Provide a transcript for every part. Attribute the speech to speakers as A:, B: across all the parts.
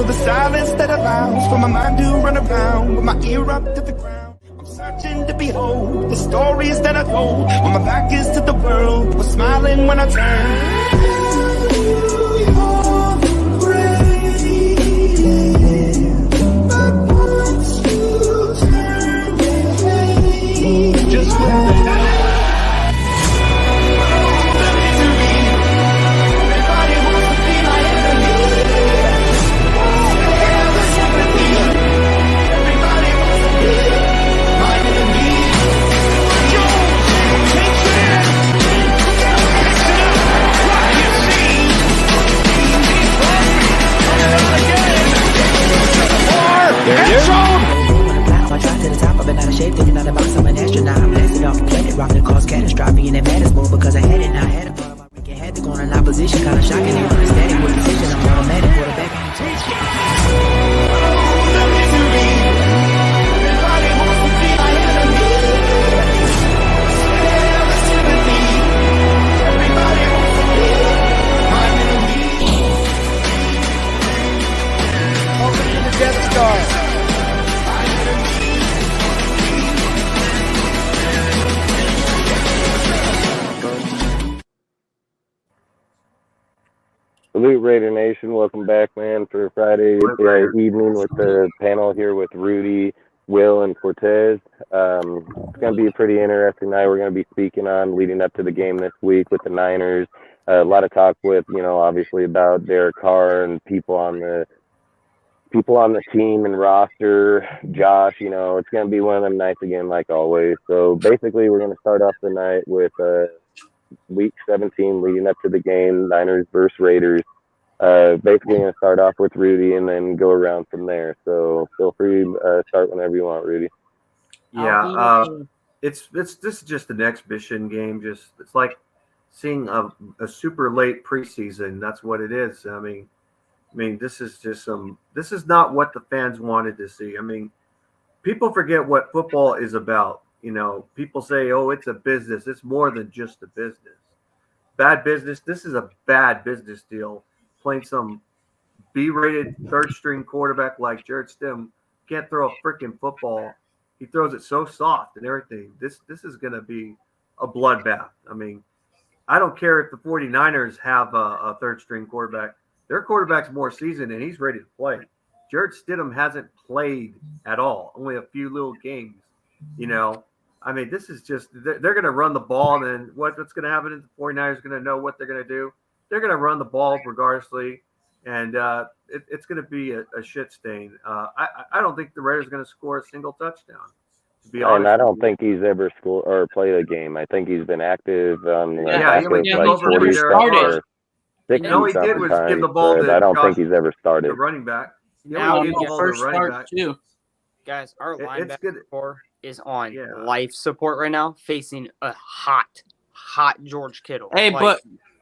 A: the silence that allows for my mind to run around with my ear up to the ground. I'm searching to behold the stories that I told when my back is to the world. Was smiling when I turned. Just
B: shape, thinking out the box, I'm an astronaut. I'm blasted off the planet, rocking cause catastrophe in that madness mode because I had it. Now I had a problem. I freaking had to go in opposition, kind of shocking. They run static with precision. I'm automatic, quarterback.
C: Welcome to the Death Star.
D: Salute Raider Nation, welcome back, man, for Friday evening with the panel here with Rudy, Will, and Cortez. It's going to be a pretty interesting night. We're going to be speaking on leading up to the game this week with the Niners. A lot of talk with, obviously about Derek Carr and people on the team and roster. Josh, it's going to be one of them nights again, like always. So basically, we're going to start off the night with Week 17 leading up to the game, Niners versus Raiders. Basically going to start off with Rudy and then go around from there. So feel free to start whenever you want, Rudy.
E: Yeah, this is just an exhibition game. It's like seeing a super late preseason. That's what it is. I mean, this is this is not what the fans wanted to see. I mean, people forget what football is about. People say, oh, it's a business. It's more than just a business. Bad business. This is a bad business deal. Playing some B-rated third-string quarterback like Jared Stem can't throw a freaking football. He throws it so soft and everything. This is going to be a bloodbath. I mean, I don't care if the 49ers have a third-string quarterback. Their quarterback's more seasoned, and he's ready to play. Jared Stidham hasn't played at all, only a few little games. I mean, this is just – they're going to run the ball, and then what's going to happen is the 49ers are going to know what they're going to do. They're going to run the ball regardlessly, and it's going to be a shit stain. I don't think the Raiders are going to score a single touchdown, to be honest.
D: And I don't think he's ever scored or played a game. I think he's been active on
E: like 40
D: or 60
E: all he did was give the ball to
D: I don't think he's ever started.
E: The running back.
F: Now he first start too. Guys, our linebacker is on life support right now, facing a hot George Kittle.
D: Hey,
F: but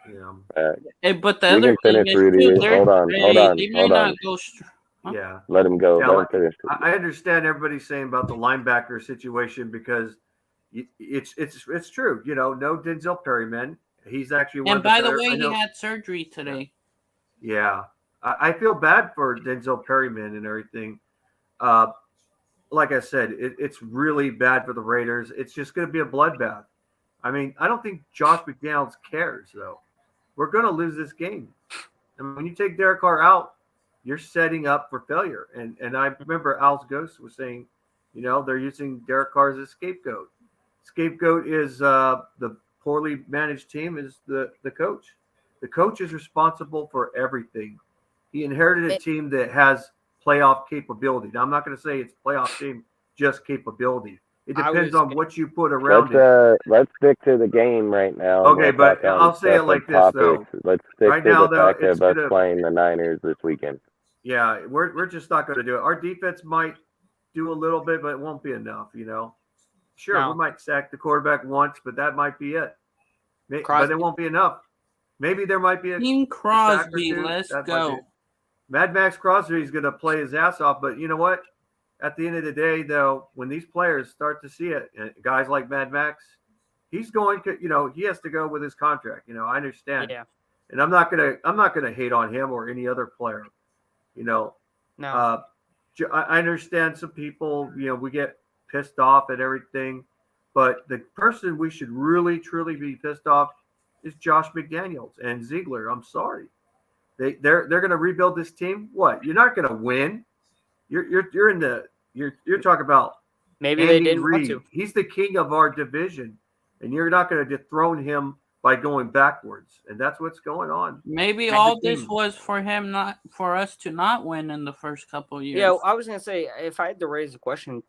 D: the other finish, Rudy. Hold on.
E: Yeah,
D: let him go.
E: Yeah,
D: let him finish.
E: I understand everybody's saying about the linebacker situation because it's true. No Denzel Perryman. He's actually one.
G: And by the way, he had surgery today.
E: Yeah, I feel bad for Denzel Perryman and everything. Like I said, it's really bad for the Raiders. It's just going to be a bloodbath. I mean, I don't think Josh McDaniels cares, though. We're going to lose this game. And when you take Derek Carr out, you're setting up for failure. And I remember Al's Ghost was saying, they're using Derek Carr as a scapegoat. Scapegoat is the poorly managed team is the coach. The coach is responsible for everything. He inherited a team that has playoff capability. Now, I'm not going to say it's playoff team, just capability. It depends on what you put around it.
D: Let's stick to the game right now.
E: Okay, but I'll say it like this, though.
D: Let's stick to the fact of us playing the Niners this weekend.
E: Yeah, we're just not going to do it. Our defense might do a little bit, but it won't be enough, Sure, we might sack the quarterback once, but that might be it. But it won't be enough. Maybe there might be a
G: Team Crosby. Let's go.
E: Mad Max Crosby is going to play his ass off, but you know what? At the end of the day, though, when these players start to see it, and guys like Mad Max, he's going to, he has to go with his contract. I understand.
F: Yeah.
E: And I'm not gonna hate on him or any other player.
F: No.
E: I understand some people, we get pissed off at everything, but the person we should really, truly be pissed off is Josh McDaniels and Ziegler. I'm sorry. They're going to rebuild this team. What? You're not going to win. You're talking about
F: maybe
E: Andy
F: they didn't
E: Reid.
F: want to.
E: He's the king of our division, and you're not going to dethrone him by going backwards, and that's what's going on.
G: Maybe all this was for him, not for us to not win in the first couple of years.
F: Yeah, I was going to say, if I had to raise a question,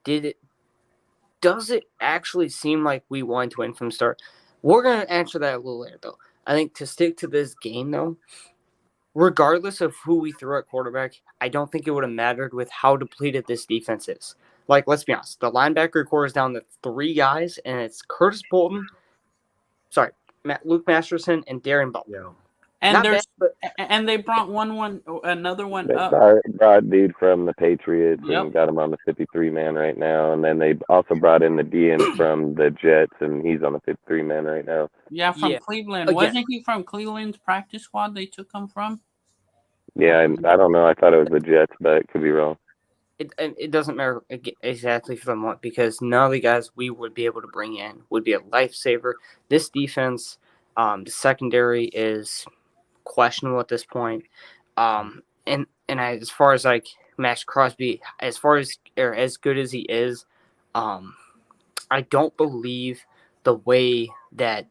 F: does it actually seem like we wanted to win from the start? We're going to answer that a little later, though. I think to stick to this game, though, regardless of who we threw at quarterback, I don't think it would have mattered with how depleted this defense is. Like, let's be honest, the linebacker core is down to 3 guys, and it's Curtis Bolton, Luke Masterson, and Darren Bell.
E: Yeah.
G: And they brought another one up.
D: Brought dude from the Patriots and got him on the 53-man right now. And then they also brought in the DN from the Jets, and he's on the 53-man right now.
G: Yeah, from Cleveland. Wasn't he from Cleveland's practice squad they took him from?
D: Yeah, I don't know. I thought it was the Jets, but it could be wrong.
F: It doesn't matter exactly for them because none of the guys we would be able to bring in would be a lifesaver. This defense, the secondary is questionable at this point. As far as like Max Crosby, as good as he is, I don't believe the way that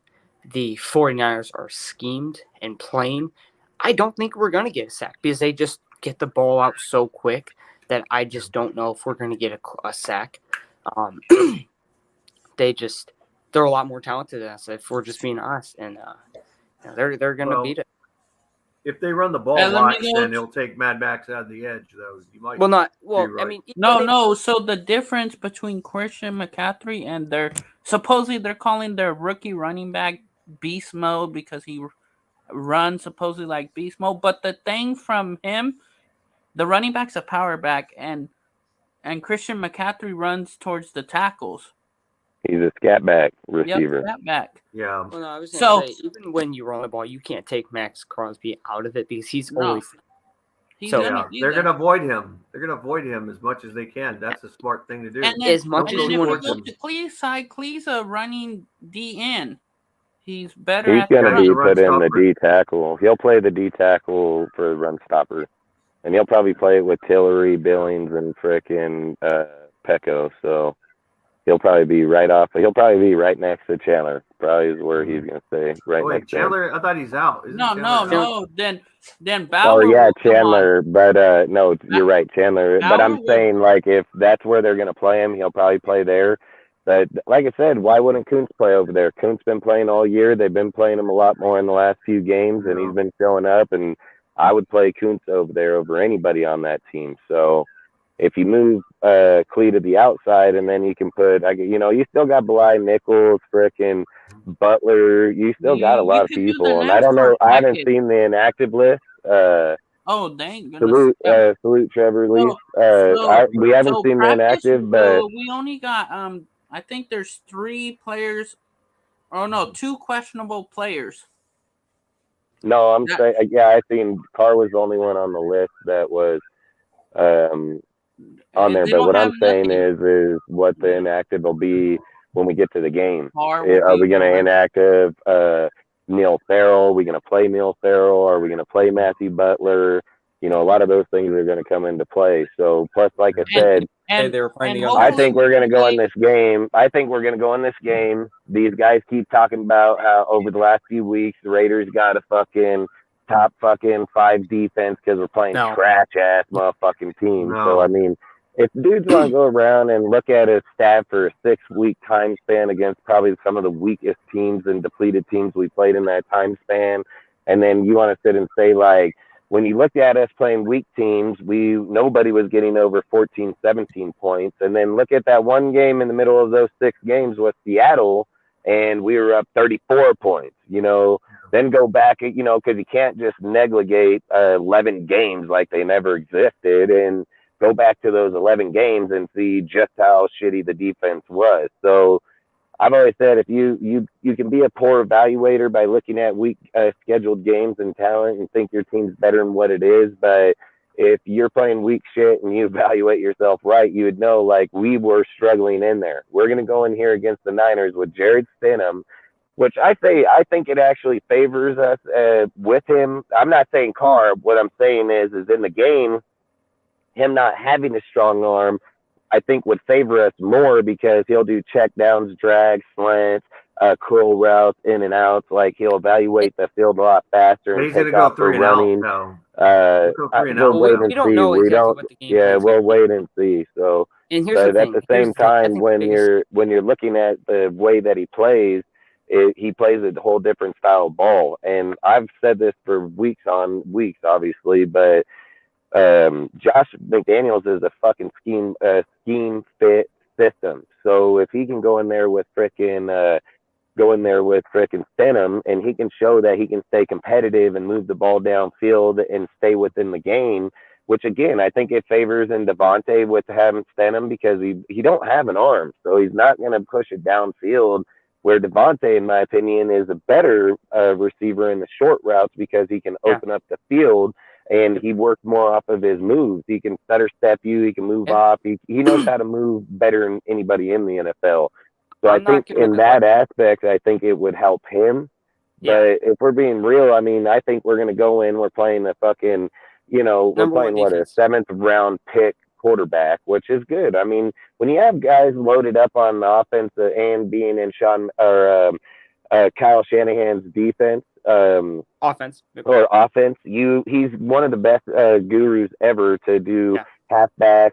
F: the 49ers are schemed and playing. I don't think we're going to get a sack because they just get the ball out so quick that I just don't know if we're going to get a sack. They're a lot more talented than us if we're just being honest, and they're going to beat it.
E: If they run the ball right, then it'll take Mad Max out of the edge, though. You might.
F: Right. I mean,
G: no. So the difference between Christian McCaffrey and supposedly they're calling their rookie running back beast mode because he runs supposedly like beast mode. But the thing from him, the running back's a power back, and Christian McCaffrey runs towards the tackles.
D: He's a scat back receiver.
G: Scat back.
E: Yeah.
F: Well, no, I was going to say, even when you run the ball, you can't take Max Crosby out of it because he's always.
E: They're going to avoid him. They're going to avoid him as much as they can. That's a smart thing to do.
G: And then,
F: as much as you want
G: to go to Clee's side, Clee's a running DN. He's better.
D: He's going to be put in the D tackle. He'll play the D tackle for the run stopper, and he'll probably play it with Tillery, Billings, and frickin' Pecco. So. He'll probably be right next to Chandler. Probably is where he's going to stay. Next
E: Chandler, I thought he's out.
G: No. Then Bauer.
D: Oh, yeah, Chandler. But, no, you're right, Chandler. But I'm saying, like, if that's where they're going to play him, he'll probably play there. But, like I said, why wouldn't Kuntz play over there? Kuntz been playing all year. They've been playing him a lot more in the last few games, and he's been showing up. And I would play Kuntz over there over anybody on that team. So, if you move Clee to the outside, and then you can put, you still got Bly, Nichols, frickin' Butler. You still got a lot of people, and I don't know. I haven't seen the inactive list.
G: Dang!
D: Salute Trevor Lee. We haven't seen the inactive, but
G: we only got. I think there's 3 players. Oh no, 2 questionable players.
D: No, I'm saying, I seen Carr was the only one on the list that was. On there, but what I'm saying is what the inactive will be when we get to the game. Are we going to inactive Neil Farrell? Are we going to play Neil Farrell? Are we going to play Matthew Butler? A lot of those things are going to come into play. So, plus, like I said,
F: they were playing
D: I think we're going to go in this game. These guys keep talking about how over the last few weeks, the Raiders got a top 5 defense because we're playing trash ass motherfucking team.
E: No.
D: So I mean, if dudes want to go around and look at his stat for a 6-week time span against probably some of the weakest teams and depleted teams we played in that time span, and then you want to sit and say, like, when you looked at us playing weak teams, nobody was getting over 14, 17 points. And then look at that one game in the middle of those 6 games with Seattle, and we were up 34 points, Then go back, because you can't just negligate 11 games like they never existed, and go back to those 11 games and see just how shitty the defense was. So I've always said, if you can be a poor evaluator by looking at weak scheduled games and talent and think your team's better than what it is, but if you're playing weak shit and you evaluate yourself right, you would know like we were struggling in there. We're gonna go in here against the Niners with Jared Stidham, which I think it actually favors us with him. I'm not saying Carr. What I'm saying is in the game, him not having a strong arm, I think would favor us more because he'll do check downs, drags, slants, curl routes, in and outs. Like he'll evaluate the field a lot faster and
E: He's going to
D: take
E: go
D: off for
E: 3 and out,
D: running.
E: though. Go 3 and
D: We'll
E: out.
D: wait
F: we
D: and
F: don't
D: see.
F: know
D: We
F: exactly
D: don't.
F: what the game
D: Yeah,
F: plan's
D: we'll
F: gonna be.
D: wait and see. So,
F: And here's the
D: but at
F: thing.
D: the same
F: I
D: time,
F: think
D: when
F: the biggest-
D: you're looking at the way that he plays, he plays a whole different style of ball. And I've said this for weeks on weeks, obviously, but Josh McDaniels is a fucking scheme fit system. So if he can go in there with frickin' Stidham, and he can show that he can stay competitive and move the ball downfield and stay within the game, which again I think it favors in Devontae with having Stidham because he don't have an arm, so he's not going to push it downfield. Where Devontae, in my opinion, is a better receiver in the short routes because he can open up the field and he works more off of his moves. He can better step you. He can move off. He knows how to move better than anybody in the NFL. So I think in that aspect, I think it would help him. But if we're being real, I mean, I think we're going to go in. We're playing a fucking, we're playing a 7th round pick quarterback, which is good. I mean, when you have guys loaded up on the offense and being in Kyle Shanahan's defense,
F: offense,
D: he's one of the best gurus ever to do halfbacks,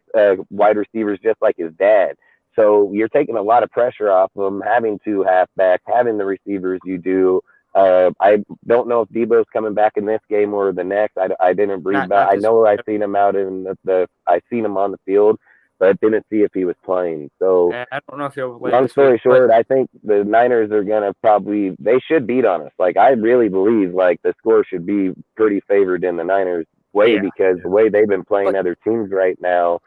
D: wide receivers, just like his dad. So you're taking a lot of pressure off them, having 2 halfbacks, having the receivers you do. I don't know if Debo's coming back in this game or the next. I didn't read about. I know I seen him out in I seen him on the field, but I didn't see if he was playing. So
F: I don't know if he'll play.
D: Long story short, I think the Niners are gonna they should beat on us. Like I really believe like the score should be pretty favored in the Niners way because the way they've been playing other teams right now.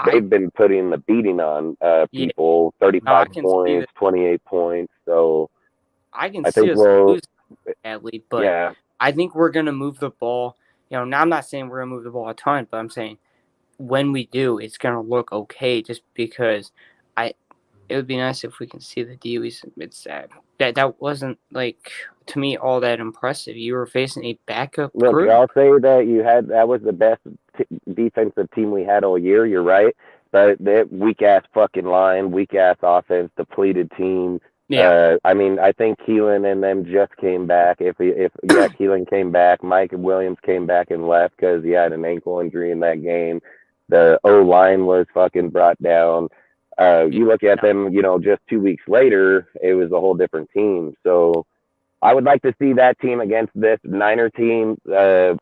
D: They've been putting the beating on people, 35 points, 28 points. So
F: I see us lose badly, but I think we're going to move the ball. Now I'm not saying we're going to move the ball a ton, but I'm saying when we do, it's going to look okay just because it would be nice if we can see the DUIs. It's sad. That wasn't, like, to me, all that impressive. You were facing a backup group.
D: I'll say that that was the best defensive team we had all year. You're right. But that weak-ass fucking line, weak-ass offense, depleted team. Yeah. I mean, I think Keelan and them just came back. Keelan came back. Mike and Williams came back and left because he had an ankle injury in that game. The O-line was fucking brought down. You look at them, just 2 weeks later, it was a whole different team. So I would like to see that team against this Niner team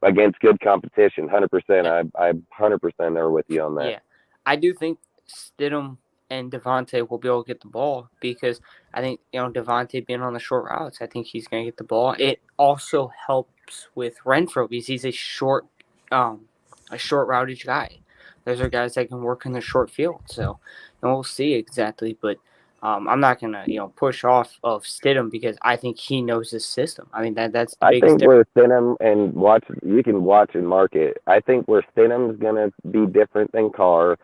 D: against good competition. 100%. I 100% are with you on that.
F: Yeah, I do think Stidham and Devontae will be able to get the ball because I think Devontae being on the short routes, I think he's going to get the ball. It also helps with Renfro because he's a short routage guy. Those are guys that can work in the short field. So we'll see exactly, but I'm not gonna push off of Stidham because I think he knows his system. I mean that's the biggest.
D: I think where Stidham and you can watch and mark it. I think where Stidham's gonna be different than Carr,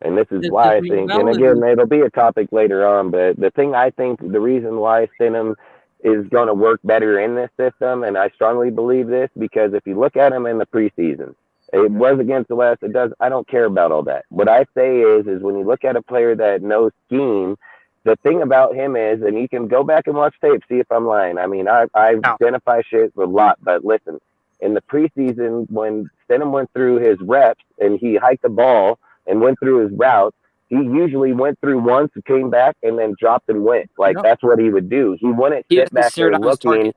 D: and this is why I think. And again, it'll be a topic later on. But the thing I think the reason why Stidham is going to work better in this system, and I strongly believe this because if you look at him in the preseason. It was against the West. I don't care about all that. What I say is when you look at a player that knows scheme, the thing about him is, and you can go back and watch tape, see if I'm lying. I mean, I identify shit a lot, but listen, in the preseason, when Stidham went through his reps and he hiked the ball and went through his routes, he usually went through once, came back, and then dropped and went. That's what he would do. He wouldn't sit back there looking.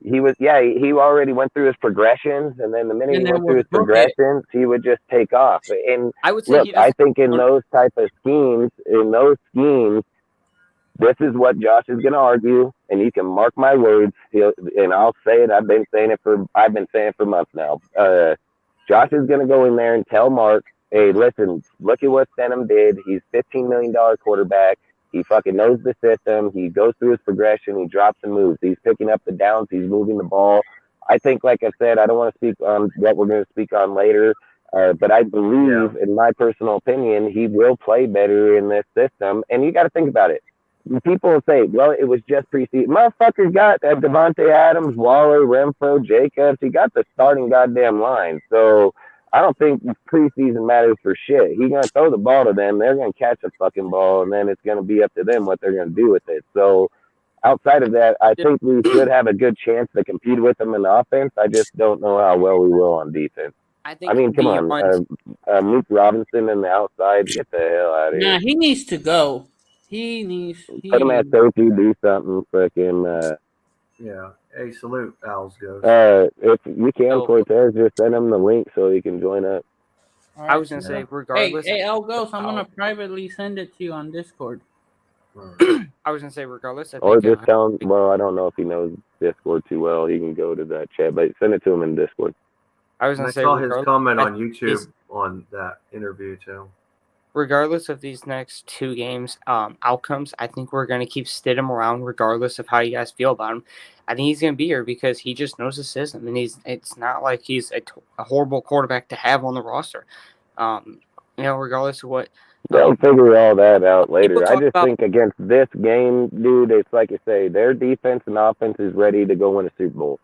D: He already went through his progressions, and then the minute he went through his progressions, he would just take off. And
F: I would say
D: I think in those type of schemes, this is what Josh is going to argue, and you can mark my words. And I'll say it. I've been saying it for months now. Josh is going to go in there and tell Mark, hey, listen, look at what Stidham did. He's $15 million quarterback. He fucking knows the system. He goes through his progression. He drops and moves. He's picking up the downs. He's moving the ball. I think, like I said, I don't want to speak on what we're going to speak on later. But I believe, in my personal opinion, he will play better in this system. And you got to think about it. People say, well, it was just preseason. Motherfucker got Devontae Adams, Waller, Renfro, Jacobs. He got the starting goddamn line. So I don't think preseason matters for shit. He's going to throw the ball to them. They're going to catch a fucking ball, and then it's going to be up to them what they're going to do with it. So outside of that, I think we should have a good chance to compete with them in the offense. I just don't know how well we will on defense. I mean, come on. Luke Robinson in the outside, get the hell out of here.
G: Nah, he needs to go.
D: Put him at safety, do something, freaking.
E: Yeah. Hey, salute, Al's Ghost.
D: If you can, Cortez, just send him the link so he can join up.
G: Right.
F: I was gonna say, regardless.
G: Hey, Al Ghost, I'm gonna privately send it to you on Discord.
F: I was gonna say, regardless.
D: Or just tell him. Well, I don't know if he knows Discord too well. He can go to that chat, but send it to him in Discord.
F: I was gonna say,
E: I saw his comment on YouTube on that interview too.
F: Regardless of these next two games outcomes, I think we're going to keep Stidham around regardless of how you guys feel about him. I think he's going to be here because he just knows the system, and it's not like he's a horrible quarterback to have on the roster. Regardless of what.
D: They'll figure all that out later. I just think against this game, dude, it's like you say, their defense and offense is ready to go win a Super Bowl.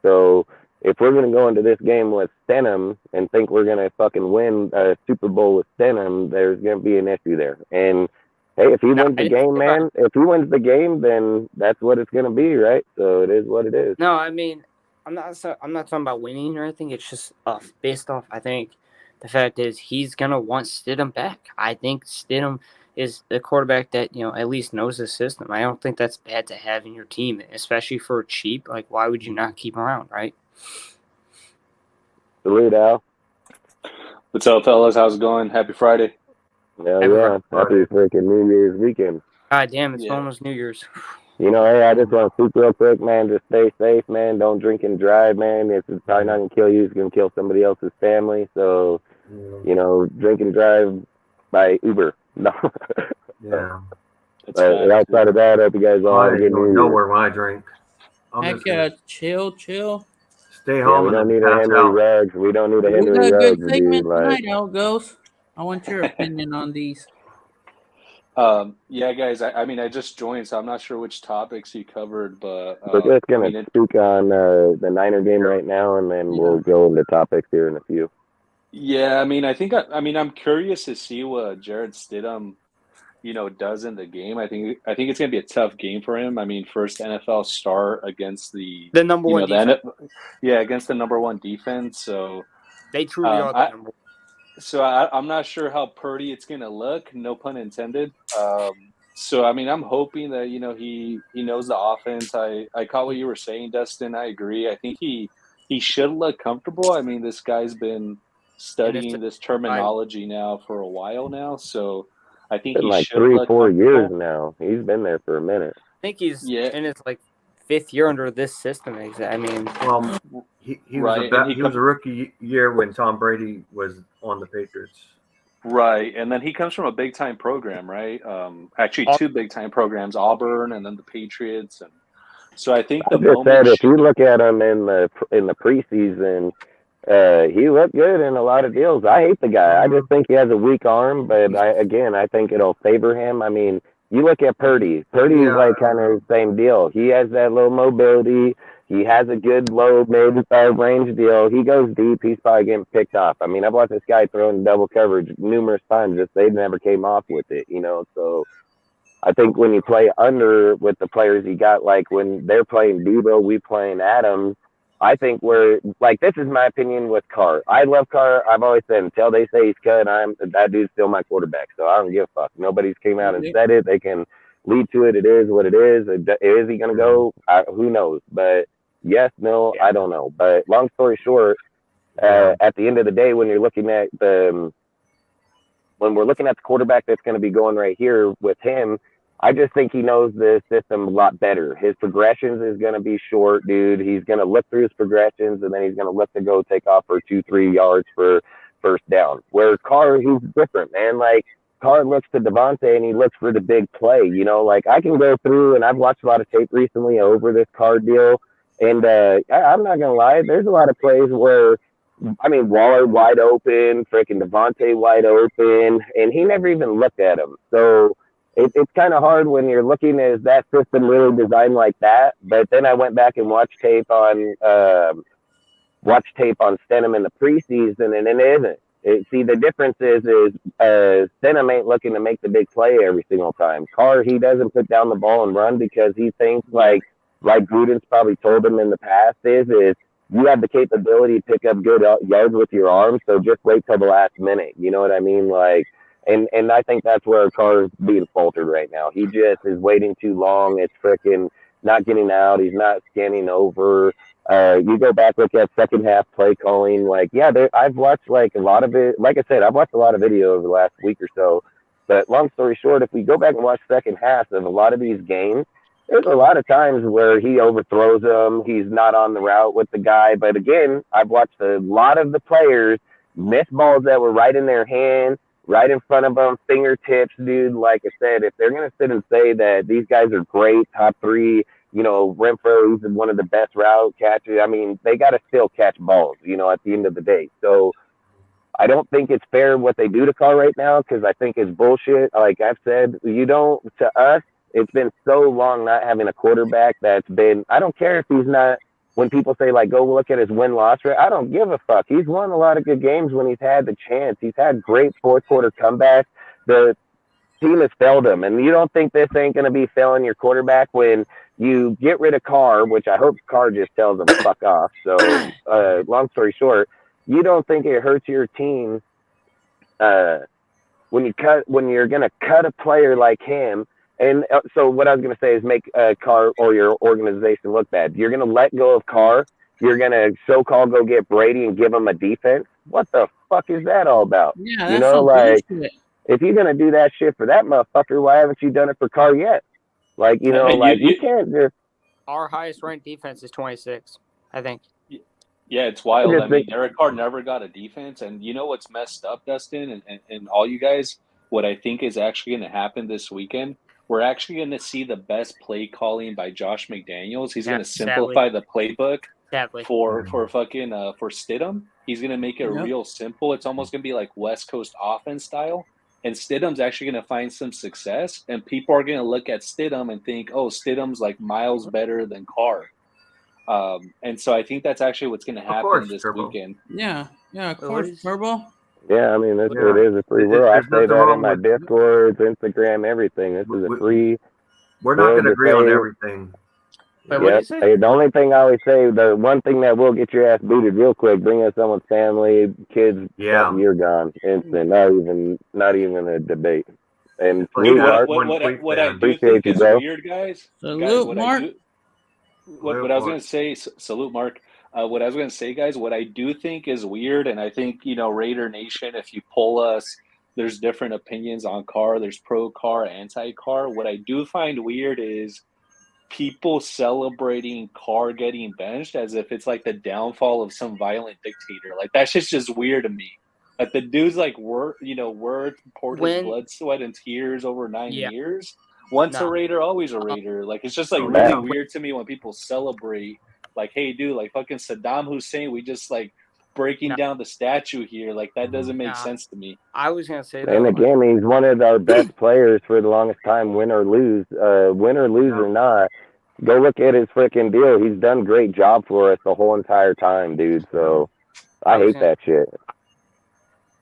D: So if we're going to go into this game with Stidham and think we're going to fucking win a Super Bowl with Stidham, there's going to be an issue there. And, hey, if he wins the game, man, if he wins the game, then that's what it's going to be, right? So it is what it is.
F: No, I mean, I'm not talking about winning or anything. It's just based off, I think, the fact is he's going to want Stidham back. I think Stidham is the quarterback that, at least knows the system. I don't think that's bad to have in your team, especially for cheap. Like, why would you not keep him around, right?
D: Salute, Al.
H: What's up, fellas? How's it going? Happy Friday.
D: Yeah. Happy freaking New Year's weekend.
F: God damn, it's almost New Year's.
D: Hey, I just want to speak real quick, man. Just stay safe, man. Don't drink and drive, man. It's probably not going to kill you. It's going to kill somebody else's family. So, drink and drive by Uber. No.
E: Yeah.
D: But outside of that, I hope you guys all have a good New Year.
E: Nowhere when I drink.
G: Heck, chill.
E: Stay home.
D: We don't need a Henry Ruggs. We don't need a Henry Ruggs.
G: We got a good segment tonight, Al Ghost. I want your opinion on these.
H: Yeah, guys. I mean, I just joined, so I'm not sure which topics you covered, but
D: we're just gonna speak on the Niner game right now, and then we'll go into topics here in a few.
H: Yeah, I mean, I'm curious to see what Jared Stidham, does in the game. I think it's gonna be a tough game for him. I mean, first NFL start against the
F: number one defense.
H: Against the number one defense. So
F: they truly are the number one.
H: So I'm not sure how pretty it's gonna look. No pun intended. So I mean, I'm hoping that he knows the offense. I caught what you were saying, Dustin. I agree. I think he should look comfortable. I mean, this guy's been studying this terminology now for a while now. So I think he should look
D: 3-4 years now. He's been there for a minute.
F: I think he's in his fifth year under this system. I mean,
E: he was a rookie year when Tom Brady was on the Patriots.
H: Right, and then he comes from a big time program, right? Actually, two big time programs: Auburn and then the Patriots. And so I think
D: if you look at him in the preseason, he looked good in a lot of deals. I hate the guy. I just think he has a weak arm, but I think it'll favor him. I mean, you look at Purdy. Purdy is kind of the same deal. He has that low mobility. He has a good low mid-range deal. He goes deep. He's probably getting picked off. I mean, I've watched this guy throw in double coverage numerous times. Just they never came off with it, So I think when you play under with the players you got, like when they're playing Debo, we playing Adams, I think this is my opinion with Carr. I love Carr. I've always said until they say he's cut, that dude's still my quarterback. So I don't give a fuck. Nobody's came out and said it. They can lead to it. It is what it is. Is he going to go? Who knows? But yes, no, I don't know. But long story short, at the end of the day, when you're looking at when we're looking at the quarterback that's going to be going right here with him, I just think he knows the system a lot better. His progressions is going to be short, dude. He's going to look through his progressions, and then he's going to look to go take off for 2-3 yards for first down. Where Carr, he's different, man. Carr looks to Devontae, and he looks for the big play. I can go through, and I've watched a lot of tape recently over this Carr deal, and I'm not going to lie, there's a lot of plays where Waller wide open, freaking Devontae wide open, and he never even looked at him. So it's kind of hard when you're looking at that system really designed like that. But then I went back and watched tape on Stenham in the preseason, and it isn't. See, the difference is Stenham ain't looking to make the big play every single time. Carr, he doesn't put down the ball and run because he thinks like Gruden's probably told him in the past is you have the capability to pick up good yards with your arms, so just wait till the last minute. You know what I mean? And I think that's where Carr's being faltered right now. He just is waiting too long. It's freaking not getting out. He's not scanning over. You go back, look at second half play calling. I've watched a lot of it. Like I said, I've watched a lot of video over the last week or so. But long story short, if we go back and watch second half of a lot of these games, there's a lot of times where he overthrows them. He's not on the route with the guy. But again, I've watched a lot of the players miss balls that were right in their hand, right in front of them, fingertips, dude. Like I said, if they're going to sit and say that these guys are great, top three, Renfro is one of the best route catchers. They got to still catch balls, at the end of the day. So I don't think it's fair what they do to Carr right now because I think it's bullshit. Like I've said, to us, it's been so long not having a quarterback that's been, I don't care if he's not, when people say, go look at his win-loss rate, I don't give a fuck. He's won a lot of good games when he's had the chance. He's had great fourth-quarter comebacks. The team has failed him, and you don't think this ain't going to be failing your quarterback when you get rid of Carr, which I hope Carr just tells him fuck off. So, long story short, you don't think it hurts your team when you're going to cut a player like him. And so what I was going to say is make Carr or your organization look bad. You're going to let go of Carr. You're going to so-called go get Brady and give him a defense. What the fuck is that all about?
G: Yeah, that's bullshit.
D: If you're going to do that shit for that motherfucker, why haven't you done it for Carr yet? You can't just...
F: Our highest ranked defense is 26, I think.
H: Yeah, it's wild. Derek Carr never got a defense. And you know what's messed up, Dustin, and all you guys, what I think is actually going to happen this weekend? We're actually going to see the best play calling by Josh McDaniels. He's going to simplify the playbook for Stidham. He's going to make it real simple. It's almost going to be like West Coast offense style. And Stidham's actually going to find some success. And people are going to look at Stidham and think, oh, Stidham's like miles better than Carr. And so I think that's actually what's going to happen this weekend.
G: Yeah, of course, Turbo.
D: Yeah, that's what it is. A free world. I say that in my Discords, Instagram, everything. This is a free.
E: We're not going to agree on everything.
F: Wait, what did you say?
D: Hey, the only thing I always say, the one thing that will get your ass booted real quick, bring in someone's family, kids, you're gone. Instant. Not even a debate. And
H: what I do think is weird, guys.
G: Salute, Mark.
H: What I was going to say, salute, Mark. What I was going to say, guys, what I do think is weird, and I think, Raider Nation, if you poll us, there's different opinions on Carr. There's pro-Carr, anti-Carr. What I do find weird is people celebrating Carr getting benched as if it's like the downfall of some violent dictator. Like, that's just weird to me. Like, the dude's poured his blood, sweat, and tears over 9 years. Once a Raider, always a Raider. Like, it's just really weird to me when people celebrate. Like, hey, dude, like fucking Saddam Hussein, we just breaking down the statue here. Like, that doesn't make sense to me.
F: I was going to say that.
D: And again, he's one of our best players for the longest time, win or lose or not. Go look at his freaking deal. He's done a great job for us the whole entire time, dude. So I hate that shit.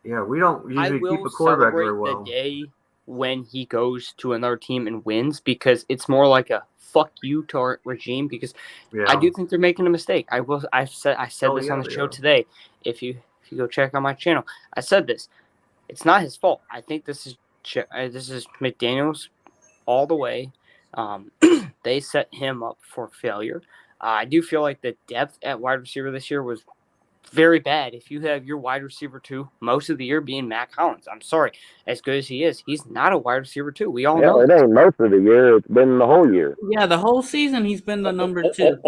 E: Yeah, we don't usually keep a quarterback very well.
F: The day when he goes to another team and wins, because it's more like a fuck you to our regime, because I do think they're making a mistake. I said this on the show today. If you go check on my channel, I said this. It's not his fault. I think this is McDaniels all the way. They set him up for failure. I do feel like the depth at wide receiver this year was very bad. If you have your wide receiver 2 most of the year being Matt Collins, I'm sorry, as good as he is, he's not a wide receiver 2. We all know
D: it ain't most of the year. It's been the whole year.
G: Yeah, the whole season he's been the number 2.
D: And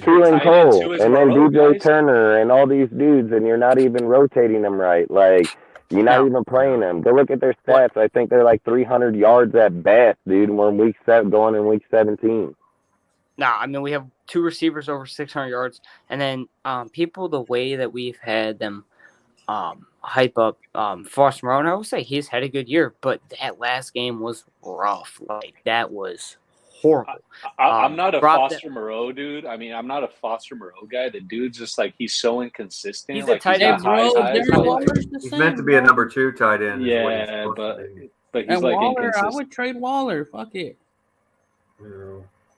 D: Keelan Cole, and then DJ Turner, and all these dudes, and you're not even rotating them right. Like, you're not even playing them. Go look at their stats. I think they're 300 yards at best, dude. And we're in week 7, going in week 17.
F: Nah, we have 2 receivers over 600 yards, and then people, the way that we've had them hype up Foster Moreau, I would say he's had a good year, but that last game was rough. Like, that was horrible.
H: I'm not a Foster Moreau dude. I mean, I'm not a Foster Moreau guy. The dude's just like, he's so inconsistent.
F: He's
H: like,
F: a tight
H: he's
F: end.
H: got highs,
E: He's meant to be a number 2 tight end.
H: Yeah, but he's
G: and
H: like
G: Waller,
H: inconsistent.
G: I would trade Waller. Fuck it.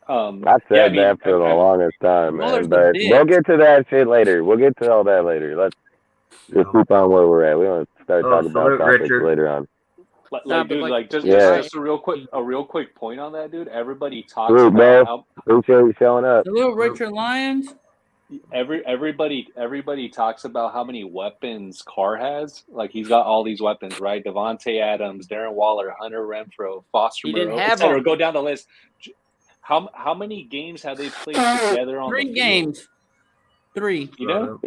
D: I've said that for the longest time, man. But we'll get to that shit later. We'll get to all that later. Let's just keep on where we're at. We want to start talking about topics later on.
H: Just a real quick point on that, dude. Everybody talks about how
D: appreciate you showing up.
G: The little Richard Lyons.
H: Everybody talks about how many weapons Carr has. Like, he's got all these weapons, right? Devontae Adams, Darren Waller, Hunter Renfrow, Foster Moreau, etc. Go down the list. How many games have they played together on
G: 3
H: the
G: games?
H: field?
G: 3.
H: You know,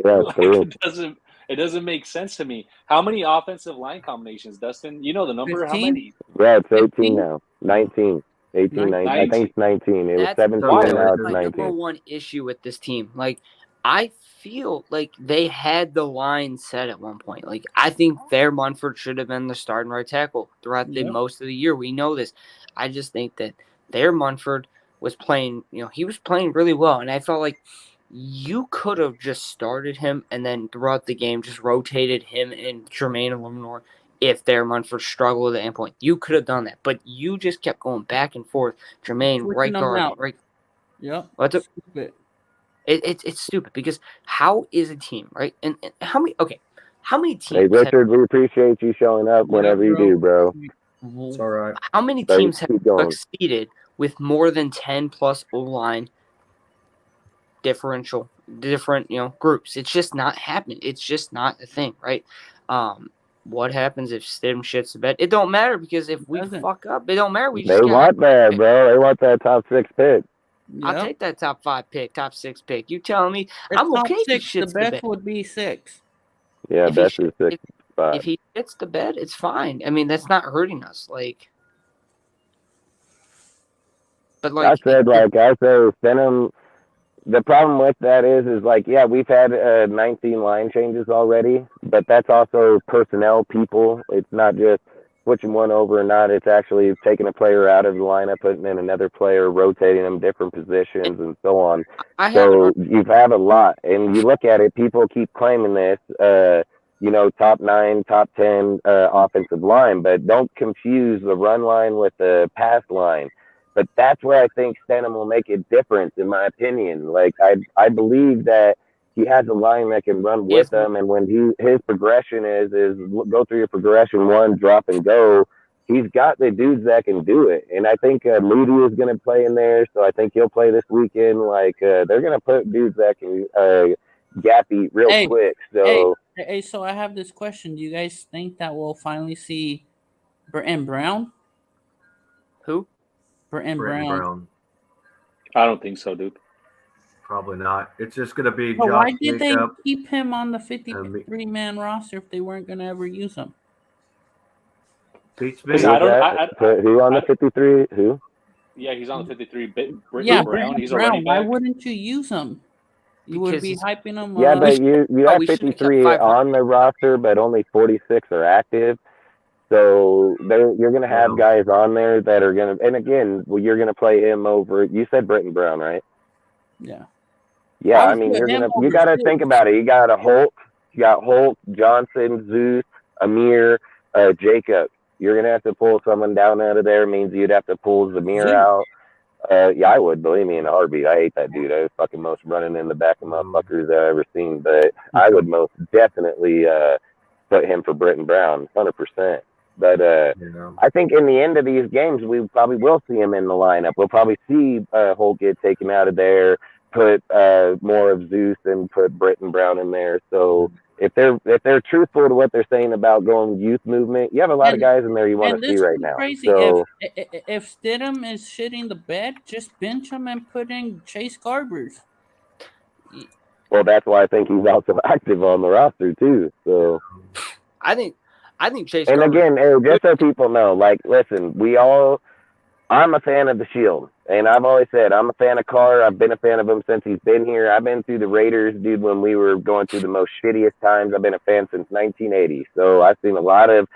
H: it doesn't make sense to me. How many offensive line combinations, Dustin? You know the number?
G: 15?
H: How many?
D: Yeah, it's 18 now. 19. 18, 19. I think it's 19. It was 17, now it's 19.
F: My number one issue with this team. Like, I feel like they had the line set at one point. Like, I think Thayer Munford should have been the starting right tackle throughout the most of the year. We know this. I just think that Thayer Munford was playing, he was playing really well. And I felt like you could have just started him and then throughout the game just rotated him and Jermaine and Lenore if Thayer Munford struggled at any point. You could have done that. But you just kept going back and forth. Jermaine, right guard, right.
G: Yep.
F: Stupid. It's stupid because how is a team, right? And how many teams?
D: Hey, Richard, we appreciate you showing up whenever you do, bro.
E: It's all right.
F: How many teams have succeeded with more than 10 plus O-line different groups? It's just not happening. It's just not a thing, right? What happens if Stidham shits the bed? It don't matter because if we fuck up, it don't matter.
D: They want that, bro. They want that top 6 pick.
F: I'll take that top 5 pick, top 6 pick. You telling me
G: if
F: I'm okay if he
G: shits
F: shits
G: the bed?
F: bed.
G: Would be 6.
D: Yeah, best is 6.
F: If he shits the bed, it's fine. I mean, that's not hurting us. Like, but like
D: I said, Stidham. The problem with that is like, yeah, we've had 19 line changes already, but that's also personnel people. It's not just switching one over or not. It's actually taking a player out of the lineup, putting in another player, rotating them different positions, and so on. So you've had a lot, and you look at it. People keep claiming this, top 9, top 10 offensive line, but don't confuse the run line with the pass line. But that's where I think Stidham will make a difference, in my opinion. Like, I believe that he has a line that can run with him, and when his progression is go through your progression 1, drop and go, he's got the dudes that can do it. And I think Moody is going to play in there, so I think he'll play this weekend. Like, they're going to put dudes that can gap eat real quick. So,
G: so I have this question. Do you guys think that we'll finally see Britton Brown?
F: Who?
G: Britton Brown.
H: I don't think so, dude.
E: Probably not. It's just going to be
G: Josh. Why did they keep him on the 53-man roster if they weren't going to ever use him?
E: Beats me.
D: Who on the 53? Who?
H: Yeah, he's on the 53. Britton Brown. He's a running back.
G: Why wouldn't you use him? You would be hyping him.
D: Yeah, but you have 53 on the roster, but only 46 are active. So you're going to have guys on there that are going to, and again, you're going to play him over. You said Britton Brown, right?
G: Yeah.
D: Yeah, I mean, you got to think about it. You got Holt, Johnson, Zeus, Amir, Jacob. You're going to have to pull someone down out of there. Means you'd have to pull Zamir out. Yeah, I would. Believe me, in a heartbeat. I hate that dude. I was fucking most running in the back of motherfuckers that I've ever seen. But I would most definitely put him for Britton Brown, 100%. But I think in the end of these games, we probably will see him in the lineup. We'll probably see Holt get taken out of there, put more of Zeus, and put Britton Brown in there. So if they're truthful to what they're saying about going youth movement, you have a lot of guys in there you want to see right now.
G: Crazy.
D: So
G: if Stidham is shitting the bed, just bench him and put in Chase Garbers.
D: Well, that's why I think he's also active on the roster too. So
F: I think Chase.
D: And again, just so people know, like, listen, we all I'm a fan of the Shield, and I've always said I'm a fan of Carr. I've been a fan of him since he's been here. I've been through the Raiders, dude, when we were going through the most shittiest times. I've been a fan since 1980, so I've seen a lot of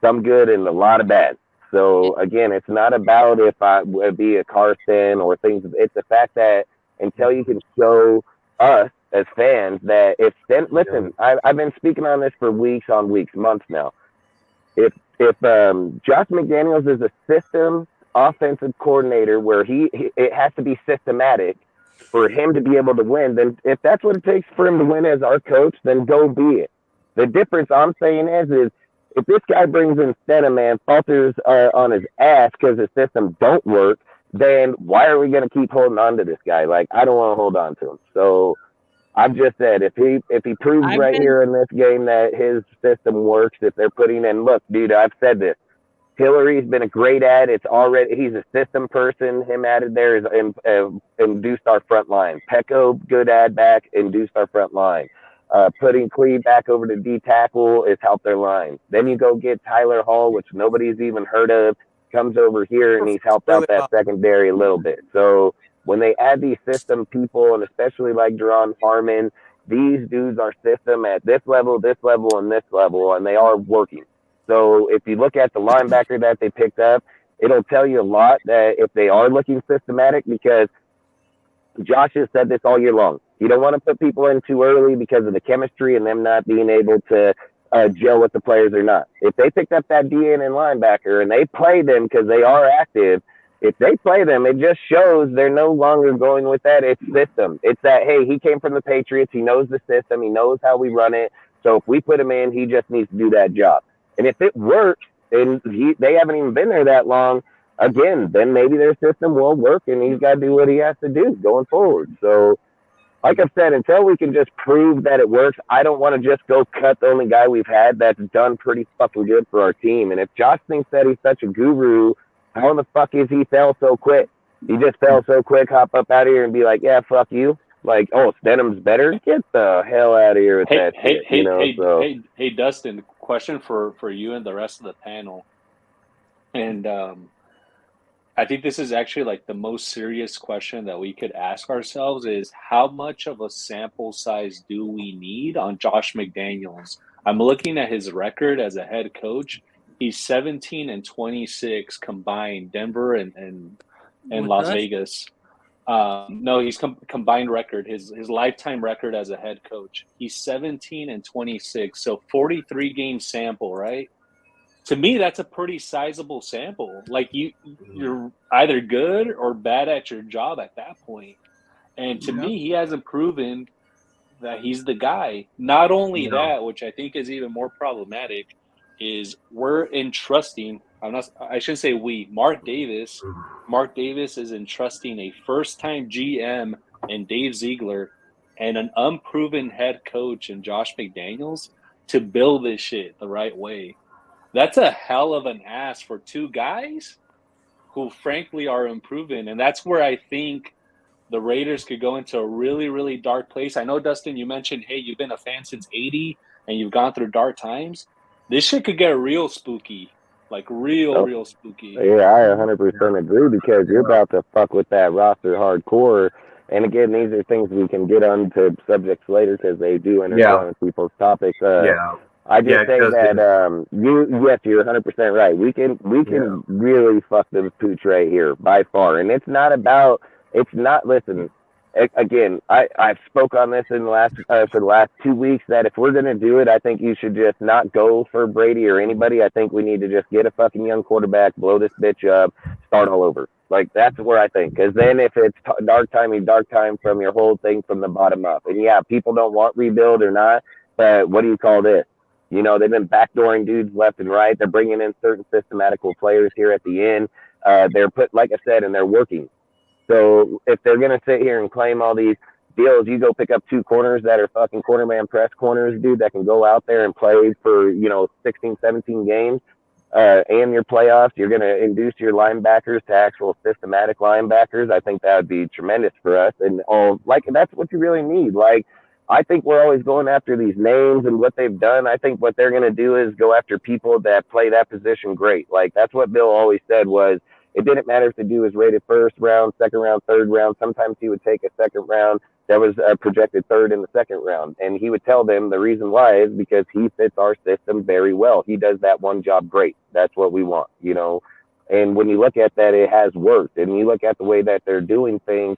D: some good and a lot of bad. So again, it's not about if I would be a Carr fan or things. It's the fact that until you can show us as fans that listen, I've been speaking on this for weeks, months now. If Josh McDaniels is a system offensive coordinator where it has to be systematic for him to be able to win, then if that's what it takes for him to win as our coach, then go be it. The difference I'm saying is if this guy brings in Stidham, man, falters on his ass because his system don't work, then why are we going to keep holding on to this guy? Like, I don't want to hold on to him. So I've just said if he proves here in this game that his system works, if they're putting in, look, dude, I've said this. Hillary's been a great ad. He's a system person. Him added there is induced our front line. Pecco, good ad back, induced our front line. Putting Cleve back over to D tackle has helped their line. Then you go get Tyler Hall, which nobody's even heard of, comes over here and he's helped out that secondary a little bit. So when they add these system people, and especially like Jerron Harmon, these dudes are system at this level, and this level, and they are working. So if you look at the linebacker that they picked up, it'll tell you a lot that if they are looking systematic, because Josh has said this all year long. You don't want to put people in too early because of the chemistry and them not being able to gel with the players or not. If they picked up that DN and linebacker and they play them because they are active, if they play them, it just shows they're no longer going with that. It's system. It's that, hey, he came from the Patriots. He knows the system. He knows how we run it. So if we put him in, he just needs to do that job. And if it works, and they haven't even been there that long, again, then maybe their system will work, and he's got to do what he has to do going forward. So, like I've said, until we can just prove that it works, I don't want to just go cut the only guy we've had that's done pretty fucking good for our team. And if Josh thinks that he's such a guru, how in the fuck is he fell so quick? He just fell so quick, hop up out of here and be like, yeah, fuck you. Like, oh, Stidham's better? Get the hell out of here with that shit.
H: Hey, Dustin, question for you and the rest of the panel. And I think this is actually like the most serious question that we could ask ourselves is how much of a sample size do we need on Josh McDaniels? I'm looking at his record as a head coach. He's 17-26 combined, Denver and Las Vegas. No, he's combined record. His lifetime record as a head coach. He's 17-26, so 43 game sample, right? To me, that's a pretty sizable sample. Like you're either good or bad at your job at that point. And to me, he hasn't proven that he's the guy. Not only that, which I think is even more problematic, is we're entrusting. I shouldn't say we. Mark Davis. Mark Davis is entrusting a first-time GM and Dave Ziegler and an unproven head coach in Josh McDaniels to build this shit the right way. That's a hell of an ask for two guys who, frankly, are unproven. And that's where I think the Raiders could go into a really, really dark place. I know, Dustin, you mentioned, hey, you've been a fan since 80 and you've gone through dark times. This shit could get real spooky. Like real spooky.
D: Yeah, I 100% agree because you're about to fuck with that roster hardcore. And again, these are things we can get onto subjects later because they do intertwine with people's topics. I just say that you're 100% right. We can really fuck the pooch right here by far. And listen, again, I've spoke on this in the last for the last 2 weeks that if we're gonna do it, I think you should just not go for Brady or anybody. I think we need to just get a fucking young quarterback, blow this bitch up, start all over. Like that's where I think. Because then if it's dark time from your whole thing from the bottom up. And yeah, people don't want rebuild or not, but what do you call this? You know, they've been backdooring dudes left and right. They're bringing in certain systematical players here at the end. They're like I said, and they're working. So if they're going to sit here and claim all these deals, you go pick up two corners that are fucking cornerman press corners, dude, that can go out there and play for, 16, 17 games and your playoffs. You're going to induce your linebackers to actual systematic linebackers. I think that would be tremendous for us. And that's what you really need. Like, I think we're always going after these names and what they've done. I think what they're going to do is go after people that play that position great. Like, that's what Bill always said was, It didn't matter if the dude was rated first round, second round, third round. Sometimes he would take a second round that was projected third in the second round. And he would tell them the reason why is because he fits our system very well. He does that one job great. That's what we want, you know. And when you look at that, it has worked. And you look at the way that they're doing things,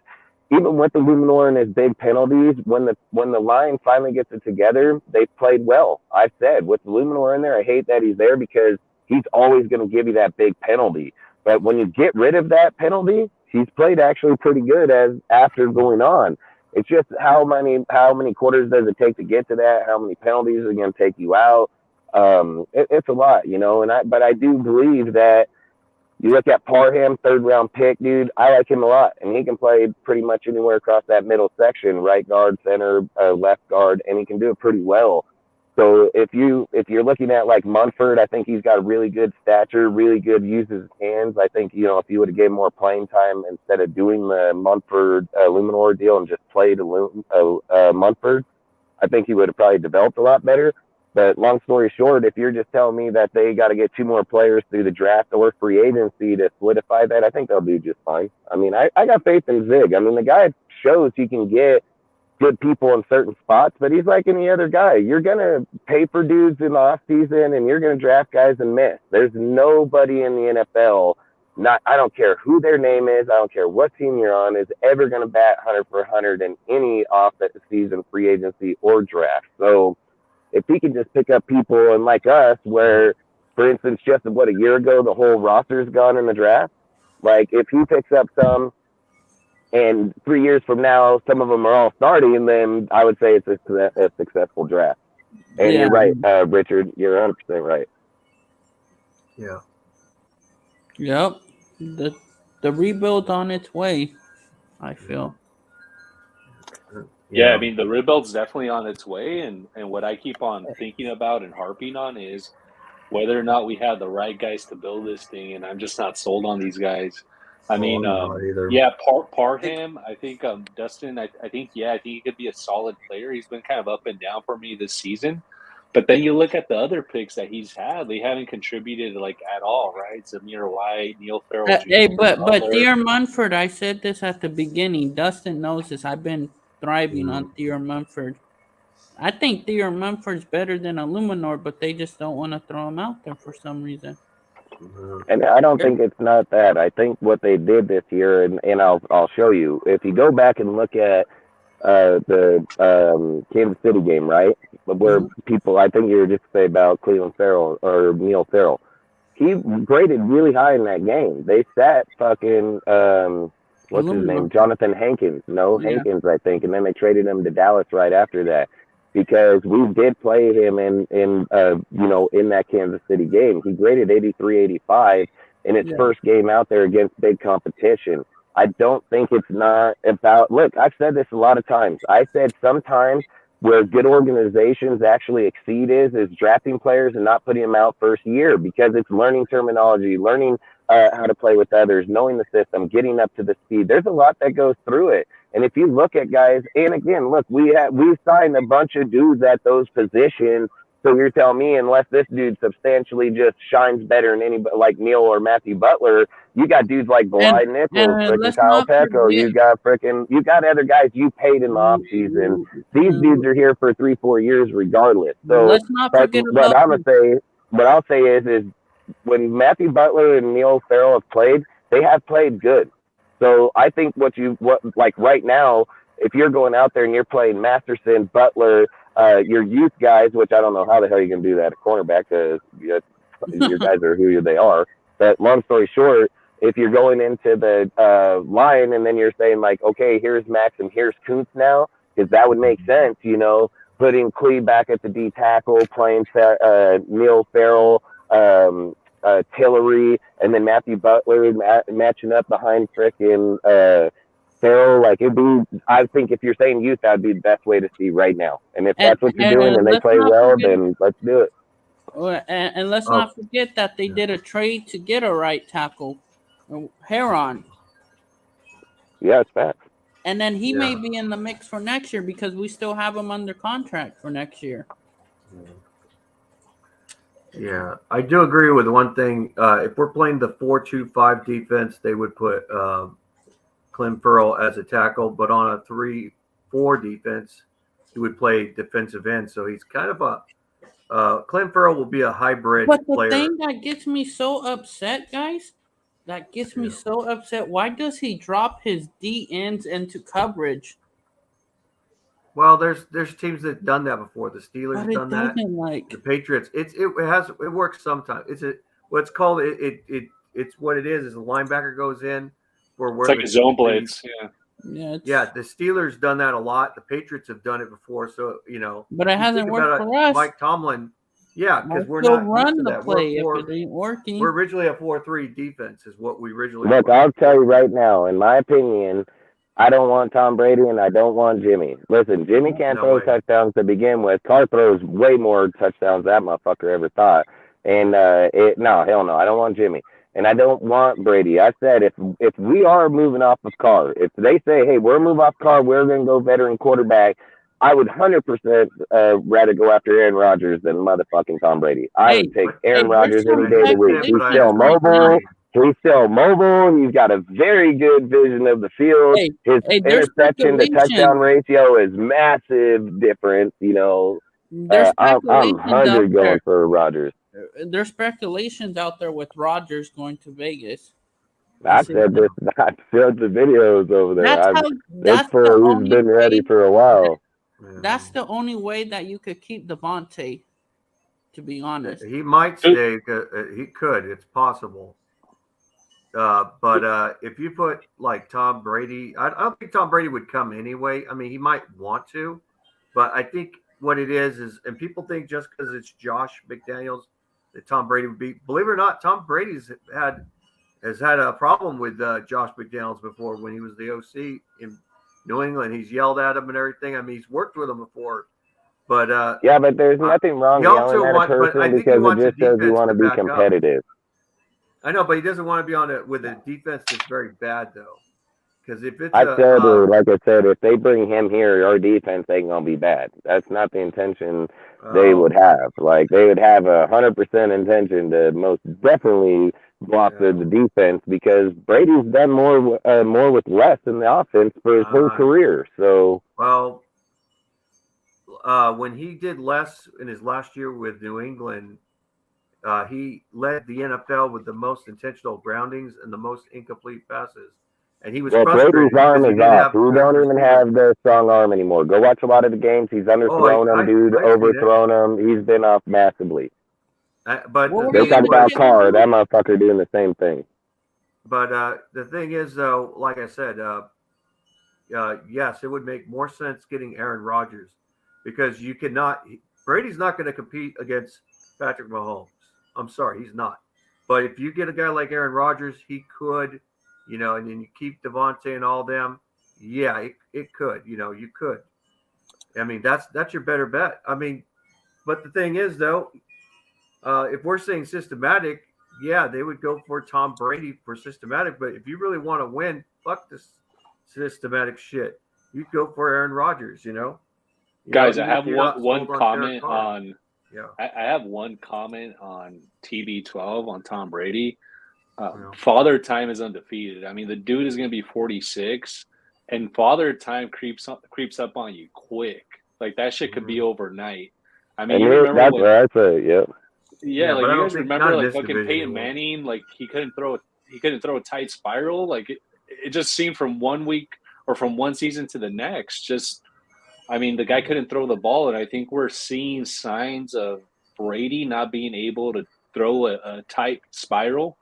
D: even with the Luminor and his big penalties, when the line finally gets it together, they've played well. I've said with the Luminor in there, I hate that he's there because he's always going to give you that big penalty. But when you get rid of that penalty, he's played actually pretty good as after going on. It's just how many quarters does it take to get to that? How many penalties are going to take you out? It's a lot, you know. But I do believe that you look at Parham, third round pick, dude. I like him a lot, and he can play pretty much anywhere across that middle section, right guard, center, left guard, and he can do it pretty well. So if you're looking at like Munford, I think he's got a really good stature, really good uses his hands. I think, you know, if you would have gave him more playing time instead of doing the Munford Luminor deal and just played Munford, I think he would have probably developed a lot better. But long story short, if you're just telling me that they got to get 2 more players through the draft or free agency to solidify that, I think they'll do just fine. I mean, I got faith in Zig. I mean, the guy shows he can get good people in certain spots, but he's like any other guy. You're going to pay for dudes in the off season and you're going to draft guys and miss. There's nobody in the NFL, I don't care who their name is, I don't care what team you're on, is ever going to bat 100 for 100 in any off season free agency or draft. So if he can just pick up people and like us, where, for instance, just a year ago, the whole roster's gone in the draft. Like if he picks up some, and 3 years from now, some of them are all starting, and then I would say it's a successful draft. And you're right, Richard. You're 100% right.
E: Yeah.
G: Yep. The rebuild on its way, I feel.
H: Yeah, I mean, the rebuild's definitely on its way. And what I keep on thinking about and harping on is whether or not we have the right guys to build this thing. And I'm just not sold on these guys. I mean, Parham, I think Dustin, I think he could be a solid player. He's been kind of up and down for me this season. But then you look at the other picks that he's had; they haven't contributed like at all, right? Zamir White, Neil Farrell.
G: But Theo Munford, I said this at the beginning. Dustin knows this. I've been thriving on Theo Munford. I think Theo Munford's better than a Luminor, but they just don't want to throw him out there for some reason.
D: And I don't think it's not that. I think what they did this year, and I'll show you. If you go back and look at the Kansas City game, right, where people, I think you were just say about Cleveland Farrell or Neil Farrell, he graded really high in that game. They sat fucking what's his name, Jonathan Hankins, Hankins, I think, and then they traded him to Dallas right after that. Because we did play him in that Kansas City game. He graded 83-85 in his first game out there against big competition. I don't think it's not about, look, I've said this a lot of times. I said sometimes where good organizations actually exceed is drafting players and not putting them out first year, because it's learning terminology, learning how to play with others, knowing the system, getting up to the speed. There's a lot that goes through it. And if you look at guys, and again, look, we signed a bunch of dudes at those positions. So you're telling me, unless this dude substantially just shines better than anybody like Neil or Matthew Butler, you got dudes like Bly Nichols, freaking Kyle Pecco, you got other guys you paid in the off season. These dudes are here for 3-4 years regardless. So
G: let's not forget
D: what I'll say is when Matthew Butler and Neil Farrell have played, they have played good. So I think what like right now, if you're going out there and you're playing Masterson, Butler, your youth guys, which I don't know how the hell you can do that at cornerback, because your guys are who they are. But long story short, if you're going into the line and then you're saying like, okay, here's Max and here's Kuntz now, because that would make sense, putting Clee back at the D tackle, playing Neil Farrell, Tillery, and then Matthew Butler matching up behind frickin' Farrell. Like I think if you're saying youth, that would be the best way to see right now. And if that's what you're doing and they play well, then let's do it.
G: And let's not forget that they did a trade to get a right tackle, Heron.
D: Yeah, it's facts.
G: And then he may be in the mix for next year because we still have him under contract for next year.
E: Yeah, I do agree with one thing. If we're playing the 4-2-5 defense, they would put Clem Farrell as a tackle, but on a 3-4 defense, he would play defensive end. So he's kind of Clem Farrell will be a hybrid
G: But the
E: player.
G: thing that gets me so upset, guys, why does he drop his D ends into coverage?
E: Well, there's teams that done that before. The Steelers
G: But
E: have
G: it
E: done that.
G: doesn't like.
E: The Patriots. It works sometimes. What's called it's what it is a linebacker goes in for where
H: It's like a zone blitz. Yeah.
E: Yeah, the Steelers done that a lot. The Patriots have done it before. So
G: But it hasn't worked for us.
E: Mike Tomlin. Yeah, because we're
G: still
E: not
G: run
E: used to
G: the
E: that.
G: play if it ain't working.
E: We're originally a 4-3 defense, is what we originally.
D: Look, I'll tell you right now, in my opinion, I don't want Tom Brady and I don't want Jimmy. Listen, Jimmy can't throw touchdowns to begin with. Carr throws way more touchdowns than that motherfucker ever thought. And no, hell no, I don't want Jimmy. And I don't want Brady. I said if we are moving off of Carr, if they say, hey, we're moving off Carr, we're going to go veteran quarterback, I would 100% rather go after Aaron Rodgers than motherfucking Tom Brady. I would take Aaron Rodgers any day of the week. He's still mobile. He's still mobile. He's got a very good vision of the field. His interception to touchdown ratio is massive difference. I'm 100 going for Rodgers.
G: There's speculations out there with Rodgers going to Vegas.
D: I said this. I showed the videos over there. He's been ready for a while.
G: That's the only way that you could keep Devontae, to be honest.
E: He might stay. He could. It's possible. But if you put like Tom Brady, I don't think Tom Brady would come anyway. I mean, he might want to, but I think what it is, and people think just because it's Josh McDaniels that Tom Brady would be. Believe it or not, Tom Brady's has had a problem with Josh McDaniels before when he was the OC in New England. He's yelled at him and everything. I mean, he's worked with him before. But
D: yeah, but there's nothing wrong yelling at a person because it just says you want to be competitive.
E: I know, but he doesn't want to be on it with a defense that's very bad, though. Because if it's
D: like I said, if they bring him here, our defense ain't gonna be bad. That's not the intention they would have. Like they would have 100% intention to most definitely block the defense because Brady's done more with less in the offense for his whole career. So
E: when he did less in his last year with New England. He led the NFL with the most intentional groundings and the most incomplete passes. And he was frustrated.
D: Brady's arm is off. We don't even have the strong arm anymore. Go watch a lot of the games. He's underthrown him, dude. Overthrown him. He's been off massively.
E: But
D: they talk about Carr. That motherfucker doing the same thing.
E: But the thing is, though, like I said, yes, it would make more sense getting Aaron Rodgers because you cannot. Brady's not going to compete against Patrick Mahomes. I'm sorry, he's not. But if you get a guy like Aaron Rodgers, he could, and then you keep Devontae and all them. Yeah, it could. You could. I mean, that's your better bet. I mean, but the thing is, though, if we're saying systematic, yeah, they would go for Tom Brady for systematic. But if you really want to win, fuck this systematic shit. You go for Aaron Rodgers.
H: Guys, I have one comment on. Yeah. I have one comment on TB12 on Tom Brady. Father Time is undefeated. I mean, the dude is going to be 46, and Father Time creeps up on you quick. Like that shit could be overnight. I mean,
D: that's what I say. Yep.
H: Yeah, like you guys remember, like fucking Peyton Manning, like he couldn't throw a tight spiral. Like it just seemed from one week or from one season to the next. I mean, the guy couldn't throw the ball, and I think we're seeing signs of Brady not being able to throw a tight spiral.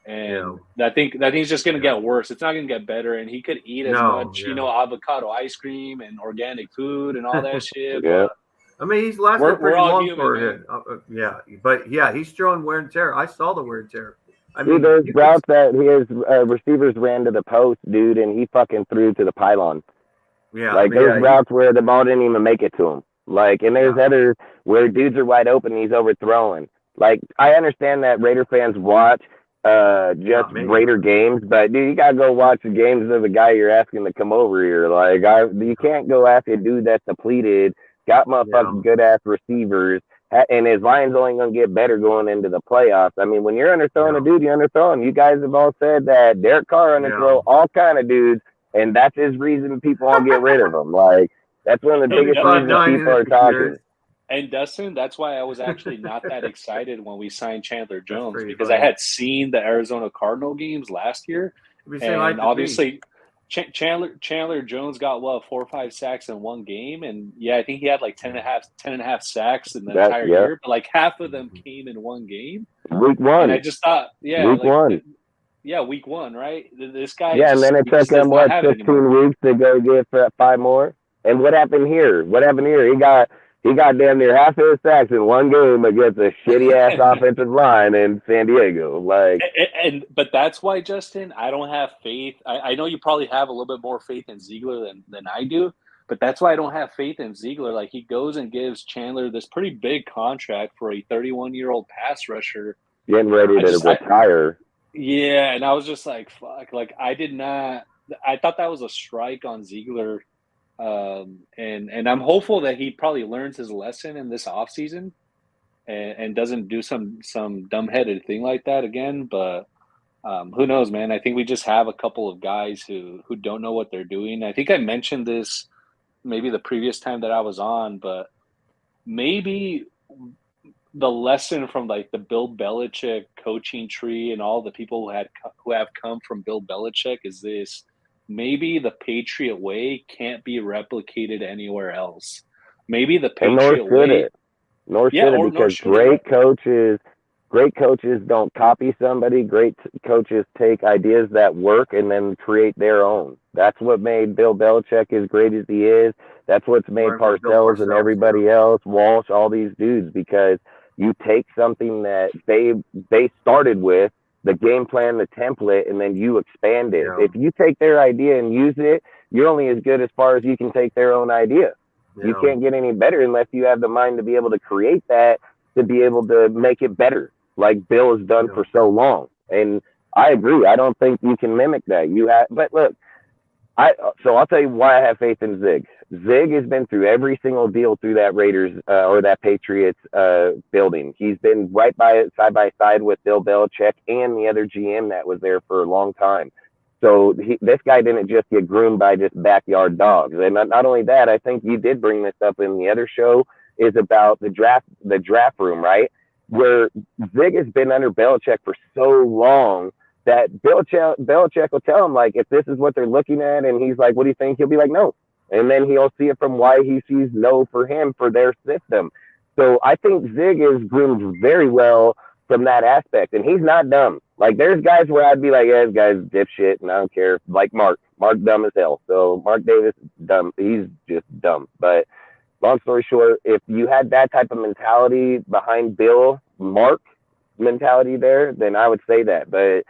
H: And I think it's just going to get worse. It's not going to get better, and he could eat as much, avocado ice cream and organic food and all that shit.
D: Yeah.
E: I mean, he's lasted pretty long for it. But he's showing wear and tear. I saw the wear and tear. I mean,
D: there's routes that his receivers ran to the post, dude, and he fucking threw to the pylon.
E: Yeah,
D: there's routes where the ball didn't even make it to him. And there's others where dudes are wide open and he's overthrowing. I understand that Raider fans watch just Raider games, but dude, you gotta go watch the games of the guy you're asking to come over here. You can't go ask a dude that's depleted, got motherfucking good ass receivers, and his line's only going to get better going into the playoffs. I mean, when you're underthrowing a dude, you're underthrowing. You guys have all said that Derek Carr underthrow all kind of dudes, and that's his reason people won't get rid of him. Like, that's one of the biggest reasons people are talking.
H: And Dustin, that's why I was actually not that excited when we signed Chandler Jones, because I had seen the Arizona Cardinal games last year, and obviously Chandler Jones got 4 or 5 sacks in one game, and I think he had like 10 and a half sacks in the entire year, but like half of them came in one game.
D: Week 1.
H: And I just thought,
D: week 1.
H: Week 1, right? This guy,
D: and then it took him 15 weeks to go get 5 more. And what happened here? He got damn near half his sacks in one game against a shitty ass offensive line in San Diego.
H: But that's why, Justin, I don't have faith. I know you probably have a little bit more faith in Ziegler than I do, but that's why I don't have faith in Ziegler. Like, he goes and gives Chandler this pretty big contract for a 31-year-old pass rusher,
D: getting ready to retire.
H: And I was just like, fuck. Like, I thought that was a strike on Ziegler. And I'm hopeful that he probably learns his lesson in this offseason and doesn't do some dumbheaded thing like that again. But who knows, man? I think we just have a couple of guys who don't know what they're doing. I think I mentioned this maybe the previous time that I was on, but maybe the lesson from like the Bill Belichick coaching tree and all the people who have come from Bill Belichick is this: maybe the Patriot way can't be replicated anywhere else. Maybe the Patriot way.
D: Nor should it, because great coaches don't copy somebody. Great coaches take ideas that work and then create their own. That's what made Bill Belichick as great as he is. That's what's made Parcells and everybody else, Walsh, all these dudes, because you take something that they started with, the game plan, the template, and then you expand it. If you take their idea and use it, you're only as good as far as you can take their own idea. You can't get any better unless you have the mind to be able to create that, to be able to make it better, like Bill has done for so long. And I agree. I don't think you can mimic that. But look, so I'll tell you why I have faith in Zig. Zig has been through every single deal through that Raiders or that Patriots building. He's been side by side with Bill Belichick and the other GM that was there for a long time. So this guy didn't just get groomed by just backyard dogs. And not only that, I think you did bring this up in the other show, is about the draft room, right? Where Zig has been under Belichick for so long that Belichick will tell him, like, if this is what they're looking at, and he's like, what do you think? He'll be like, no. And then he'll see it from why he sees no for him, for their system. So I think Zig is groomed very well from that aspect, and he's not dumb. Like, there's guys where I'd be like, yeah, this guy's dipshit, and I don't care. Like Mark dumb as hell. So Mark Davis, dumb. He's just dumb. But long story short, if you had that type of mentality behind Mark mentality there, then I would say that. But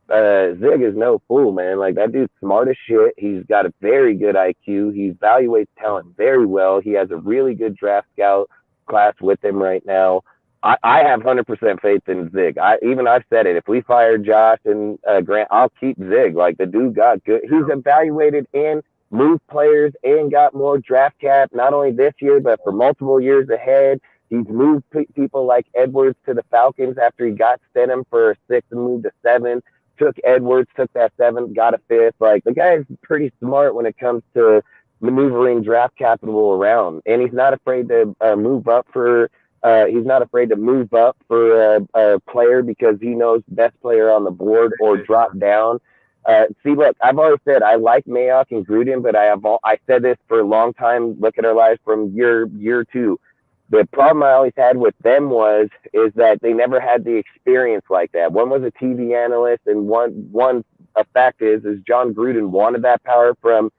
D: Zig is no fool, man. Like, that dude's smart as shit. He's got a very good IQ. He evaluates talent very well. He has a really good draft scout class with him right now. I have 100% faith in Zig. I've said it. If we fire Josh and Grant, I'll keep Zig. Like, the dude got good. He's evaluated and moved players and got more draft cap, not only this year, but for multiple years ahead. He's moved people like Edwards to the Falcons after he got Stidham for a 6th and moved to 7th. Took Edwards, took that 7th, got a 5th. Like, the guy is pretty smart when it comes to maneuvering draft capital around. And he's not afraid to move up for a player because he knows best player on the board, or drop down. See, look, I've always said I like Mayock and Gruden, but I said this for a long time. Look at our lives from year 2. The problem I always had with them is that they never had the experience like that. One was a TV analyst, and one fact is John Gruden wanted that power from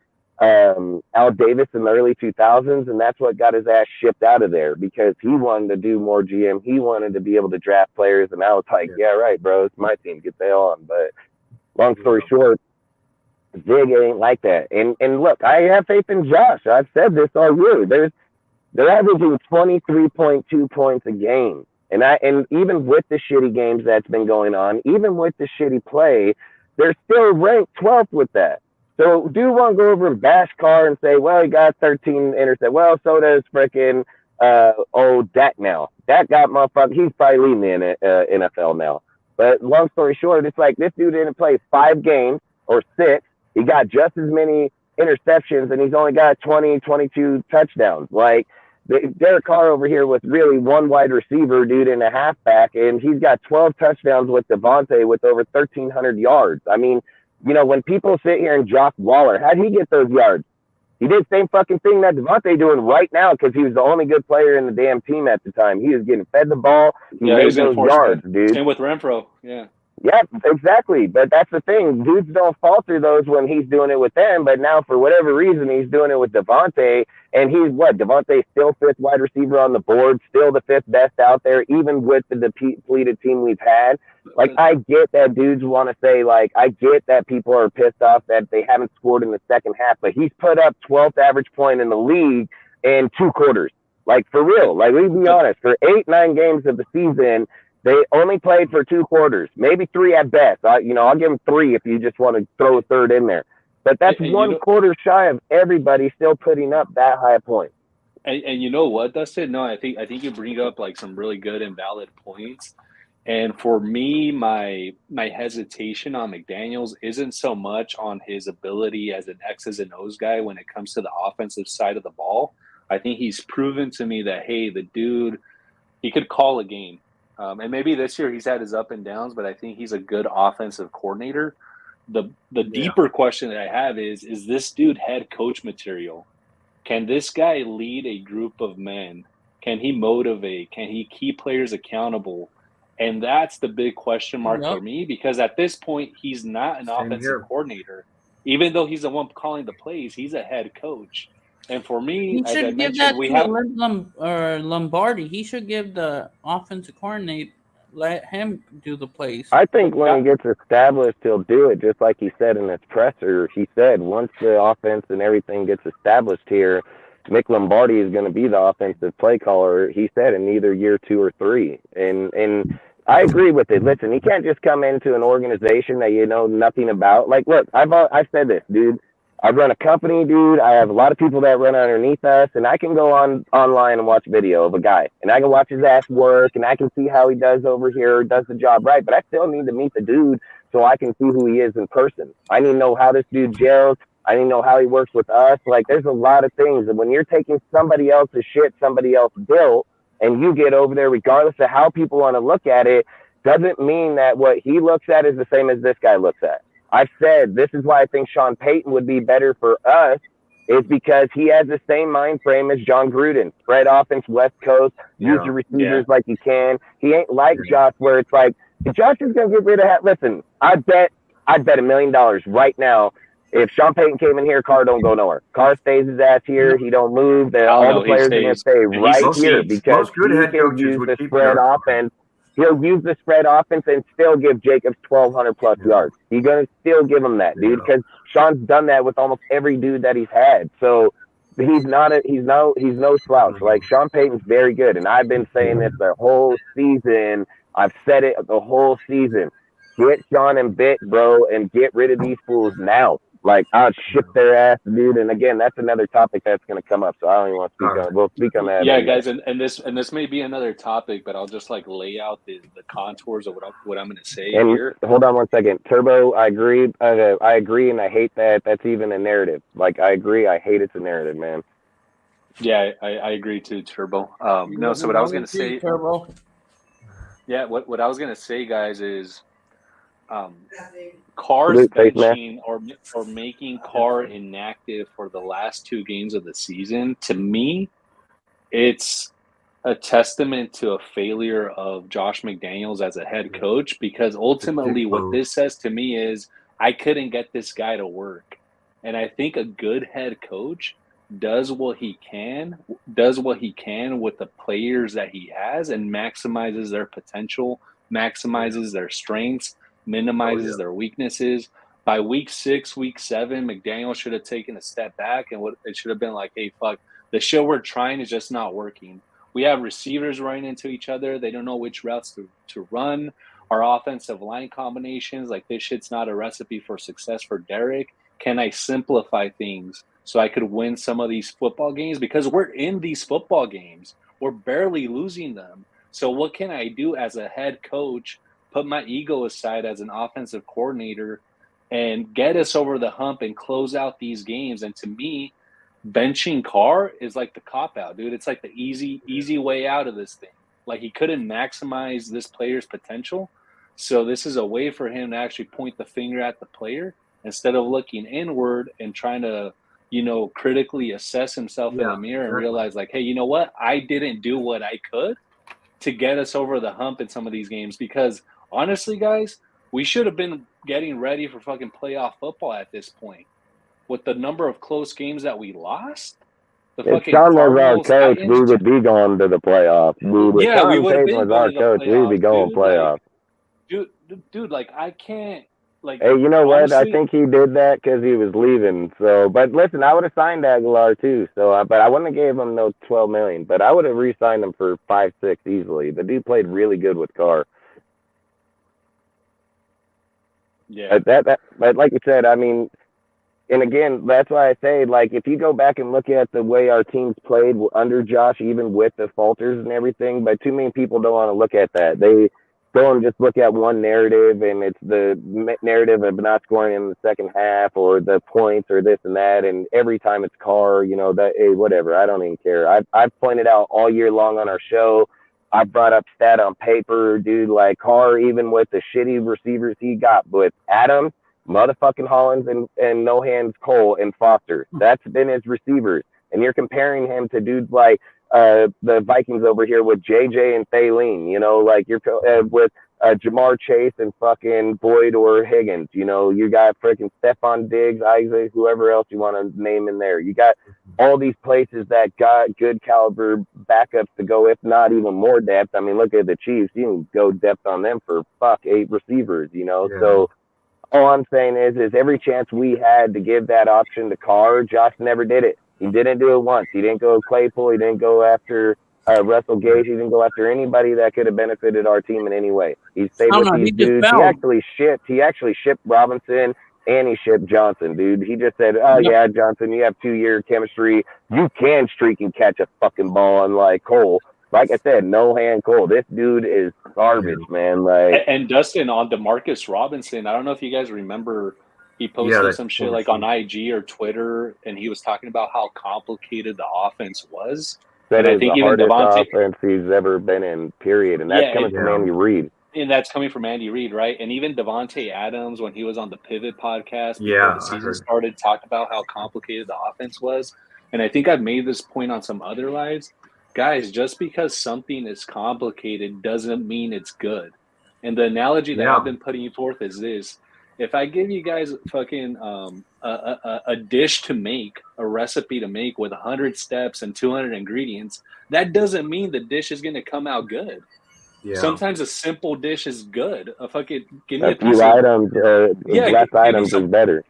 D: Al Davis in the early 2000s, and that's what got his ass shipped out of there, because he wanted to do more GM. He wanted to be able to draft players, and I was like, yeah, right, bro, it's my team, get the hell on. But long story short, Zig ain't like that. And look, I have faith in Josh. I've said this all year. They're averaging 23.2 points a game. And even with the shitty games that's been going on, even with the shitty play, they're still ranked 12th with that. So do you want to go over and bash Carr and say, well, he got 13 interceptions? Well, so does frickin' Dak now. Dak got motherfucker. He's probably leading the NFL now. But long story short, it's like this dude didn't play 5 games or 6. He got just as many interceptions, and he's only got 20, 22 touchdowns. Like, Derek Carr over here with really one wide receiver, dude, and a halfback, and he's got 12 touchdowns with Devontae with over 1,300 yards. I mean, you know, when people sit here and jock Waller, how'd he get those yards? He did the same fucking thing that Devontae doing right now because he was the only good player in the damn team at the time. He was getting fed the ball. He made those yards, dude.
H: Same with Renfro, yeah.
D: Yeah, exactly. But that's the thing. Dudes don't falter those when he's doing it with them. But now, for whatever reason, he's doing it with Devontae. And he's what? Devontae's still 5th wide receiver on the board, still the 5th best out there, even with the depleted team we've had. Like, I get that dudes want to say, like, I get that people are pissed off that they haven't scored in the second half. But he's put up 12th average point in the league in 2 quarters. Like, for real. Like, let's be honest. For 8-9 games of the season, they only played for 2 quarters, maybe 3 at best. I'll give them 3 if you just want to throw a third in there. But that's one quarter shy of everybody still putting up that high a point.
H: And you know what, Dustin? No, I think you bring up like some really good and valid points. And for me, my hesitation on McDaniels isn't so much on his ability as an X's and O's guy when it comes to the offensive side of the ball. I think he's proven to me that, hey, the dude, he could call a game. And maybe this year he's had his up and downs, but I think he's a good offensive coordinator. The deeper question that I have is this dude head coach material? Can this guy lead a group of men? Can he motivate? Can he keep players accountable? And that's the big question mark for me, because at this point, he's not an offensive coordinator. Even though he's the one calling the plays, he's a head coach. And for me,
G: he should give that to Lombardi. He should give the offensive coordinator, let him do the plays.
D: I think when he gets established, he'll do it, just like he said in his presser. He said once the offense and everything gets established here, Mick Lombardi is going to be the offensive play caller, he said, in either year 2 or 3. And I agree with it. Listen, he can't just come into an organization that you know nothing about. Like, look, I've said this, dude. I run a company, dude. I have a lot of people that run underneath us, and I can go online and watch video of a guy, and I can watch his ass work, and I can see how he does over here, does the job right, but I still need to meet the dude so I can see who he is in person. I need to know how this dude gels. I need to know how he works with us. Like, there's a lot of things, and when you're taking somebody else's shit somebody else built, and you get over there, regardless of how people want to look at it, doesn't mean that what he looks at is the same as this guy looks at. I've said this is why I think Sean Payton would be better for us, is because he has the same mind frame as John Gruden. Spread offense, West Coast, use your receivers like you can. He ain't like Josh, where it's like, if Josh is going to get rid of that, listen, I'd bet $1 million right now. If Sean Payton came in here, Carr don't go nowhere. Carr stays his ass here. He don't move. All the players are going to stay right here because he can use the spread offense. He'll use the spread offense and still give Jacobs 1,200 plus yards. He's going to still give him that, dude, because Sean's done that with almost every dude that he's had. So he's no slouch. Like, Sean Payton's very good, and I've been saying this the whole season. I've said it the whole season. Get Sean and Vic, bro, and get rid of these fools now. Like, I'll ship their ass, dude. And again, that's another topic that's going to come up. So I don't even want to speak on. We'll speak on that.
H: Yeah, guys, and this may be another topic, but I'll just like lay out the contours of what I'm going to say here.
D: Hold on one second, Turbo. I agree. I agree, and I hate that. That's even a narrative. Like, I agree. I hate it's a narrative, man.
H: Yeah, I agree too, Turbo. No, so what I was going to say,
G: Turbo.
H: Yeah, what I was going to say, guys, is. Carr's benching or making Carr inactive for the last 2 games of the season, to me, it's a testament to a failure of Josh McDaniels as a head coach, because ultimately what this says to me is I couldn't get this guy to work. And I think a good head coach does what he can with the players that he has and maximizes their potential, maximizes their strengths, minimizes their weaknesses. By week 6, week 7, McDaniel should have taken a step back, and it should have been like, hey, fuck, the show we're trying is just not working. We have receivers running into each other. They don't know which routes to run. Our offensive line combinations, like, this shit's not a recipe for success for Derek. Can I simplify things so I could win some of these football games? Because we're in these football games. we're barely losing them. So what can I do as a head coach, put my ego aside as an offensive coordinator and get us over the hump and close out these games? And to me, benching Carr is like the cop-out, dude. It's like the easy way out of this thing. Like, he couldn't maximize this player's potential. So this is a way for him to actually point the finger at the player instead of looking inward and trying to, critically assess himself in the mirror and realize, like, hey, you know what? I didn't do what I could to get us over the hump in some of these games, because honestly, guys, we should have been getting ready for fucking playoff football at this point. With the number of close games that we lost,
D: if Sean was our coach, we would be going to the playoffs. If Sean Payton was our coach, we'd be going playoffs.
H: Dude, like, I can't. Like,
D: hey, you know
H: honestly,
D: what? I think he did that because he was leaving. So, but listen, I would have signed Aguilar too. So, but I wouldn't have gave him no $12 million. But I would have re-signed him for 5-6 easily. The dude played really good with Carr.
H: Yeah.
D: But like you said, I mean, and again, that's why I say, like, if you go back and look at the way our teams played under Josh, even with the falters and everything, but too many people don't want to look at that. They go and just look at one narrative, and it's the narrative of not scoring in the second half or the points or this and that. And every time it's Carr, that, hey, whatever. I don't even care. I've pointed out all year long on our show. I brought up stat on paper, dude, like Carr, even with the shitty receivers he got with Adams, motherfucking Hollins, and No Hands Cole and Foster. That's been his receivers. And you're comparing him to dudes like the Vikings over here with JJ and Thaleen, like you're with Jamar Chase and fucking Boyd or Higgins. You got freaking Stephon Diggs, Isaac, whoever else you want to name in there. You got all these places that got good caliber backups to go, if not even more depth. I mean, look at the Chiefs. You can go depth on them for 8 receivers,
E: Yeah.
D: So all I'm saying is every chance we had to give that option to Carr, Josh never did it. He didn't do it once. He didn't go Claypool. He didn't go after Russell Gage. He didn't go after anybody that could have benefited our team in any way. He stayed with these dudes. He actually shipped Robinson and he shipped Johnson, dude. He just said, yeah, Johnson, you have 2-year chemistry. You can streak and catch a fucking ball. And like Cole, like I said, no hand Cole. This dude is garbage, man. Like,
H: and Dustin, on DeMarcus Robinson, I don't know if you guys remember, he posted some shit like on IG or Twitter, and he was talking about how complicated the offense was.
D: That is the hardest offense he's ever been in, period. And that's coming from Andy Reid.
H: And that's coming from Andy Reid, right? And even Devontae Adams, when he was on the Pivot podcast before the season started, talked about how complicated the offense was. And I think I've made this point on some other lives. Guys, just because something is complicated doesn't mean it's good. And the analogy that I've been putting forth is this. If I give you guys fucking a dish to make, a recipe to make with 100 steps and 200 ingredients, that doesn't mean the dish is going to come out good. Yeah. Sometimes a simple dish is good. Give me a
D: few items, less items is better.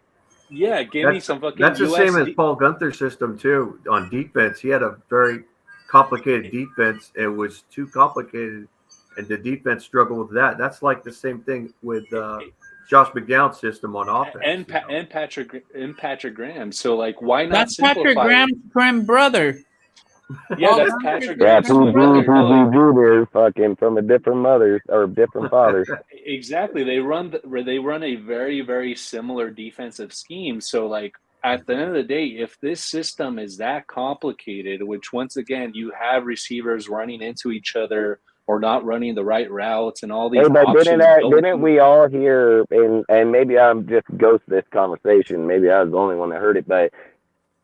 H: Yeah, give me some fucking.
E: That's the same as Paul Gunther's system too. On defense, he had a very complicated defense. It was too complicated, and the defense struggled with that. That's like the same thing with Josh McDowell's system on offense.
H: And Patrick Graham. So like, why not?
G: That's Patrick Graham's twin brother.
H: Yeah, that's Patrick Graham's twin
D: brother. Fucking from a different mother or different father.
H: Exactly. They run a very, very similar defensive scheme. So like, at the end of the day, if this system is that complicated, which once again you have receivers running into each other or not running the right routes and all these options.
D: Didn't we all hear, and maybe I'm just ghost this conversation, maybe I was the only one that heard it, but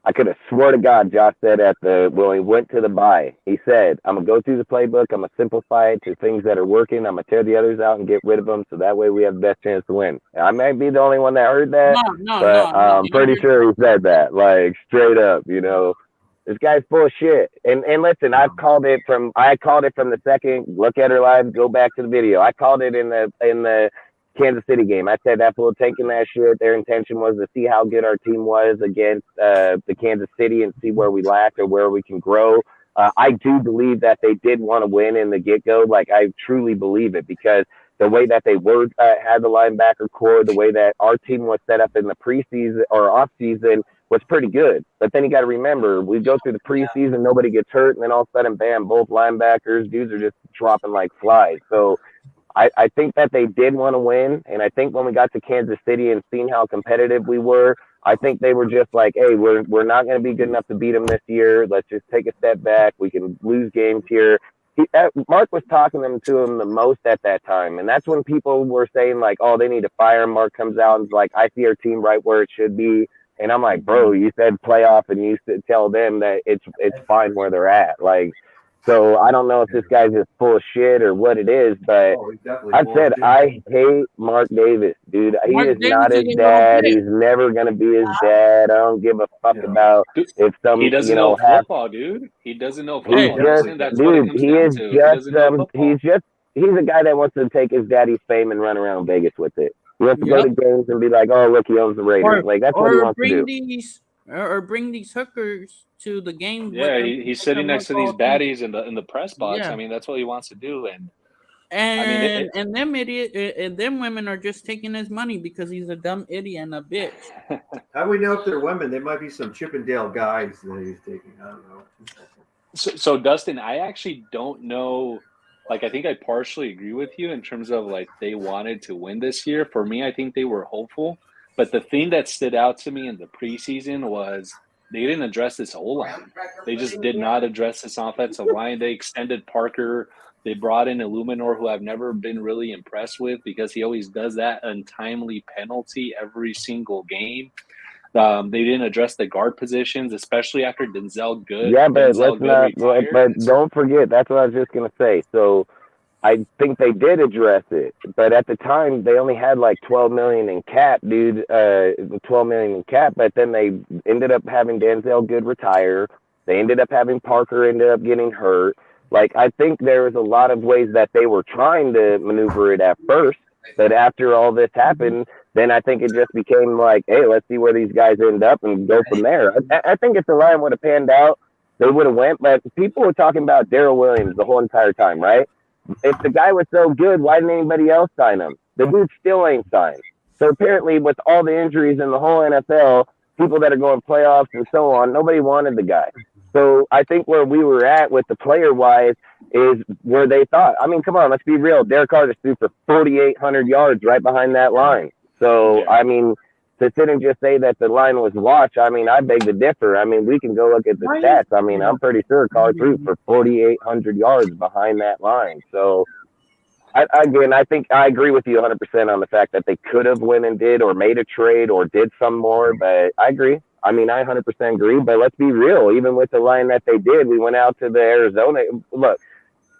D: I could have swore to God Josh said when he went to the bye, he said, I'm going to go through the playbook, I'm going to simplify it to things that are working, I'm going to tear the others out and get rid of them so that way we have the best chance to win. I might be the only one that heard that, but I'm pretty sure he said that, like straight up, This guy's full of shit. And listen, I called it from the second. Look at her live. Go back to the video. I called it in the Kansas City game. I said that fool taking that shit. Their intention was to see how good our team was against the Kansas City and see where we lacked or where we can grow. I do believe that they did want to win in the get-go. Like, I truly believe it because the way that they had the linebacker core, the way that our team was set up in the preseason or off season was pretty good. But then you got to remember, we go through the preseason, nobody gets hurt, and then all of a sudden, bam, both linebackers, dudes are just dropping like flies. So I think that they did want to win, and I think when we got to Kansas City and seeing how competitive we were, I think they were just like, hey, we're not going to be good enough to beat them this year. Let's just take a step back. We can lose games here. Mark was talking to him the most at that time, and that's when people were saying like, oh, they need to fire him. Mark comes out and is like, I see our team right where it should be. And I'm like, bro, you said playoff, and you said tell them that it's fine where they're at. Like, so I don't know if this guy's just full of shit or what it is, but I said I hate Mark Davis, dude. He is not his dad. He's never gonna be his dad. I don't give a fuck about if some
H: he doesn't know football, dude. He doesn't know football. That's what it comes down to.
D: He's a guy that wants to take his daddy's fame and run around Vegas with it. He wants to go to games and be like, oh, look, he owns the Raiders. Like, that's what he wants to do.
G: Or bring these hookers to the game.
H: Yeah, he's sitting next to these baddies in the press box. Yeah. I mean, that's what he wants to do.
G: And them women are just taking his money because he's a dumb idiot and a bitch.
E: How do we know if they're women? They might be some Chippendale guys that he's taking. I don't know.
H: So Dustin, I actually don't know. Like, I think I partially agree with you in terms of like they wanted to win this year. For me, I think they were hopeful. But the thing that stood out to me in the preseason was they didn't address this O-line. They just did not address this offensive line. They extended Parker. They brought in Illuminor, who I've never been really impressed with because he always does that untimely penalty every single game. They didn't address the guard positions, especially after Denzel Good.
D: Yeah, but let's not. But don't forget, that's what I was just gonna say. So I think they did address it, but at the time they only had like $12 million in cap, dude. $12 million in cap, but then they ended up having Denzel Good retire. They ended up having Parker ended up getting hurt. Like, I think there was a lot of ways that they were trying to maneuver it at first, but after all this happened, then I think it just became like, hey, let's see where these guys end up and go from there. I think if the line would have panned out, they would have went. But people were talking about Darrell Williams the whole entire time, right? If the guy was so good, why didn't anybody else sign him? The dude still ain't signed. So apparently with all the injuries in the whole NFL, people that are going playoffs and so on, nobody wanted the guy. So I think where we were at with the player-wise is where they thought. I mean, come on, let's be real. Derek Carr just threw for 4,800 yards right behind that line. So, I mean, to sit and just say that the line was washed, I mean, I beg to differ. I mean, we can go look at the stats. I mean, I'm pretty sure Carr threw for 4,800 yards behind that line. So, I think I agree with you 100% on the fact that they could have went and did or made a trade or did some more, but I agree. I mean, I 100% agree, but let's be real. Even with the line that they did, we went out to the Arizona. Look,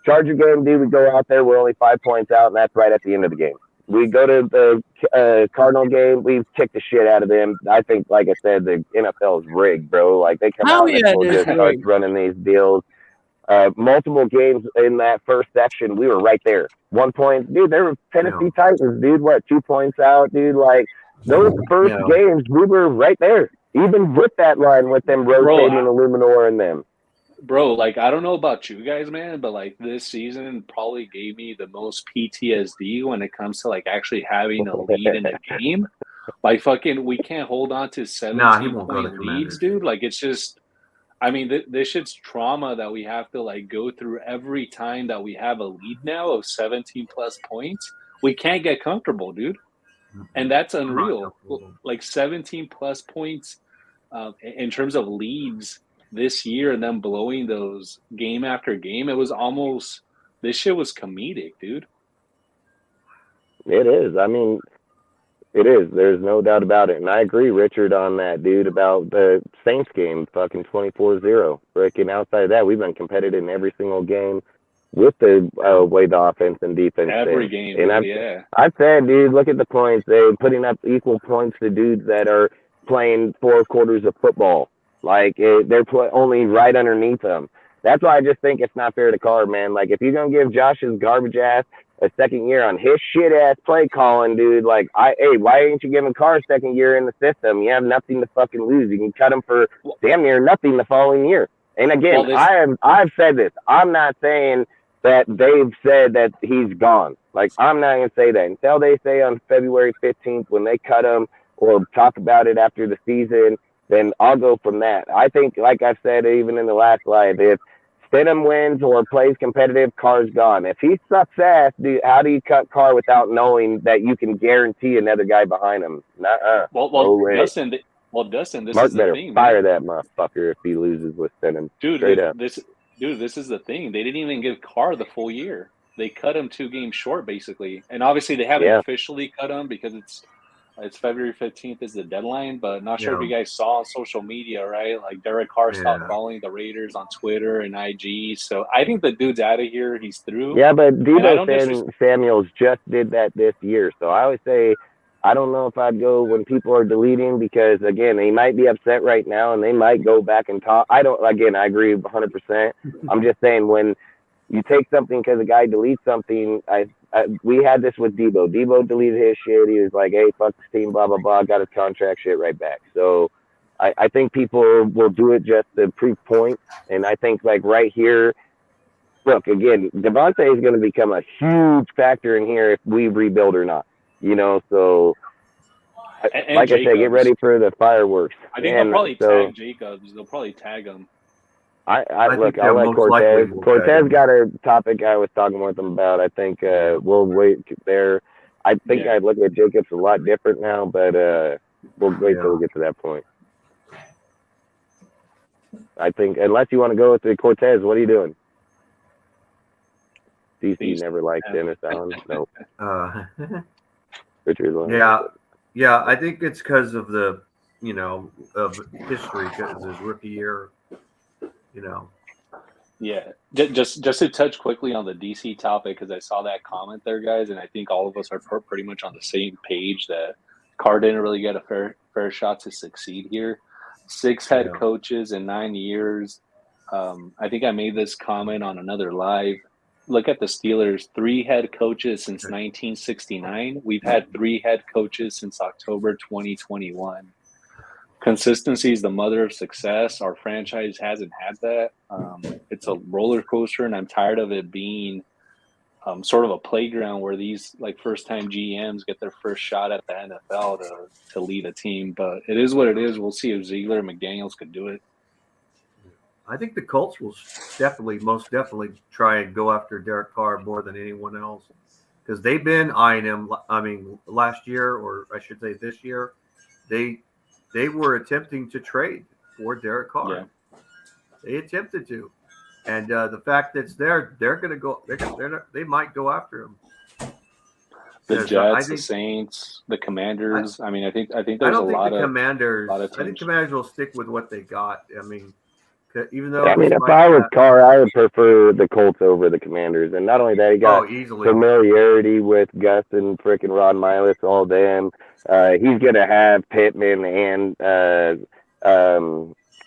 D: Charger game, dude, we go out there, we're only 5 points out, and that's right at the end of the game. We go to the Cardinal game, we kick the shit out of them. I think, like I said, the NFL is rigged, bro. Like, they come out and just start running these deals. Multiple games in that first section, we were right there. 1 point, dude, there were Tennessee Titans, dude, 2 points out, dude. Like, those first games, we were right there. Even with that line, with them rotating Illuminor and them.
H: Bro, like, I don't know about you guys, man, but, like, this season probably gave me the most PTSD when it comes to, like, actually having a lead in a game. Like, fucking, we can't hold on to 17-point leads, dude. Like, it's just, I mean, this shit's trauma that we have to, like, go through every time that we have a lead now of 17-plus points. We can't get comfortable, dude. And that's unreal. Like, 17-plus points in terms of leads this year and then blowing those game after game. It was almost – this shit was comedic, dude.
D: It is. I mean, it is. There's no doubt about it. And I agree, Richard, on that, dude, about the Saints game, fucking 24-0. Freaking outside of that, we've been competitive in every single game with the way the offense and defense.
H: Every game,
D: and I've said, dude, look at the points. They're putting up equal points to dudes that are playing 4 quarters of football. Like, they're only right underneath them. That's why I just think it's not fair to Carr, man. Like, if you're going to give Josh's garbage ass a second year on his shit ass play calling, dude, like, why ain't you giving Carr a second year in the system? You have nothing to fucking lose. You can cut him for damn near nothing the following year. And again, I've said this. I'm not saying that they've said that he's gone. Like, I'm not going to say that until they say on February 15th when they cut him or talk about it after the season. then I'll go from that. I think, like I said, even in the last live, if Stidham wins or plays competitive, Carr's gone. If he sucks ass, how do you cut Carr without knowing that you can guarantee another guy behind him? Nuh-uh.
H: Well,
D: no
H: Dustin, this
D: Mark
H: is the
D: better
H: thing,
D: fire
H: man.
D: that motherfucker if he loses with Stidham. Straight up.
H: This is the thing. They didn't even give Carr the full year. They cut him 2 games short, basically. And obviously, they haven't officially cut him because it's February 15th is the deadline. But not sure if you guys saw on social media, right? Like Derek Carr stopped following the Raiders on Twitter and IG. So I think the dude's out of here. He's through.
D: Yeah, but Deebo Samuels just did that this year. So I always say, I don't know if I'd go when people are deleting because, again, they might be upset right now and they might go back and talk. I agree 100%. I'm just saying when you take something because a guy deletes something, we had this with Deebo. Deebo deleted his shit. He was like, hey, fuck this team, blah, blah, blah. Got his contract shit right back. So I think people will do it just to prove points. And I think, like, right here, look, again, Devontae is going to become a huge factor in here if we rebuild or not. You know, so
H: and
D: like Jacobs. I said, get ready for the fireworks.
H: I think they'll probably tag Jacobs. They'll probably tag him.
D: I like Cortez. Cortez got a topic I was talking with him about. I think we'll wait there. I think I'd look at Jacobs a lot different now, but we'll wait till we get to that point. I think unless you want to go with the Cortez, what are you doing? DC never liked Dennis Allen. No.
E: Yeah. I think it's because of the, of history, because his rookie year,
H: Yeah, just to touch quickly on the DC topic, because I saw that comment there, guys, and I think all of us are pretty much on the same page that Carr didn't really get a fair shot to succeed here. 6 head coaches in 9 years. I think I made this comment on another live. Look at the Steelers, 3 head coaches since 1969. We've had 3 head coaches since October 2021. Consistency is the mother of success. Our franchise hasn't had that. It's a roller coaster, and I'm tired of it being sort of a playground where these first-time GMs get their first shot at the NFL to lead a team. But it is what it is. We'll see if Ziegler and McDaniels could do it.
E: I think the Colts will most definitely try and go after Derek Carr more than anyone else because they've been eyeing him. I mean, last year, or I should say this year, they were attempting to trade for Derek Carr. Yeah. They attempted to, and the fact that it's there, they're going to go. They might go after him.
H: The Jets, the Saints, the Commanders. I think there's a lot of
E: Commanders. I think Commanders will stick with what they got. I mean. Even though
D: if I was Carr, I would prefer the Colts over the Commanders. And not only that, he got familiarity with Gus and frickin' Rod Miles, all them. He's going to have Pittman and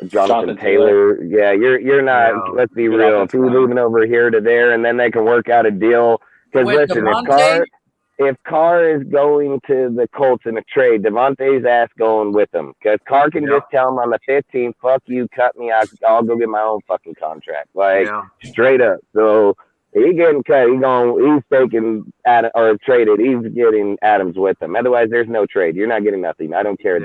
D: Jonathan Taylor. Yeah, you're not, let's be real. If you're moving over here to there and then they can work out a deal. Because listen, if Carr is going to the Colts in a trade, Devontae's ass going with him. Because Carr can just tell him on the 15th, fuck you, cut me, I'll go get my own fucking contract. Straight up. So he getting cut. He's taking or traded. He's getting Adams with him. Otherwise, there's no trade. You're not getting nothing. I don't care.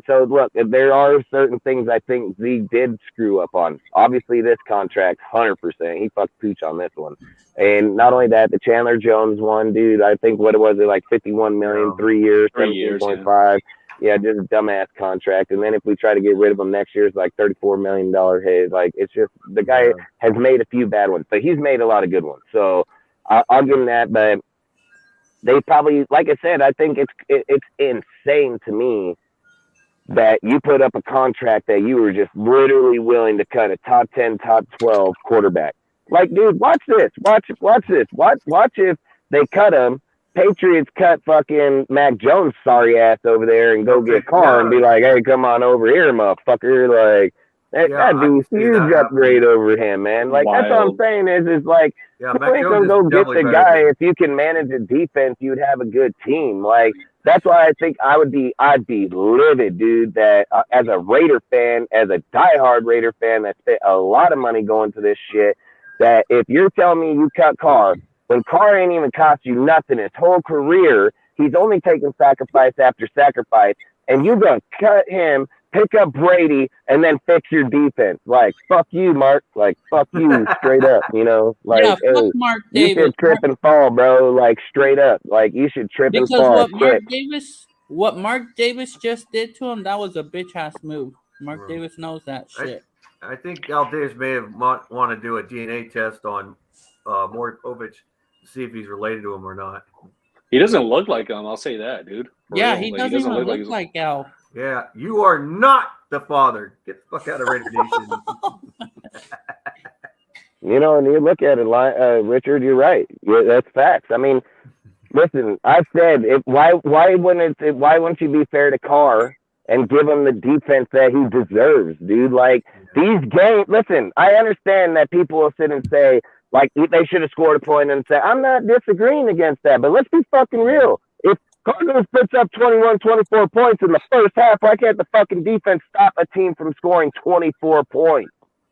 D: So look, there are certain things I think Zeke did screw up on. Obviously, this contract, 100%. He fucked Pooch on this one. And not only that, the Chandler Jones one, dude, I think what was it, like $51 million, 3 years, 17.5. Yeah, just a dumbass contract. And then if we try to get rid of him next year, it's like $34 million hit. Like, it's just, the guy has made a few bad ones, but he's made a lot of good ones. So I'll give him that. But they probably, like I said, I think it's insane to me that you put up a contract that you were just literally willing to cut a top 10, top 12 quarterback. Like, dude, watch this. Watch this. Watch if they cut him. Patriots cut fucking Mac Jones' sorry ass over there and go get Carr and be like, hey, come on over here, motherfucker. Like, that'd be a huge upgrade over him, man. Like, that's what I'm saying is like, you ain't gonna go get the guy. If you can manage a defense, you'd have a good team. Like, that's why I think I'd be livid, dude, that as a Raider fan, as a diehard Raider fan that spent a lot of money going to this shit, that if you're telling me you cut Carr, when Carr ain't even cost you nothing his whole career, he's only taking sacrifice after sacrifice, and you're going to cut him pick up Brady, and then fix your defense. Like, fuck you, Mark. Like, fuck you, straight up. You know, like,
G: Yeah, fuck
D: hey,
G: Mark
D: you
G: Davis.
D: should trip and fall, bro. Like, straight up. Like, you should trip and
G: Because
D: fall quick.
G: what Mark Davis just did to him, that was a bitch ass move. Mark Davis knows that shit.
E: I think Al Davis may have want to do a DNA test on Morkovich to see if he's related to him or not.
H: He doesn't look like him. I'll say that, dude.
G: Yeah, he doesn't even look like Al.
E: Yeah, you are not the father. Get the fuck out of Raider Nation.
D: You know, and you look at it, Richard, you're right. Yeah, that's facts. I mean, listen, I've said, why wouldn't you be fair to Carr and give him the defense that he deserves, dude? Like, these games, listen, I understand that people will sit and say, like, they should have scored a point and say, I'm not disagreeing against that, but let's be fucking real. If Cardinals puts up 21, 24 points in the first half, why can't the fucking defense stop a team from scoring 24 points?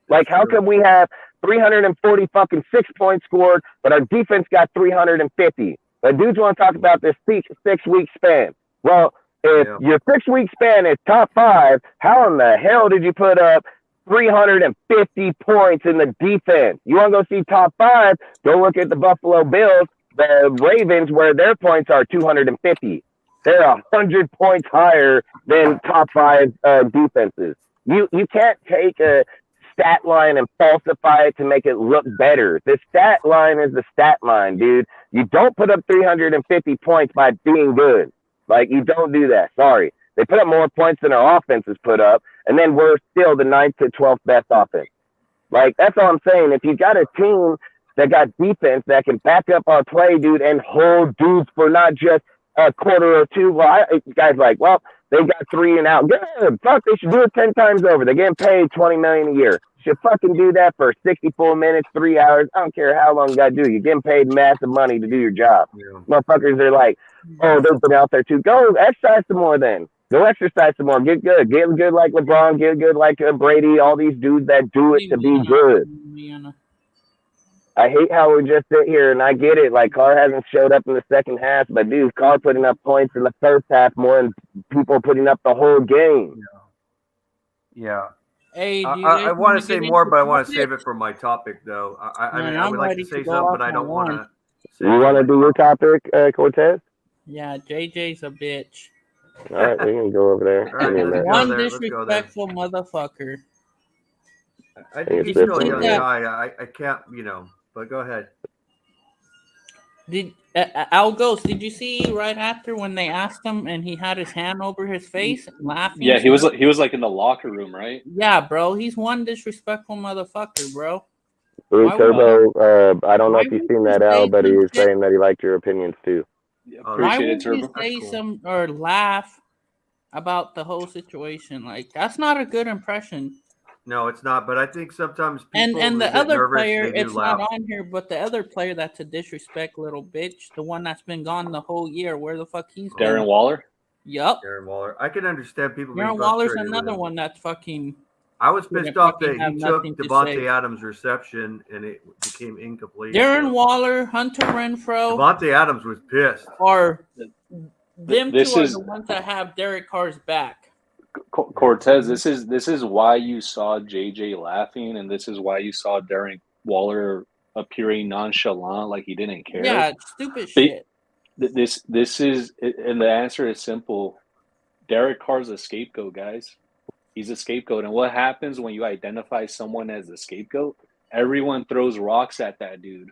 D: Like, how come we have 340 fucking 6 points scored, but our defense got 350? But dudes want to talk about this 6-week span. Well, if your 6-week span is top 5, how in the hell did you put up 350 points in the defense? You want to go see top 5? Go look at the Buffalo Bills, the Ravens, where their points are 250. They're 100 points higher than top 5 defenses. You can't take a stat line and falsify it to make it look better. The stat line is the stat line, dude. You don't put up 350 points by being good. Like, you don't do that. Sorry. They put up more points than our offense has put up, and then we're still the 9th to 12th best offense. Like, that's all I'm saying. If you got a team that got defense that can back up our play, dude, and hold dudes for not just a quarter or two, guys like, well, they got 3 and out. Good. Fuck, they should do it 10 times over. They're getting paid $20 million a year. Should fucking do that for 64 minutes, 3 hours. I don't care how long you got to do. You're getting paid massive money to do your job. Yeah. Motherfuckers are like, oh, they've been out there too. Go exercise some more then. Go exercise some more. Get good. Get good like LeBron. Get good like Brady. All these dudes that do it to be good. I hate how we just sit here, and I get it. Like, Carr hasn't showed up in the second half, but, dude, Carr putting up points in the first half more than people putting up the whole game.
E: Yeah.
G: Hey,
E: I want to say more, but I want to save it for my topic, though. I would like to say something, but I don't want to.
D: You want to do your topic, Cortez?
G: Yeah, JJ's a bitch.
D: All right, we can go over there.
E: Right,
G: one disrespectful motherfucker.
E: I think he's still a young guy. I can't, but go ahead.
G: Did Al Ghost, did you see right after when they asked him and he had his hand over his face laughing?
H: Yeah, he was like in the locker room, right?
G: Yeah, bro. He's one disrespectful motherfucker, bro.
D: Turbo, I don't know if you've seen that, Al, but he was saying that he liked your opinions too.
H: Yeah,
G: why would you say some or laugh about the whole situation? Like, that's not a good impression.
E: No, it's not. But I think sometimes people
G: and the other
E: nervous,
G: player, it's not on here, but the other player that's a disrespect little bitch, the one that's been gone the whole year, where the fuck he's been?
H: Darren Waller?
G: Yup.
E: Darren Waller. I can understand people
G: Darren Waller's another one that's fucking...
E: I was pissed off that he took Devontae Adams' reception and it became incomplete.
G: Darren Waller, Hunter Renfrow.
E: Devontae Adams was pissed.
G: Or them two are the ones that have Derek Carr's back.
H: Cortez, this is why you saw JJ laughing, and this is why you saw Darren Waller appearing nonchalant, like he didn't care.
G: Yeah, stupid shit.
H: This is, and the answer is simple. Derek Carr's a scapegoat, guys. He's a scapegoat. And what happens when you identify someone as a scapegoat? Everyone throws rocks at that dude.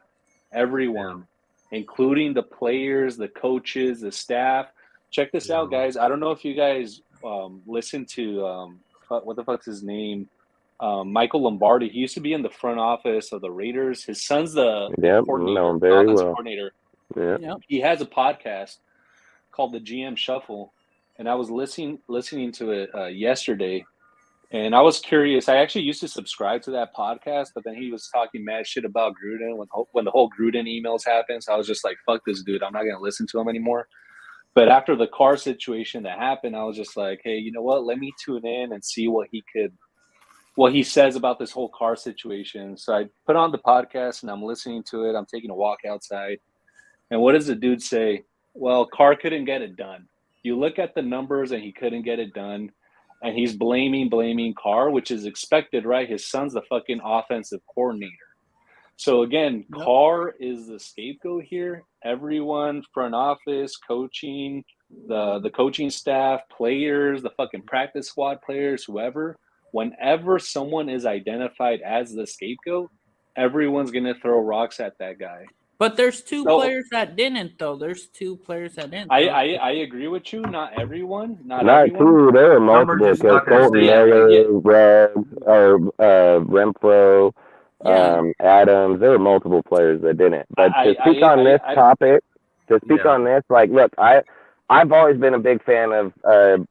H: Everyone, including the players, the coaches, the staff. Check this out, guys. I don't know if you guys listen to what the fuck's his name? Michael Lombardi. He used to be in the front office of the Raiders. His son's the offensive coordinator.
D: Yeah.
G: Yep.
H: He has a podcast called the GM Shuffle, and I was listening to it yesterday, and I was curious. I actually used to subscribe to that podcast, but then he was talking mad shit about Gruden when the whole Gruden emails happened. So I was just like, fuck this dude. I'm not going to listen to him anymore. But after the Carr situation that happened, I was just like, hey, you know what? Let me tune in and see what he says about this whole Carr situation. So I put on the podcast and I'm listening to it. I'm taking a walk outside. And what does the dude say? Well, Carr couldn't get it done. You look at the numbers and he couldn't get it done. and he's blaming Carr, which is expected, right? His son's the fucking offensive coordinator. So again, Carr is the scapegoat here. Everyone, front office, coaching, the coaching staff, players, the fucking practice squad players, whoever, whenever someone is identified as the scapegoat, everyone's gonna throw rocks at that guy.
G: But there's two players that didn't, though. There's two players that didn't.
H: I agree with you. Not everyone. Not everyone.
D: True. There are multiple. Because Colton Miller, Renfro, Adams. There are multiple players that didn't. But to speak on this topic, like, look, I've always been a big fan of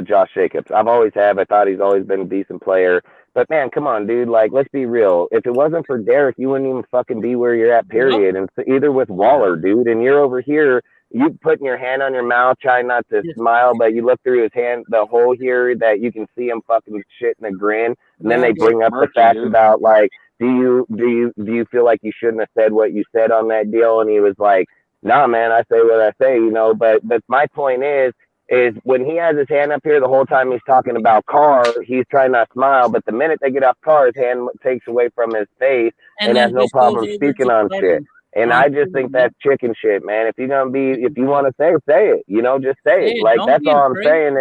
D: Josh Jacobs. I've always have. I thought he's always been a decent player. But man, come on, dude. Like, let's be real. If it wasn't for Derek, you wouldn't even fucking be where you're at, period. And so either with Waller, dude, and you're over here, you putting your hand on your mouth, trying not to smile, but you look through his hand, the hole here that you can see him fucking shitting a grin. And then they bring up the fact about, like, do you feel like you shouldn't have said what you said on that deal? And he was like, nah, man, I say what I say, you know. But my point is when he has his hand up here the whole time he's talking about Carr, he's trying not to smile. But the minute they get off Carr, his hand takes away from his face and has no problem speaking on shit. And I just think that's chicken shit, man. If you're gonna if you want to say it, you know, just say it. Like, that's all I'm saying.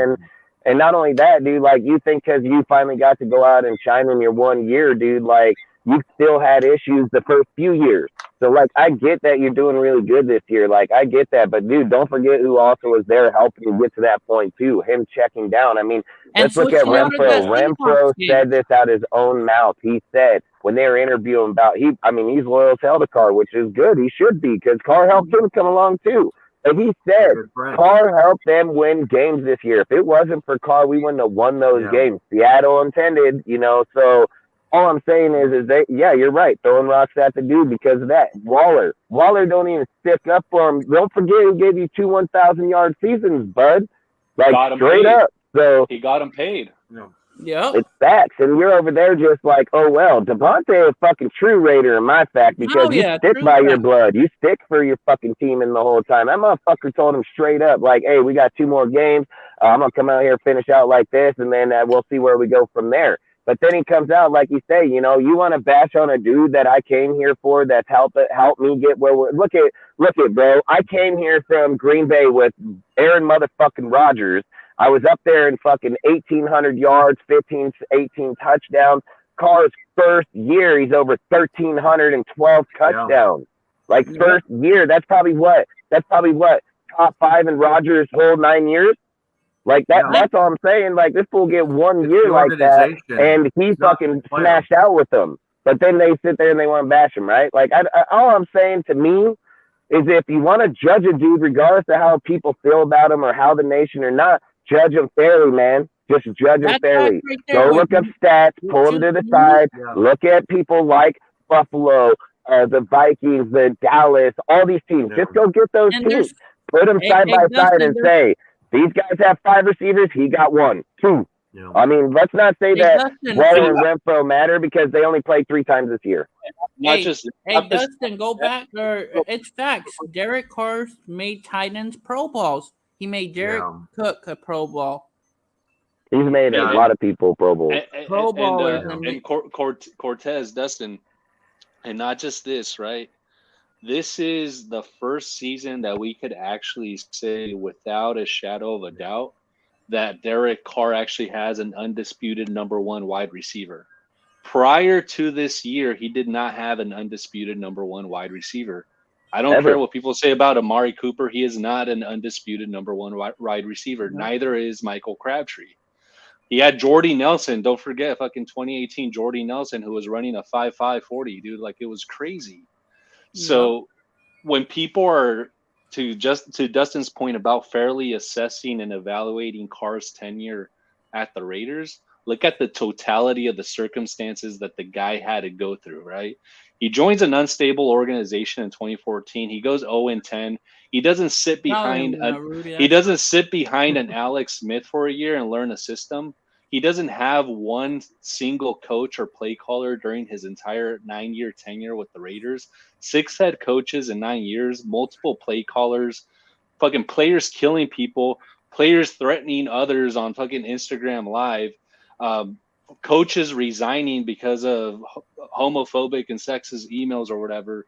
D: And not only that, dude, like, you think because you finally got to go out and shine in your 1 year, dude, like, you still had issues the first few years. So, like, I get that you're doing really good this year. Like, I get that. But, dude, don't forget who also was there helping you get to that point, too. Him checking down. I mean, let's look at Renfro. Renfro said this out his own mouth. He said when they were interviewing about, he's loyal as hell to Carr, which is good. He should be, because Carr helped him come along, too. And he said Carr helped them win games this year. If it wasn't for Carr, we wouldn't have won those games. Seattle intended, you know, so all I'm saying is you're right, throwing rocks at the dude because of that. Waller don't even stick up for him. Don't forget he gave you 2 1,000-yard seasons, bud. Like, straight up. So
H: he got him paid.
G: Yeah,
D: it's facts, and you're over there just like, oh well, Devontae is fucking true Raider in my fact because you stick by your blood, you stick for your fucking team in the whole time. That motherfucker told him straight up, like, hey, we got 2 more games. I'm gonna come out here, finish out like this, and then we'll see where we go from there. But then he comes out, like you say, you know, you want to bash on a dude that I came here for that's helped me get where we're. Look at, bro. I came here from Green Bay with Aaron motherfucking Rodgers. I was up there in fucking 1,800 yards, 18 touchdowns. Carr's first year, he's over 1,312 touchdowns. Like, first year, that's probably what top 5 in Rodgers' whole 9 years. Like, that's all I'm saying. Like, this fool get 1 year like that, and he fucking smashed out with them. But then they sit there and they want to bash him, right? Like, all I'm saying to me is if you want to judge a dude, regardless of how people feel about him or how the nation or not, judge him fairly, man. Just judge him fairly. Go look up stats, pull them to the side, look at people like Buffalo, the Vikings, the Dallas, all these teams. Just go get those teams, put them side by side and say, these guys have 5 receivers, he got 1, 2. Yeah. I mean, let's not say that Waller and Renfro matter because they only played 3 times this year.
G: Dustin, go back. It's facts. Derek Carr made tight ends Pro Bowls. He made Derek Cook a Pro Bowl.
D: He's made a lot of people Pro Bowls.
G: Pro Bowlers.
H: And Cortez, Dustin, and not just this, right? This is the first season that we could actually say without a shadow of a doubt that Derek Carr actually has an undisputed number 1 wide receiver. Prior to this year, he did not have an undisputed number 1 wide receiver. I don't care what people say about Amari Cooper. He is not an undisputed number 1 wide receiver. No. Neither is Michael Crabtree. He had Jordy Nelson. Don't forget fucking 2018 Jordy Nelson, who was running a 5.5 40, dude. Like, it was crazy. So when people are, to Dustin's point about fairly assessing and evaluating Carr's tenure at the Raiders, look at the totality of the circumstances that the guy had to go through, right? He joins an unstable organization in 2014. He goes 0-10. He doesn't sit behind an Alex Smith for a year and learn a system. He doesn't have one single coach or play caller during his entire 9-year tenure with the Raiders. 6 head coaches in 9 years, multiple play callers, fucking players killing people. players threatening others on fucking Instagram Live, coaches resigning because of homophobic and sexist emails or whatever.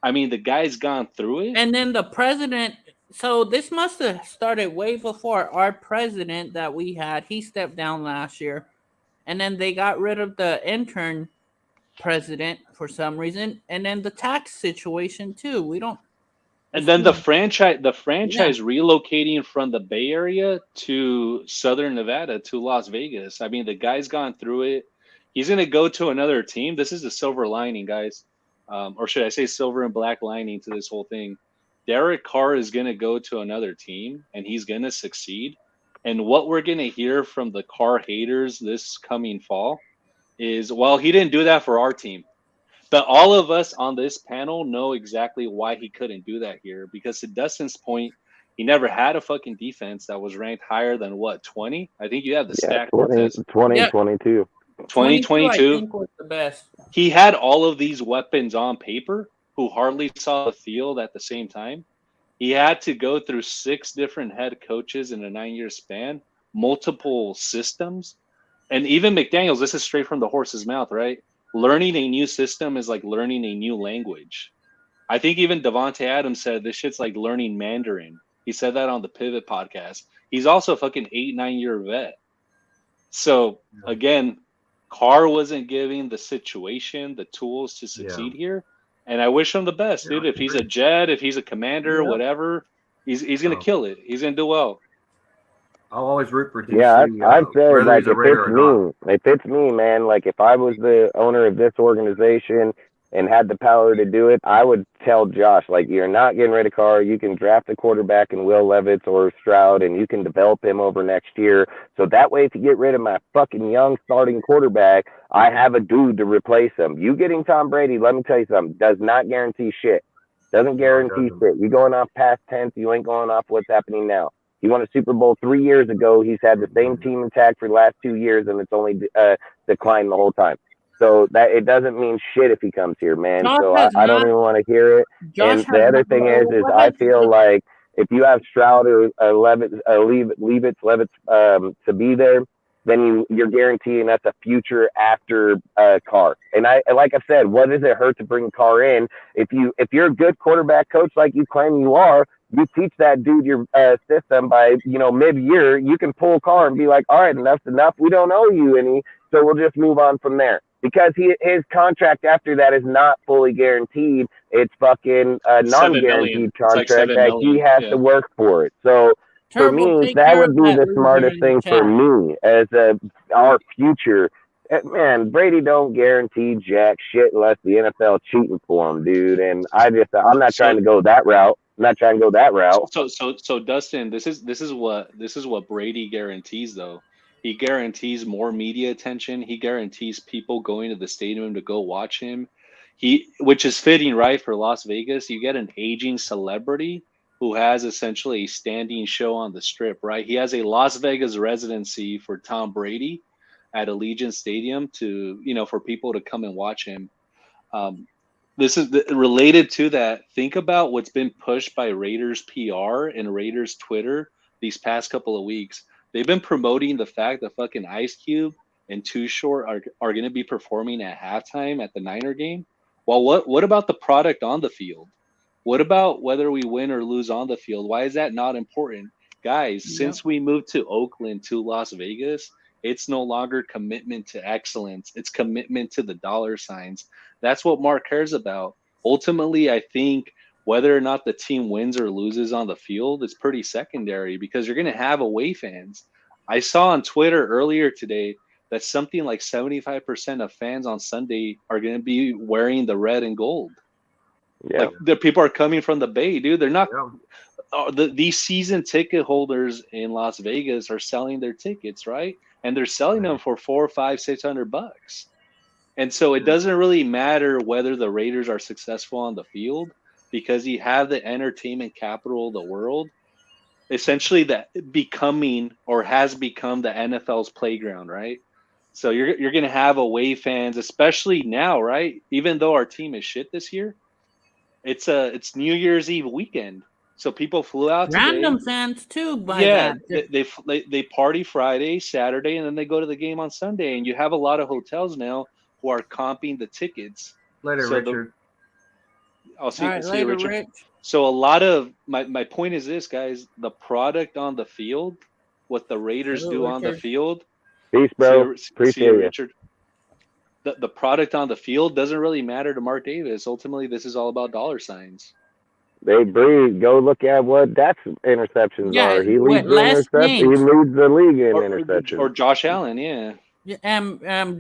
H: I mean, the guy's gone through it.
G: And then the president. So this must have started way before our president that we had. He stepped down last year, and then they got rid of the intern president for some reason, and then the tax situation too. We don't.
H: And then the
G: Yeah.
H: franchise relocating from the Bay Area to Southern Nevada to Las Vegas. I mean, the guy's gone through it. He's going to go to another team. This is the silver lining, guys. Or should I say silver and black lining to this whole thing. Derek Carr is going to go to another team, and he's going to succeed. And what we're going to hear from the Carr haters this coming fall is, well, he didn't do that for our team. But all of us on this panel know exactly why he couldn't do that here. Because to Dustin's point, he never had a fucking defense that was ranked higher than what, 20? I think you have the stat.
D: 20,
G: Yeah.
D: 22.
H: 2022.
G: I think was the best.
H: He had all of these weapons on paper who hardly saw the field at the same time. He had to go through 6 different head coaches in a 9-year span, multiple systems. And even McDaniels, this is straight from the horse's mouth, right? Learning a new system is like learning a new language. I think even Devontae Adams said this shit's like learning Mandarin. He said that on the Pivot podcast. He's also a fucking 8-9 year vet. So again, Carr wasn't giving the situation the tools to succeed here. And I wish him the best, dude. If he's a Jet, if he's a commander, whatever, he's gonna kill it. He's gonna do well.
E: I'll always root for DC.
D: Yeah, I'd say,
E: whether
D: like,
E: he's a Raider or not.
D: if it's me, man, like, if I was the owner of this organization and had the power to do it, I would tell Josh, like, you're not getting rid of Carr. You can draft a quarterback in Will Levis or Stroud, and you can develop him over next year. So that way, if you get rid of my fucking young starting quarterback, I have a dude to replace him. You getting Tom Brady, let me tell you something, does not guarantee shit. Doesn't guarantee shit. You're going off past tense. You ain't going off what's happening now. He won a Super Bowl 3 years ago. He's had the same team intact for the last 2 years, and it's only declined the whole time. So that it doesn't mean shit if he comes here, man. So I don't even want to hear it. And the other thing is I feel like if you have Stroud or Levis to be there, then you're guaranteeing us a future after Carr. And like I said, what does it hurt to bring Carr in? If you're a good quarterback coach like you claim you are, you teach that dude your system by, mid-year, you can pull Carr and be like, all right, enough's enough. We don't owe you any, so we'll just move on from there. Because his contract after that is not fully guaranteed. It's fucking a non-guaranteed contract that he has to work for it. So for me, that would be the smartest thing for me as our future. Man, Brady don't guarantee jack shit unless the NFL cheating for him, dude. And I'm not trying to go that route. So
H: Dustin, this is what Brady guarantees, though. He guarantees more media attention. He guarantees people going to the stadium to go watch him. Which is fitting, right, for Las Vegas. You get an aging celebrity who has essentially a standing show on the Strip, right? He has a Las Vegas residency for Tom Brady at Allegiant Stadium for people to come and watch him. This is related to that. Think about what's been pushed by Raiders PR and Raiders Twitter these past couple of weeks. They've been promoting the fact that fucking Ice Cube and Too Short are going to be performing at halftime at the Niner game. Well, what about the product on the field? What about whether we win or lose on the field? Why is that not important? Guys, since we moved to Oakland to Las Vegas, it's no longer commitment to excellence. It's commitment to the dollar signs. That's what Mark cares about. Ultimately, I think whether or not the team wins or loses on the field is pretty secondary because you're going to have away fans. I saw on Twitter earlier today that something like 75% of fans on Sunday are going to be wearing the red and gold. Yeah. Like the people are coming from the Bay, dude. They're not. These season ticket holders in Las Vegas are selling their tickets, right? And they're selling them for $400, $500, $600. And so it doesn't really matter whether the Raiders are successful on the field because you have the entertainment capital of the world, essentially that becoming or has become the NFL's playground, right? So you're going to have away fans, especially now, right? Even though our team is shit this year, it's New Year's Eve weekend. So people flew out
G: Random
H: today.
G: fans too. By
H: Yeah,
G: that,
H: they party Friday, Saturday, and then they go to the game on Sunday. And you have a lot of hotels now who are comping the tickets.
E: Later,
H: So
E: Richard.
H: I'll see
G: all right,
H: you,
G: later,
H: Richard.
G: Rich.
H: So a lot of my point is this, guys: the product on the field, what the Raiders
G: Hello,
H: do on the
G: Richard.
H: field.
D: Peace, bro.
H: See
D: Appreciate
H: you,
D: you.
H: Richard. The product on the field doesn't really matter to Mark Davis. Ultimately, this is all about dollar signs.
D: They breathe. Go look at what Dak's interceptions
G: Yeah,
D: are. He
G: with
D: leads
G: less
D: He
G: games.
D: leads the league in interceptions.
H: Or Josh Allen, yeah.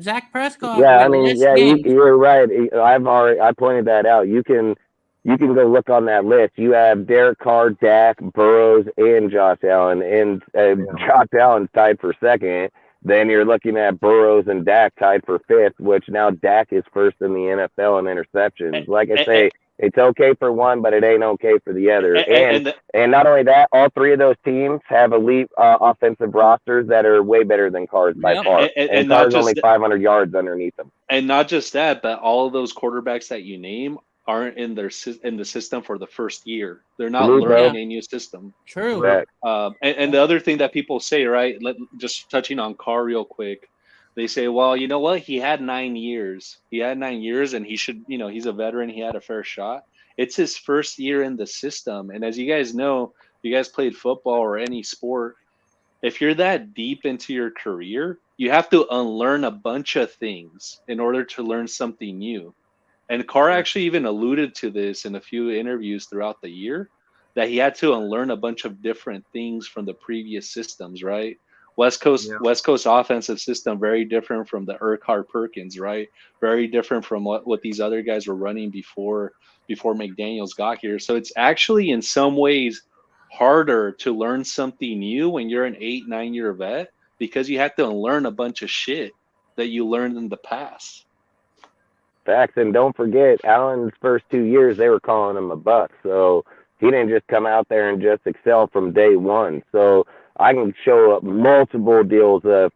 G: Zach Prescott
D: Yeah, I
G: with
D: mean,
G: less
D: yeah,
G: games.
D: you're right. I pointed that out. You can go look on that list. You have Derek Carr, Dak, Burrows, and Josh Allen, and Josh Allen's tied for second. Then you're looking at Burrows and Dak tied for fifth, which now Dak is first in the NFL in interceptions. Like I say, it's okay for one, but it ain't okay for the other. And not only that, all three of those teams have elite offensive rosters that are way better than Carr's by far. And Carr's only 500 yards underneath them.
H: And not just that, but all of those quarterbacks that you name aren't in the system for the first year. They're not learning a new system.
G: True.
H: And the other thing that people say, right? Just touching on Carr real quick. They say, well, you know what? He had 9 years. And he should, he's a veteran. He had a fair shot. It's his first year in the system. And as you guys know, you guys played football or any sport. If you're that deep into your career, you have to unlearn a bunch of things in order to learn something new. And Carr actually even alluded to this in a few interviews throughout the year, that he had to unlearn a bunch of different things from the previous systems, right? West Coast offensive system, very different from the Urquhart Perkins, right? Very different from what these other guys were running before McDaniels got here. So it's actually in some ways harder to learn something new when you're an 8-9 year vet, because you have to unlearn a bunch of shit that you learned in the past.
D: Facts. And don't forget, Allen's first 2 years, they were calling him a bust. So he didn't just come out there and just excel from day one. So I can show up multiple deals of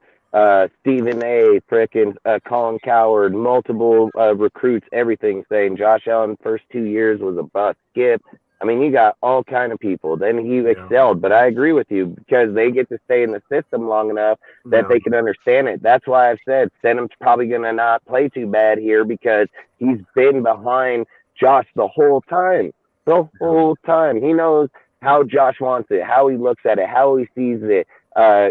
D: Stephen A., frickin' Colin Coward, multiple recruits, everything saying Josh Allen first 2 years was a bust. Skip. I mean, you got all kind of people. Then he excelled. But I agree with you, because they get to stay in the system long enough that they can understand it. That's why I've said Stenham's probably going to not play too bad here, because he's been behind Josh the whole time. The whole time. He knows how Josh wants it, how he looks at it, how he sees it.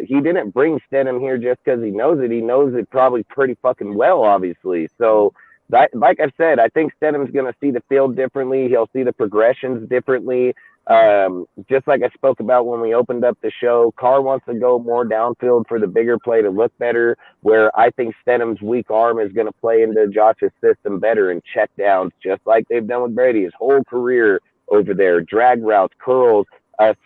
D: He didn't bring Stenham here just because he knows it. He knows it probably pretty fucking well, obviously. So, like I said, I think Stenham's going to see the field differently. He'll see the progressions differently. Just like I spoke about when we opened up the show, Carr wants to go more downfield for the bigger play to look better, where I think Stenham's weak arm is going to play into Josh's system better and check downs, just like they've done with Brady his whole career over there. Drag routes, curls,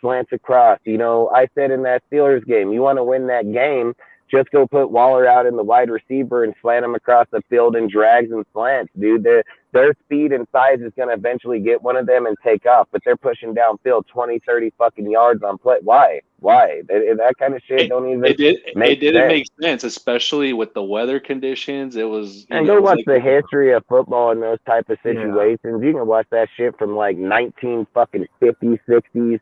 D: slants across. I said in that Steelers game, you want to win that game, just go put Waller out in the wide receiver and slant him across the field in drags and slants, dude. Their speed and size is going to eventually get one of them and take off, but they're pushing downfield 20, 30 fucking yards on play. Why? That kind of shit don't even make sense.
H: It didn't make sense, especially with the weather conditions. It was.
D: And go watch the history of football in those type of situations. You can watch that shit from like 1950s, 60s.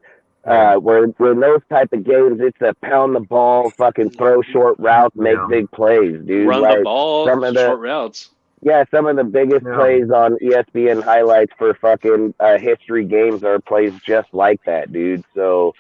D: Where in those type of games, it's a pound the ball, fucking throw short routes, make big plays, dude.
H: Run the ball, short routes.
D: Yeah, some of the biggest plays on ESPN highlights for fucking history games are plays just like that, dude. So,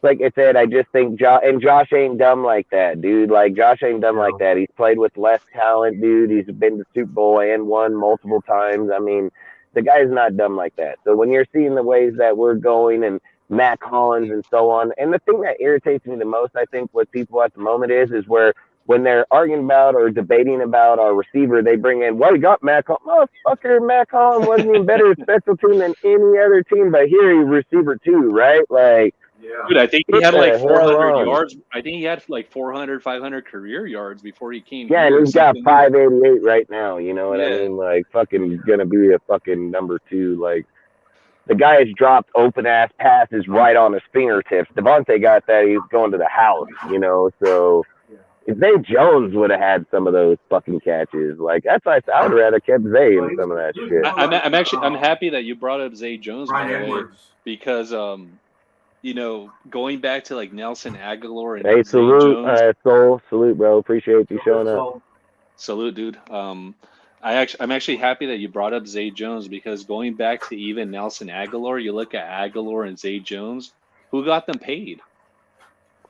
D: like I said, I just think Josh ain't dumb like that, dude. Like, Josh ain't dumb like that. He's played with less talent, dude. He's been to Super Bowl and won multiple times. I mean, the guy's not dumb like that. So when you're seeing the ways that we're going and Matt Collins and so on. And the thing that irritates me the most, I think, with people at the moment is where when they're arguing about or debating about our receiver, they bring in, well, you got Matt Collins. Motherfucker, Matt Collins wasn't even better at special team than any other team, but here he's receiver too, right? Like,
H: dude, I think he had like 400 yards. I think he had like 400, 500 career yards before he came.
D: Yeah, and he's got 588 right now. You know what I mean? Like, fucking gonna be a fucking number 2. Like, the guy has dropped open-ass passes right on his fingertips. Devontae got that. He's going to the house, so Zay Jones would have had some of those fucking catches. Like that's why I would rather kept Zay in some of that shit.
H: I'm happy that you brought up Zay Jones, by the way, because going back to like Nelson Aguilar and
D: hey,
H: Zay
D: salute,
H: Jones,
D: salute, bro. Appreciate you showing up.
H: Salute, dude. I'm actually happy that you brought up Zay Jones, because going back to even Nelson Aguilar, you look at Aguilar and Zay Jones, who got them paid?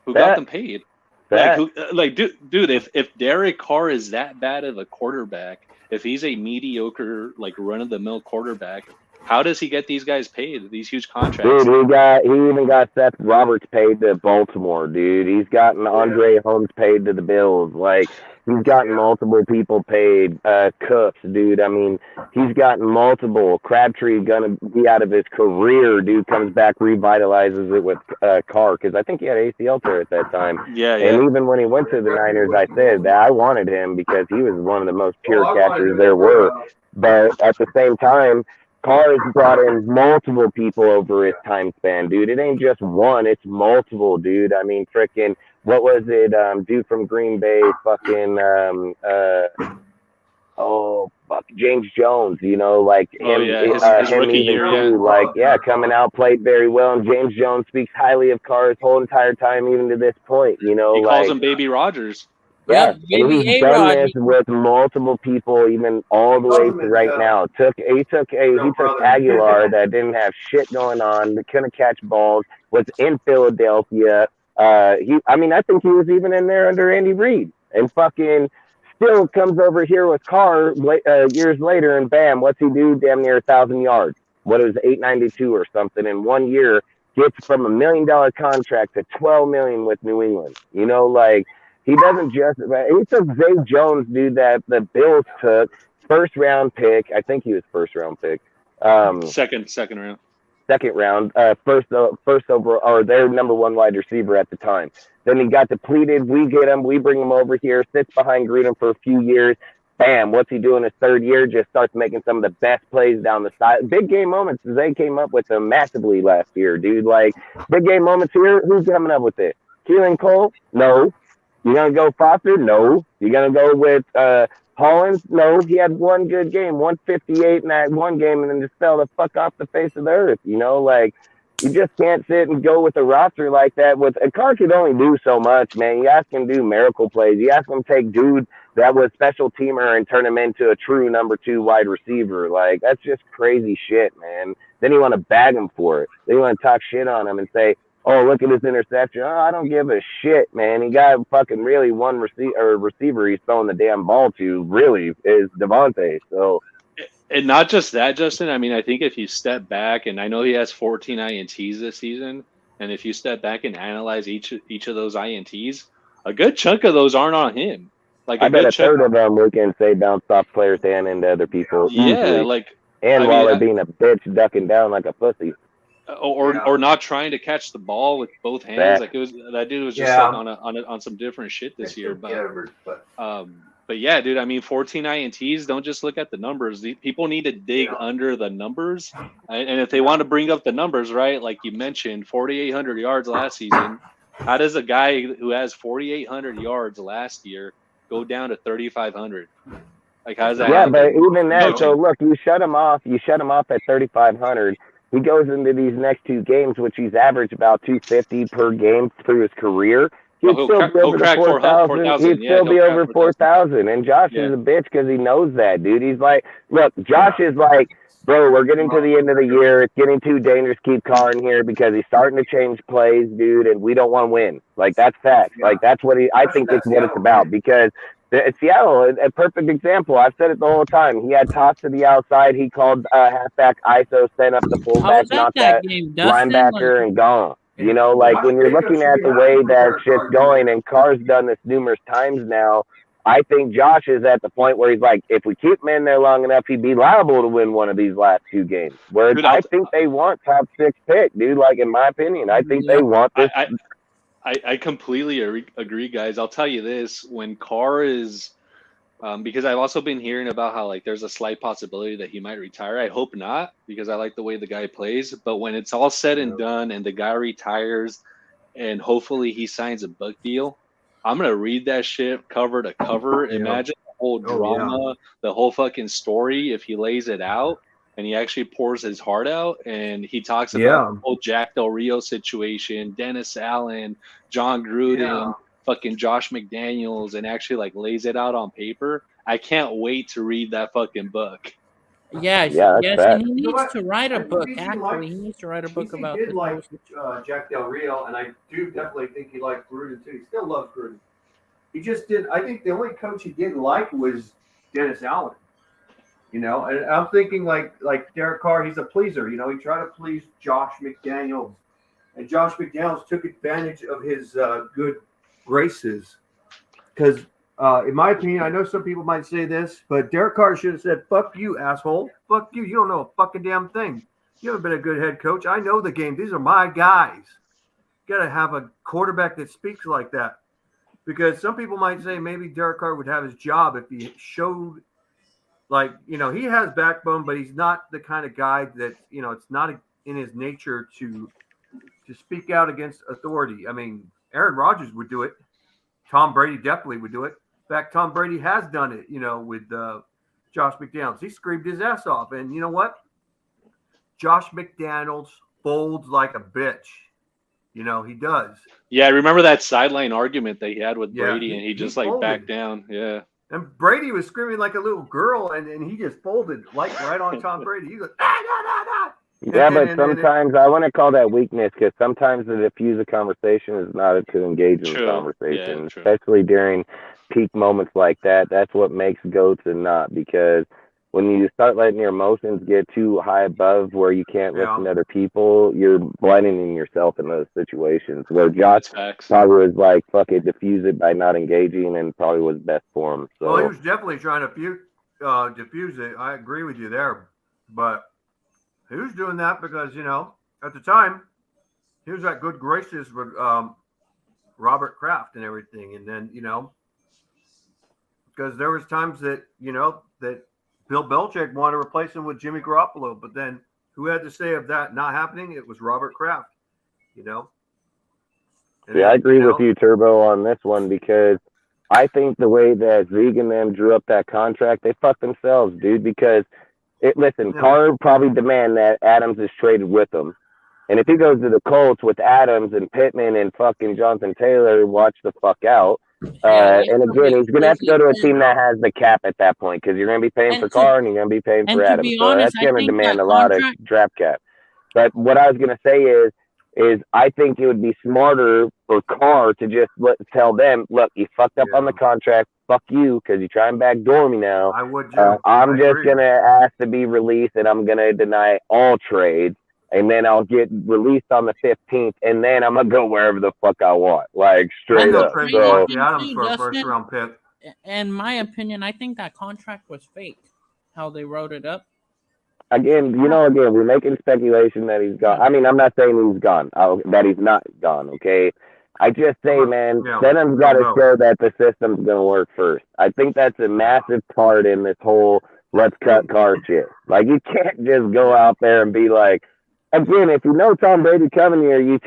H: Like, dude, if Derek Carr is that bad of a quarterback, if he's a mediocre, like, run-of-the-mill quarterback, how does he get these guys paid, these huge contracts?
D: Dude, he even got Seth Roberts paid to Baltimore, dude. He's gotten Andre Holmes paid to the Bills. Like, he's gotten multiple people paid. Cooks, dude. I mean, he's gotten multiple. Crabtree gonna be out of his career. Dude comes back, revitalizes it with Carr, because I think he had ACL tear at that time.
H: Yeah.
D: And even when he went to the Niners, I said that I wanted him because he was one of the most pure catchers there were. But at the same time, Carr has brought in multiple people over his time span, dude. It ain't just one, it's multiple, dude. I mean, frickin', what was it, dude from Green Bay, fucking, James Jones, like him,
H: his
D: him
H: rookie
D: even
H: year,
D: too, coming out, played very well, and James Jones speaks highly of Carr his whole entire time, even to this point,
H: He calls him Baby Rogers.
D: Yeah,
G: Baby
D: and he's
G: A-Rod.
D: done this with multiple people, even all the way to right now. He took Aguilar that didn't have shit going on, that couldn't catch balls, was in Philadelphia. I think he was even in there under Andy Reid, and fucking still comes over here with Carr years later, and bam, what's he do? Damn near 1,000 yards. What is 892 or something in 1 year? Gets from $1 million contract to $12 million with New England. He doesn't just. He took Zay Jones, dude, that the Bills took, first round pick. I think he was first round pick.
H: Second round.
D: Second round. First overall, or their number one wide receiver at the time. Then he got depleted. We get him. We bring him over here. Sits behind Gruden for a few years. Bam! What's he doing his third year? Just starts making some of the best plays down the side. Big game moments. Zay came up with them massively last year, dude. Like big game moments here. Who's coming up with it? Keelan Cole? No. You gonna go Foster? No. You gonna go with Hollins? No. He had one good game, 158 in that one game, and then just fell the fuck off the face of the earth. You just can't sit and go with a roster like that. A Carr could only do so much, man. You ask him to do miracle plays. You ask him to take dude that was special teamer and turn him into a true number 2 wide receiver. Like that's just crazy shit, man. Then you want to bag him for it. Then you want to talk shit on him and say, oh, look at his interception. Oh, I don't give a shit, man. He got fucking really one receiver he's throwing the damn ball to, really, is Devontae. So,
H: and not just that, Justin. I mean, I think if you step back, and I know he has 14 INTs this season, and if you step back and analyze each of those INTs, a good chunk of those aren't on him. Like
D: I bet a third of them we can say bounced off players and into other people.
H: Yeah,
D: easily. While they're being a bitch, ducking down like a pussy.
H: Or not trying to catch the ball with both hands. Like that dude was just sitting on some different shit this year. But yeah, dude. I mean, 14 INTs. Don't just look at the numbers. People need to dig under the numbers, and if they want to bring up the numbers, right? Like you mentioned, 4,800 yards last season. How does a guy who has 4,800 yards last year go down to 3,500? Like how does that?
D: Yeah,
H: happen?
D: but even that. So look, you shut him off. You shut him off at 3,500. He goes into these next 2 games, which he's averaged about 250 per game through his career. He'd still be over 4,000. He'd still be over 4,000. And Josh is a bitch because he knows that, dude. He's like, look, Josh is like, bro, we're getting to the end of the year. It's getting too dangerous to keep Carr in here because he's starting to change plays, dude, and we don't want to win. Like, that's facts. Like, that's what I think that's what it's about because Seattle, a perfect example. I've said it the whole time. He had toss to the outside. He called halfback ISO, sent up the fullback, knocked that linebacker, and gone. When you're looking at the way that shit's going, and Carr's done this numerous times now, I think Josh is at the point where he's like, if we keep him in there long enough, he'd be liable to win one of these last 2 games. Whereas I think they want top 6 pick, dude. Like, in my opinion, I think they want this.
H: I completely agree, guys. I'll tell you this: when Carr is, because I've also been hearing about how like there's a slight possibility that he might retire. I hope not, because I like the way the guy plays. But when it's all said and done, and the guy retires, and hopefully he signs a book deal, I'm gonna read that shit cover to cover.
E: Yeah.
H: Imagine the whole drama, the whole fucking story if he lays it out and he actually pours his heart out and he talks about the whole Jack Del Rio situation, Dennis Allen, John Gruden, fucking Josh McDaniels, and actually like lays it out on paper. I can't wait to read that fucking book.
G: Yeah,
D: Yeah,
G: yes,
D: that's
G: and he
C: know
G: needs
C: what?
G: to write a
C: I think
G: book.
C: BC
G: Actually,
C: likes-
G: he needs to write a book about
C: did
G: this.
C: like Jack Del Rio, and I do definitely think he liked Gruden too. He still loves Gruden. He just did. I think the only coach he didn't like was Dennis Allen. You know, and I'm thinking like Derek Carr, he's a pleaser. You know, he tried to please Josh McDaniels, and Josh McDaniels took advantage of his good graces. Because, in my opinion, I know some people might say this, but Derek Carr should have said, "Fuck you, asshole! Fuck you! You don't know a fucking damn thing. You haven't been a good head coach. I know the game. These are my guys." You got to have a quarterback that speaks like that. Because some people might say maybe Derek Carr would have his job if he showed, like, you know, he has backbone, but he's not the kind of guy that, you know, it's not in his nature to speak out against authority. I mean, Aaron Rodgers would do it. Tom Brady definitely would do it. In fact, Tom Brady has done it, you know, with Josh McDaniels. He screamed his ass off. And you know what? Josh McDaniels folds like a bitch. You know, he does.
H: Yeah, I remember that sideline argument that he had with Brady, and he just like
C: folded.
H: backed down. Yeah.
C: And Brady was screaming like a little girl, and he just folded like right on Tom Brady. He goes, ah.
D: Yeah, but sometimes I want to call that weakness because sometimes to diffuse a conversation is not to engage in the conversation, especially during peak moments like that. That's what makes goats and not, because when you start letting your emotions get too high above where you can't listen to other people, you're blinding yourself in those situations. Where Josh probably was like, fuck it, diffuse it by not engaging, and probably was best for him. So.
C: Well, he was definitely trying to diffuse it. I agree with you there. But he was doing that because, you know, at the time, he was at good graces with Robert Kraft and everything. And then, you know, because there was times that, you know, that Bill Belichick wanted to replace him with Jimmy Garoppolo, but then who had to say of that not happening? It was Robert Kraft, you know?
D: And I agree with you, Turbo, on this one, because I think the way that Zeke and them drew up that contract, they fucked themselves, dude, because, Carr probably demand that Adams is traded with him. And if he goes to the Colts with Adams and Pittman and fucking Jonathan Taylor, watch the fuck out. And again, he's going to have to go to a team that has the cap at that point, because you're going to be paying for Carr and you're going to be paying for Adams. So that's going to demand a lot of draft cap. But what I was going to say is I think it would be smarter for Carr to just tell them, look, you fucked up on the contract. Fuck you, because you try and backdoor me now.
C: I would too.
D: I'm just going to ask to be released, and I'm going to deny all trades. And then I'll get released on the 15th, and then I'm gonna go wherever the fuck I want, like straight up. So,
C: Adams for a first-round pick.
G: In my opinion, I think that contract was fake. How they wrote it up.
D: Again, we're making speculation that he's gone. I mean, I'm not saying he's gone, that he's not gone. Okay, I just say, man, Denham's got to show that the system's gonna work first. I think that's a massive part in this whole let's cut Carr shit. Like, you can't just go out there and be like. Again, if you know Tom Brady coming here, you're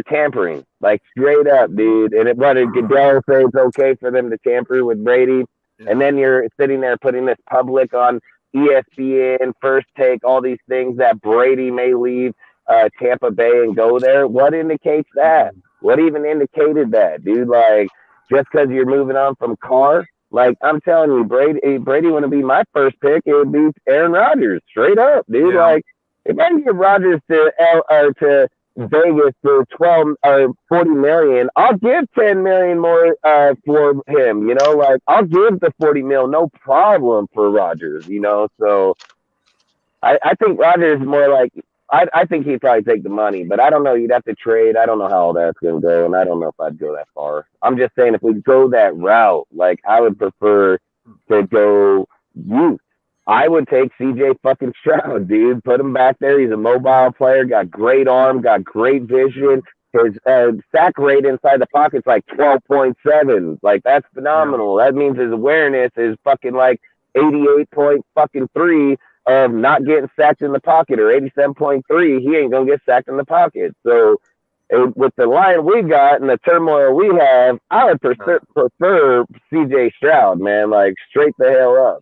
D: tampering, like straight up, dude. And did Goodell say it's okay for them to tamper with Brady? And then you're sitting there putting this public on ESPN, First Take, all these things that Brady may leave Tampa Bay and go there. What indicates that? What even indicated that, dude? Like, just because you're moving on from Carr? Like, I'm telling you, Brady wouldn't be my first pick. It would be Aaron Rodgers, straight up, dude. Like, if I can give Rodgers to Vegas for $12 or $40 million, I'll give $10 million more for him. You know, like, I'll give the $40 million, no problem for Rodgers. You know, so I think Rodgers is more like I think he'd probably take the money, but I don't know. You'd have to trade. I don't know how all that's gonna go, and I don't know if I'd go that far. I'm just saying, if we go that route, like, I would prefer to go youth. I would take CJ fucking Stroud, dude. Put him back there. He's a mobile player, got great arm, got great vision. His sack rate inside the pocket's like 12.7. Like, that's phenomenal. That means his awareness is fucking like 88.3 of not getting sacked in the pocket, or 87.3. He ain't gonna get sacked in the pocket. So with the line we got and the turmoil we have, I would prefer CJ Stroud, man. Like straight the hell up.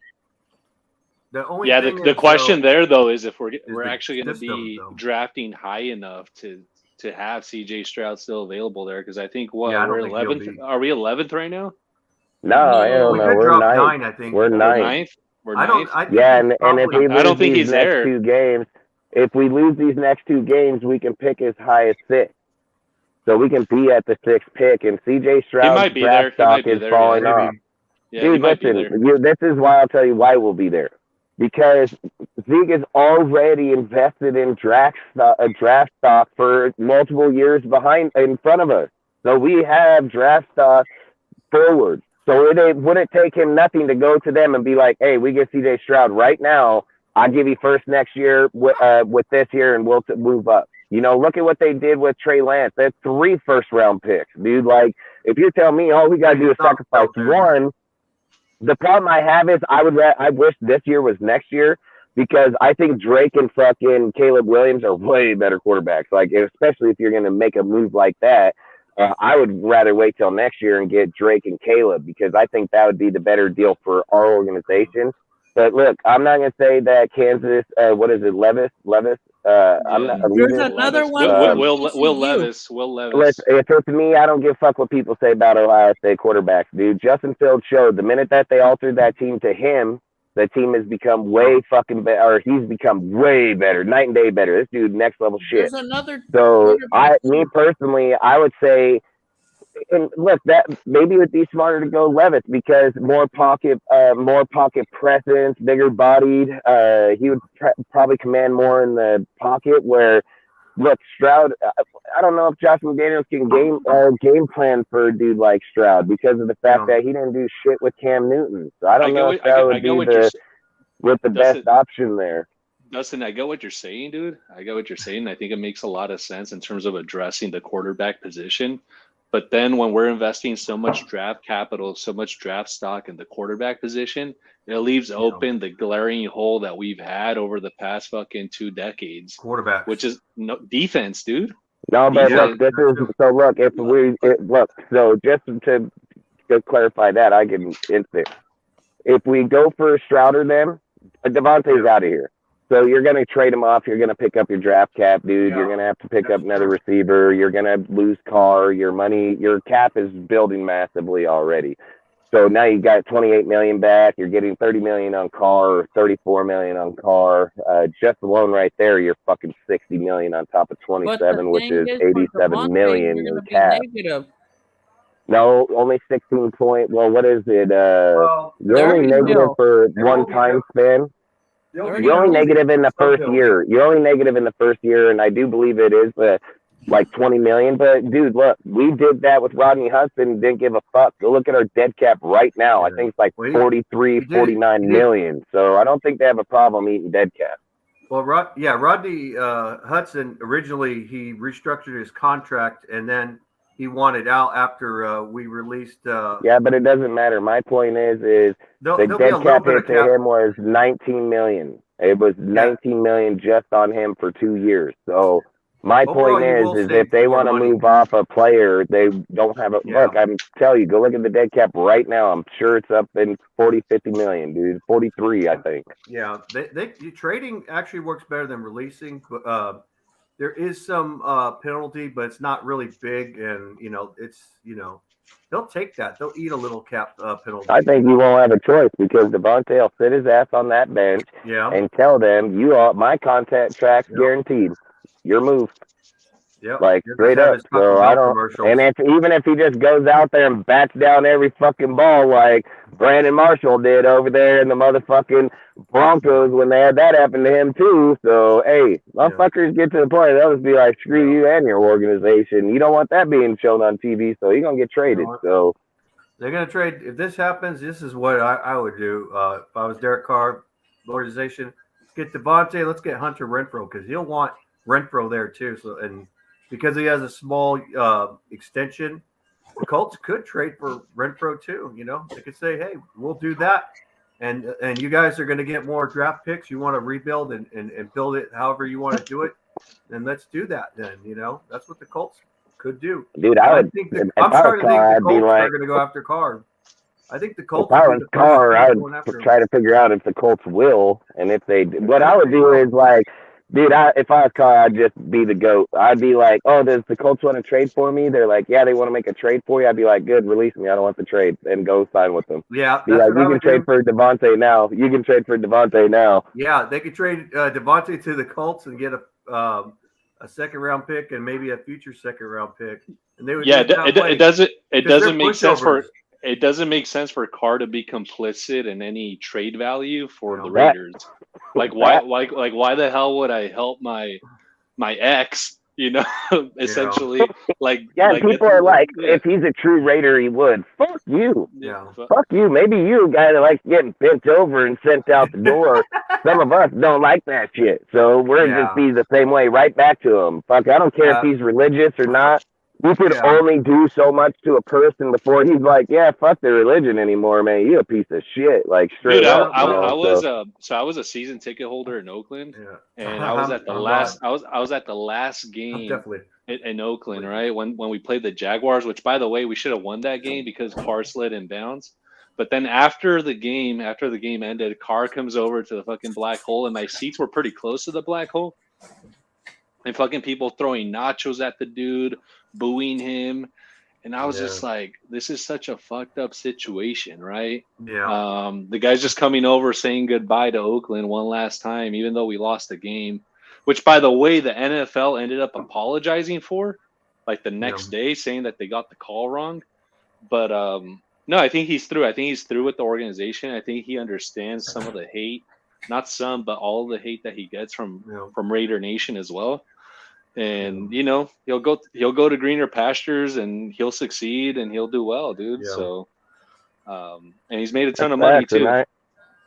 E: The only
H: Yeah,
E: thing
H: the
E: is,
H: question
E: though,
H: there though is if we're
E: the
H: actually going to
E: system,
H: be
E: though.
H: drafting high enough to have CJ Stroud still available there, because I think
E: Yeah, I don't
H: we're
E: think he'll
H: 11th.
E: be.
H: Are we 11th right now?
D: No, hell
E: We
D: no.
E: could
D: We're
E: drop
D: ninth.
E: 9, I think.
D: We're
H: We're
D: ninth.
H: ninth. We're
E: I
H: ninth.
E: think
D: Yeah,
E: he's
D: and if we
H: I don't
D: lose
H: think
D: these
H: he's
D: next
H: there.
D: 2 games, if we lose these next 2 games, we can pick as high as 6. So we can be at the 6th pick, and CJ Stroud's
H: might be
D: draft
H: there. He might
D: stock
H: be
D: is
H: there,
D: falling
H: yeah.
D: off.
H: Yeah, he
D: Dude,
H: might be
D: listen,
H: there.
D: this is why I'll tell you why we'll be there. Because Zeke is already invested in draft stock for multiple years in front of us. So we have draft stock forward. So it wouldn't take him nothing to go to them and be like, hey, we get CJ Stroud right now. I'll give you first next year with this year, and we'll move up. You know, look at what they did with Trey Lance. That's 3 first-round picks, dude. Like, if you're telling me all we got to do is sacrifice one, the problem I have is I wish this year was next year, because I think Drake and fucking Caleb Williams are way better quarterbacks. Like, especially if you're going to make a move like that. I would rather wait till next year and get Drake and Caleb, because I think that would be the better deal for our organization. But look, I'm not going to say that Kansas, what is it, Levis? I'm not.
G: There's another one.
H: Will Levis.
D: If it's me, I don't give a fuck what people say about Ohio State quarterbacks, dude. Justin Fields showed the minute that they altered that team to him, the team has become way fucking better, or he's become way better, night and day better. This dude, next level shit.
G: There's another.
D: So me personally, I would say, and look, that maybe it would be smarter to go Levis, because more pocket presence, bigger bodied. He would probably command more in the pocket. Where, look, Stroud, I don't know if Josh McDaniels can game plan for a dude like Stroud, because of the fact that he didn't do shit with Cam Newton. So I don't know if that would be the best option there.
H: Dustin, I get what you're saying, dude. I get what you're saying. I think it makes a lot of sense in terms of addressing the quarterback position. But then when we're investing so much draft capital, so much draft stock in the quarterback position, it leaves open the glaring hole that we've had over the past fucking 2 decades.
E: Quarterback,
H: which is defense, dude.
D: No, but look, this is so. Look, so just to clarify that, I can instant. If we go for Stroud or them, Devontae's out of here. So you're going to trade him off. You're going to pick up your draft cap, dude. Yeah. You're going to have to pick up another receiver. You're going to lose Carr. Your cap is building massively already. So now you got $28 million back. You're getting $30 million on Carr, or $34 million on Carr. Just alone right there, you're fucking $60 million on top of 27, which is $87 million in cap. No, only 16 point. Well, what is it? You're only negative for one time span. You're only negative in the first year. You're only negative in the first year, and I do believe it is like 20 million. But dude, look, we did that with Rodney Hudson. Didn't give a fuck. Go look at our dead cap right now. I think it's like 49 million. So I don't think they have a problem eating dead cap.
E: Well, Rodney Hudson originally he restructured his contract, and then he wanted out after we released.
D: Yeah, but it doesn't matter. My point is the dead cap hit to him was 19 million. It was 19 million just on him for 2 years. So my point is if they want to move off a player, they don't have a look. I'm telling you, go look at the dead cap right now. I'm sure it's up in 40, 50 million, dude. 43, I think.
E: Yeah, trading actually works better than releasing, but. There is some penalty, but it's not really big, and they'll take that. They'll eat a little cap penalty.
D: I think you won't have a choice, because Devontae will sit his ass on that bench and tell them, my contact track's guaranteed. Your move.
E: Yep.
D: Like straight up. So I don't. And even if he just goes out there and bats down every fucking ball like Brandon Marshall did over there in the motherfucking Broncos when they had that happen to him too. So hey, motherfuckers get to the point they'll just be like, screw you and your organization. You don't want that being shown on TV, so you're gonna get traded. So
E: they're gonna trade. If this happens, this is what I would do if I was Derek Carr organization. Get Devontae. Let's get Hunter Renfrow, because he'll want Renfrow there too. So because he has a small extension, the Colts could trade for Renfrow too. They could say, "Hey, we'll do that," and you guys are going to get more draft picks. You want to rebuild and build it however you want to do it, then let's do that. Then that's what the Colts
C: Could do.
D: Dude,
C: I'm starting to think the Colts
D: I'd be like,
C: are going to go after Carr. I think the Colts.
D: If I was Carr, I would
C: after
D: try to figure out if the Colts will, and if they. What I would do is like, dude, if I was Carr, I'd just be the GOAT. I'd be like, oh, does the Colts want to trade for me? They're like, yeah, they want to make a trade for you. I'd be like, good, release me. I don't want the trade, and go sign with them.
C: Yeah,
D: be like, you can trade for Devontae now. You can trade for Devontae now.
C: Yeah, they could trade Devontae to the Colts and get a second-round pick and maybe a future second-round pick. And they would
H: it doesn't make sense for. It doesn't make sense for Carr to be complicit in any trade value for the Raiders. Like why the hell would I help my ex? Essentially,
D: people are like, if he's a true Raider, he would. Fuck you.
C: Yeah.
D: Fuck you. Maybe you, a guy that likes getting bent over and sent out the door. Some of us don't like that shit, so we're just be the same way, right back to him. Fuck, I don't care if he's religious or not. You could only do so much to a person before he's like, yeah, fuck their religion anymore, man. You a piece of shit, like straight up.
H: I was a season ticket holder in Oakland, and I was at the last game in Oakland, right? When we played the Jaguars, which by the way, we should have won that game because Carr slid in bounds. But then after the game ended, Carr comes over to the fucking black hole, and my seats were pretty close to the black hole. And fucking people throwing nachos at the dude, booing him. And I was just like, this is such a fucked up situation, right?
C: Yeah.
H: The guy's just coming over saying goodbye to Oakland one last time, even though we lost the game, which, by the way, the NFL ended up apologizing for, like the next day, saying that they got the call wrong. But no, I think he's through. I think he's through with the organization. I think he understands some of the hate, not some, but all the hate that he gets from Raider Nation as well. And he'll go to greener pastures and he'll succeed and he'll do well, dude. Yeah. So and he's made a ton of money too.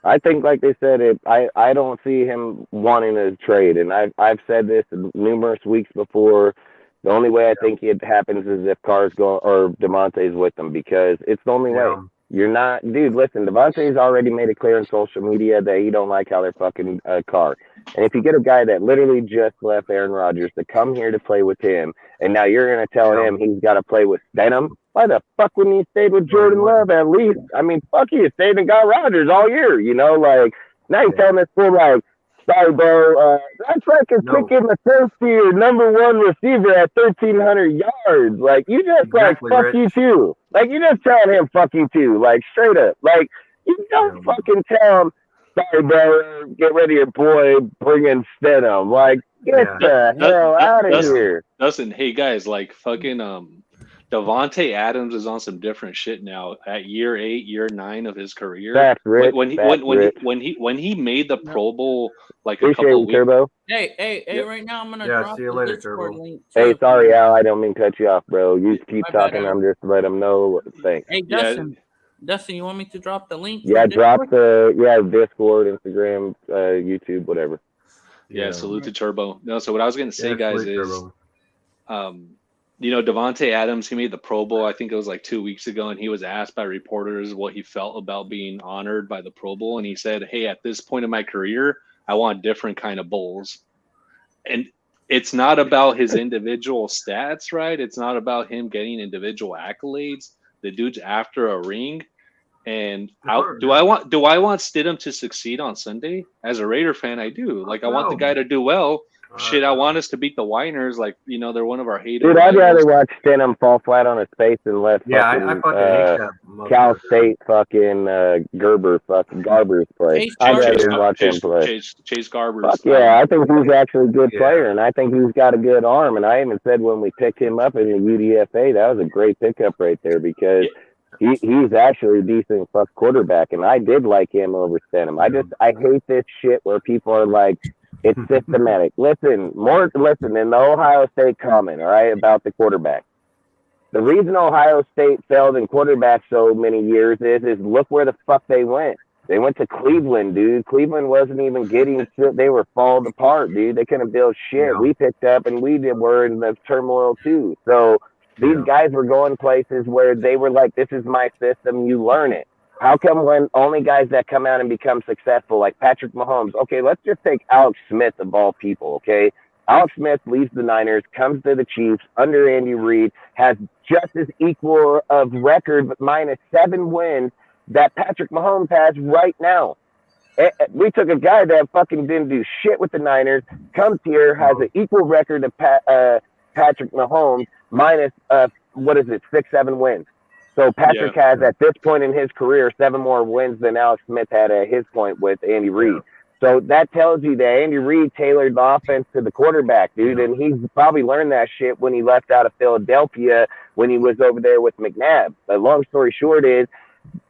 D: I think, like they said, I don't see him wanting to trade, and I've said this numerous weeks before. The only way I think it happens is if Carr's going or Devontae's with them, because it's the only way. You're not, dude. Listen, Devontae's already made it clear on social media that he don't like how they're fucking Carr. And if you get a guy that literally just left Aaron Rodgers to come here to play with him, and now you're going to tell him he's got to play with Stenham, why the fuck wouldn't he stayed with Jordan Love at least? I mean, fuck you, stayed and got Rodgers all year, like, now you're telling this fool, like, sorry, bro, that's like a kick in the first year, number one receiver at 1,300 yards. Like, you just, fuck you too. Like, you just telling him, fuck you too. Like, straight up. Like, you don't fucking tell him, sorry, bro, get rid of your boy, bring in Stenham. Like, get the hell out of here.
H: Listen, hey, guys, like, fucking, Davante Adams is on some different shit now at year 8, year 9 of his career.
D: That's rich.
H: When he made the Pro Bowl like a couple of weeks.
D: Turbo.
G: Hey, right now I'm gonna drop
C: see you later,
G: Discord
C: Turbo.
G: link.
D: Hey, sorry, Al, I don't mean to cut you off, bro. You keep talking. I'm just let them know. Thanks.
G: Hey, Dustin, you want me to drop the link?
D: Yeah, drop Discord, Instagram, YouTube, whatever.
H: Yeah, salute to Turbo. No, so what I was gonna say, guys, is Davante Adams, he made the Pro Bowl, I think it was like 2 weeks ago, and he was asked by reporters what he felt about being honored by the Pro Bowl. And he said, hey, at this point in my career, I want different kind of bowls. And it's not about his individual stats, right? It's not about him getting individual accolades. The dude's after a ring. And do I want Stidham to succeed on Sunday? As a Raider fan, I do. Like, I want the guy to do well. Shit, I want us to beat the Whiners. Like, they're one of our haters.
D: Dude, I'd rather watch Stenham fall flat on his face and let
C: I fucking hate that.
D: Cal State fucking Garbers play. I'd rather watch him play.
H: Chase Garbers.
D: Fuck yeah, I think he's actually a good player, and I think he's got a good arm. And I even said when we picked him up in the UDFA, that was a great pickup right there, because he's actually a decent quarterback, and I did like him over Stenham. I hate this shit where people are like, it's systematic. Listen in the Ohio State comment, all right, about the quarterback. The reason Ohio State failed in quarterback so many years is look where the fuck they went. They went to Cleveland, dude. Cleveland wasn't even getting shit. They were falling apart, dude. They couldn't build shit. Yeah. We picked up and were in the turmoil too. So these guys were going places where they were like, this is my system, you learn it. How come when only guys that come out and become successful, like Patrick Mahomes, okay, let's just take Alex Smith of all people, okay? Alex Smith leaves the Niners, comes to the Chiefs under Andy Reid, has just as equal of record, but minus 7 wins that Patrick Mahomes has right now. We took a guy that fucking didn't do shit with the Niners, comes here, has an equal record of Patrick Mahomes, minus 6, 7 wins. So Patrick has, at this point in his career, 7 more wins than Alex Smith had at his point with Andy Reid. So that tells you that Andy Reid tailored the offense to the quarterback, dude, and he's probably learned that shit when he left out of Philadelphia when he was over there with McNabb. But long story short is,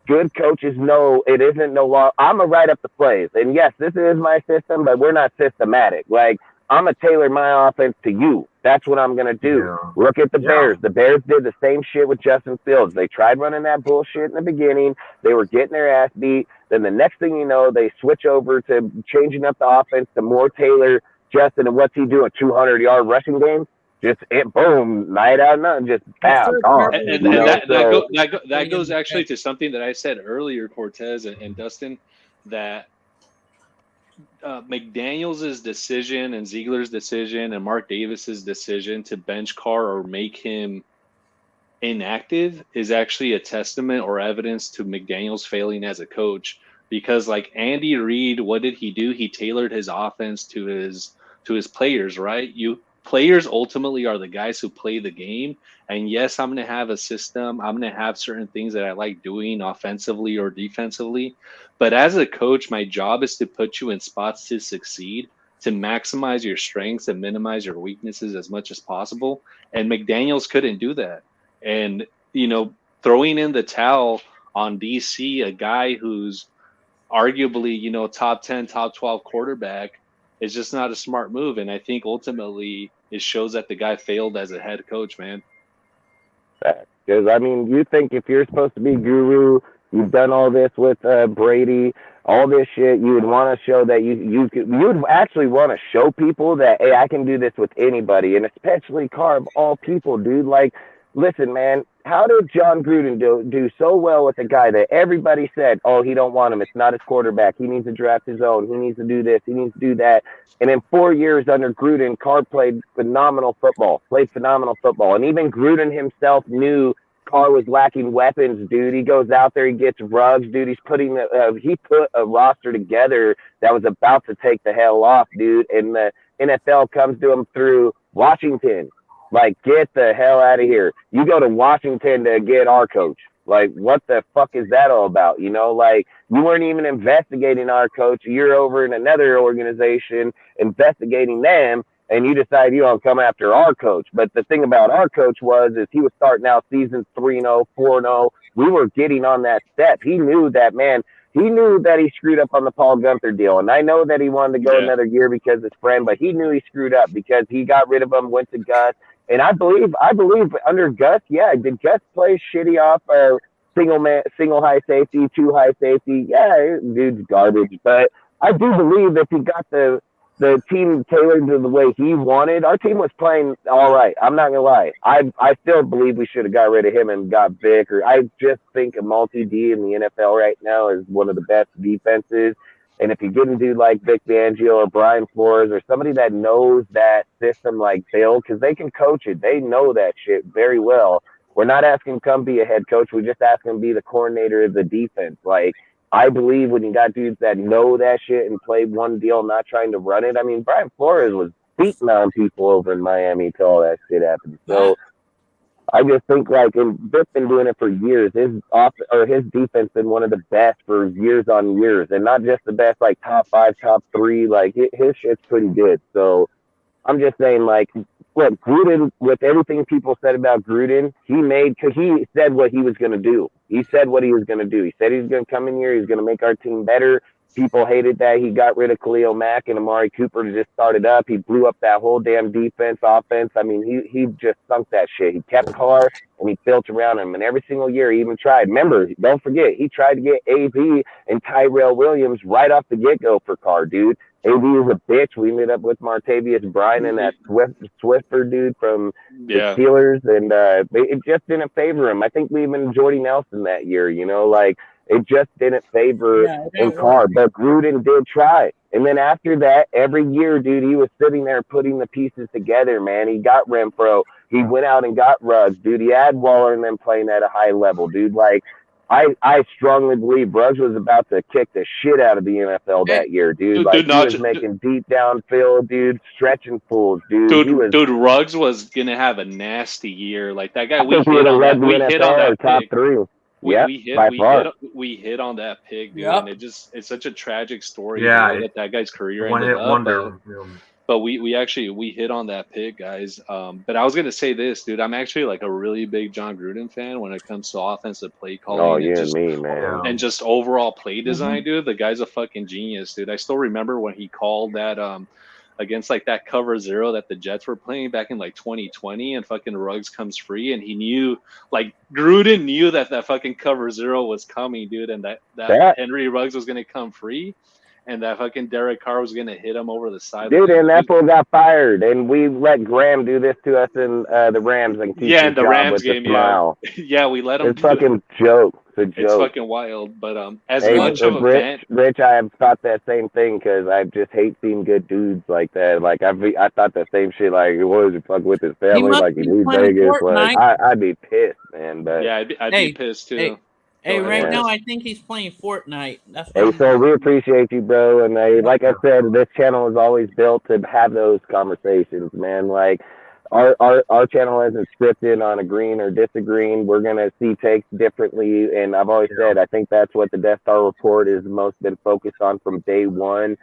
D: good coaches know it isn't no law. I'm going to write up the plays. And yes, this is my system, but we're not systematic. Like, I'm going to tailor my offense to you. That's what I'm going to do. Yeah. Look at the Bears. The Bears did the same shit with Justin Fields. They tried running that bullshit in the beginning. They were getting their ass beat. Then the next thing you know, they switch over to changing up the offense to more tailor Justin. And what's he doing? 200-yard rushing game? Just boom, night out, nothing, just bam, gone.
H: And that goes actually to something that I said earlier, Cortez and Dustin, that McDaniels' decision and Ziegler's decision and Mark Davis's decision to bench Carr or make him inactive is actually a testament or evidence to McDaniels failing as a coach. Because like Andy Reid, what did he do? He tailored his offense to his players, right? Players ultimately are the guys who play the game. And yes, I'm going to have a system. I'm going to have certain things that I like doing offensively or defensively. But as a coach, my job is to put you in spots to succeed, to maximize your strengths and minimize your weaknesses as much as possible. And McDaniels couldn't do that. And, throwing in the towel on DC, a guy who's arguably, top 10, top 12 quarterback, is just not a smart move. And I think ultimately it shows that the guy failed as a head coach, man.
D: Because, you think if you're supposed to be guru, you've done all this with Brady, all this shit, you would want to show that you would actually want to show people that, hey, I can do this with anybody, and especially Carr of all people, dude. Like, listen, man, how did John Gruden do so well with a guy that everybody said, oh, he don't want him, it's not his quarterback, he needs to draft his own, he needs to do this, he needs to do that. And in 4 years under Gruden, Carr played phenomenal football. And even Gruden himself knew Carr was lacking weapons, dude. He goes out there, he gets rugs, dude. He put a roster together that was about to take the hell off, dude. And the NFL comes to him through Washington. Like, get the hell out of here. You go to Washington to get our coach. Like, what the fuck is that all about? Like, you weren't even investigating our coach. You're over in another organization investigating them, and you decide you don't come after our coach. But the thing about our coach is he was starting out season 3-0, 4-0. We were getting on that step. He knew that, man. He knew that he screwed up on the Paul Gunther deal. And I know that he wanted to go another year because his friend, but he knew he screwed up because he got rid of him, went to Gus. And I believe under Gus, did Gus play shitty off single high safety, 2 high safety? Yeah, dude's garbage. But I do believe if he got the team tailored to the way he wanted, our team was playing all right. I'm not gonna lie. I still believe we should have got rid of him and got Vic. Or I just think a multi-D in the NFL right now is one of the best defenses. And if you get a dude like Vic Fangio or Brian Flores or somebody that knows that system like Bill, because they can coach it, they know that shit very well. We're not asking him to come be a head coach. We're just asking him to be the coordinator of the defense. Like, I believe when you got dudes that know that shit and play one deal, not trying to run it. Brian Flores was beating on people over in Miami till all that shit happened. So I just think, and Vic's been doing it for years. His defense been one of the best for years on years, and not just the best, like top 5, top 3. Like, his shit's pretty good. So I'm just saying, look, Gruden, with everything people said about Gruden, because he said what he was going to do. He said what he was going to do. He said he was going to come in here. He's going to make our team better. People hated that he got rid of Khalil Mack and Amari Cooper to just start it up. He blew up that whole damn offense. He just sunk that shit. He kept Carr and he built around him. And every single year he even tried. Remember, don't forget, he tried to get AV and Tyrell Williams right off the get-go for Carr, dude. AV is a bitch. We ended up with Martavius Bryant and that Swiffer dude from the Steelers. And it just didn't favor him. I think we even Jordy Nelson that year, it just didn't favor Carr. But Gruden did try. And then after that, every year, dude, he was sitting there putting the pieces together, man. He got Renfro. He went out and got Ruggs, dude. He had Waller and them playing at a high level, dude. Like, I strongly believe Ruggs was about to kick the shit out of the NFL that year, dude. Like, he was making deep downfield, dude, stretching pools, dude.
H: Dude, Ruggs was gonna have a nasty year. Like that guy, we
D: hit on that top pick. 3.
H: We hit on that pick, dude, and it's such a tragic story.
E: Yeah,
H: that guy's career
E: one
H: ended
E: hit
H: up,
E: wonder.
H: But we hit on that pick, guys. But I was gonna say this, dude. I'm actually like a really big John Gruden fan when it comes to offensive play calling.
D: Oh, you and me, man.
H: And just overall play design, dude. The guy's a fucking genius, dude. I still remember when he called that against like that cover 0 that the Jets were playing back in like 2020, and fucking Ruggs comes free, and he knew, like Gruden knew that fucking cover 0 was coming, dude, and that Henry Ruggs was gonna come free. And that fucking Derek Carr was going to hit him over the sideline.
D: Dude, and that fool got fired. And we let Graham do this to us in the Rams and keep his
H: the Rams game,
D: smile.
H: Yeah, we let him
D: It's fucking joke. It's
H: fucking wild. But as much of a fan...
D: Rich, I have thought that same thing because I just hate seeing good dudes like that. Like, I thought that same shit. Like, what is he fucking with his family? Like, he leaves Vegas. Like, I'd be pissed, man. But
H: yeah, I'd be pissed, too.
G: Hey, right now I think he's playing Fortnite. That's
D: so we appreciate you, bro. And like I said, this channel is always built to have those conversations, man. Like our channel isn't scripted on agreeing or disagreeing. We're gonna see takes differently, and I've always said I think that's what the Death Star Report is most been focused on from day one.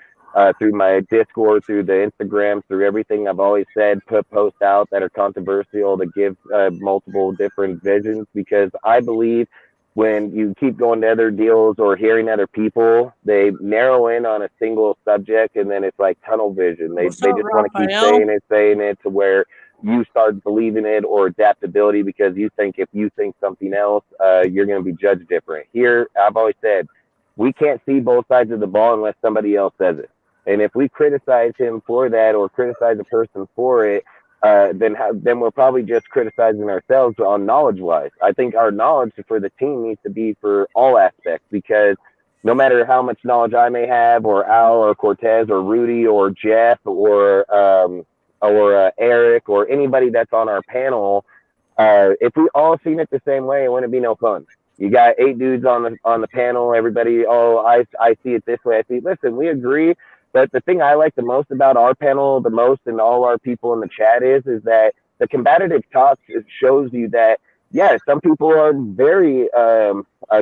D: Through my Discord, through the Instagram, through everything I've always said, put posts out that are controversial to give multiple different visions, because I believe when you keep going to other deals or hearing other people, they narrow in on a single subject, and then it's like tunnel vision. They just want to keep saying it to where you start believing it, or adaptability, because you think if you think something else, you're going to be judged different. Here, I've always said, we can't see both sides of the ball unless somebody else says it. And if we criticize him for that, or criticize a person for it, then we're probably just criticizing ourselves on knowledge-wise. I think our knowledge for the team needs to be for all aspects, because no matter how much knowledge I may have, or Al, or Cortez, or Rudy, or Jeff, or Eric, or anybody that's on our panel, if we all seen it the same way, it wouldn't be no fun. You got 8 dudes on the panel. Everybody, I see it this way. Listen, we agree. But the thing I like the most about our panel, and all our people in the chat is that the combative talk shows you that, yeah, some people are very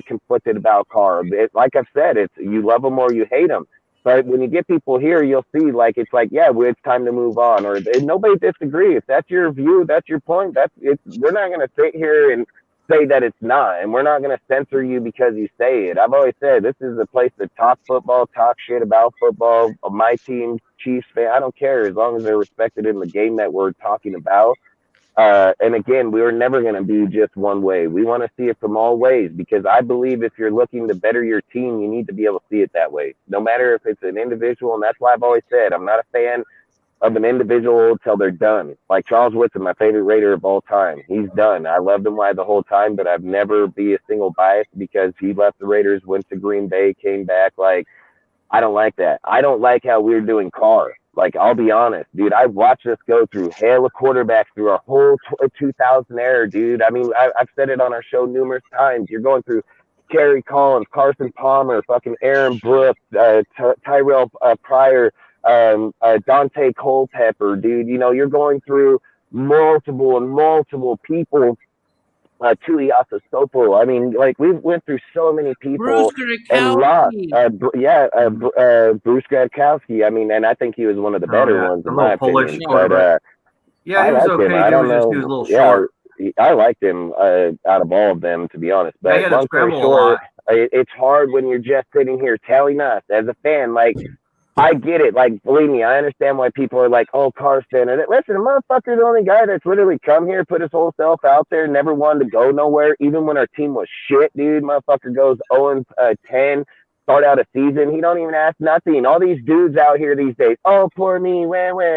D: conflicted about Carr. Like I've said, it's you love them or you hate them. But when you get people here, you'll see, like, it's like, yeah, it's time to move on. Or nobody disagrees. If that's your view, that's your point. We're not going to sit here and say that it's not, and we're not going to censor you because you say it. I've always said this is a place to talk football, talk shit about football. My team, Chiefs fan, I don't care, as long as they're respected in the game that we're talking about. And again, we're never going to be just one way. We want to see it from all ways, because I believe if you're looking to better your team, you need to be able to see it that way, no matter if it's an individual. And that's why I've always said I'm not a fan of an individual till they're done. Like Charles Woodson, my favorite Raider of all time. He's done. I loved him the whole time, but I've never be a single bias because he left the Raiders, went to Green Bay, came back. Like, I don't like that. I don't like how we're doing Carr. Like, I'll be honest, dude, I've watched us go through hell of quarterbacks through our whole 2000 era, dude. I mean, I've said it on our show numerous times. You're going through Kerry Collins, Carson Palmer, fucking Aaron Brooks, Tyrell Pryor, Dante Culpepper, dude. You know, you're going through multiple people. Tuiasa Sopo. I mean, like, we went through so many people and lost. Bruce Gradkowski. I mean, and I think he was one of the better ones in my opinion. But
E: yeah, he was okay.
D: I don't know.
E: He was a little short.
D: I liked him out of all of them, to be honest. But long story short, it's hard when you're just sitting here telling us as a fan, like, I get it. Like, believe me, I understand why people are like, oh, Carson. And listen, the motherfucker's the only guy that's literally come here, put his whole self out there, never wanted to go nowhere, even when our team was shit, dude. Motherfucker goes 0-10, start out a season. He don't even ask nothing. All these dudes out here these days, oh, poor me,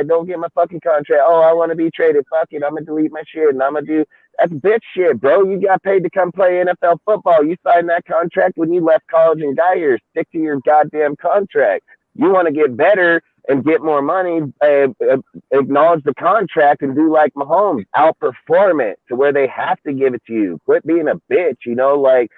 D: don't get my fucking contract. Oh, I want to be traded. Fuck it, I'm going to delete my shit, and I'm going to do – that's bitch shit, bro. You got paid to come play NFL football. You signed that contract when you left college and got here. Stick to your goddamn contract. You want to get better and get more money, acknowledge the contract and do like Mahomes, outperform it to where they have to give it to you. Quit being a bitch, you know, like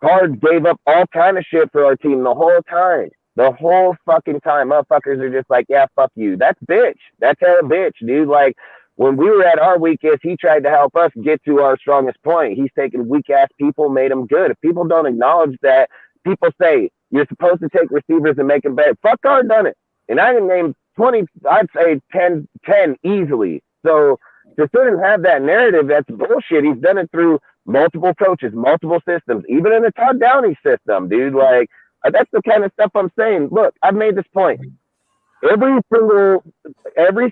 D: Cards gave up all kind of shit for our team the whole time. The whole fucking time. Motherfuckers are just like, yeah, fuck you. That's bitch. That's hella bitch, dude. Like, when we were at our weakest, he tried to help us get to our strongest point. He's taken weak-ass people, made them good. If people don't acknowledge that, people say, you're supposed to take receivers and make them better. Fuck Carr done it. And I can name 20, I'd say 10 easily. So to sit and have that narrative, that's bullshit. He's done it through multiple coaches, multiple systems, even in the Todd Downey system, dude. Like, that's the kind of stuff I'm saying. Look, I've made this point. Every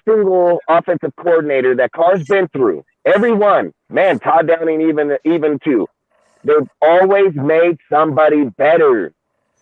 D: single offensive coordinator that Carr's been through, every one, man, Todd Downing even too, they've always made somebody better.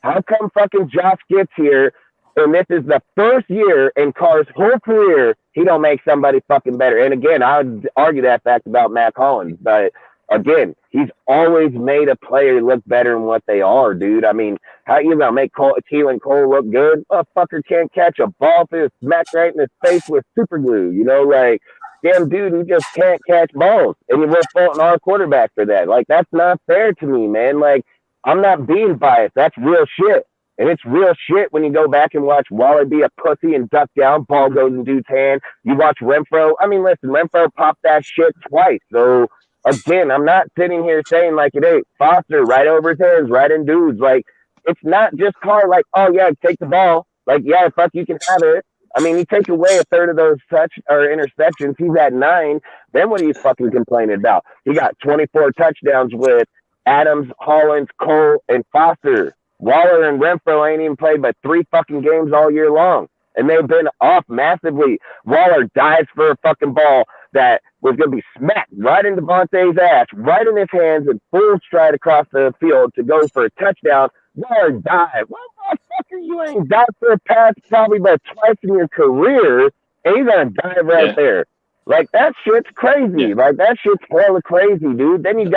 D: How come fucking Josh gets here and this is the first year in Carr's whole career he don't make somebody fucking better? And again, I would argue that fact about Matt Collins, but again, he's always made a player look better than what they are, dude. I mean, how you gonna make Keelan Cole look good? Motherfucker can't catch a ball if it's smacked right in his face with super glue, you know, like, damn dude, he just can't catch balls. And we're faulting our quarterback for that. Like, that's not fair to me, man. Like, I'm not being biased. That's real shit. And it's real shit when you go back and watch Waller be a pussy and duck down, ball goes in dude's hand. You watch Renfro. I mean, listen, Renfro popped that shit twice. So, again, I'm not sitting here saying like it ain't Foster right over his hands, right in dudes. Like, it's not just Carr like, oh yeah, take the ball. Like, yeah, fuck, you can have it. I mean, you take away a third of those interceptions, he's at 9. Then what are you fucking complaining about? He got 24 touchdowns with Adams, Hollins, Cole, and Foster. Waller and Renfro ain't even played but 3 fucking games all year long. And they've been off massively. Waller dives for a fucking ball that was going to be smacked right in Devontae's ass, right in his hands, and full stride across the field to go for a touchdown. Waller dive. What motherfucker, you ain't dived for a pass probably about twice in your career, and he's going to dive right there. Like, that shit's crazy. Yeah. Like, that shit's hella crazy, dude. Then you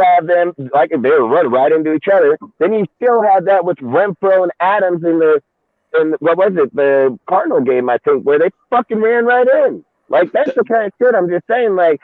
D: have them, like, if they were running right into each other, then you still have that with Renfro and Adams in what was it, the Cardinal game, I think, where they fucking ran right in. Like, that's the kind of shit I'm just saying, like,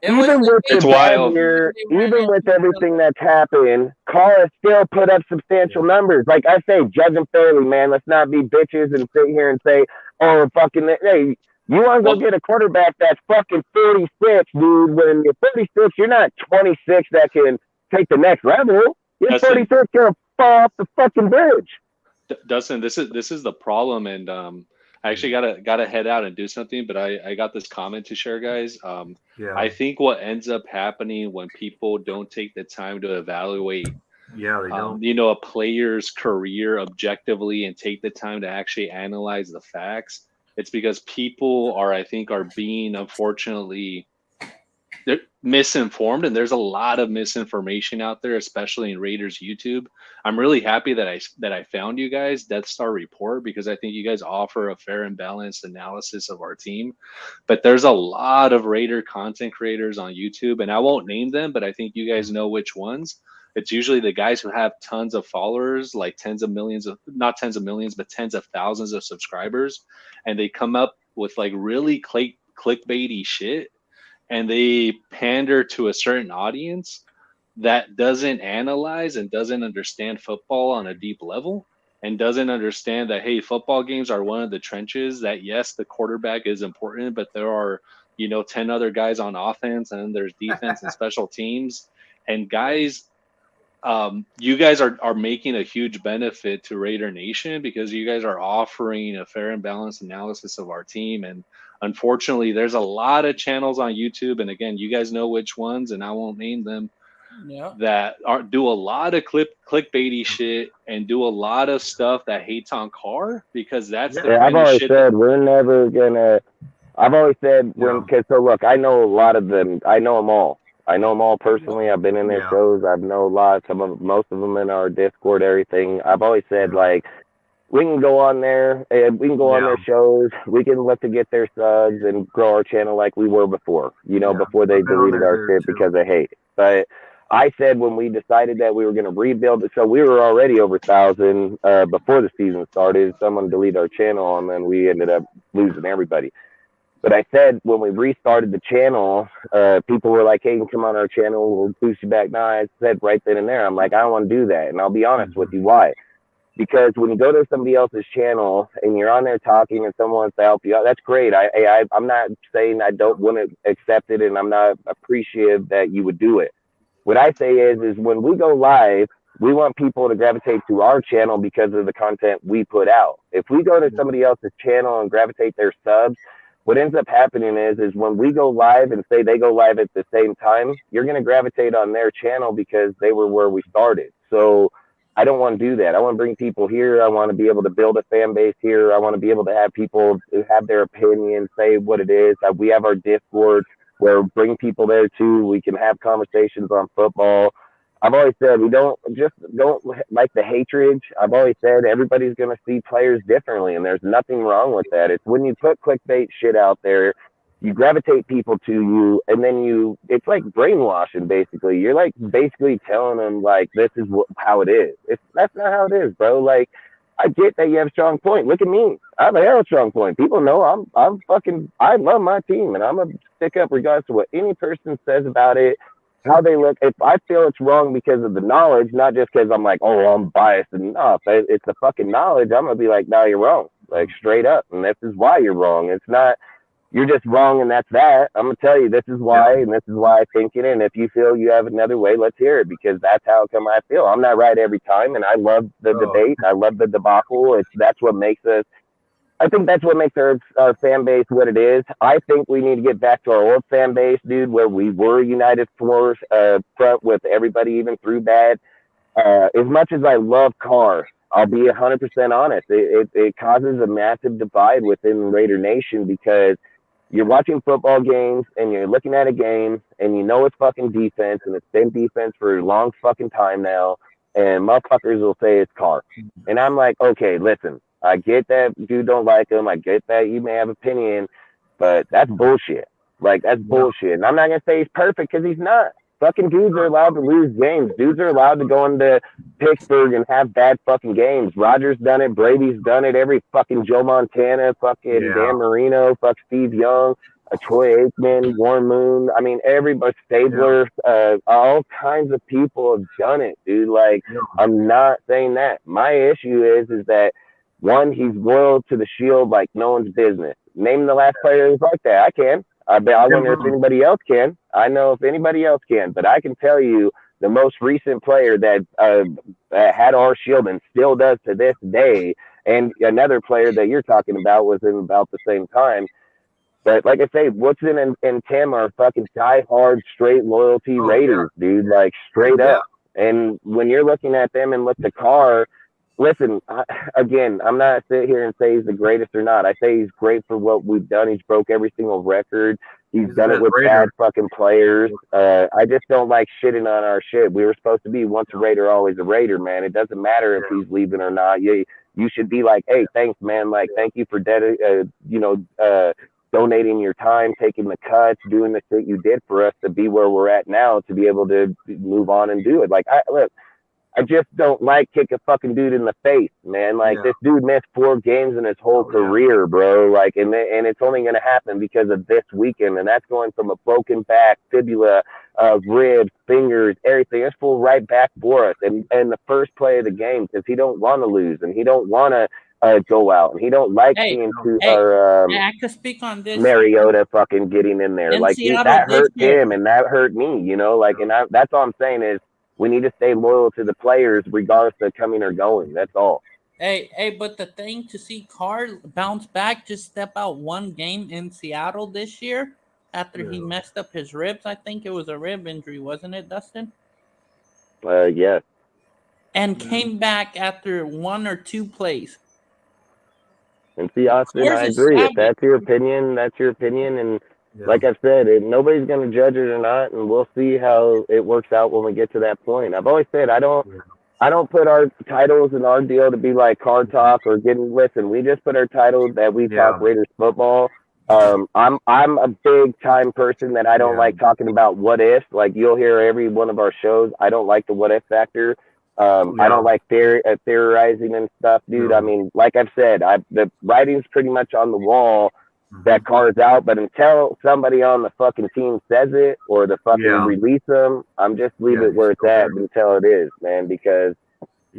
D: even with the bad year, even with everything that's happened, Carr has still put up substantial numbers. Like I say, judge them fairly, man. Let's not be bitches and sit here and say, oh, fucking, hey, you want to go get a quarterback that's fucking 36, dude. When you're 36, you're not 26 that can take the next level. You're 36, you're going to fall off the fucking bridge.
H: Dustin, this is the problem, and I actually gotta head out and do something, but I got this comment to share, guys. I think what ends up happening when people don't take the time to evaluate,
E: they don't.
H: A player's career objectively and take the time to actually analyze the facts, it's because people are being, unfortunately, they're misinformed, and there's a lot of misinformation out there, especially in Raiders YouTube. I'm really happy that I found you guys, Death Star Report, because I think you guys offer a fair and balanced analysis of our team. But there's a lot of Raider content creators on YouTube, and I won't name them, but I think you guys know which ones. It's usually the guys who have tons of followers, like tens of millions of, not tens of millions, but tens of thousands of subscribers, and they come up with like really clickbaity shit. And they pander to a certain audience that doesn't analyze and doesn't understand football on a deep level, and doesn't understand that, hey, football games are one of the trenches, that yes, the quarterback is important, but there are, 10 other guys on offense, and there's defense and special teams. And guys, you guys are making a huge benefit to Raider Nation, because you guys are offering a fair and balanced analysis of our team. And unfortunately, there's a lot of channels on YouTube, and again, you guys know which ones, and I won't name them, that do a lot of clickbaity shit and do a lot of stuff that hates on Carr, because that's the
D: I've always said we're never gonna. I've always said because so look, I know a lot of them. I know them all. I know them all personally. I've been in their shows. I've known a lot. Most of them in our Discord, everything. I've always said like, we can go on there and we can go on their shows. We can look to get their subs and grow our channel like we were before, before they deleted our shit because of hate. But I said when we decided that we were going to rebuild it, so we were already over 1,000 before the season started. Someone deleted our channel, and then we ended up losing everybody. But I said when we restarted the channel, people were like, hey, you can come on our channel, we'll boost you back. Now I said right then and there, I'm like, I don't want to do that. And I'll be honest with you, why? Because when you go to somebody else's channel and you're on there talking and someone wants to help you out, that's great. I'm not saying I don't want to accept it, and I'm not appreciative that you would do it. What I say is when we go live, we want people to gravitate to our channel because of the content we put out. If we go to somebody else's channel and gravitate their subs, what ends up happening is when we go live and say they go live at the same time, you're going to gravitate on their channel because they were where we started. So I don't want to do that. I want to bring people here. I want to be able to build a fan base here. I want to be able to have people have their opinion, say what it is. We have our Discord where bring people there too. We can have conversations on football. I've always said we don't like the hatred. I've always said everybody's going to see players differently, and there's nothing wrong with that. It's when you put clickbait shit out there, you gravitate people to you, and then it's like brainwashing, basically. You're like basically telling them like this is how it is. That's not how it is, bro. Like, I get that you have a strong point. Look at me. I have a hell strong point. People know I love my team, and I'm going to stick up regardless of what any person says about it, how they look. If I feel it's wrong because of the knowledge, not just because I'm like, oh, I'm biased enough. It's the fucking knowledge. I'm going to be like, no, you're wrong. Like, straight up. And this is why you're wrong. It's not, you're just wrong and that's that. I'm going to tell you this is why, and this is why I think it. And if you feel you have another way, let's hear it, because that's how come I feel. I'm not right every time, and I love the debate. I love the debacle. That's what makes us, I think that's what makes our fan base what it is. I think we need to get back to our old fan base, dude, where we were united force front with everybody, even through bad. As much as I love Carr, I'll be 100% honest. It causes a massive divide within Raider Nation, because you're watching football games and you're looking at a game and you know it's fucking defense, and it's been defense for a long fucking time now, and motherfuckers will say it's Carr. And I'm like, okay, listen, I get that you don't like him. I get that you may have opinion, but that's bullshit. Like, that's bullshit. And I'm not going to say he's perfect, because he's not. Fucking dudes are allowed to lose games. Dudes are allowed to go into Pittsburgh and have bad fucking games. Rodgers done it. Brady's done it. Every fucking Joe Montana, fucking Dan Marino, fuck Steve Young, Troy Aikman, Warren Moon. I mean, everybody, Stabler, all kinds of people have done it, dude. Like, I'm not saying that. My issue is that, one, he's loyal to the Shield like no one's business. Name the last player who's like that. I can. I wonder if anybody else can. I know if anybody else can, but I can tell you the most recent player that had our Shield and still does to this day, and another player that you're talking about was in about the same time. But like I say, Woodson and Tim are fucking die-hard, straight loyalty Raiders, dude, like straight up. And when you're looking at them and look to Carr, listen, again, I'm not sitting here and say he's the greatest or not. I say he's great for what we've done. He's broke every single record. He's done it with bad fucking players. I just don't like shitting on our shit. We were supposed to be once a Raider, always a Raider, man. It doesn't matter if he's leaving or not. You should be like, hey, thanks, man. Like, thank you for donating your time, taking the cuts, doing the shit you did for us to be where we're at now, to be able to move on and do it. Like, I just don't like kick a fucking dude in the face, man. Like, this dude missed 4 games in his whole career, bro. Like, and it's only going to happen because of this weekend. And that's going from a broken back, fibula, ribs, fingers, everything. It's full right back for us. And the first play of the game, because he don't want to lose and he don't want to go out, and he don't like seeing
G: I can speak on this.
D: Mariota fucking getting in there. Like, that hurt him and that hurt me, you know. Like, and that's all I'm saying is, we need to stay loyal to the players regardless of coming or going. That's all.
G: Hey, but the thing to see Carr bounce back, just step out 1 game in Seattle this year after he messed up his ribs. I think it was a rib injury, wasn't it, Dustin?
D: Yes.
G: And came back after 1 or 2 plays.
D: And see, Austin, I agree. If that's your opinion, that's your opinion. And like I've said, nobody's going to judge it or not, and we'll see how it works out when we get to that point. I've always said I don't put our titles in our deal to be like Card Talk or listen. We just put our titles that we talk Raiders football. I'm a big time person that I don't like talking about what if. Like you'll hear every one of our shows. I don't like the what if factor. I don't like theorizing and stuff, dude. I mean, like I've said, the writing's pretty much on the wall that Carr's out, but until somebody on the fucking team says it or the fucking release them, I'm just leave it where it's at until it is, man, because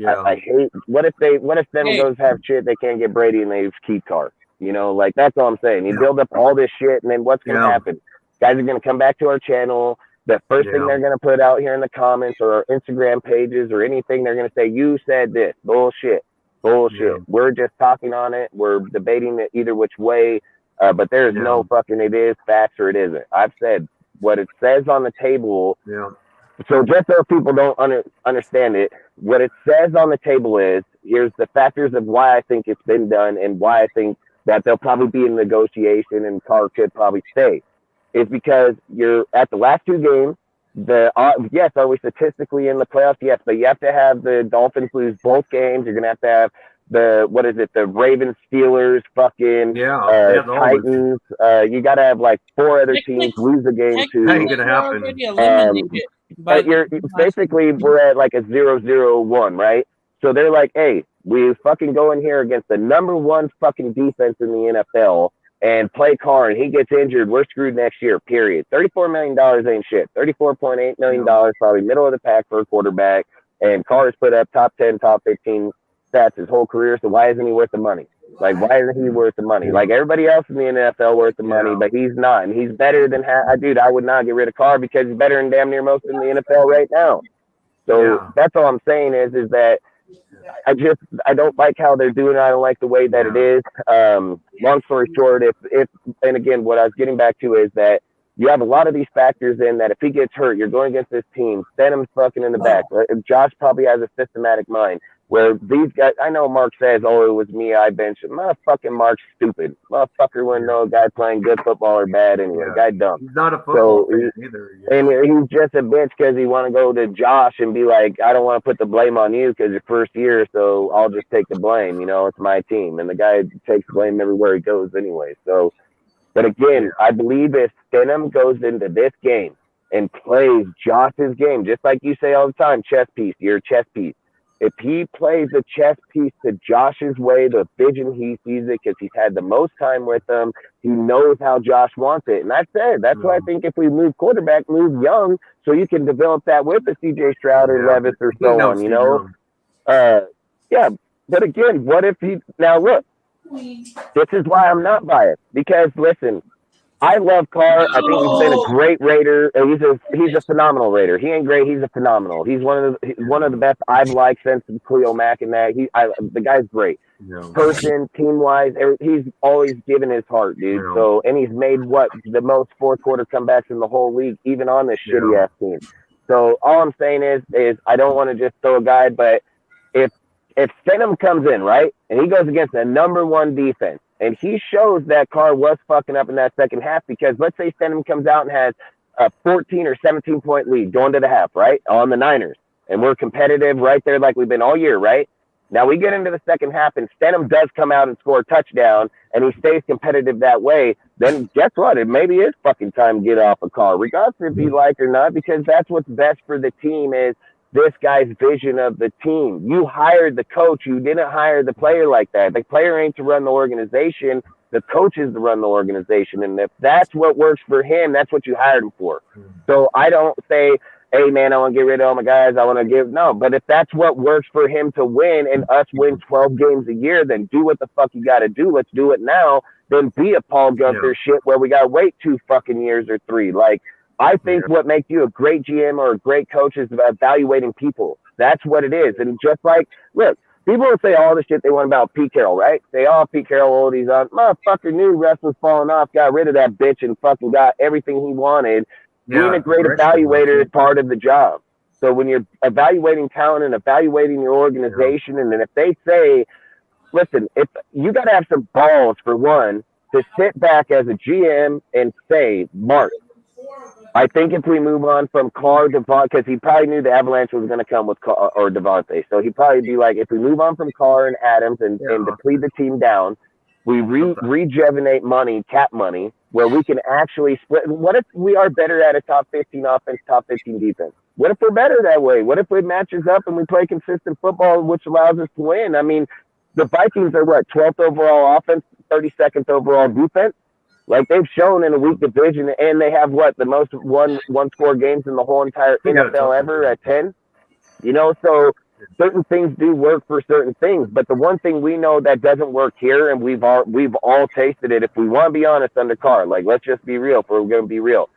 D: I hate what if them goes have shit they can't get Brady and they keep Carr. You know, like that's all I'm saying. You build up all this shit and then what's gonna happen? Guys are gonna come back to our channel. The first thing they're gonna put out here in the comments or our Instagram pages or anything, they're gonna say, "You said this." Bullshit. We're just talking on it. We're debating it either which way. But there's no fucking it is facts or it isn't. I've said what it says on the table. So just so people don't understand it, what it says on the table is here's the factors of why I think it's been done and why I think that they'll probably be in negotiation and Carr could probably stay. Is because you're at the last two games. Yes, are we statistically in the playoffs? Yes, but you have to have the Dolphins lose both games. You're gonna have the Ravens, Steelers, fucking Titans. You got to have like four other teams lose a game too.
E: That ain't gonna happen.
D: But we're at like a 0-0-1, right? So they're like, hey, we fucking go in here against the number one fucking defense in the NFL and play Carr and he gets injured, we're screwed next year, period. $34 million ain't shit. $34.8 million, probably middle of the pack for a quarterback. And Carr has put up top 10, top 15 stats his whole career, so why isn't he worth the money? Like, why isn't he worth the money? Like, everybody else in the NFL worth the money, but he's not. And he's better than dude, I would not get rid of Carr because he's better than damn near most in the NFL right now. So that's all I'm saying is that I don't like how they're doing it. I don't like the way that it is. Long story short, and again, what I was getting back to is that you have a lot of these factors in that if he gets hurt, you're going against this team, send him fucking in the back. Josh probably has a systematic mind. Where these guys, I know Mark says, oh, it was me, I benched him. Motherfucking Mark's stupid. Motherfucker wouldn't know a guy playing good football or bad anyway. Guy dumb.
E: He's not a football fan either.
D: And he's just a bitch because he want to go to Josh and be like, I don't want to put the blame on you because your first year, so I'll just take the blame. You know, it's my team. And the guy takes blame everywhere he goes anyway. So, but again, I believe if Stenham goes into this game and plays Josh's game, just like you say all the time, chess piece, you're a chess piece. If he plays a chess piece to Josh's way, the vision he sees it because he's had the most time with them, he knows how Josh wants it. And that's why I think if we move quarterback, move young, so you can develop that with a C.J. Stroud or Levis or so on, you know? But again, what if now look, this is why I'm not biased. Because listen, I love Carr. I think he's been a great Raider. He's a phenomenal Raider. He ain't great. He's a phenomenal. He's one of the best I've liked since Cleo Mack and that. The guy's great. Person, team wise, he's always given his heart, dude. So and he's made the most fourth quarter comebacks in the whole league, even on this shitty ass team. So all I'm saying is I don't want to just throw a guy, but if Stenham comes in right and he goes against the number one defense. And he shows that Carr was fucking up in that second half because let's say Stenham comes out and has a 14 or 17 point lead going to the half, right, on the Niners. And we're competitive right there like we've been all year, right? Now we get into the second half and Stenham does come out and score a touchdown and he stays competitive that way. Then guess what? It maybe is fucking time to get off a Carr, regardless if you like or not, because that's what's best for the team is this guy's vision of the team. You hired the coach. You didn't hire the player like that. The player ain't to run the organization. The coach is to run the organization. And if that's what works for him, that's what you hired him for. So I don't say, hey, man, I want to get rid of all my guys. I want to no. But if that's what works for him to win and us win 12 games a year, then do what the fuck you got to do. Let's do it now. Then be a Paul Gunther shit where we got to wait 2 fucking years or 3. Like, I think what makes you a great GM or a great coach is evaluating people. That's what it is. And just like, look, people will say all the shit they want about Pete Carroll, right? Say, oh, Pete Carroll, he's on. Motherfucker knew Russ was falling off, got rid of that bitch and fucking got everything he wanted. Being a great evaluator is part of the job. So when you're evaluating talent and evaluating your organization, and then if they say, listen, if you got to have some balls for one to sit back as a GM and say, Mark, I think if we move on from Carr, Devontae, because he probably knew the avalanche was going to come with Carr or Devontae. So he'd probably be like, if we move on from Carr and Adams and deplete the team down, We rejuvenate money, cap money, where we can actually split. What if we are better at a top 15 offense, top 15 defense? What if we're better that way? What if it matches up and we play consistent football, which allows us to win? I mean, the Vikings are what, 12th overall offense, 32nd overall defense? Like, they've shown in a weak division, and they have what, the most one-score games in the whole entire NFL ever at 10? You know, so certain things do work for certain things, but the one thing we know that doesn't work here, and we've all tasted it, if we want to be honest, under Carr, like, let's just be real if we're going to be real.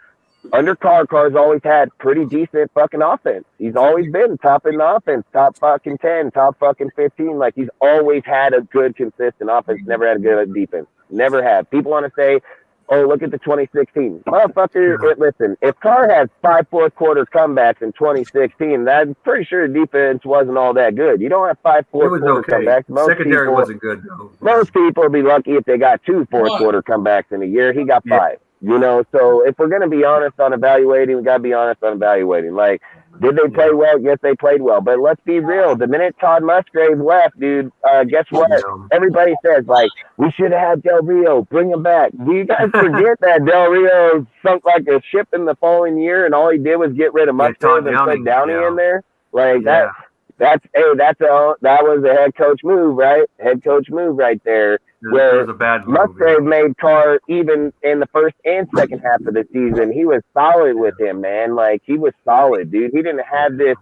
D: Under Carr's always had pretty decent fucking offense. He's always been top in the offense, top fucking 10, top fucking 15. Like, he's always had a good, consistent offense, never had a good defense. Never had. People want to say, oh, look at the 2016. Motherfucker, listen, if Carr has 5 fourth-quarter comebacks in 2016, I'm pretty sure the defense wasn't all that good. You don't have 5 fourth-quarter comebacks.
E: Secondary wasn't good, though.
D: Most people would be lucky if they got 2 fourth-quarter comebacks in a year. He got 5. You know, so if we're going to be honest on evaluating, we got to be honest on evaluating. Like, did they play well? Yes, they played well. But let's be real. The minute Todd Musgrave left, dude, guess what? Everybody says, like, we should have had Del Rio. Bring him back. Do you guys forget that Del Rio sunk like a ship in the following year, and all he did was get rid of Musgrave and put Downey in there? Like, that was a head coach move, right? Head coach move right there. Where
E: was a bad move,
D: Musgrave made Carr, even in the first and second half of the season, he was solid with him, man. Like, he was solid, dude. He didn't have this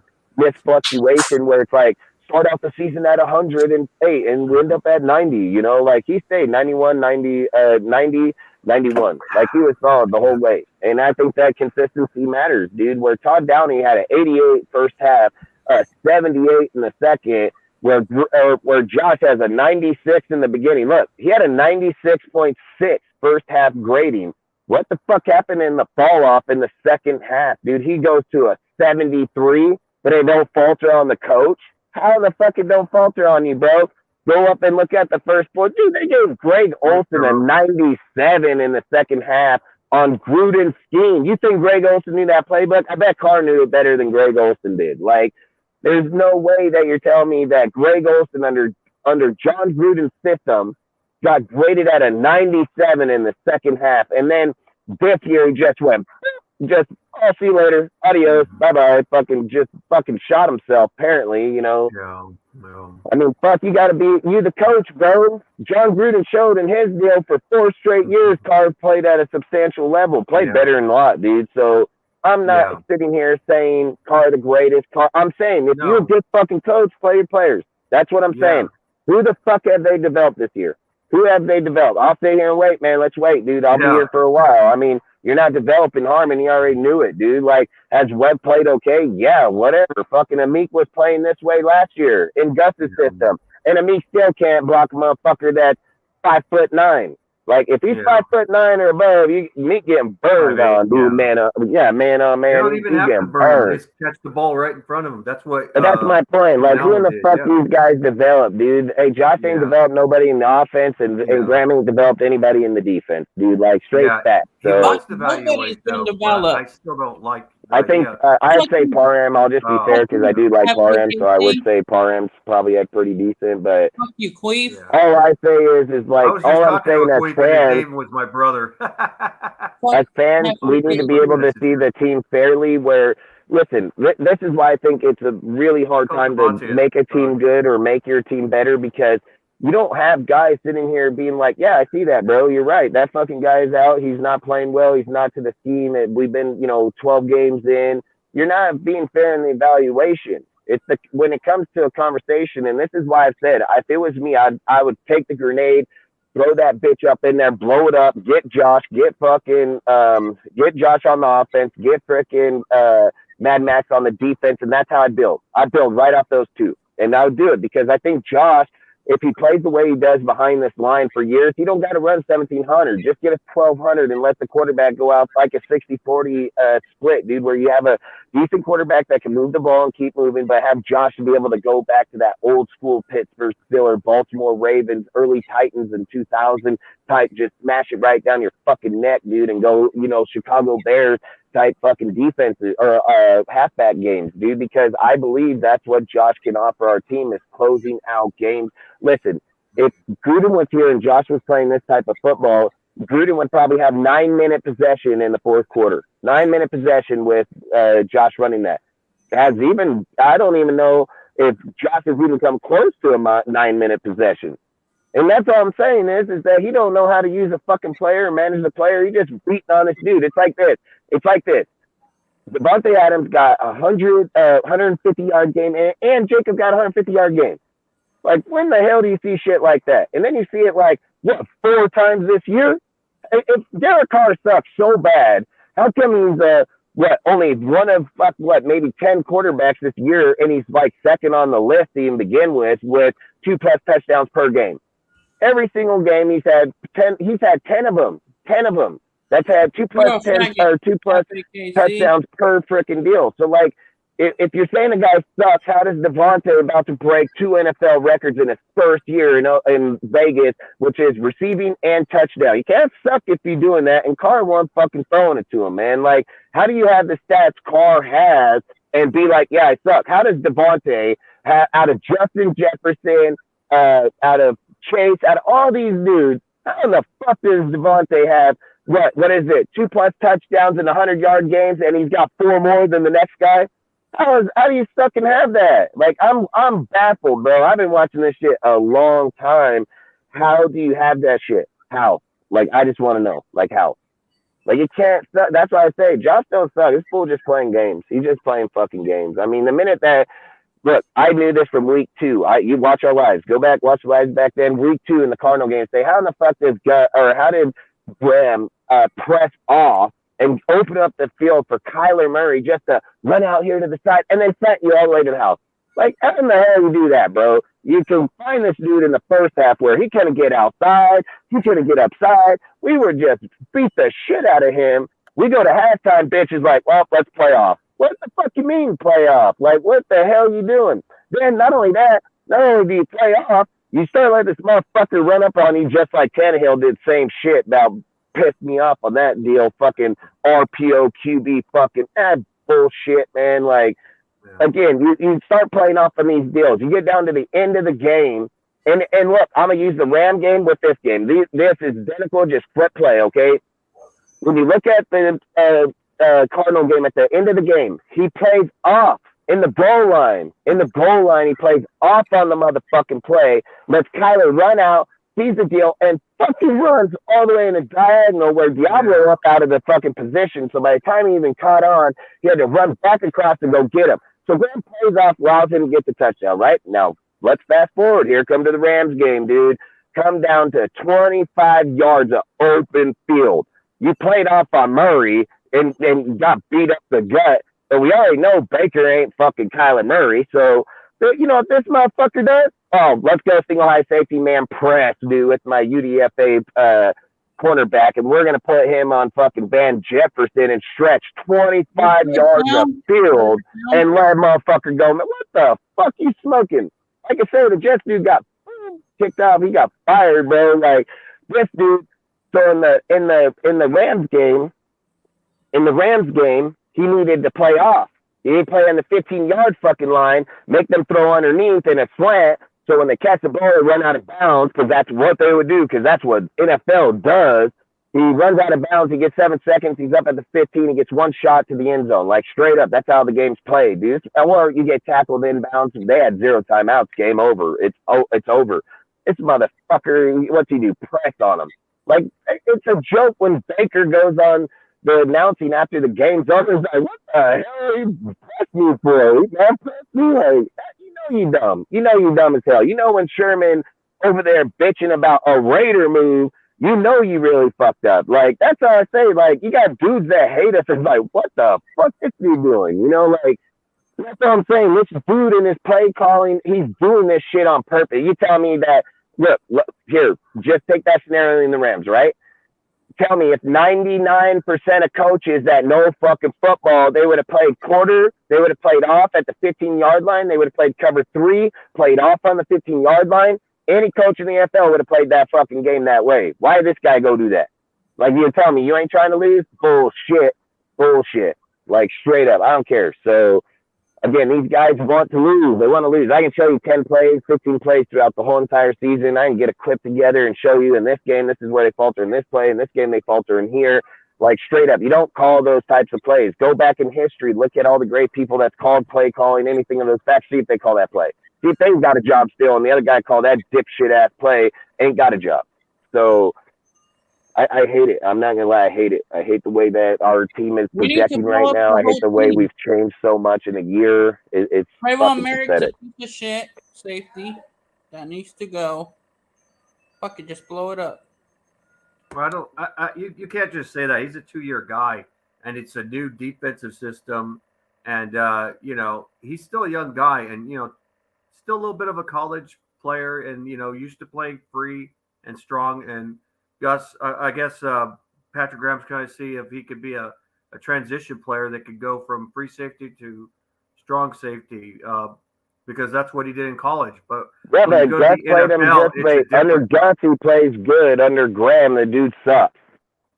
D: fluctuation where it's like, start out the season at 108 and we end up at 90, you know? Like, he stayed 91, 90, 91. Like, he was solid the whole way. And I think that consistency matters, dude. Where Todd Downey had an 88 first half, 78 in the second, where Josh has a 96 in the beginning. Look, he had a 96.6 first half grading. What the fuck happened in the fall off in the second half, dude? He goes to a 73, but they don't falter on the coach. How the fuck it don't falter on you, bro? Go up and look at the first four. Dude, they gave Greg Olsen a 97 in the second half on Gruden's scheme. You think Greg Olsen knew that playbook? I bet Carr knew it better than Greg Olsen did. Like, there's no way that you're telling me that Greg Olsen under John Gruden's system got graded at a 97 in the second half. And then this year he just went, I'll see you later. Adios. Bye-bye. Fucking shot himself, apparently, you know.
E: Yeah.
D: I mean, fuck, you got to be, you the coach, bro. John Gruden showed in his deal for 4 straight years Carr played at a substantial level, played better than a lot, dude. So I'm not sitting here saying Carr the greatest. I'm saying if you're a good fucking coach, play your players. That's what I'm saying. Who the fuck have they developed this year? Who have they developed? I'll stay here and wait, man. Let's wait, dude. I'll be here for a while. I mean, you're not developing Harmon. You already knew it, dude. Like, has Webb played okay? Yeah, whatever. Fucking Amik was playing this way last year in Gus's system. And Amik still can't block a motherfucker that's 5'9". Like, if he's 5'9" or above, Meek getting burned on, dude. Man on man.
E: They don't even have to burn him. Just catch the ball right in front of him. That's what.
D: That's my point. Like, who in the fuck these guys develop, dude? Hey, Josh ain't developed nobody in the offense, and Graham ain't developed anybody in the defense, dude. Like, straight facts.
E: So, he lost evaluate, though, I still don't like.
D: I think I'd say Parham. I'll just be fair because I do like Parham, so I would say Parham's probably pretty decent. But
G: fuck you, Queef.
D: All I say is like all I'm saying as fans.
E: David was my brother.
D: As fans, we need to be able to see the team fairly. Where listen, this is why I think it's a really hard time to make a team good or make your team better because you don't have guys sitting here being like, yeah, I see that, bro. You're right. That fucking guy is out. He's not playing well. He's not to the scheme. And we've been, 12 games in. You're not being fair in the evaluation. It's when it comes to a conversation, and this is why I've said, if it was me, I would take the grenade, throw that bitch up in there, blow it up, get Josh on the offense, get frickin' Mad Max on the defense, and that's how I build. I build right off those two. And I would do it because I think Josh, if he plays the way he does behind this line for years, he don't got to run 1,700. Just get a 1,200 and let the quarterback go out like a 60-40 split, dude, where you have a decent quarterback that can move the ball and keep moving, but have Josh to be able to go back to that old school Pittsburgh Steelers, Baltimore Ravens, early Titans in 2000 type, just smash it right down your fucking neck, dude, and go, Chicago Bears type fucking defenses or halfback games, dude, because I believe that's what Josh can offer our team is closing out games. Listen, if Gruden was here and Josh was playing this type of football, Gruden would probably have 9-minute possession in the fourth quarter. 9-minute possession with Josh running that. I don't even know if Josh has even come close to a 9-minute possession. And that's all I'm saying is that he don't know how to use a fucking player and manage the player. He just beating on this dude. It's like this. Devontae Adams got 150-yard game, and Jacob got a 150-yard game. Like, when the hell do you see shit like that? And then you see it like, 4 times this year? If Derek Carr sucks so bad, how come he's only one of maybe 10 quarterbacks this year, and he's like second on the list to even begin with 2+ touchdowns per game? Every single game he's had 10. He's had 10 of them. 10 of them. That's had 2+ touchdowns per freaking deal. So like, if you're saying a guy sucks, how does Devontae about to break 2 NFL records in his first year in Vegas, which is receiving and touchdown? You can't suck if you're doing that. And Carr won't fucking throwing it to him, man. Like, how do you have the stats Carr has and be like, yeah, I suck? How does Devontae, out of Justin Jefferson, out of Chase, out of all these dudes, how in the fuck does Devontae have what is it? 2+ touchdowns in 100-yard games, and he's got 4 more than the next guy? How do you fucking have that? Like, I'm baffled, bro. I've been watching this shit a long time. How do you have that shit? How? Like, I just want to know. Like, how? Like, you can't suck. That's why I say Josh don't suck. This fool just playing games. He's just playing fucking games. I mean, the minute that look, I knew this from week 2. You watch our lives. Go back, watch the lives back then. Week 2 in the Cardinal game. Say, how in the fuck how did Graham press off and open up the field for Kyler Murray just to run out here to the side and then sent you all the way to the house? Like, how in the hell you do that, bro? You can find this dude in the first half where he couldn't get outside. He couldn't get upside. We were just beat the shit out of him. We go to halftime, bitch is like, well, let's play off. What the fuck you mean play off? Like, what the hell you doing? Then not only do you play off, you start letting this motherfucker run up on you just like Tannehill did same shit. Now, pissed me off on that deal. Fucking RPO QB fucking bullshit, man. Like, again, you start playing off on these deals. You get down to the end of the game, and look, I'm going to use the Ram game with this game. This is identical, just flip play, okay? When you look at the Cardinal game, at the end of the game, he plays off in the goal line. In the goal line, he plays off on the motherfucking play, lets Kyler run out, sees the deal, and fucking runs all the way in a diagonal where Diablo up out of the fucking position. So by the time he even caught on, he had to run back across and go get him. So Graham plays off, allows him to get the touchdown, right? Now, let's fast forward here. Come to the Rams game, dude. Come down to 25 yards of open field. You played off on Murray and got beat up the gut. But we already know Baker ain't fucking Kyler Murray. So, you know, if this motherfucker does, let's go single high safety man press, dude, with my UDFA cornerback, and we're going to put him on fucking Van Jefferson and stretch 25 yards of field and let motherfucker go. Man, what the fuck you smoking? Like I said, the Jets dude got kicked off. He got fired, bro. Like, this dude, so in the Rams game, he needed to play off. He didn't play on the 15-yard fucking line, make them throw underneath in a slant, so when they catch the ball, they run out of bounds, because that's what they would do, because that's what NFL does. He runs out of bounds, he gets 7 seconds, he's up at the 15, he gets one shot to the end zone. Like, straight up, that's how the game's played, dude. Or you get tackled inbounds, they had 0 timeouts, game over. It's over. This motherfucker, what's he do? Press on him. Like, it's a joke when Baker goes on the announcing after the game's over. He's like, what the hell are you press me for? Man, press me? Like, you dumb. You know you dumb as hell. You know when Sherman over there bitching about a Raider move, you know you really fucked up. Like, that's how I say, like, you got dudes that hate us and like, what the fuck is he doing? You know, like, that's what I'm saying. This dude in his play calling, he's doing this shit on purpose. You tell me that, look, here, just take that scenario in the Rams, right? Tell me if 99% of coaches that know fucking football, they would have played quarter, they would have played off at the 15-yard line, they would have played cover 3, played off on the 15-yard line. Any coach in the NFL would have played that fucking game that way. Why did this guy go do that? Like, you tell me you ain't trying to lose? Bullshit. Like, straight up. I don't care. So, Again, these guys want to lose. They want to lose. I can show you 10 plays, 15 plays throughout the whole entire season. I can get a clip together and show you in this game, this is where they falter in this play. In this game, they falter in here. Like, straight up, you don't call those types of plays. Go back in history. Look at all the great people that's called play calling, anything of those facts. See if they call that play. See if they've got a job still, and the other guy called that dipshit-ass play, ain't got a job. So I hate it. I'm not going to lie. I hate it. I hate the way that our team is projecting right now. I hate the way we've changed so much in a year. It's
G: Trayvon Merrick's a
D: pathetic.
G: piece of shit safety that needs to go. Fuck it, just blow it up.
E: Well, you can't just say that. He's a 2-year guy, and it's a new defensive system. And, he's still a young guy and, still a little bit of a college player and, used to playing free and strong. And Gus, I guess Patrick Graham's trying to see if he could be a transition player that could go from free safety to strong safety because that's what he did in college. But
D: yeah, but Gus played him just like under Gus, he plays good. Under Graham, the dude sucks.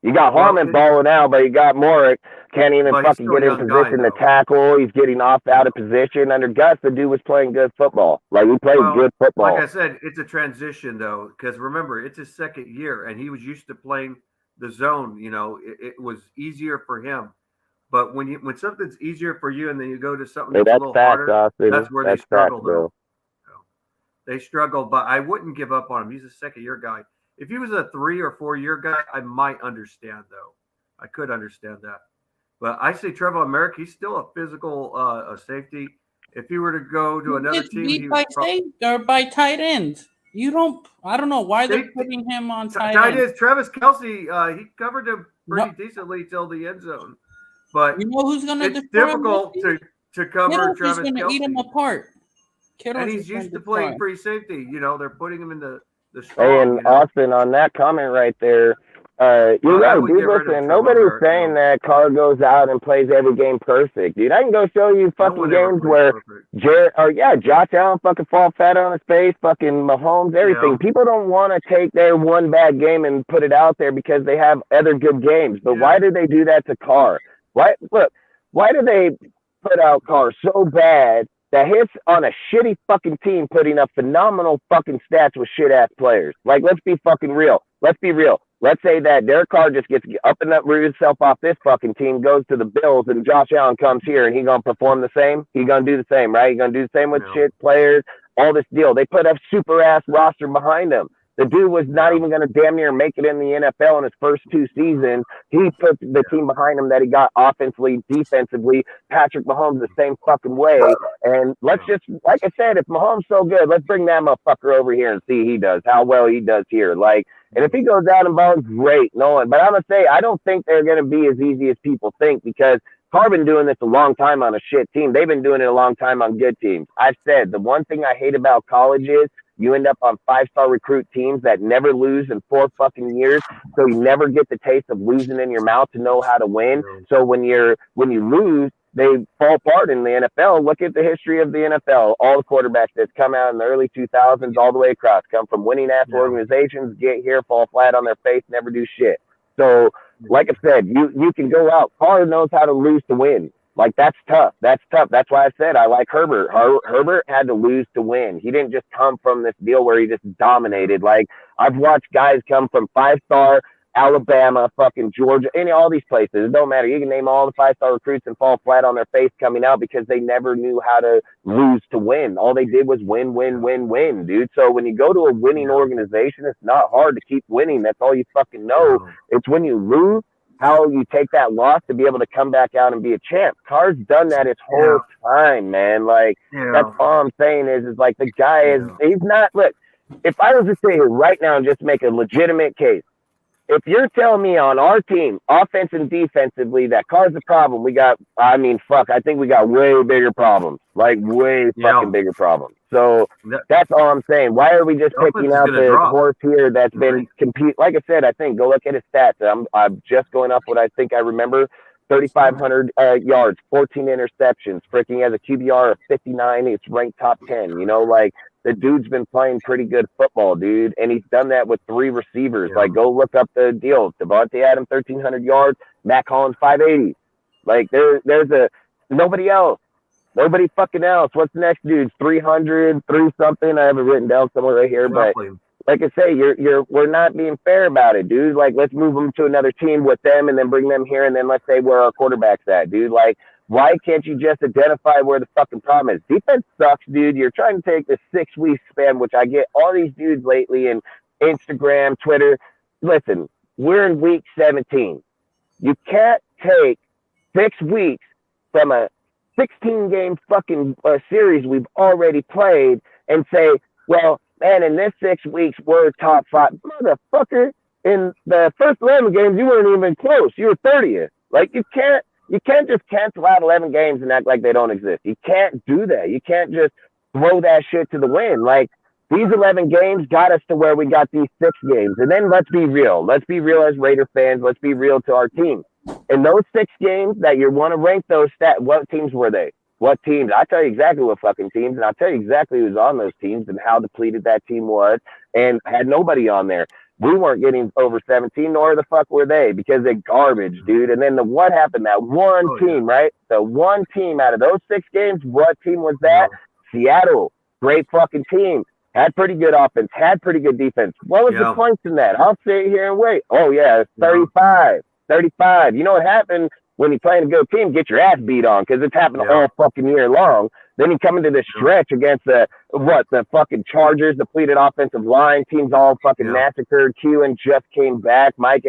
D: You got Harmon balling out, but you got Morick can't even fucking get in position to tackle. He's getting out of position. Under Gus, the dude was playing good football. Like, he played good football.
E: Like I said, it's a transition, though, because remember, it's his second year, and he was used to playing the zone. It was easier for him. But when something's easier for you and then you go to something that's a little harder,
D: Austin.
E: That's where they struggle, though. They struggle, but I wouldn't give up on him. He's a second-year guy. If he was a 3 or 4 year guy, I might understand, though. I could understand that. But I say Trayvon Merrick, he's still a physical safety. If he were to go to another team, he
G: by tight ends. I don't know why they're putting him on tight ends.
E: Travis Kelce, he covered him pretty decently till the end zone. But
G: you know who's going to
E: it's difficult to cover Travis Kelce.
G: He's going to eat him apart.
E: And he's used to playing free safety. They're putting him in the
D: Hey, and Austin, on that comment right there, you're right, dude. Listen, nobody's saying that Carr goes out and plays every game perfect, dude. I can go show you fucking games where Josh Allen fucking fall flat on his face, fucking Mahomes, everything. Yeah. People don't want to take their one bad game and put it out there because they have other good games. But why do they do that to Carr? Why do they put out Carr so bad that hits on a shitty fucking team putting up phenomenal fucking stats with shit-ass players? Like, let's be fucking real. Let's be real. Let's say that Derek Carr just gets up and uprooted himself off this fucking team, goes to the Bills, and Josh Allen comes here, and he going to perform the same? He going to do the same, right? He going to do the same with shit players, all this deal. They put a super-ass roster behind him. The dude was not even going to damn near make it in the NFL in his first 2 seasons. He put the team behind him that he got offensively, defensively. Patrick Mahomes the same fucking way. And let's just, like I said, if Mahomes so good, let's bring that motherfucker over here and see how well he does here. Like, and if he goes out and balls, great. But I'm going to say, I don't think they're going to be as easy as people think because Carr been doing this a long time on a shit team. They've been doing it a long time on good teams. I've said the one thing I hate about college is you end up on 5-star recruit teams that never lose in 4 fucking years. So you never get the taste of losing in your mouth to know how to win. So when you lose, they fall apart in the NFL. Look at the history of the NFL. All the quarterbacks that's come out in the early 2000s all the way across come from winning ass organizations, get here, fall flat on their face, never do shit. So like I said, you can go out. Carr knows how to lose to win. Like, that's tough. That's why I said I like Herbert. Herbert had to lose to win. He didn't just come from this deal where he just dominated. Like, I've watched guys come from 5-star Alabama, fucking Georgia, all these places. It don't matter. You can name all the 5-star recruits and fall flat on their face coming out because they never knew how to lose to win. All they did was win, dude. So when you go to a winning organization, it's not hard to keep winning. That's all you fucking know. It's when you lose, how you take that loss to be able to come back out and be a champ. Carr's done that his whole time, man. Like, that's all I'm saying is like the guy he's not, look, if I was to say right now and just make a legitimate case, if you're telling me on our team, offense and defensively, that Carr's the problem, I think we got way bigger problems. Like, way fucking bigger problems. So that's all I'm saying. Why are we just picking out the horse here that's been compete? Like I said, I think go look at his stats. I'm just going off what I think I remember. 3,500 yards, 14 interceptions. Freaking has a QBR of 59. It's ranked top 10. Like, the dude's been playing pretty good football, dude, and he's done that with 3 receivers. Like, go look up the deal. Devontae Adams, 1,300 yards. Matt Collins, 580. Like, there's nobody else. Nobody fucking else. What's the next dude? 300, 3 something. I have it written down somewhere right here,
E: Exactly.
D: but like I say, we're not being fair about it, dude. Like, let's move them to another team with them and then bring them here and then let's say where our quarterback's at, dude. Like, why can't you just identify where the fucking problem is? Defense sucks, dude. You're trying to take this 6-week span, which I get all these dudes lately in Instagram, Twitter. Listen, we're in week 17. You can't take 6 weeks from a 16-game fucking series we've already played and say, well, man, in this 6 weeks, we're top 5. Motherfucker, in the first 11 games, you weren't even close. You were 30th. Like, you can't just cancel out 11 games and act like they don't exist. You can't do that. You can't just throw that shit to the wind. Like, these 11 games got us to where we got these 6 games. And then let's be real. Let's be real as Raider fans. Let's be real to our team. In those 6 games that you want to rank those stats, what teams were they? What teams? I'll tell you exactly what fucking teams, and I'll tell you exactly who's on those teams and how depleted that team was, and had nobody on there. We weren't getting over 17, nor the fuck were they, because they're garbage, dude. And then what happened? That one team, right? The one team out of those 6 games, what team was that? Seattle. Great fucking team. Had pretty good offense, had pretty good defense. What was the points in that? I'll sit here and wait. Oh, yeah, it's 35. 35. You know what happened when you play a good team? Get your ass beat on, because it's happened all fucking year long. Then you come into this stretch against the fucking Chargers, depleted offensive line, teams all fucking massacred. Q just came back. Mike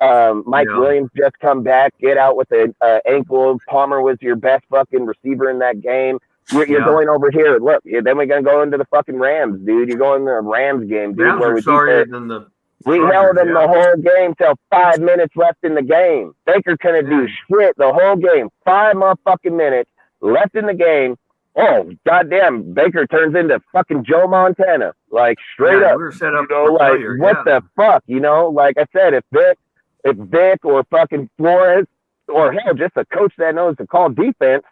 D: Williams just come back. Get out with an ankle. Palmer was your best fucking receiver in that game. You're going over here. Look, then we're gonna go into the fucking Rams, dude. You're going to the Rams game, dude.
E: Rams are sorrier than the.
D: We held them the whole game till 5 minutes left in the game. Baker couldn't do shit the whole game. 5 motherfucking minutes left in the game. Oh, goddamn, Baker turns into fucking Joe Montana. Like, straight up.
E: We were set up
D: like, what the fuck? You know, like I said, if Vic or fucking Flores or hell, just a coach that knows to call defense,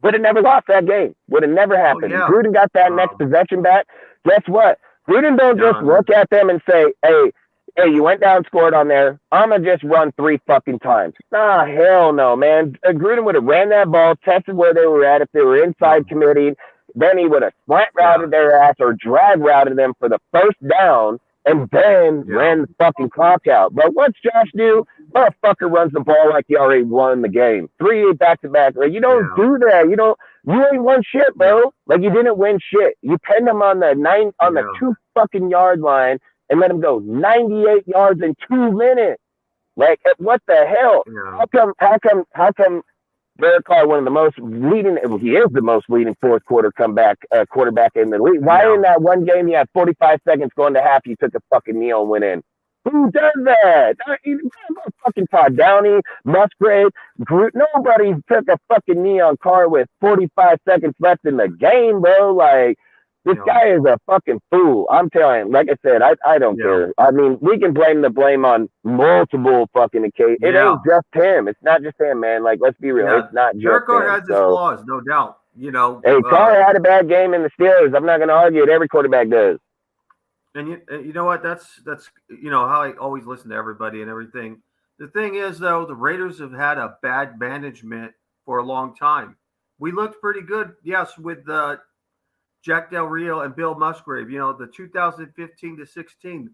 D: would have never lost that game. Would have never happened. Gruden got that next possession back. Guess what? Gruden don't just look at them and say, hey, you went down, scored on there. I'm going to just run 3 fucking times. Nah, hell no, man. Gruden would have ran that ball, tested where they were at. If they were inside committing, then he would have slant routed their ass or drag routed them for the first down and then ran the fucking clock out. But what's Josh do? Motherfucker runs the ball like he already won the game. 3 back-to-back. You don't do that. You ain't won shit, bro. Like, you didn't win shit. You pinned him on the 2 fucking yard line and let him go 98 yards in 2 minutes. Like, what the hell? How come Derek Carr, one of the most leading, he is the most leading fourth quarter comeback quarterback in the league. Why in that one game he had 45 seconds going to half, you took a fucking kneel and went in? Who does that? Fucking Todd Downey, Musgrave, Groot. Nobody took a fucking knee on Carr with 45 seconds left in the game, bro. Like, this guy is a fucking fool. I'm telling you, like I said, I don't care. I mean, we can blame the blame on multiple fucking occasions. It ain't just him. It's not just him, man. Like, let's be real. It's not just
E: Derek Carr
D: him.
E: has his flaws, no doubt. You know,
D: hey, Carr had a bad game in the Steelers. I'm not going to argue it. Every quarterback does.
E: And you know what? That's how I always listen to everybody and everything. The thing is, though, the Raiders have had a bad management for a long time. We looked pretty good, yes, with Jack Del Rio and Bill Musgrave. You know, the 2015 to 16,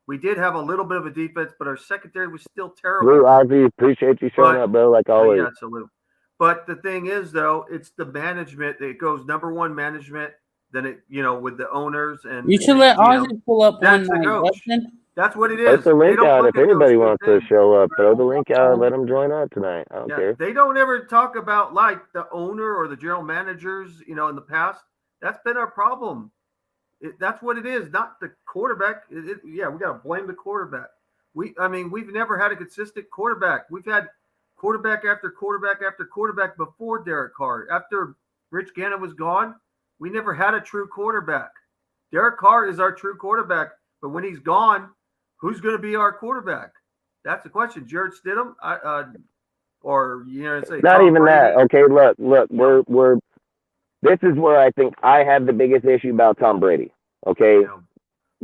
E: we did have a little bit of a defense, but our secondary was still terrible.
D: Blue Ivy, appreciate you showing up, bro, like always.
E: Yeah, salute. But the thing is, though, it's the management. It goes number one management. Then it, with the owners and
G: you should let Ozzy pull up one night.
E: That's what it is.
D: Put the link out if anybody wants to show up. Throw the link out and let them join out tonight. I don't care.
E: They don't ever talk about like the owner or the general managers. In the past, that's been our problem. That's what it is, not the quarterback. We got to blame the quarterback. We've never had a consistent quarterback. We've had quarterback after quarterback after quarterback before Derek Carr. After Rich Gannon was gone, we never had a true quarterback. Derek Carr is our true quarterback, but when he's gone, who's going to be our quarterback? That's the question. Jared Stidham, say
D: not
E: Tom
D: even
E: Brady.
D: that. Okay, look, we're. This is where I think I have the biggest issue about Tom Brady. Okay,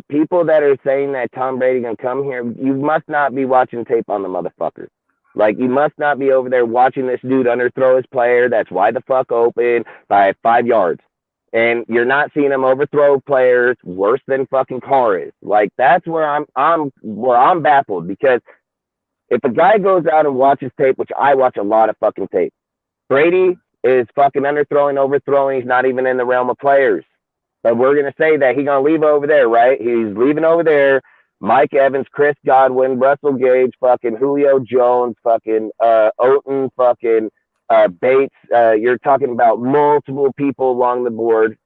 D: people that are saying that Tom Brady can come here, you must not be watching tape on the motherfucker. Like, you must not be over there watching this dude underthrow his player that's wide the fuck open by 5 yards. And you're not seeing him overthrow players worse than fucking Carr is. Like, that's where I'm baffled, because if a guy goes out and watches tape, which I watch a lot of fucking tape, Brady is fucking underthrowing, overthrowing. He's not even in the realm of players. But we're going to say that he's going to leave over there, right? He's leaving over there. Mike Evans, Chris Godwin, Russell Gage, fucking Julio Jones, fucking Oten, fucking Bates. You're talking about multiple people along the board,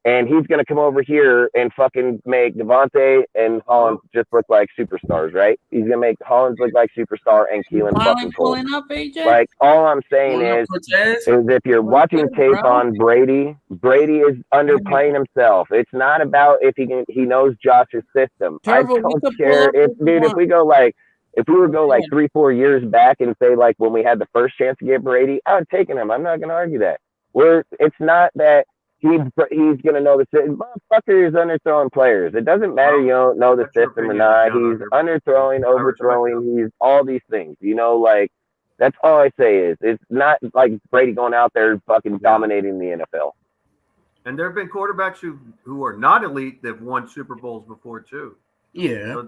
D: and he's going to come over here and fucking make Devontae and Hollins just look like superstars, right? He's going to make Hollins look like superstar and Keelan fucking Cole.
G: Up, AJ?
D: Like, all I'm saying is if you're watching tape on Brady, Brady is underplaying himself. It's not about if he knows Josh's system.
G: Turbo,
D: I don't care if we were to go like 3-4 years back and say, like, when we had the first chance to get Brady, I would have taken him. I'm not going to argue that. It's not that he's going to know the system. Motherfucker is underthrowing players. It doesn't matter you don't know the system or not. He's underthrowing, overthrowing. He's all these things. You know, like, that's all I say is it's not like Brady going out there fucking dominating the NFL.
E: And there have been quarterbacks who are not elite that have won Super Bowls before too.
I: Yeah.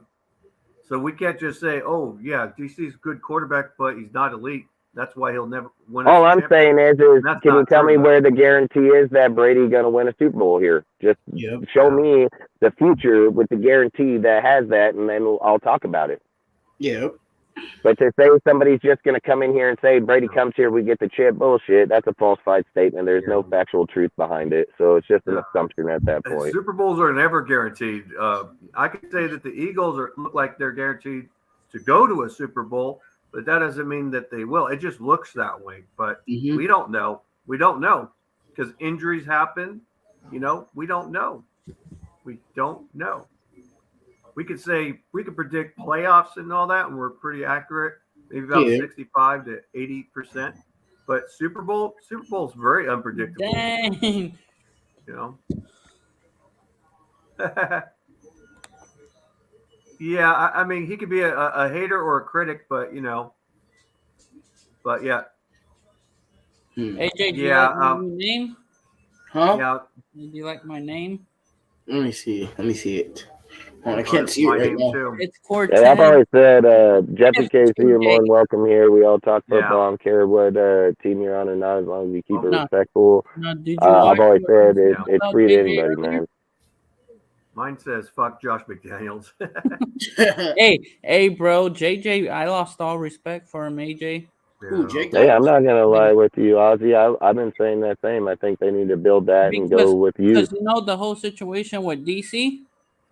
E: So we can't just say, oh, yeah, DC's a good quarterback, but he's not elite. That's why he'll never win.
D: All I'm saying is can you tell me where the guarantee is that Brady's going to win a Super Bowl here? Just show me the future with the guarantee that has that, and then I'll talk about it.
I: Yep.
D: But to say somebody's just going to come in here and say Brady comes here, we get the chip, bullshit, that's a falsified statement. There's no factual truth behind it. So it's just an assumption at that point.
E: Super Bowls are never guaranteed. I could say that the Eagles look like they're guaranteed to go to a Super Bowl, but that doesn't mean that they will. It just looks that way. But we don't know. We don't know because injuries happen. You know, we don't know. We don't know. We could predict playoffs and all that, and we're pretty accurate, maybe about 65 to 80%. But Super Bowl's very unpredictable.
G: Dang.
E: You know. Yeah, I mean, he could be a hater or a critic, but yeah.
G: AJ, do you like my name?
I: Huh?
E: Yeah.
G: Do you like my name?
I: Let me see it. I can't see it right now.
E: Too.
G: It's Cortez.
D: I've always said, Jeff and Casey, you're more than welcome here. We all talk football. I don't care what team you're on or not, as long as you keep it respectful.
G: No,
D: I've always said it's free to anybody, man.
E: Mine says, fuck Josh McDaniels.
G: hey, bro, JJ, I lost all respect for him, AJ.
I: Ooh, Jake,
D: hey, I'm not going to lie with you, Ozzy. I've been saying that same. I think they need to build that and go with you.
G: Because you know the whole situation with DC?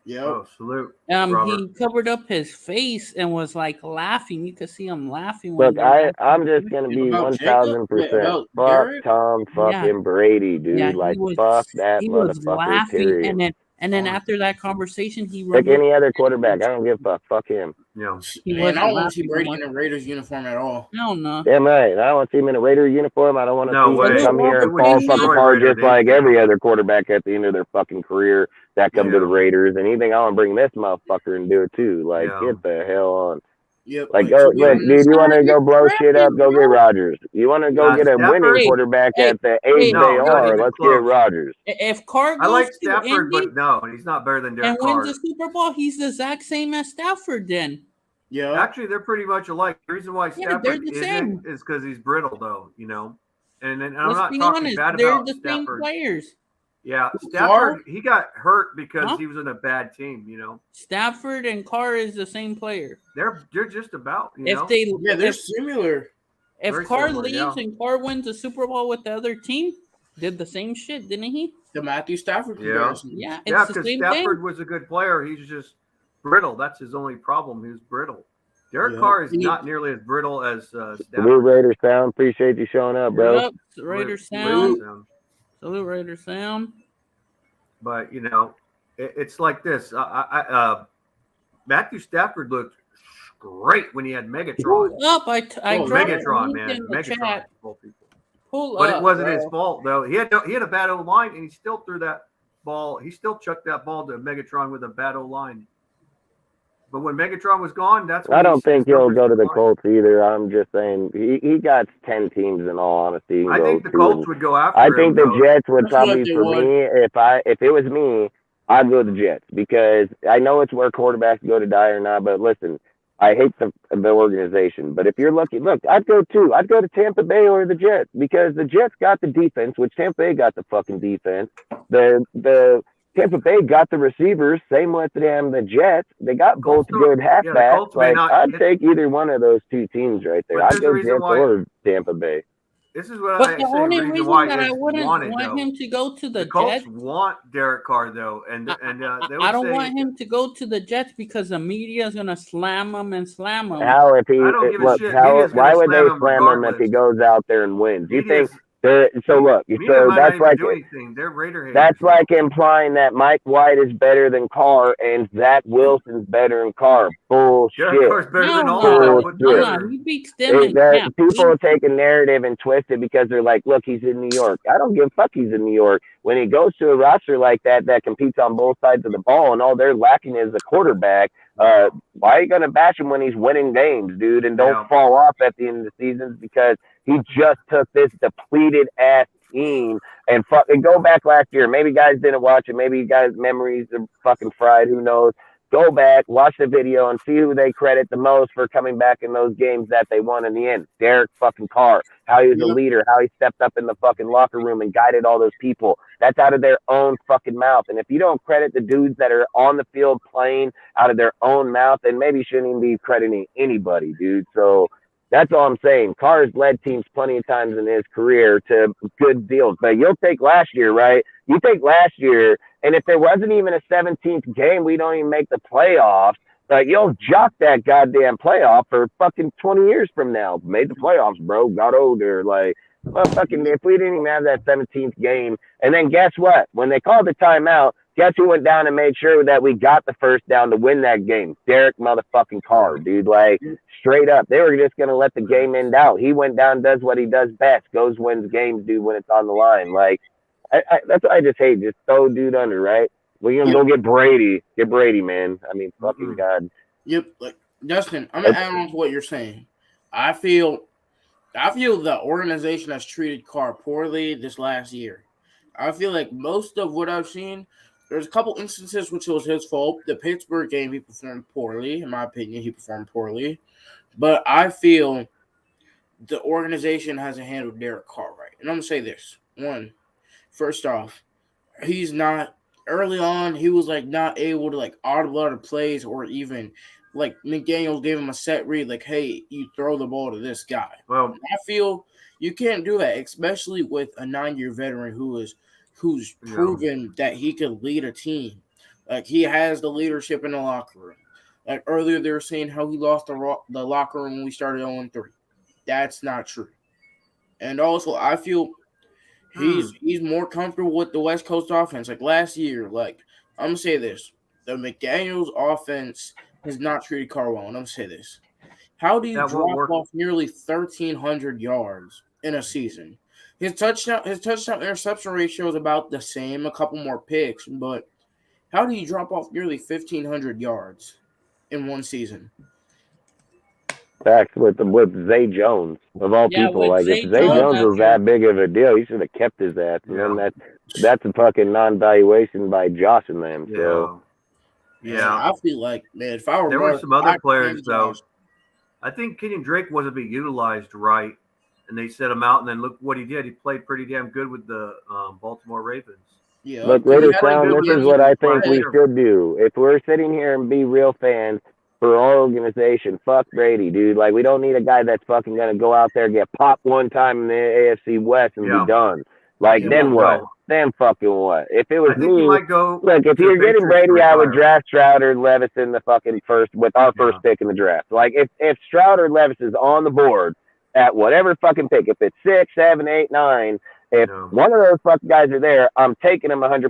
I: Yeah.
E: Oh, salute.
G: He covered up his face and was like laughing. You could see him laughing.
D: Look, I'm just gonna be 1,000%. Fuck Tom fucking Brady, dude.
G: Yeah,
D: fuck that
G: he
D: motherfucker.
G: Was laughing,
D: period.
G: and then after that conversation, he
D: like any other quarterback. I don't give a fuck. Fuck him.
E: Yeah.
I: I don't want to see Brady in a Raiders uniform at all.
G: Hell no.
D: Damn right. I don't want to see him in a Raider uniform. I don't want to see him come here and fall
E: fucking
D: hard just like every other quarterback at the end of their fucking career that come to the Raiders. And anything, I want to bring this motherfucker and do it too. Like, get the hell on.
I: Yep.
D: Like, look, dude, you want to go blow shit up? Go get Rodgers. You want to go get a winning quarterback at the age they are? Let's get Rodgers.
G: If Carr goes
E: I like
G: to
E: Stafford,
G: Indy,
E: but no, he's not better than Derek
G: Carr. And
E: Carr.
G: wins the Super Bowl, he's the exact same as Stafford then.
I: Yeah.
E: Actually, they're pretty much alike. The reason why Stafford isn't is because he's brittle, though, you know. And I'm not talking bad about
G: the same
E: Stafford.
G: Players.
E: Yeah, Stafford, he got hurt because he was in a bad team, you know.
G: Stafford and Carr is the same player.
E: They're just about, you know.
I: They're similar.
G: If Carr leaves and Carr wins the Super Bowl with the other team, did the same shit, didn't he?
I: The Matthew Stafford
E: comparison.
G: Yeah,
E: because Stafford was a good player. He's just brittle. That's his only problem. He was brittle. Derek Carr is not nearly as brittle as Stafford.
D: Salute Raiders Sound. Appreciate you showing up, bro.
G: Raiders Sound. Salute Raiders Sound.
E: But, you know, it's like this. Matthew Stafford looked great when he had Megatron.
G: Pull up. I
E: Megatron, man. Megatron.
G: Pull
E: but
G: up,
E: it wasn't
G: bro.
E: his fault, though. He had a bad O-line, and he still threw that ball. He still chucked that ball to Megatron with a bad O-line. But when Megatron was gone, that's when
D: I don't think he'll go to the
E: declined.
D: Colts either. I'm just saying he got 10 teams in all honesty.
E: I think the
D: to,
E: Colts would go after
D: I
E: him.
D: think the
E: though.
D: Jets would
I: That's what
D: probably,
I: they
D: for
I: would.
D: me, if it was me, I'd go to the Jets because I know it's where quarterbacks go to die or not. But listen, I hate the organization. But if you're lucky, look, I'd go to Tampa Bay or the Jets because the Jets got the defense, which Tampa Bay got the fucking defense. The Tampa Bay got the receivers, same with the Jets. They got both good halfbacks. I'd take either one of those two teams right there. I'd go Jets or Tampa Bay.
E: This is what
G: But
E: I
G: the
E: say.
G: only
E: Reason
G: reason
E: why
G: that I
E: is
G: wouldn't
E: wanted,
G: want
E: though.
G: him to go to the
E: Colts
G: Jets,
E: want Derek Carr though, and they would
G: I don't
E: say,
G: want him to go to the Jets because the media is gonna slam him and slam him.
D: How if he
E: I don't give a
D: look?
E: shit.
D: How
E: Media's
D: why
E: gonna
D: would they
E: slam him
D: slam him if he
E: regardless.
D: goes out there and wins? You think
E: Media's
D: so? Look,
E: Media
D: so
E: might
D: that's
E: not even
D: like
E: do anything. They're Raider haters.
D: that's
E: though.
D: like implying that Mike White is better than Carr and Zach Wilson's better than Carr. Bullshit.
E: Derek Carr's better than all of them put
D: Bullshit.
E: together.
G: He beats them in camp.
D: People take a narrative and twist it because they're like, look, he's in New York. I don't give a fuck he's in New York. When he goes to a roster like that competes on both sides of the ball and all they're lacking is a quarterback, why are you going to bash him when he's winning games, dude? And don't fall off at the end of the season because he just took this depleted-ass team and go back last year. Maybe guys didn't watch it. Maybe you guys' memories are fucking fried. Who knows? Go back, watch the video, and see who they credit the most for coming back in those games that they won in the end. Derek fucking Carr, how he was a leader, how he stepped up in the fucking locker room and guided all those people. That's out of their own fucking mouth. And if you don't credit the dudes that are on the field playing out of their own mouth, then maybe you shouldn't even be crediting anybody, dude. So that's all I'm saying. Carr's led teams plenty of times in his career to good deals. But you'll take last year, right? You take last year, and if there wasn't even a 17th game, we don't even make the playoffs. You'll jock that goddamn playoff for fucking 20 years from now. Made the playoffs, bro. Got older. If we didn't even have that 17th game. And then guess what? When they called the timeout, guess who went down and made sure that we got the first down to win that game? Derek motherfucking Carr, dude. Straight up. They were just going to let the game end out. He went down, does what he does best. Goes, wins games, dude, when it's on the line. That's what I just hate. Just throw dude under, right? We're going to go get Brady. Get Brady, man. I mean, fucking God.
I: Yep. Justin, I'm going to add on to what you're saying. I feel the organization has treated Carr poorly this last year. I feel like most of what I've seen, there's a couple instances which was his fault. The Pittsburgh game, he performed poorly. In my opinion, he performed poorly. But I feel the organization hasn't handled Derek Carr right. And I'm going to say this. One, first off, he's not – early on, he was, not able to, audible out of plays or even – McDaniels gave him a set read, hey, you throw the ball to this guy.
E: Well,
I: I feel you can't do that, especially with a 9-year veteran who's proven that he could lead a team. He has the leadership in the locker room. Earlier, they were saying how he lost the locker room when we started 0-3. That's not true. And also, I feel he's more comfortable with the West Coast offense. Last year, I'm going to say this. The McDaniels offense has not treated Carr well. And I'm going to say this. How do you drop off nearly 1,300 yards in a season? His touchdown interception ratio is about the same, a couple more picks, but how do you drop off nearly 1,500 yards in one season?
D: Facts with Zay Jones of all people. If Zay Jones was that big of a deal, he should have kept his ass. And then that's a fucking non-valuation by Josh and them. So
I: I feel like, man, if I were
E: there were some other players though. I think Kenyon Drake wasn't being utilized right, and they set him out. And then look what he did. He played pretty damn good with the Baltimore Ravens.
I: Yeah.
D: Look, Raiders Sound, this is what I think we should do. If we're sitting here and be real fans for our organization, fuck Brady, dude. We don't need a guy that's fucking going to go out there, get popped one time in the AFC West and be done. Then what?
E: No.
D: Then fucking what? If it was me,
E: look,
D: if you're getting Brady, I would draft Stroud or Levis in the fucking first, with our first pick in the draft. If Stroud or Levis is on the board at whatever fucking pick, if it's 6, 7, 8, 9, if one of those fucking guys are there, I'm taking him 100%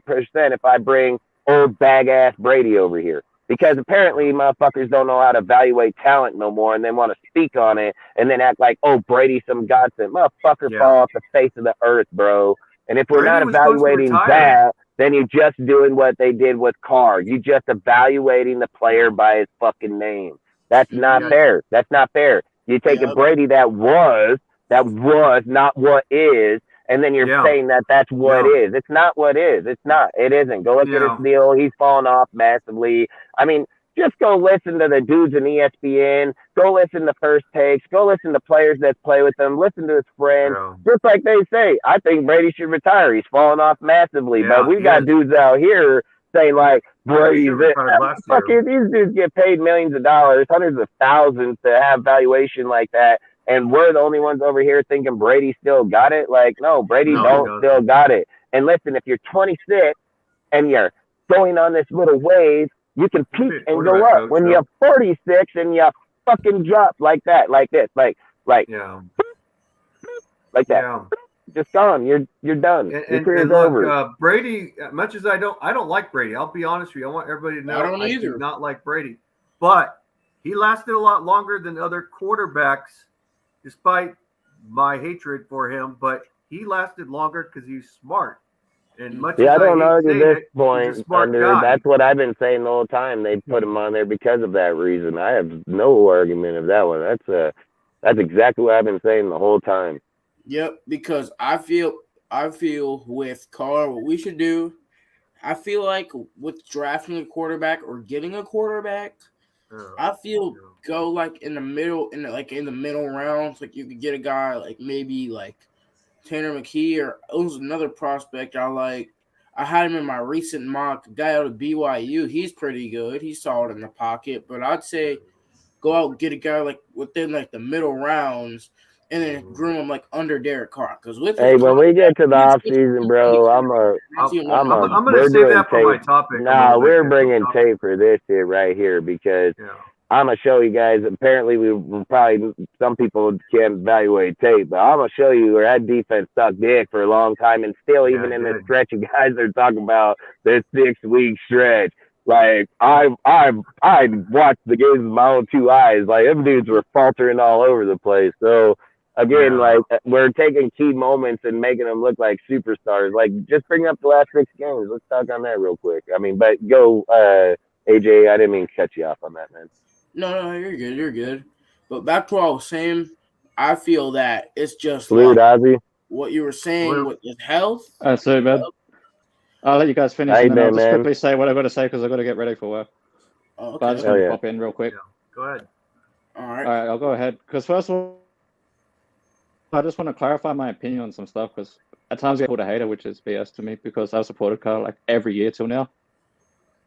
D: if I bring old bag-ass Brady over here. Because apparently motherfuckers don't know how to evaluate talent no more and then want to speak on it and then act like, oh, Brady's some godsend. Motherfucker fall off the face of the earth, bro. And if we're
E: Brady
D: not
E: was supposed to
D: evaluating
E: retire.
D: that, then you're just doing what they did with Carr. You just evaluating the player by his fucking name. That's not
E: Yeah.
D: fair. That's not fair. You take a
I: Yep.
D: Brady that was not what is, and then you're
E: Yeah.
D: saying that that's what
E: Yeah.
D: is. It's not what is. It's not. It isn't. Go look at
E: Yeah.
D: his deal. He's fallen off massively. I mean, just go listen to the dudes in ESPN. Go listen to First Takes. Go listen to players that play with him. Listen to his friends.
E: Yeah.
D: Just like they say, I think Brady should retire. He's fallen off massively.
E: Yeah,
D: But we've
E: he
D: got
E: is.
D: dudes out here saying like Brady's
E: Should have retired last year.
D: fucking these dudes get paid millions of dollars, hundreds of thousands to have valuation like that. And we're the only ones over here thinking Brady still got it. Like, no, Brady
E: No, he
D: don't
E: doesn't.
D: still got it. And listen, if you're 26 and you're going on this little wave, you can peak and go up. When you're 46 and you fucking drop like that, like this, like
E: Yeah.
D: like that,
E: Yeah.
D: just gone. You're done. Your
E: And
D: career's
E: look,
D: over.
E: Brady. Much as I don't like Brady. I'll be honest with you. I want everybody to know
I: I don't
E: do
I: either.
E: not like Brady. But he lasted a lot longer than other quarterbacks, despite my hatred for him. But he lasted longer because he's smart. And much
D: Yeah, I
E: as
D: don't
E: hate
D: argue
E: saying
D: this
E: it,
D: point,
E: he's a smart
D: Thunder.
E: guy.
D: That's what I've been saying the whole time. They put him on there because of that reason. I have no argument of that one. That's exactly what I've been saying the whole time.
I: Yep, because I feel with Carr, what we should do, I feel like with drafting a quarterback or getting a quarterback, I feel go like in the middle rounds. Like you could get a guy like maybe like Tanner McKee, or it was another prospect I like. I had him in my recent mock, a guy out of BYU. He's pretty good. He's solid in the pocket, but I'd say go out and get a guy like within like the middle rounds, and then groom him like under Derek Carr. Because with
D: Hey, when we get to the off season, bro, I'm
E: gonna save that for my topic.
D: Nah, we're bringing tape for this shit right here because I'm gonna show you guys. Apparently, we probably some people can't evaluate tape, but I'm gonna show you where that defense sucked dick for a long time, and still, even in this stretch, you guys are talking about this 6-week stretch. Like I watched the games with my own two eyes. Like them dudes were faltering all over the place. So again, like we're taking key moments and making them look like superstars. Like just bring up the last 6 games. Let's talk on that real quick. I mean, but go, AJ. I didn't mean to cut you off on that, man.
I: No, you're good. You're good. But back to what I was saying, I feel that it's just
D: Salute, Ozzy.
I: What you were saying with his health.
J: So, man, I'll let you guys finish, and then I'll just quickly say what I've got to say because I've got to get ready for work.
I: Oh, okay.
J: But I just want to pop in real quick.
E: Yeah. Go ahead.
I: All right,
J: I'll go ahead. Because first of all, I just want to clarify my opinion on some stuff because at times I get called a hater, which is BS to me because I've supported Carr like every year till now.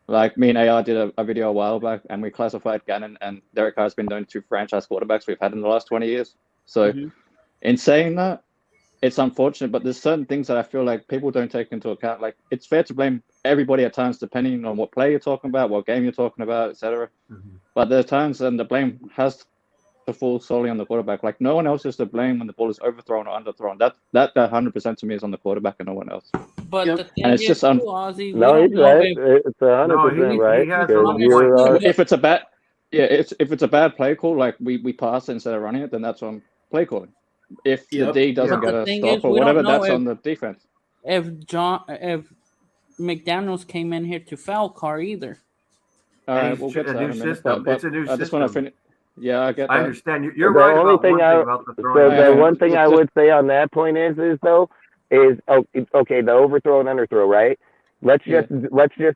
J: Like me and AR did a video a while back, and we classified Gannon and Derek Carr's been the only 2 franchise quarterbacks we've had in the last 20 years. So, in saying that, it's unfortunate, but there's certain things that I feel like people don't take into account. Like it's fair to blame everybody at times, depending on what play you're talking about, what game you're talking about, etc. But there's times when the blame has to fall solely on the quarterback. Like no one else is to blame when the ball is overthrown or underthrown. That 100% to me is on the quarterback and no one else.
G: But the thing
J: and it's
G: is,
J: just
G: Ozzy,
D: no, he's right. It's 100% right.
J: If it's a bad, if it's a bad play call, like we pass it instead of running it, then that's on play calling. If the D doesn't get a stop or whatever, that's on the defense.
G: If McDaniels came in here to foul Carr either.
J: All right, we'll get to that in a minute. But
E: It's a new system.
J: I just want to finish. Yeah, I get that.
E: I understand. You're right about one thing about the throwing.
D: So the one thing I would say on that point is okay, the overthrow and underthrow, right? Let's just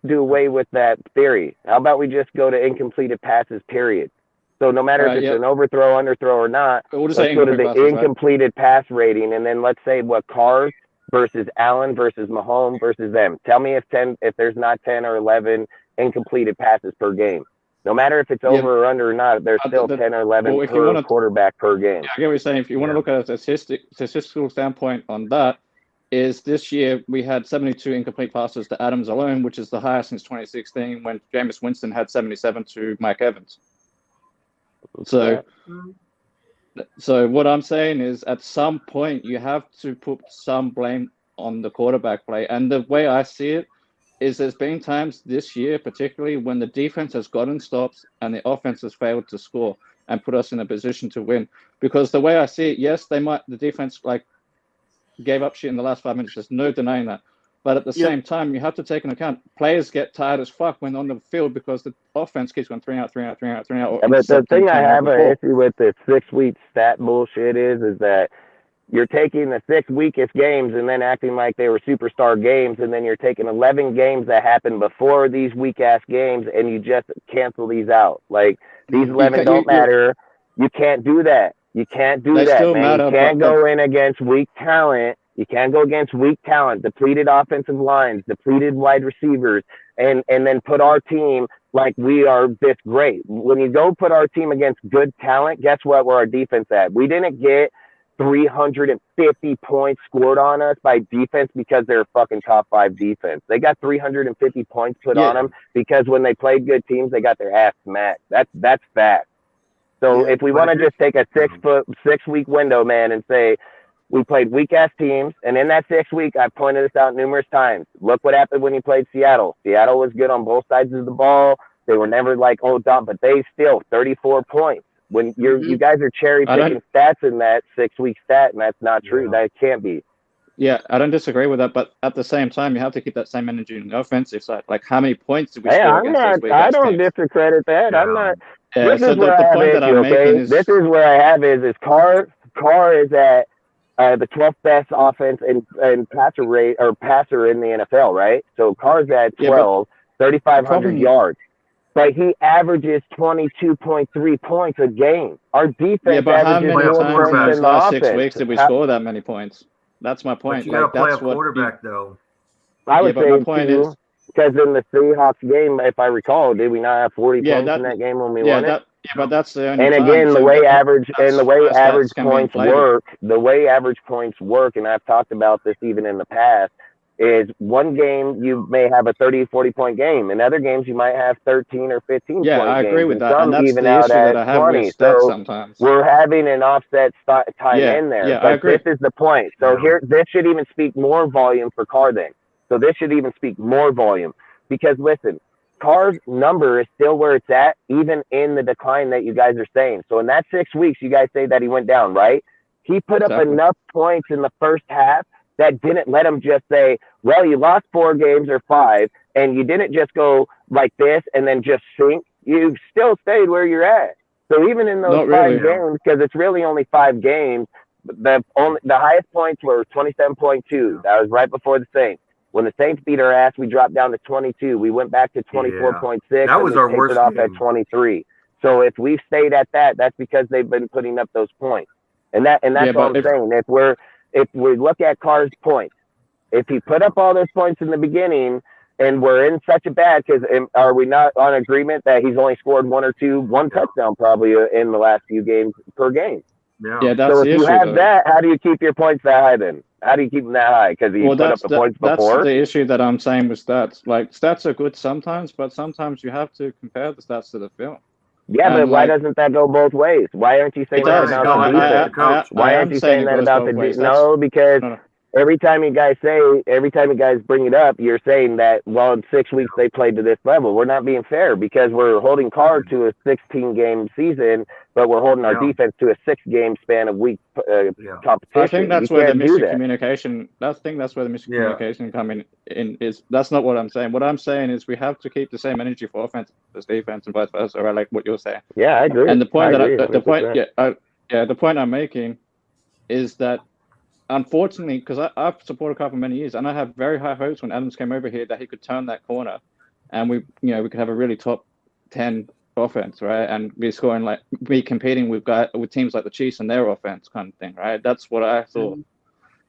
D: do away with that theory. How about we just go to incompleted passes, period? So no matter if it's an overthrow, underthrow, or not, let's go to the incompleted pass rating, and then let's say what Carr versus Allen versus Mahomes versus them. Tell me if there's not 10 or 11 incompleted passes per game. No matter if it's over or under or not, there's still 10 or 11 per quarterback per game.
J: I get what you're saying. If you want to look at a statistical standpoint on that, is this year we had 72 incomplete passes to Adams alone, which is the highest since 2016 when Jameis Winston had 77 to Mike Evans. So what I'm saying is at some point you have to put some blame on the quarterback play. And the way I see it is there's been times this year, particularly when the defense has gotten stops and the offense has failed to score and put us in a position to win. Because the way I see it, yes, the defense, like gave up shit in the last 5 minutes. There's no denying that. But at the same time, you have to take into account players get tired as fuck when on the field because the offense keeps going 3 out.
D: But the thing I have an issue with the 6-week stat bullshit is that you're taking the 6 weakest games and then acting like they were superstar games, and then you're taking 11 games that happened before these weak ass games, and you just cancel these out. Like these 11 don't matter. You can't do that. You can't do that, man. Matter, you can't go in against weak talent. You can't go against weak talent, depleted offensive lines, depleted wide receivers, and then put our team like we are this great. When you go put our team against good talent, guess what? Where our defense at? We didn't get 350 points scored on us by defense because they're a fucking top 5 defense. They got 350 points put on them because when they played good teams, they got their ass smacked. That's fact. So if we want to just take a 6 week window, man, and say we played weak ass teams, and in that 6 week, I've pointed this out numerous times. Look what happened when you played Seattle. Seattle was good on both sides of the ball. They were never like dumb, but they still 34 points. When you guys are cherry picking stats in that 6 week stat, and that's not true. That can't be.
J: Yeah, I don't disagree with that, but at the same time, you have to keep that same energy in the offensive side. Like, how many points did we score against those weak ass
D: don't
J: teams?
D: discredit that. I'm not.
J: Yeah,
D: this is where I have issue, okay? This is where I have is Carr is at the 12th best offense and passer rate or passer in the NFL, right? So Carr's at 12, 3,500 yards. But he averages 22.3 points a game. Our defense
J: but how
D: averages
J: many
D: more
J: times
D: points
J: in
D: than
J: the
D: the
J: last
D: offense.
J: 6 weeks did we score that many points? That's my point.
E: But you got to play a quarterback, though.
D: I would say two, because in the Seahawks game, if I recall, did we not have 40 points in that game when we won it?
J: Yeah, but that's the only
D: and again, the way average points work, and I've talked about this even in the past, is one game you may have a 30, 40-point game. In other games, you might have 13 or 15 point games.
J: Yeah, I agree with that.
D: Some
J: and that's
D: even
J: the
D: out
J: issue
D: at
J: that I have
D: 20.
J: with stats
D: So
J: sometimes.
D: we're having an offset time in there.
J: Yeah,
D: but
J: I agree.
D: this is the point. So this should even speak more volume for Carr then. So this should even speak more volume. Because listen, Carr's number is still where it's at, even in the decline that you guys are saying. So in that 6 weeks, you guys say that he went down, right? He put up enough points in the first half that didn't let him just say, well, you lost 4 games or 5, and you didn't just go like this and then just sink. You still stayed where you're at. So even in those 5 games, because it's really only 5 games, the highest points were 27.2. That was right before the Saints. When the Saints beat our ass, we dropped down to 22. We went back to 24.6.
E: That was our worst
D: off
E: game.
D: at 23. So if we've stayed at that, that's because they've been putting up those points. And that's what I'm saying. If we look at Carr's points, if he put up all those points in the beginning and we're in such a bad, because are we not on agreement that he's only scored one touchdown probably in the last few games per game?
J: Yeah, that's
D: so
J: the
D: if you
J: issue,
D: have that, how do you keep your points that high then? How do you keep them that high? Because he put up the points before?
J: That's the issue that I'm saying with stats. Like, stats are good sometimes, but sometimes you have to compare the stats to the film.
D: Yeah, but why doesn't that go both ways? Why aren't you saying that about the defense? Why aren't you saying that about the defense? No, because every time you guys bring it up, you're saying that, well, in 6 weeks they played to this level. We're not being fair because we're holding Carr to a 16-game season, but we're holding our defense to a 6-game span of week competition.
J: I think that's where the miscommunication. I think that's where the miscommunication coming in is. That's not what I'm saying. What I'm saying is we have to keep the same energy for offense as defense and vice versa. Or like what you're saying.
D: Yeah, I agree.
J: And the point the point I'm making is that, unfortunately, because I've supported Carr for many years, and I have very high hopes when Adams came over here that he could turn that corner, and we could have a really top 10 offense, right? And be competing with teams like the Chiefs and their offense kind of thing, right? That's what I thought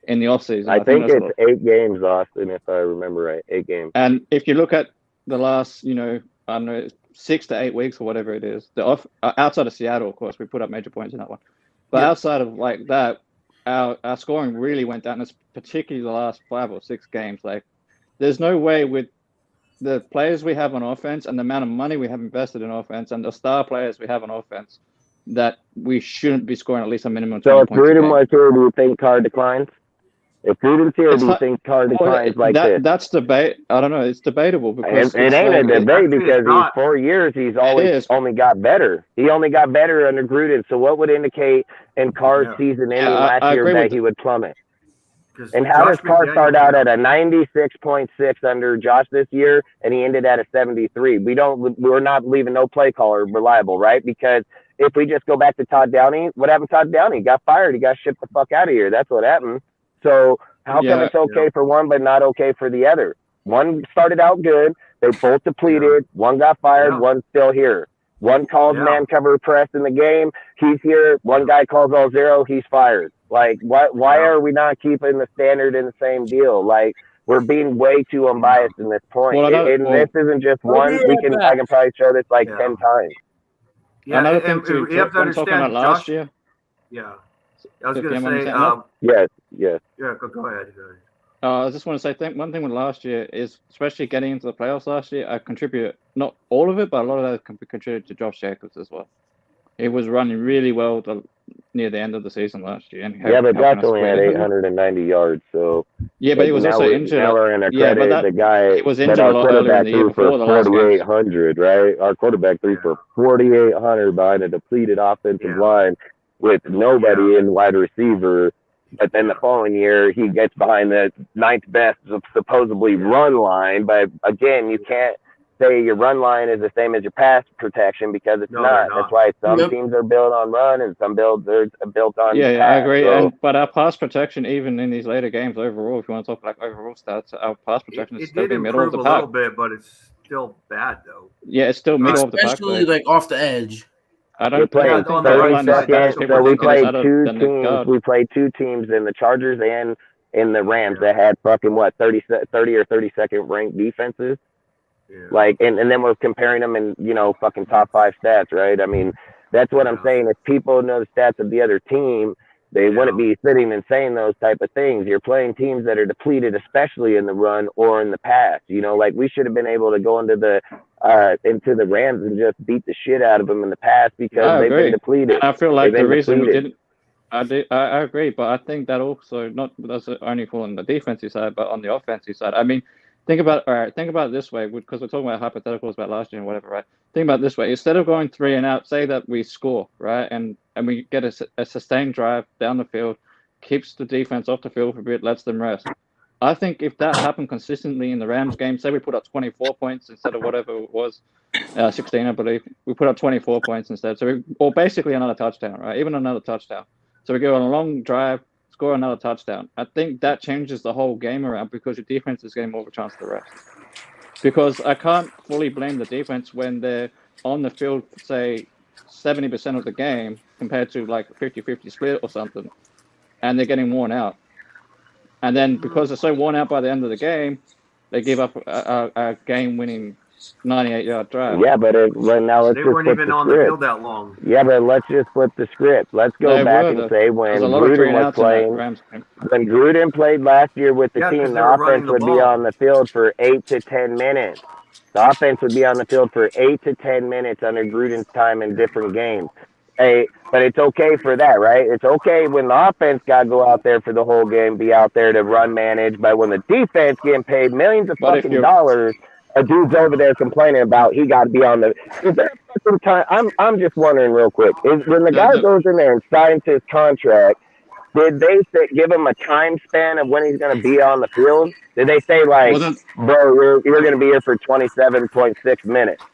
J: in the offseason.
D: I think it's 8 games, Austin, if I remember right. 8 games.
J: And if you look at the last, I don't know, 6 to 8 weeks or whatever it is, outside of Seattle, of course, we put up major points in that one. But outside of like that, our scoring really went down, particularly the last 5 or 6 games. Like, there's no way with the players we have on offense and the amount of money we have invested in offense and the star players we have on offense that we shouldn't be scoring at least a minimum of 20 points.
D: So if Gruden was here, do you think Carr declines? If Gruden's here, do you think Carr declines this?
J: That's debate. I don't know. It's debatable because
D: it ain't a debate because these 4 years he's always only got better. He only got better under Gruden. So what would indicate in Carr's season ending last year that he would plummet? And how does Carr start out at a 96.6 under Josh this year, and he ended at a 73? We're not leaving no play caller reliable, right? Because if we just go back to Todd Downey, what happened to Todd Downey? He got fired. He got shipped the fuck out of here. That's what happened. So how come it's okay for one but not okay for the other? One started out good. They both depleted. One got fired. One's still here. One calls man cover press in the game. He's here. One guy calls all zero. He's fired. Like, why are we not keeping the standard in the same deal? Like, we're being way too unbiased in this point. This isn't just one. I can probably show this like 10 times.
E: Yeah,
J: another thing
E: you have to understand,
J: talking about last year.
E: Yeah, I was going to say.
D: Yes.
E: Yeah, go ahead.
J: I just want to say, one thing with last year is, especially getting into the playoffs last year, I contribute, not all of it, but a lot of that can be contributed to Josh Jacobs as well. He was running really well near the end of the season last year.
D: But Josh only had 890 yards, so.
J: Yeah, but he was also injured.
D: Now we're in a credit. The guy,
J: he was injured a lot earlier in the year before the last
D: 4,800, right? Our quarterback threw for 4,800 behind a depleted offensive line with nobody in wide receiver. But then the following year, he gets behind the ninth best supposedly run line. But again, you can't say your run line is the same as your pass protection because it's not. That's why some teams are built on run and some builds are built on pass.
J: I agree. But our pass protection, even in these later games overall, if you want to talk like overall stats, our pass protection is still middle of the pack.
E: It did improve a little bit, but it's still bad, though.
J: Yeah, it's still middle of the pack.
I: Especially like off the edge.
J: I don't
D: play 30 seconds. So we played two teams. We played two teams in the Chargers and in the Rams that had fucking 30 or 30-second ranked defenses. Yeah. Like, and then we're comparing them in, fucking top 5 stats, right? I mean, that's what I'm saying. If people know the stats of the other team, they wouldn't be sitting and saying those type of things. You're playing teams that are depleted, especially in the run or in the pass. Like we should have been able to go into the Rams and just beat the shit out of them in the past because they've been depleted.
J: I feel like the reason we didn't. I agree, but I think that also that's only for on the defensive side, but on the offensive side, I mean, think about it this way, because we're talking about hypotheticals about last year and whatever, right? Think about it this way: instead of going 3 and out, say that we score, right, and we get a sustained drive down the field, keeps the defense off the field for a bit, lets them rest. I think if that happened consistently in the Rams game, say we put up 24 points instead of whatever it was, 16, I believe, we put up 24 points instead. Or basically another touchdown, right? Even another touchdown. So we go on a long drive, score another touchdown. I think that changes the whole game around because your defense is getting more of a chance to rest. Because I can't fully blame the defense when they're on the field, say, 70% of the game compared to like a 50-50 split or something, and they're getting worn out. And then because they're so worn out by the end of the game, they give up a game-winning 98-yard drive.
D: Yeah, but now let's
E: they
D: just
E: weren't
D: flip
E: even
D: the
E: on
D: script.
E: the field that long.
D: Yeah, but let's just flip the script. Let's go back and say when Gruden was playing, when Gruden played last year with the team, the offense would be on the field for 8 to 10 minutes. The offense would be on the field for 8 to 10 minutes under Gruden's time in different games. Hey, but it's okay for that, right? It's okay when the offense got to go out there for the whole game, be out there to run manage. But when the defense getting paid millions of fucking dollars, a dude's over there complaining about he got to be on the. Is there fucking time? I'm just wondering real quick. Is when the guy goes in there and signs his contract, did they give him a time span of when he's going to be on the field? Did they say like, bro, you're going to be here for 27.6 minutes?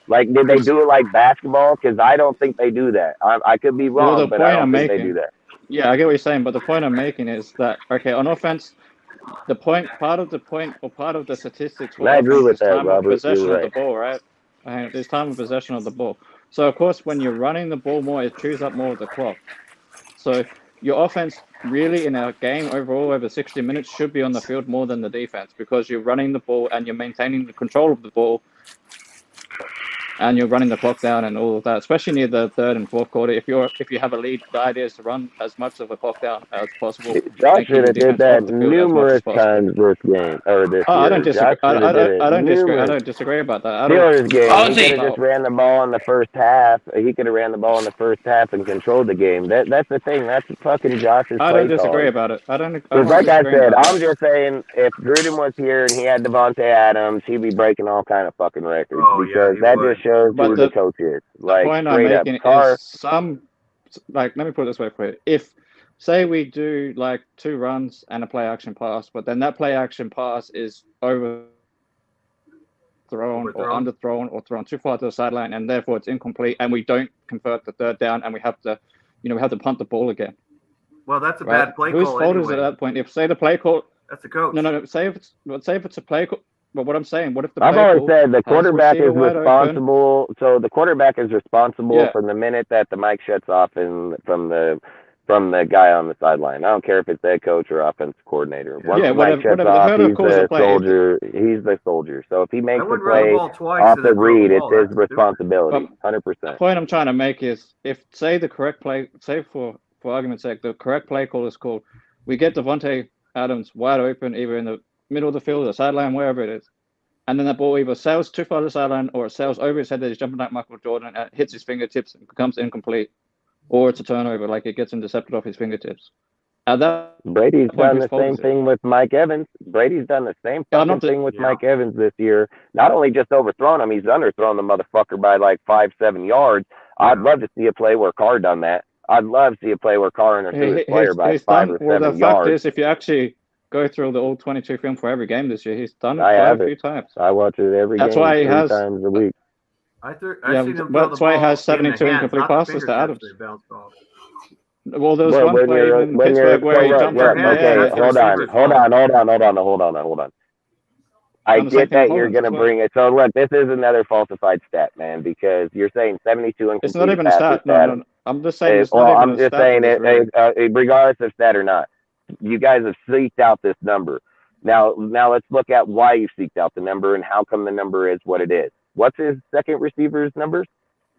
D: Like, did they do it like basketball? Because I don't think they do that. I could be wrong, but I don't think they do that.
J: Yeah, I get what you're saying, but the point I'm making is that, okay, on offense, part of the statistics for
D: offense
J: is time of possession of the ball, right? There's time of possession of the ball. So, of course, when you're running the ball more, it chews up more of the clock. So your offense really in our game overall over 60 minutes should be on the field more than the defense because you're running the ball and you're maintaining the control of the ball and you're running the clock down and all of that, especially near the third and fourth quarter. If you have a lead, the idea is to run as much of the clock down as possible.
D: Josh should have did that numerous times this game or this year.
J: I don't disagree. I don't disagree about that.
D: Steelers game, he could have just ran the ball in the first half. He could have ran the ball in the first half and controlled the game. That's the thing. That's fucking Josh's play.
J: I don't disagree about it.
D: Because like I said, I'm just saying, if Gruden was here and he had Devontae Adams, he'd be breaking all kind of fucking records because that just shows who the coach is. Like,
J: the point I'm making is let me put it this way for you. If say we do like 2 runs and a play action pass, but then that play action pass is overthrown or underthrown or thrown too far to the sideline, and therefore it's incomplete, and we don't convert the 3rd down, and we have to, we have to punt the ball again.
E: Well, that's a
J: Right?
E: bad play
J: Whose
E: call
J: fault
E: anyway.
J: is it at that point? If say the play call,
E: That's the coach.
J: no. Say if it's a play call. But what I'm saying, what if the
D: I've
J: play
D: always
J: call
D: said the
J: has
D: quarterback is
J: receiver wide open?
D: responsible. So the quarterback is responsible
J: Yeah.
D: from the minute that the mic shuts off and from the guy on the sideline. I don't care if it's head coach or offensive coordinator. Once the mic shuts off, he's the soldier. He's the soldier. So if he makes a play off the read, it's his responsibility, 100%.
J: The point I'm trying to make is, if say the correct play, say for argument's sake, the correct play call is called, we get Devontae Adams wide open, either in the middle of the field, the sideline, wherever it is, and then that ball either sails too far to the sideline or it sails over his head that he's jumping like Michael Jordan and hits his fingertips and becomes incomplete, or it's a turnover, like it gets intercepted off his fingertips.
D: Brady's done the same thing with Mike Evans. Brady's done the same fucking thing with Mike Evans this year. Not only just overthrown him, he's underthrown the motherfucker by like 5-7 yards. I'd love to see a play where Carr done that. I'd love to see a play where Carr underthrew his player by 5 or 7 yards.
J: The fact is, if you actually go through the all 22 film for every game this year, he's done it quite a few times.
D: I watch it every game. That's why he has 3 times a week.
J: That's why he has 72 incomplete passes to Adams. Well, there was one play in Pittsburgh where he jumped up in the air.
D: Hold on. I get that you're going to bring it. So look, this is another falsified stat, man, because you're saying 72 incomplete passes.
J: It's not even a stat. No. I'm just saying it's
D: well,
J: not
D: I'm
J: even
D: just saying it, regardless of stat or not. You guys have seeked out this number. Now let's look at why you seeked out the number and how come the number is what it is. What's his second receiver's numbers?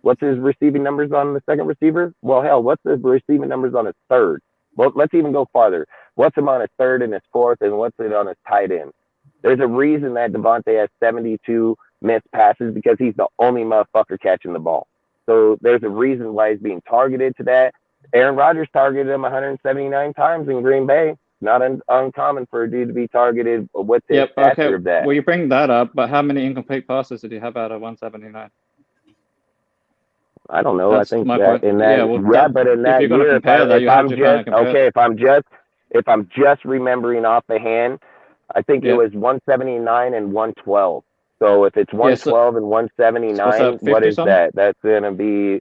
D: What's his receiving numbers on the second receiver? Well, hell, what's the receiving numbers on his third? Well, let's even go farther. What's him on his third and his fourth, and what's it on his tight end? There's a reason that Devontae has 72 missed passes, because he's the only motherfucker catching the ball. So there's a reason why he's being targeted to that. Aaron Rodgers targeted him 179 times in Green Bay. Not uncommon for a dude to be targeted with the stature of that.
J: Well, you bring that up, but how many incomplete passes did he have out of 179?
D: I don't know.
J: That's
D: I think
J: my
D: that
J: point.
D: in that, but in that year, if I'm just remembering off the hand, I think it was 179 and 112. So if it's 112 and 179, what is that? That's going to be,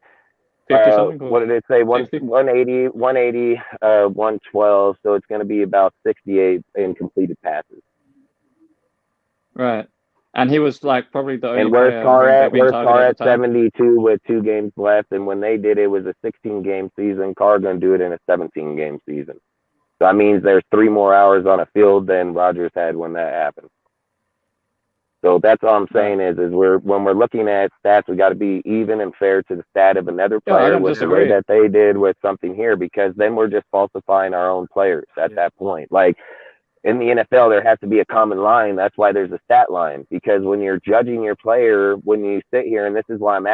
D: what did it say? 180, 112. So it's going to be about 68 incompleted passes.
J: Right. And he was like probably the only.
D: And where's Carr at? Where's Carr at 72 with 2 games left? And when they did it was a 16-game season. Carr going to do it in a 17-game season. So that means there's 3 more hours on a field than Rodgers had when that happened. So that's all I'm saying is when we're looking at stats, we got to be even and fair to the stat of another player with the way that they did with something here, because then we're just falsifying our own players at that point. Like in the NFL, there has to be a common line. That's why there's a stat line, because when you're judging your player, when you sit here, and this is why I'm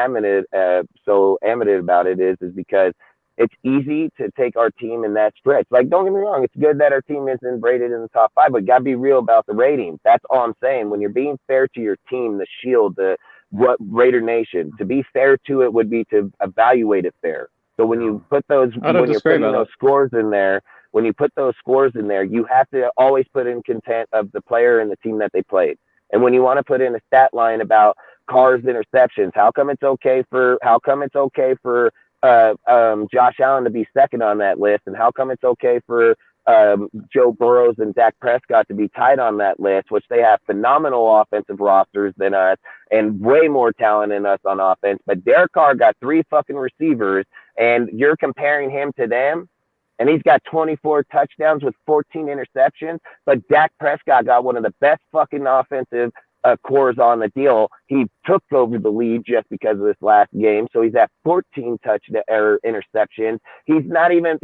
D: so adamant about it, is because it's easy to take our team in that stretch. Like, don't get me wrong, it's good that our team isn't rated in the top 5, but gotta be real about the ratings. That's all I'm saying. When you're being fair to your team, the Shield, what Raider Nation, to be fair to it would be to evaluate it fair. So when you put those, when you're putting those scores in there, you have to always put in content of the player and the team that they played. And when you want to put in a stat line about Carr's interceptions, how come it's okay for Josh Allen to be second on that list, and how come it's okay for Joe Burrows and Dak Prescott to be tied on that list, which they have phenomenal offensive rosters than us and way more talent than us on offense, but Derek Carr got 3 fucking receivers, and you're comparing him to them, and he's got 24 touchdowns with 14 interceptions, but Dak Prescott got one of the best fucking offensive cores on the deal. He took over the lead just because of this last game, so he's at 14 interceptions. He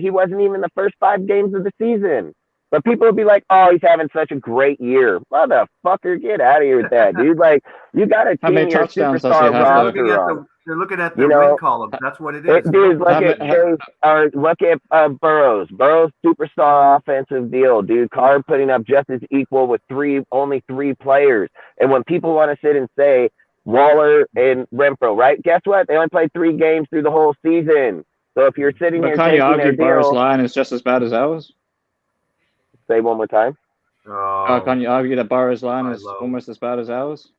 D: wasn't even the first 5 games of the season. But people would be like, "Oh, he's having such a great year." Motherfucker, get out of here with that, dude. Like, you got to team your superstar roster on.
E: They're looking at the win column. That's what it is.
D: Dude, look at Burrows. Burrows superstar offensive deal, dude. Carr putting up just as equal with only 3 players. And when people want to sit and say Waller and Renfro, right? Guess what? They only played 3 games through the whole season. So if you're sitting
J: But
D: here
J: can't you
D: taking their
J: argue Burrow's
D: deal,
J: line is just as bad as ours?
D: say one more time.
J: Can't you argue that Burrow's line is
E: low.
J: almost as bad as ours?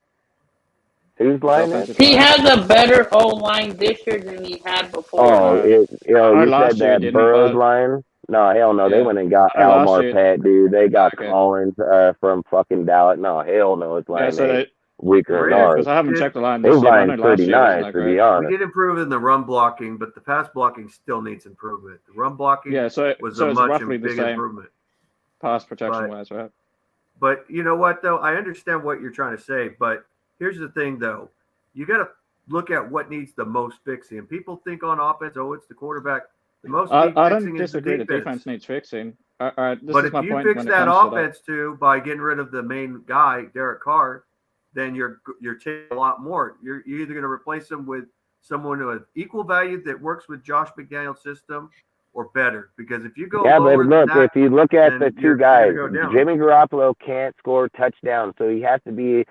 D: Whose line is?
J: Offensive
G: He
J: line.
G: has a better O line this year than he had before.
D: Oh, you said
J: last year
D: that
J: didn't,
D: Burrow's
J: but
D: line? No, hell no. They
J: yeah.
D: went and got
J: I
D: Al
J: last year.
D: Marpet, dude. They got
J: Okay.
D: Collins from fucking Dallas. No, hell no. His
J: Yeah,
D: line
J: so
D: ain't
J: they,
D: weaker than ours.
J: because I haven't checked the line
D: His
J: this year. I know
D: line's
J: last
D: pretty
J: year wasn't
D: nice,
J: that
D: to be
J: great.
E: We
D: honest.
E: did improve in the run blocking, but the pass blocking still needs improvement. The run blocking
J: Yeah, so
E: was
J: so
E: a
J: it's
E: much
J: roughly the
E: big
J: same
E: improvement.
J: pass protection wise, right?
E: But you know what, though? I understand what you're trying to say, but here's the thing, though. You got to look at what needs the most fixing. And people think on offense, oh, it's the quarterback. The most
J: I
E: need
J: don't
E: fixing is the
J: disagree. The
E: defense.
J: defense needs fixing. All right, this
E: But
J: is
E: if
J: my
E: you
J: point
E: fix
J: when it
E: that
J: comes to
E: offense too by getting rid of the main guy, Derek Carr, then you're taking a lot more. You're either going to replace him with someone with equal value that works with Josh McDaniel's system, or better. Because if you go
D: Yeah,
E: lower
D: but
E: than
D: look,
E: that,
D: if you look at the
E: then
D: two
E: you're
D: guys,
E: going to go down.
D: Jimmy Garoppolo can't score touchdowns, so he has to be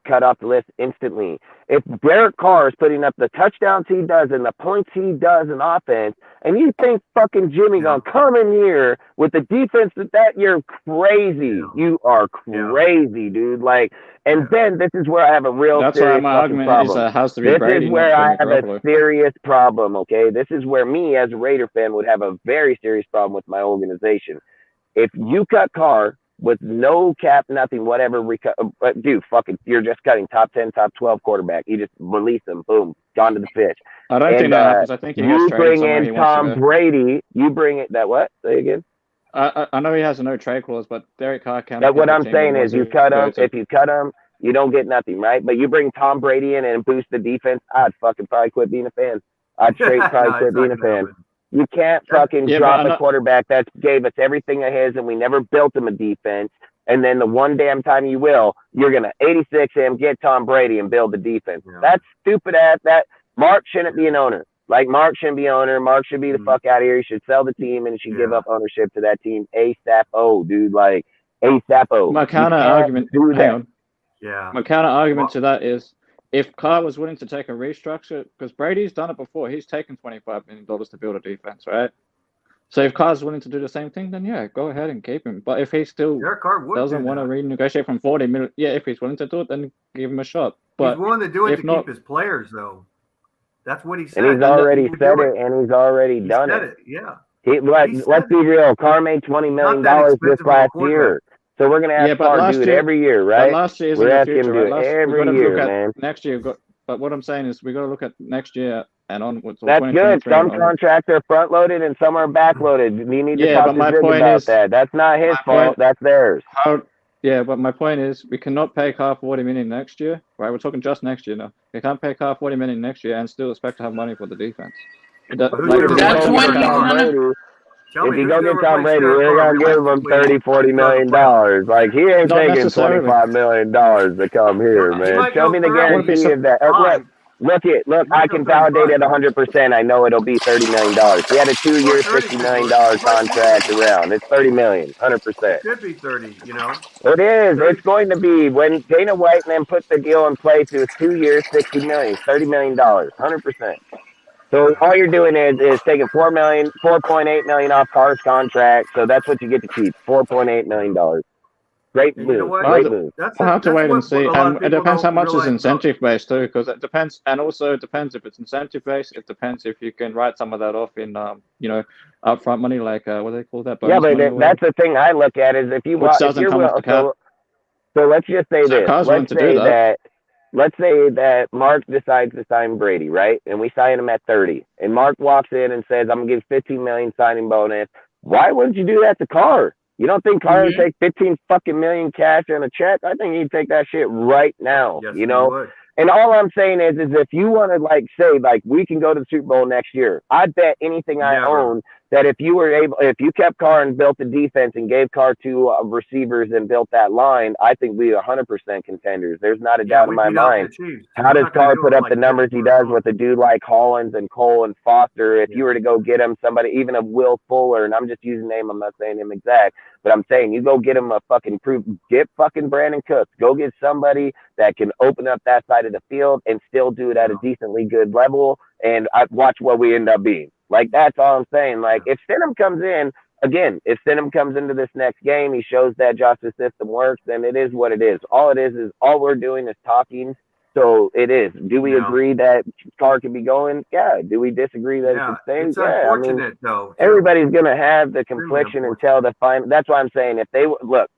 D: cut off the list instantly. If Derek Carr is putting up the touchdowns he does and the points he does in offense, and you think fucking Jimmy gonna come in here with the defense that you're crazy. You are crazy, dude. Like, and then this is where I have a real
J: That's why
D: serious
J: my
D: fucking
J: argument
D: problem.
J: is has to be
D: This
J: Brady,
D: is where
J: not
D: I
J: Jimmy
D: have
J: Garoppolo.
D: a serious problem, okay? This is where me as a Raider fan would have a very serious problem with my organization. If you cut Carr with no cap, nothing, whatever, dude, fucking, you're just cutting top 10, top 12 quarterback. You just release them, boom, gone to the fish.
J: I don't think that happens. I think he gets
D: you
J: traded
D: bring
J: somewhere he
D: in
J: wants to
D: Tom
J: go.
D: Brady. You bring it, that what? Say again?
J: I know he has a no trade clause, but Derek Carr can.
D: That what I'm saying is you cut him. If you cut him, you don't get nothing, right? But you bring Tom Brady in and boost the defense, I'd fucking probably quit being a fan. I'd straight probably quit being a fan. You can't fucking drop a quarterback that gave us everything of his and we never built him a defense. And then the one damn time you will, you're going to 86 him, get Tom Brady and build the defense. Yeah. That's stupid ass. That Mark shouldn't be an owner. Like, Mark shouldn't be owner. Mark should be the fuck out of here. He should sell the team and he should give up ownership to that team ASAP-o, dude. Like, ASAP-o.
J: My counter argument,
E: Yeah.
J: My counter argument to that is, if Carr was willing to take a restructure, because Brady's done it before, he's taken $25 million to build a defense, right? So if Carr's willing to do the same thing, then yeah, go ahead and keep him. But if he still doesn't want to renegotiate from $40 million, yeah, if he's willing to do it, then give him a shot. But
E: he's willing to do it to keep his players, though. That's what he said.
D: And he's already said it, and he's already done it.
E: Yeah.
D: Let's be real. Carr made $20 million this last year. So we're going to ask Carr to do it every year, right?
J: Last year is
D: we're
J: in the
D: asking
J: future,
D: him to do it every year, man.
J: Next year, but what I'm saying is we got to look at next year and onwards.
D: That's good. Some contracts are front-loaded and some are back-loaded. You need to talk to Zig about that. That's not his fault. That's theirs.
J: Yeah, but my point is we cannot pay Carr $40 million next year, right? We're talking just next year now. We can't pay Carr $40 million next year and still expect to have money for the defense.
G: That's when he's gonna.
D: If you go get Tom Brady, we're going to give him $30-40 million. Like, he ain't taking $25 million to come here, man. Show me the guarantee of that. Look, I can validate it 100%. I know it'll be $30 million. He had a 2-year, $50 million contract around. It's $30 million, 100%.
E: It could be 30, you know.
D: It is. It's going to be. When Dana White and them put the deal in place, it was 2 years, $60 million, $30 million, 100%. So all you're doing is taking $4.8 million off Carr's contract. So that's what you get to keep, $4.8 million. Great move. You know Great move.
J: We'll have to wait and see. And it depends how much is incentive based too, because it depends. And also it depends if it's incentive based. It depends if you can write some of that off in, upfront money, like what do they call that?
D: Yeah, but that's the thing I look at is if you want. So let's just say this. Let's say that Mark decides to sign Brady, right? And we sign him at 30. And Mark walks in and says, I'm going to give $15 million signing bonus. Why wouldn't you do that to Carr? You don't think Carr would take $15 fucking million cash and a check? I think he'd take that shit right now, you know? And all I'm saying is if you want to say we can go to the Super Bowl next year, I bet anything I own that if you kept Carr and built the defense and gave Carr 2 receivers and built that line, I think we're 100% contenders. There's not a doubt in my mind. How does Carr put up the numbers he does with a dude like Hollins and Cole and Foster? If you were to go get him somebody, even a Will Fuller, and I'm just using name, I'm not saying him exact, but I'm saying you go get him a fucking get fucking Brandon Cooks. Go get somebody that can open up that side of the field and still do it at a decently good level. And I watch what we end up being. Like, that's all I'm saying. Like, if Stidham comes in, again, if Stidham comes into this next game, he shows that Josh's system works, then it is what it is. All it is all we're doing is talking. So it is. Do we agree that Carr can be going? Yeah. Do we disagree that it should stay?
E: It's
D: yeah.
E: unfortunate, though.
D: Everybody's going to have the confliction until the final. That's why I'm saying, if they look,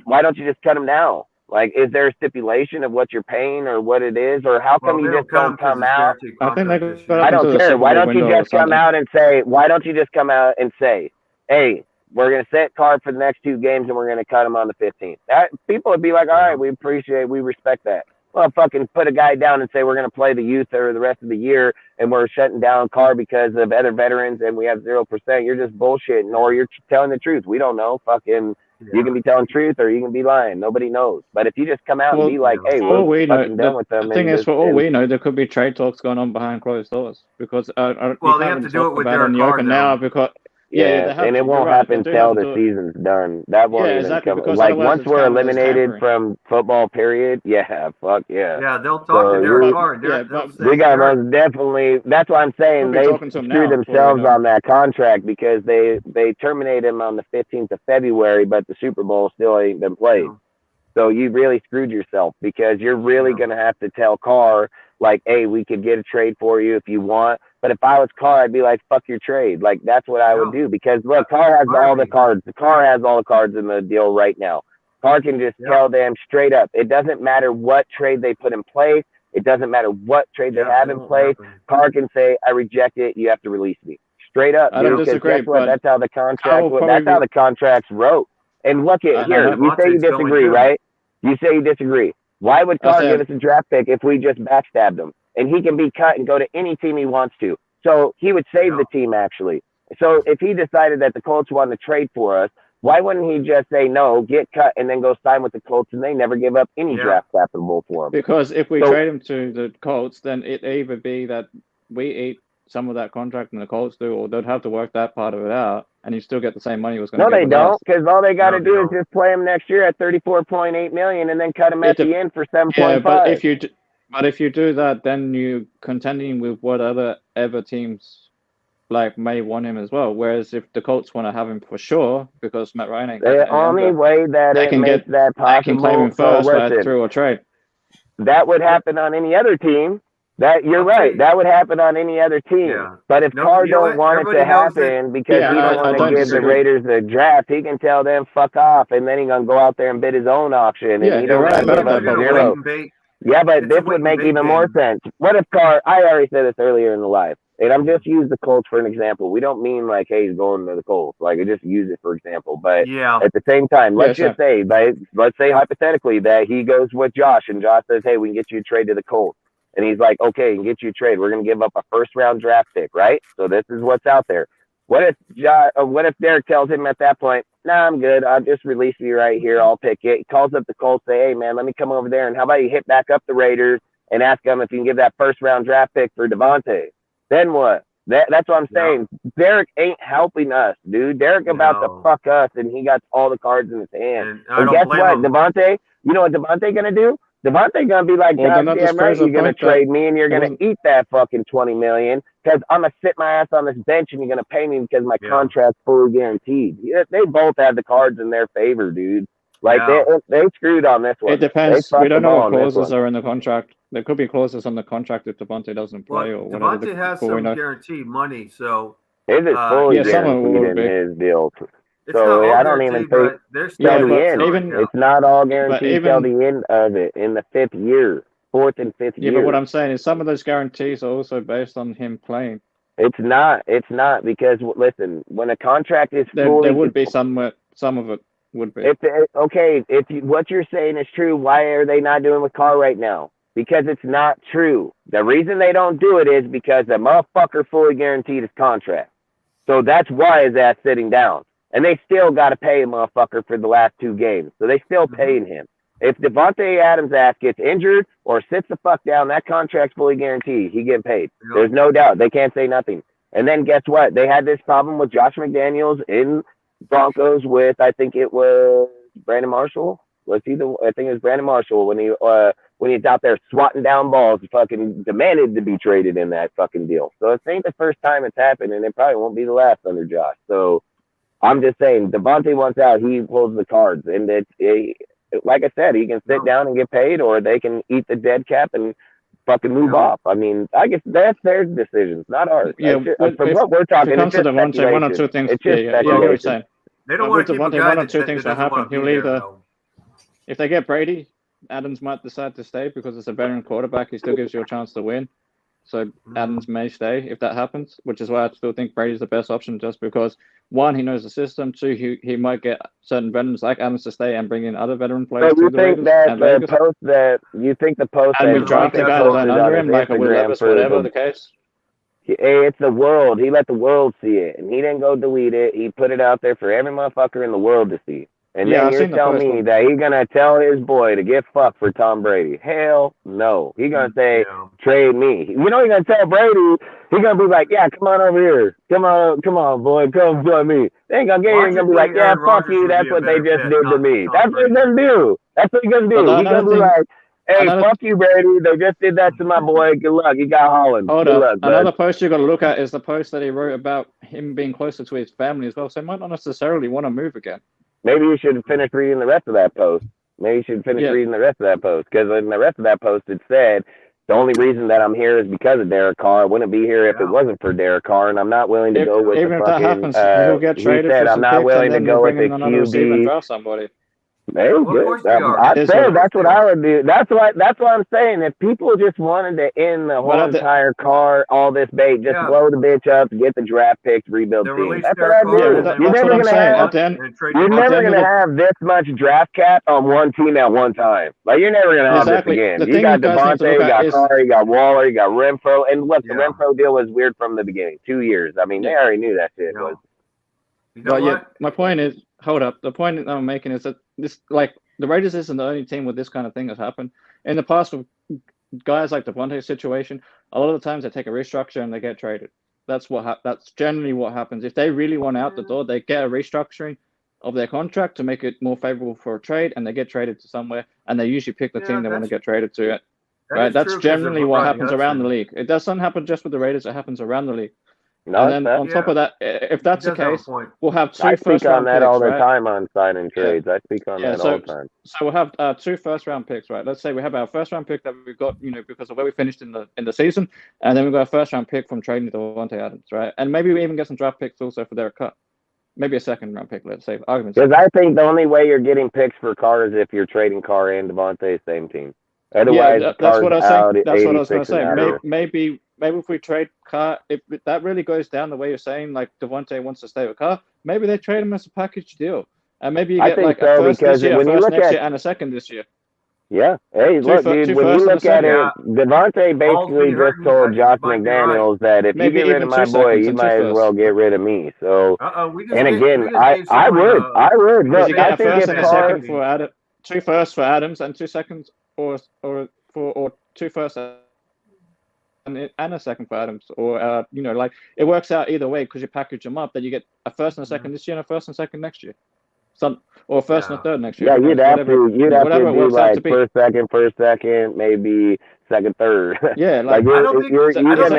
D: why don't you just cut them now? Like, is there a stipulation of what you're paying or what it is, or how come you just don't come out?
J: I think
D: I don't care. Why don't you just come out and say? Why don't you just come out and say, "Hey, we're going to set Carr for the next 2 games, and we're going to cut him on the 15th." That people would be like, "All right, we respect that." Well, fucking put a guy down and say we're going to play the youth or the rest of the year, and we're shutting down Carr because of other veterans, and we have 0%. You're just bullshitting, or you're telling the truth. We don't know. Fucking. You can be telling truth or you can be lying. Nobody knows. But if you just come out and be like, "Hey, we're fucking done with them,"
J: the thing is, for all we know, there could be trade talks going on behind closed doors because
E: they have to do it with Derek Carr
J: now because
D: and it won't happen until the season's done. That won't even come. Like, once we're eliminated from football, period. Yeah, fuck yeah.
E: Yeah, they'll talk to Derek Carr.
D: We got most definitely. That's why I'm saying they screwed themselves on that contract because they terminated him on the 15th of February, but the Super Bowl still ain't been played. Yeah. So you really screwed yourself because you're really gonna have to tell Carr, like, "Hey, we could get a trade for you if you want." But if I was Carr, I'd be like, "Fuck your trade." Like, that's what I would do because look, Carr has all the cards. Carr has all the cards in the deal right now. Carr can just tell them straight up. It doesn't matter what trade they put in place. It doesn't matter what trade they have in place. Carr can say, "I reject it. You have to release me." Straight up.
J: I don't disagree, but
D: that's how the contract. That's how the contracts wrote. And look at here. You say you disagree, right? You say you disagree. Why would Carr give us a draft pick if we just backstabbed him? And he can be cut and go to any team he wants to. So he would save the team, actually. So if he decided that the Colts wanted to trade for us, why wouldn't he just say no, get cut, and then go sign with the Colts, and they never give up any draft capital for him?
J: Because if we trade him to the Colts, then it either be that we eat some of that contract and the Colts do, or they'd have to work that part of it out, and you still get the same money he was going to get.
D: No, they don't, because all they got to do is just play him next year at $34.8 million, and then cut him at the end for $7.5.
J: Yeah, but if you do that, then you contending with what other teams like may want him as well. Whereas if the Colts want to have him for sure, because Matt Ryan ain't
D: the only way that it makes that possible,
J: they can claim him first through a trade.
D: That would happen on any other team. That you're right. That would happen on any other team. Yeah. But if Carr don't want it to happen because he don't want to give the Raiders the draft, he can tell them fuck off, and then he's gonna go out there and bid his own auction. And he don't give us zero. Yeah, but this would make even more sense. What if Carr? I already said this earlier in the live, and I'm just use the Colts for an example. We don't mean like, hey, he's going to the Colts. Like, I just use it for example. But at the same time, let's say hypothetically that he goes with Josh, and Josh says, hey, we can get you a trade to the Colts. And he's like, okay, and get you a trade. We're going to give up a first-round draft pick, right? So this is what's out there. What if Derek tells him at that point, nah, I'm good. I'll just release you right here. I'll pick it. He calls up the Colts, say, hey, man, let me come over there. And how about you hit back up the Raiders and ask them if you can give that first-round draft pick for Devontae? Then what? That's what I'm saying. Derek ain't helping us, dude. Derek about to fuck us, and he got all the cards in his hand. And guess what? Devontae, you know what Devontae going to do? Devontae gonna be like, God damn right, you're gonna trade me, and you're gonna eat that fucking $20 million because I'm gonna sit my ass on this bench, and you're gonna pay me because my contract's fully guaranteed. They both have the cards in their favor, dude. Like they screwed on this one.
J: It depends. We don't know what clauses are in the contract. There could be clauses on the contract if Devontae doesn't play or whatever.
E: Devontae has some guaranteed money, so
D: his is fully guaranteed in his deal. So I don't even think till the end. It's not all guaranteed till the end of it in the fourth and fifth year.
J: Yeah, but what I'm saying is some of those guarantees are also based on him playing.
D: It's not because listen, when a contract is fully,
J: there would be some of it would be.
D: If what you're saying is true, why are they not doing with Carr right now? Because it's not true. The reason they don't do it is because the motherfucker fully guaranteed his contract. So that's why his ass sitting down. And they still got to pay a motherfucker for the last 2 games. So they still paying him. If Devontae Adams' ass gets injured or sits the fuck down, that contract's fully guaranteed. He getting paid. Yep. There's no doubt. They can't say nothing. And then guess what? They had this problem with Josh McDaniels in Broncos with, I think it was Brandon Marshall. I think it was Brandon Marshall when he when he's out there swatting down balls, fucking demanded to be traded in that fucking deal. So it ain't the first time it's happened, and it probably won't be the last under Josh. So I'm just saying, Devontae wants out, he pulls the cards, and like I said, he can sit down and get paid, or they can eat the dead cap and fucking move off. I mean, I guess that's their decisions, not ours.
J: Yeah,
D: from what we're talking,
J: if it comes to Devontae, one or two things.
D: It's just
J: I get what you're saying.
E: They don't want to keep a guy
J: one or two things will happen. He'll either,
E: though.
J: if they get Brady, Adams might decide to stay because it's a veteran quarterback. He still gives you a chance to win. So Adams may stay if that happens, which is why I still think Brady's the best option, just because, one, he knows the system. Two, he might get certain veterans like Adams to stay and bring in other veteran players.
D: So you think the post
J: and we draft the guy that went under him, like a Will Levis, whatever the case.
D: Hey, it's the world. He let the world see it, and he didn't go delete it. He put it out there for every motherfucker in the world to see. And then you're telling me that he's going to tell his boy to get fucked for Tom Brady. Hell no. He's going to say, trade me. You know he's going to tell Brady, he's going to be like, yeah, come on over here. Come on, boy. Come join me. They ain't going to get you. He's going to be like, yeah, fuck you. That's what they just did to me. That's what he's going to do. That's what he's going to do. He's going to be like, hey, fuck you, Brady. They just did that to my boy. Good luck. He got Holland.
J: Hold up. Another post you got to look at is the post that he wrote about him being closer to his family as well. So he might not necessarily want to move again.
D: Maybe you should finish reading the rest of that post. Because in the rest of that post it said, the only reason that I'm here is because of Derek Carr. I wouldn't be here if it wasn't for Derek Carr, and I'm not willing to go with
J: even
D: the
J: if
D: fucking,
J: that happens, he'll get traded for some
D: not willing to go with the
J: QB and draft somebody.
D: Hey, that's what I would do. That's what I'm saying. If people just wanted to end the whole entire car, all this bait, just blow the bitch up, get the draft picks, rebuild team. That's what I do. You're never gonna have this much draft cap on one team at one time. Like you're never gonna have this again. You got Devontae, you got Carr, you got Waller, you got Renfro, and look, the Renfro deal was weird from the beginning. 2 years. I mean, they already knew that shit was.
J: But yeah, my point is, hold up. The point that I'm making is that this, like, the Raiders isn't the only team with this kind of thing has happened. In the past, with guys like the Devontae situation, a lot of the times they take a restructure and they get traded. That's generally what happens. If they really want out the door, they get a restructuring of their contract to make it more favorable for a trade, and they get traded to somewhere, and they usually pick the team they want to get traded to. Right? That's generally what happens around the league. It doesn't happen just with the Raiders. It happens around the league.
D: No,
J: and then on top of that, if that's the case, we'll have two
D: I speak on that
J: picks,
D: all the
J: right?
D: time on signing trades. I speak on that all the time.
J: So we'll have 2 first-round picks, right? Let's say we have our first-round pick that we've got, because of where we finished in the season, and then we've got a first-round pick from trading Devontae Adams, right? And maybe we even get some draft picks also for their cut. Maybe a second-round pick, let's say.
D: Because I think the only way you're getting picks for Carr is if you're trading Carr and Devontae same team. Otherwise,
J: that's what I was saying. That's what I was going to say. Maybe if we trade Carr, if that really goes down the way you're saying, like Devontae wants to stay with Carr, maybe they trade him as a package deal, and maybe you get like a first this year, a first next year, and a second this year.
D: Yeah. Hey, look, dude. When you look at it, Devontae basically just told Josh McDaniels that if you get rid of my boy, you might as well get rid of me. So, and again, I would. Look,
J: you get a first and a second for Adam, 2 firsts for Adams, and 2 seconds, or 2 firsts. And a second for Adams, or like it works out either way because you package them up. That you get a first and a second this year, and a first and second next year, or a first and a third next year.
D: Yeah, you'd have to do like first, second, maybe second, third.
J: Yeah, like
D: you're gonna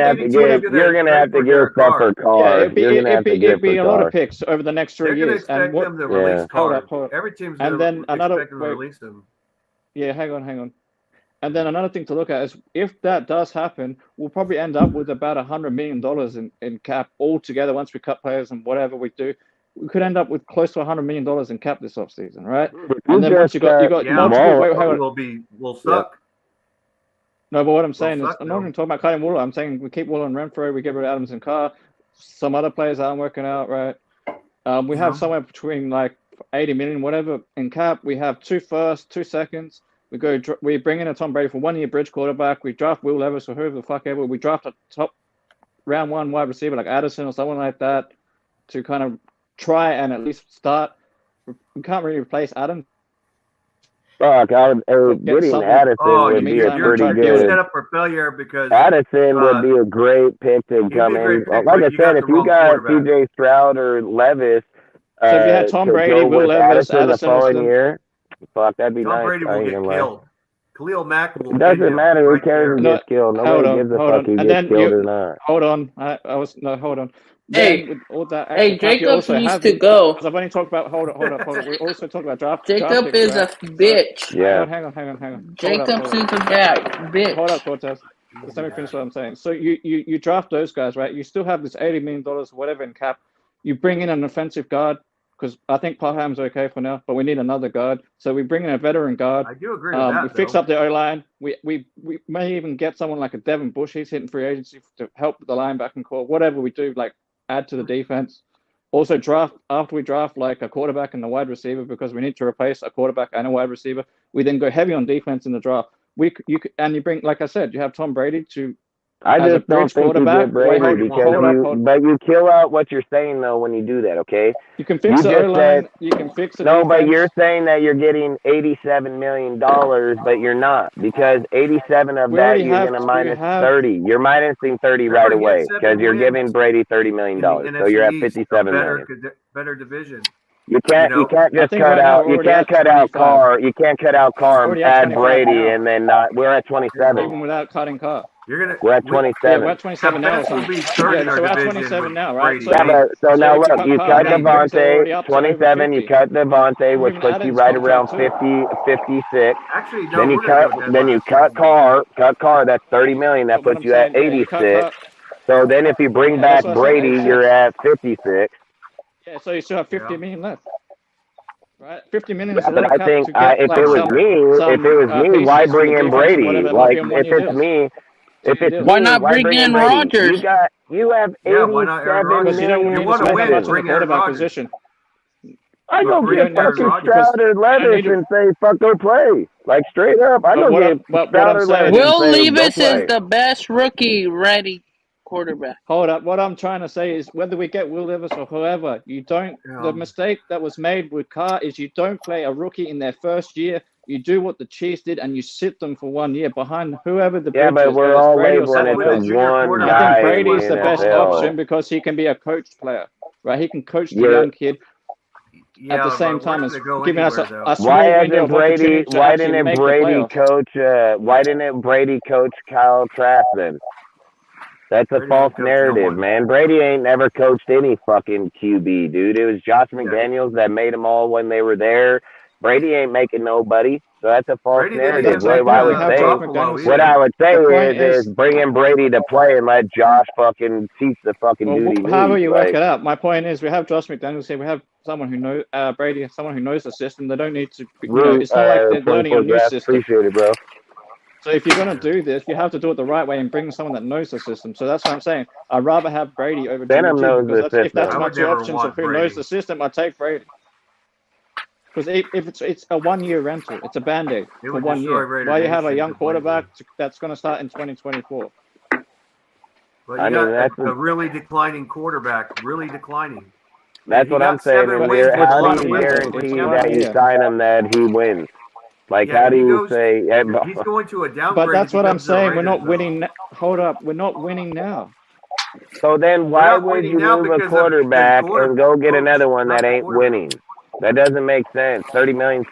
D: have to give stuff for Carr.
J: It'd be a lot of picks over the next 3 years.
E: And what? Hold up. Every team's
J: and then another
E: expecting to release them.
J: Yeah, hang on. And then another thing to look at is if that does happen, we'll probably end up with about $100 million in cap altogether once we cut players and whatever we do. We could end up with close to $100 million in cap this offseason, right? And then once you got multiple,
E: we'll suck.
J: No, but what I'm saying is, I'm not even talking about cutting Waller. I'm saying we keep Waller and Renfro, we get rid of Adams and Carr. Some other players aren't working out, right? We have somewhere between like 80 million, whatever, in cap. We have 2 firsts, 2 seconds. We bring in a Tom Brady for 1 year bridge quarterback. We draft Will Levis or whoever the fuck ever. We draft a top round 1 wide receiver like Addison or someone like that to kind of try and at least start. We can't really replace Adams.
D: Fuck, getting Addison would be a pretty good.
E: You're set up for failure because
D: Addison would be a great pick to come in. Like I said, if you got CJ Stroud or Levis,
J: so if you had Tom Brady, Will Levis,
D: Addison the following year. Fuck, that'd be nice.
E: Tom Brady will get killed. Khalil Mack will.
D: It doesn't matter. Who
E: right
D: cares who
E: there.
D: gets killed? Nobody gives a fuck who gets killed or not.
J: Hold on. Hold on.
G: Hey,
J: Then with all that
G: hey,
J: extra cap, you
G: Jacobs
J: also
G: needs
J: have
G: to go.
J: because I've only talked about hold on. We also talk about draft
G: Jacob
J: picks,
G: is
J: right?
G: a bitch.
D: Yeah.
J: Hang on.
G: Jacobs is a bitch.
J: Hold up, Cortez. Just let me finish what I'm saying. So you draft those guys, right? You still have this $80 million, whatever in cap. You bring in an offensive guard because I think Parham's okay for now, but we need another guard. So we bring in a veteran guard.
E: I do agree with that.
J: We fix up the O-line. We may even get someone like a Devin Bush. He's hitting free agency to help the linebacking core. Whatever we do, like add to the defense. Also after we draft like a quarterback and a wide receiver because we need to replace a quarterback and a wide receiver. We then go heavy on defense in the draft. You bring, like I said, you have Tom Brady to.
D: I just don't think you get Brady because but you kill out what you're saying though when you do that. Okay.
J: You can fix the O-line. You can fix the defense.
D: But you're saying that you're getting $87 million, but you're not because 87 of that you're going to minus 30. You're minusing 30 right away because you're giving Brady $30 million. So you're at 57 million.
E: Better division.
D: You can't just cut out. You can't cut out Carr. You can't cut out Carr and add Brady and then not. We're at 27.
J: Even without cutting Carr.
D: We're at 27.
J: Yeah, we're at 27 now. So we're at 27 now, right?
D: So now look, you cut Devontae, 27. You cut Devontae, which puts you right around 50, 56.
E: Actually, no.
D: Then you cut Carr. That's 30 million. That puts you at 86. So then if you bring back Brady, you're at 56.
J: Yeah, so you still have 50 million left. Right, 50 million is a
D: but
J: lot of
D: I think
J: to get,
D: if it was me, why bring in Brady? Like if it's me.
G: Why not bring in Rodgers?
D: You have 87 million.
E: You want to win, bring in Rodgers.
D: I go get fucking Stroud or Levis and say, fuck, go play. Like, straight up. I go get Stroud or Levis.
G: Will Levis is the best rookie-ready quarterback.
J: Hold up. What I'm trying to say is whether we get Will Levis or whoever, the mistake that was made with Carr is you don't play a rookie in their first year. You do what the Chiefs did, and you sit them for 1 year behind whoever the bridge is.
D: Yeah, but we're all labeling it to one guy.
J: I think Brady's the best option because he can be a coached player, right? He can coach the young kid at the same time as giving us a small window of opportunity to actually make the playoffs.
D: Why didn't Brady coach Kyle Trask then? That's a false narrative, man. Brady ain't never coached any fucking QB, dude. It was Josh McDaniels that made them all when they were there. Brady ain't making nobody, so that's a false narrative. What I would say is bring in Brady to play and let Josh fucking teach the fucking duty.
J: However you work it out. My point is we have Josh McDaniels here. We have someone who knows Brady, someone who knows the system. They don't need to. It's not like they're learning a new system.
D: Appreciate it, bro.
J: So if you're going to do this, you have to do it the right way and bring someone that knows the system. So that's what I'm saying. I'd rather have Brady over Jimmy G because if that's my two options of who knows the system, I take Brady. Because if it's a 1 year rental, it's a band-aid for 1 year. Why you have a young quarterback that's going to start in 2024?
E: But you got a really declining quarterback, really declining.
D: That's what I'm saying. How do you guarantee that you sign him that he wins? Like, how do you say?
E: He's going to a downgrade.
J: But that's what I'm saying. We're not winning. Hold up. We're not winning now.
D: So then why would you move a quarterback and go get another one that ain't winning? That doesn't make sense. 30 million,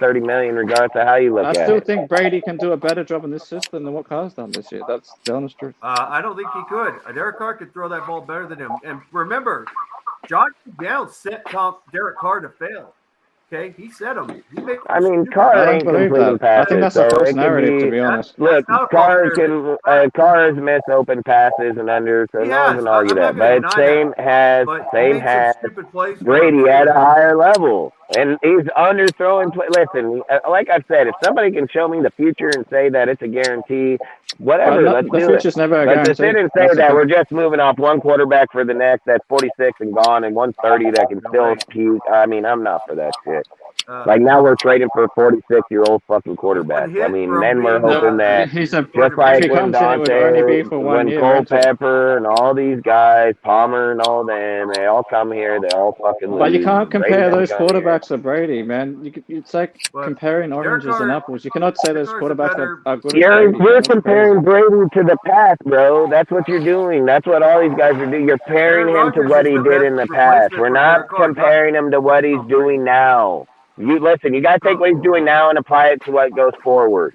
D: regardless of how you look at it.
J: I still think Brady can do a better job in this system than what Carr's done this year. That's the honest truth.
E: I don't think he could. Derek Carr could throw that ball better than him. And remember, Josh McDaniels set Derek Carr to fail. Okay, he set him.
D: Carr ain't completing passes.
J: I think that's a false narrative, to be honest.
D: Look, Carr has missed open passes and unders, so no one can argue that. But same has Brady at a higher level. And he's underthrowing. Listen, like I said, if somebody can show me the future and say that it's a guarantee, whatever, let's do it. But to sit and say that we're just moving off one quarterback for the next that's 46 and gone and 130 that can still peak, I'm not for that shit. Like now we're trading for a 46-year-old fucking quarterback. Then we're hoping that just like when Dante, when Culpepper and all these guys, Palmer and all them, they all come here, they all fucking lose.
J: But you can't compare those quarterbacks to Brady, man. It's like comparing oranges and apples. You cannot say those quarterbacks are good.
D: You're comparing Brady to the past, bro. That's what you're doing. That's what all these guys are doing. You're comparing him to what he did in the past. We're not comparing him to what he's doing now. You got to take what he's doing now and apply it to what goes forward.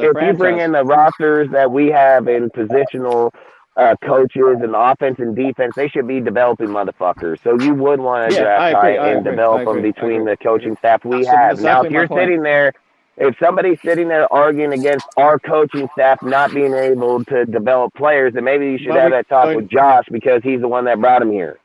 J: a
D: if you bring
J: franchise.
D: in the rosters that we have in positional coaches and offense and defense, they should be developing motherfuckers. So you would want to draft high and develop them between the coaching staff we have. Now, if you're sitting there, if somebody's sitting there arguing against our coaching staff not being able to develop players, then maybe you should have that talk with Josh because he's the one that brought him here.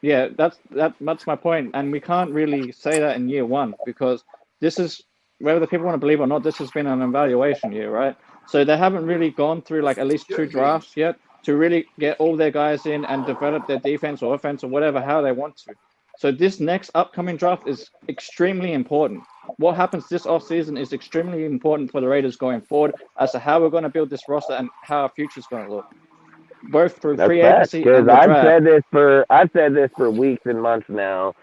J: Yeah, that's my point, and we can't really say that in year one because this is, whether the people want to believe or not, this has been an evaluation year, right? So they haven't really gone through like at least 2 drafts yet to really get all their guys in and develop their defense or offense or whatever, how they want to. So this next upcoming draft is extremely important. What happens this offseason is extremely important for the Raiders going forward as to how we're going to build this roster and how our future is going to look. Both through free agency and the draft.
D: I've said this for weeks and months now.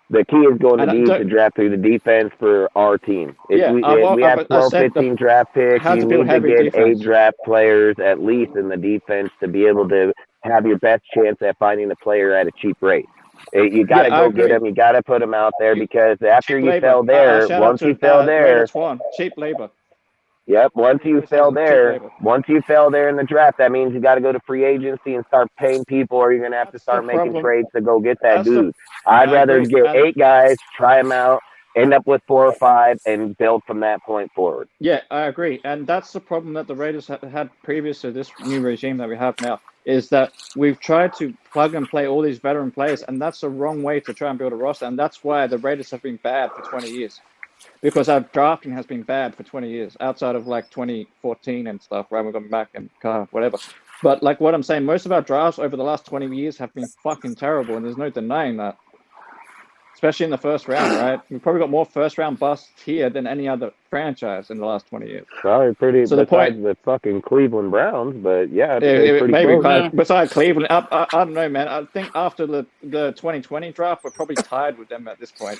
D: The key is going to be to draft through the defense for our team. If we have 12, 15 draft picks, you need to get 8 draft players at least in the defense to be able to have your best chance at finding a player at a cheap rate. You got to go get them. You got to put them out there because after you fell there, once you fell there,
J: cheap labor.
D: Yep. Once you fell there in the draft, that means you got to go to free agency and start paying people, or you're gonna have to start making trades to go get that dude. I'd rather get 8 guys, try them out, end up with 4 or 5, and build from that point forward.
J: Yeah, I agree, and that's the problem that the Raiders had previous to this new regime that we have now. Is that we've tried to plug and play all these veteran players, and that's the wrong way to try and build a roster, and that's why the Raiders have been bad for 20 years. Because our drafting has been bad for 20 years, outside of like 2014 and stuff, right? We've gone back and whatever. But like what I'm saying, most of our drafts over the last 20 years have been fucking terrible, and there's no denying that. Especially in the first round, right? We've probably got more first-round busts here than any other franchise in the last 20 years.
D: Probably pretty, so besides the fucking Cleveland Browns, but yeah.
J: Besides Cleveland, I don't know, man. I think after the 2020 draft, we're probably tied with them at this point.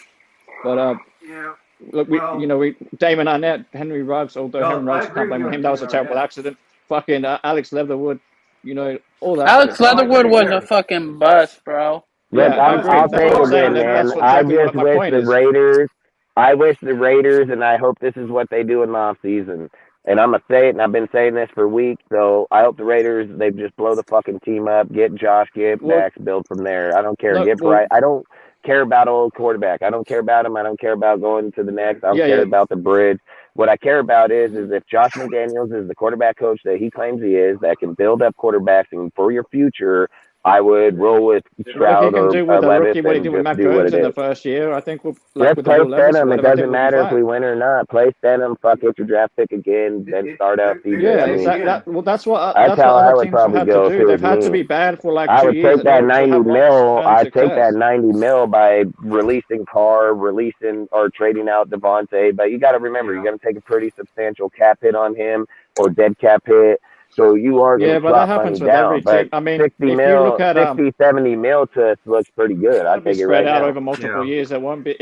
J: But, look, Damon Arnett, Henry Ruggs, although Henry Ruggs can't blame him, that was a terrible accident. Fucking Alex Leatherwood, all that.
G: Alex Leatherwood was a fucking bust, bro.
D: Yeah, I'll say it again, man. I just wish the Raiders, and I hope this is what they do in the offseason. And I'm going to say it, and I've been saying this for weeks, so I hope the Raiders, they just blow the fucking team up, get Josh, get Max, build from there. I don't care. I don't care about old quarterback. I don't care about him. I don't care about going to the next. I don't care about the bridge. What I care about is if Josh McDaniels is the quarterback coach that he claims he is, that can build up quarterbacks and for your future, I would roll with Stroud or Levis and
J: what he did with Matt Jones in the first year. I think we'll
D: play Stenham. It doesn't matter if we win or not. Play Stenham. Fuck it, your draft pick again. Then start out CJ.
J: Yeah, exactly. That's what I would probably go. They've had to be bad for like 2 years.
D: I would take that 90 mil. I'd take that 90 mil by releasing Carr, or trading out Devontae. But you got to remember, you're going to take a pretty substantial cap hit on him or dead cap hit. So you are going to drop money down, but 60 mil, 70 mil to us looks pretty good. I think it right now.
J: Spread out over multiple years. It won't be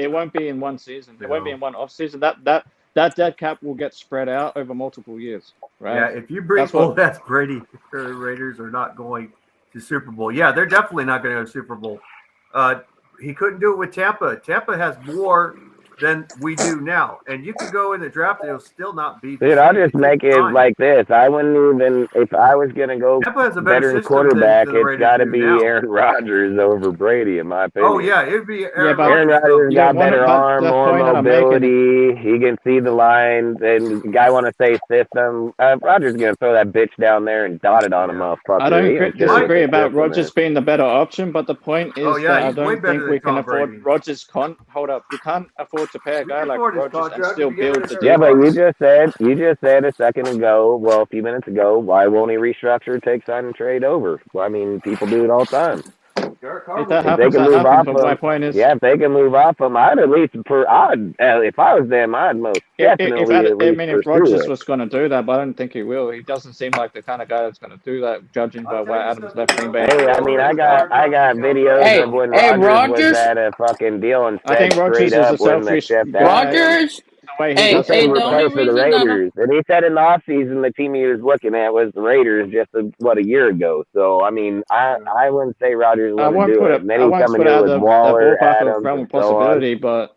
J: in one season. It won't be in one off season. That dead cap will get spread out over multiple years, right?
E: Yeah, if you bring that's Brady, the Raiders are not going to Super Bowl. Yeah, they're definitely not going to go to Super Bowl. He couldn't do it with Tampa. Tampa has more than we do now, and you could go in the draft and it'll still not be.
D: Dude, I'll just make it like this. I wouldn't even, if I was gonna go veteran quarterback, it's got to be Aaron Rodgers over Brady, in my opinion.
E: Oh yeah, it'd be
D: Aaron Rodgers got better arm, more mobility. He can see the lines, and the guy want to say system. Rodgers gonna throw that bitch down there and dot it on him, motherfucker.
J: I don't disagree about Rodgers being the better option, but the point is that I don't think we can afford Rodgers. Hold up, we can't afford to pay a guy like Rodgers and still build the
D: team. Yeah, but you just said a second ago, well, a few minutes ago, why won't he restructure, take, sign, and trade over? Well, I mean, people do it all the time.
J: If that happens, my point is,
D: if they can move off him, I'd at least if I was them, I'd most definitely.
J: If Rodgers was going to do that, but I don't think he will. He doesn't seem like the kind of guy that's going to do that, judging by why Adams left Green Bay.
D: Hey, I mean, I got videos of when Rodgers was at a fucking deal and said straight up when the chef
G: Rodgers.
D: For the Raiders, and he said in the offseason the team he was looking at was the Raiders just a year ago. So I mean, I wouldn't say Rodgers wouldn't do it. And then he's coming in with Waller, Adams,
J: possibility, but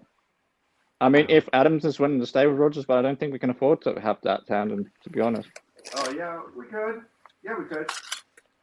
J: I mean, if Adams is willing to stay with Rodgers, but I don't think we can afford to have that tandem, to be honest.
E: Oh yeah, we could. Yeah, we could.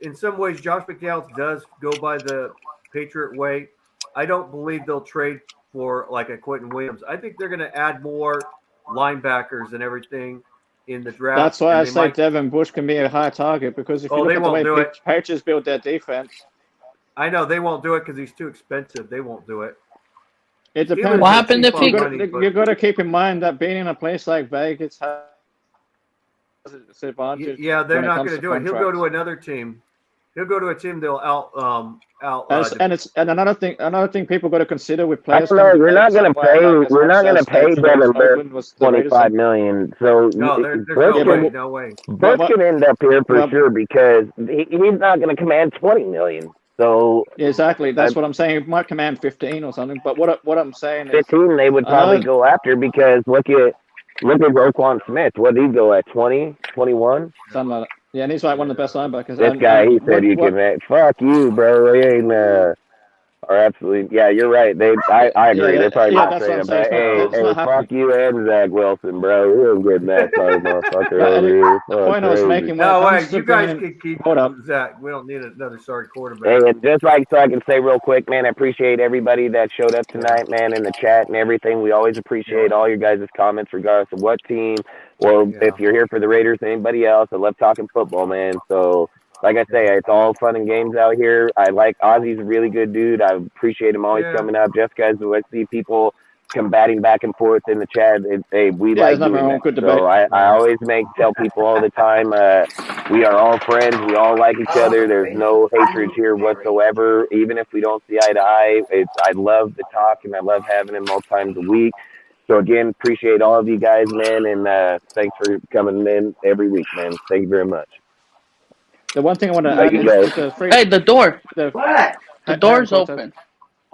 E: in some ways, Josh McDaniels does go by the Patriot way. I don't believe they'll trade for like a Quentin Williams. I think they're going to add more linebackers and everything. in the draft.
J: That's why
E: and
J: I
E: they
J: say
E: might-
J: Devin Bush can be a high target, because if you look
E: they
J: at the way
E: won't do it.
J: Patriots build their defense,
E: I know they won't do it because he's too expensive. They won't do it.
J: it
E: Steelers
J: depends.
G: What
E: are
G: happened
E: cheap
G: if
E: on
G: he-
E: money, but-
J: You got to keep in mind that being in a place like Vegas has its advantage.
E: Yeah, they're
J: when
E: not
J: comes
E: going to do it. He'll go
J: contracts.
E: to another team. He'll go to a team that'll out.
J: And another thing people got to consider with
D: I
J: players.
D: don't know.
J: coming
D: You're
J: to
D: not
J: Vegas
D: going
J: and
D: to
J: why I
D: pay.
J: like as
D: We're
J: much
D: not going to
J: as
D: pay
J: Detroit,
D: Devin Bush
J: Oakland was the Raiders.
D: $25 million. So
E: no, there's
D: Bush
E: no
J: Yeah,
E: way.
J: but-
E: No way.
D: Bush
J: but-
D: can end up here for
J: well-
D: sure because he's not going to command $20 million. So
J: Yeah, exactly. That's what I'm saying. It might command 15 or something. But what I'm saying is
D: 15 they would probably
J: Another-
D: go after because look at Roquan Smith. What did he go at? 20, 21?
J: something like that. Yeah, and he's like one of the best linebackers.
D: This
J: And-
D: guy,
J: and
D: he said
J: what-
D: you
J: what-
D: can. Fuck you, bro. He ain't. Or absolutely, yeah, you're right. I agree.
J: Yeah,
D: They're probably
J: yeah,
D: not
J: that's
D: saying
J: what I'm saying.
D: about,
J: It's not
D: fuck
J: happening.
D: you and Zach Wilson, bro. We ain't getting that sorry motherfucker
J: Yeah,
D: over
J: and
D: here.
J: the point I was
D: Crazy.
J: making when
E: No
J: it
E: way.
J: comes to
E: You guys
J: bringing in-
E: can keep
J: Hold up.
E: Zach. We don't need another sorry quarterback.
D: Hey, and just like so I can say real quick, man, I appreciate everybody that showed up tonight, man, in the chat and everything. We always appreciate all your guys' comments regardless of what team or if you're here for the Raiders, anybody else. I love talking football, man. So like I say, it's all fun and games out here. I like Ozzy's a really good dude. I appreciate him always coming up. Jessica, as I see people combating back and forth in the chat, hey, we
J: Yeah,
D: like
J: there's nothing
D: doing
J: wrong
D: that.
J: with good debate.
D: So I always tell people all the time, we are all friends. We all like each other. There's no hatred here whatsoever. Even if we don't see eye to eye, I love the talk and I love having him all times a week. So again, appreciate all of you guys, man, and thanks for coming in every week, man. Thank you very much.
J: The one thing I want to
D: Thank
J: add
D: you,
J: is
D: guys.
J: the free.
G: Hey, the door.
J: The
G: door's
J: Cortez.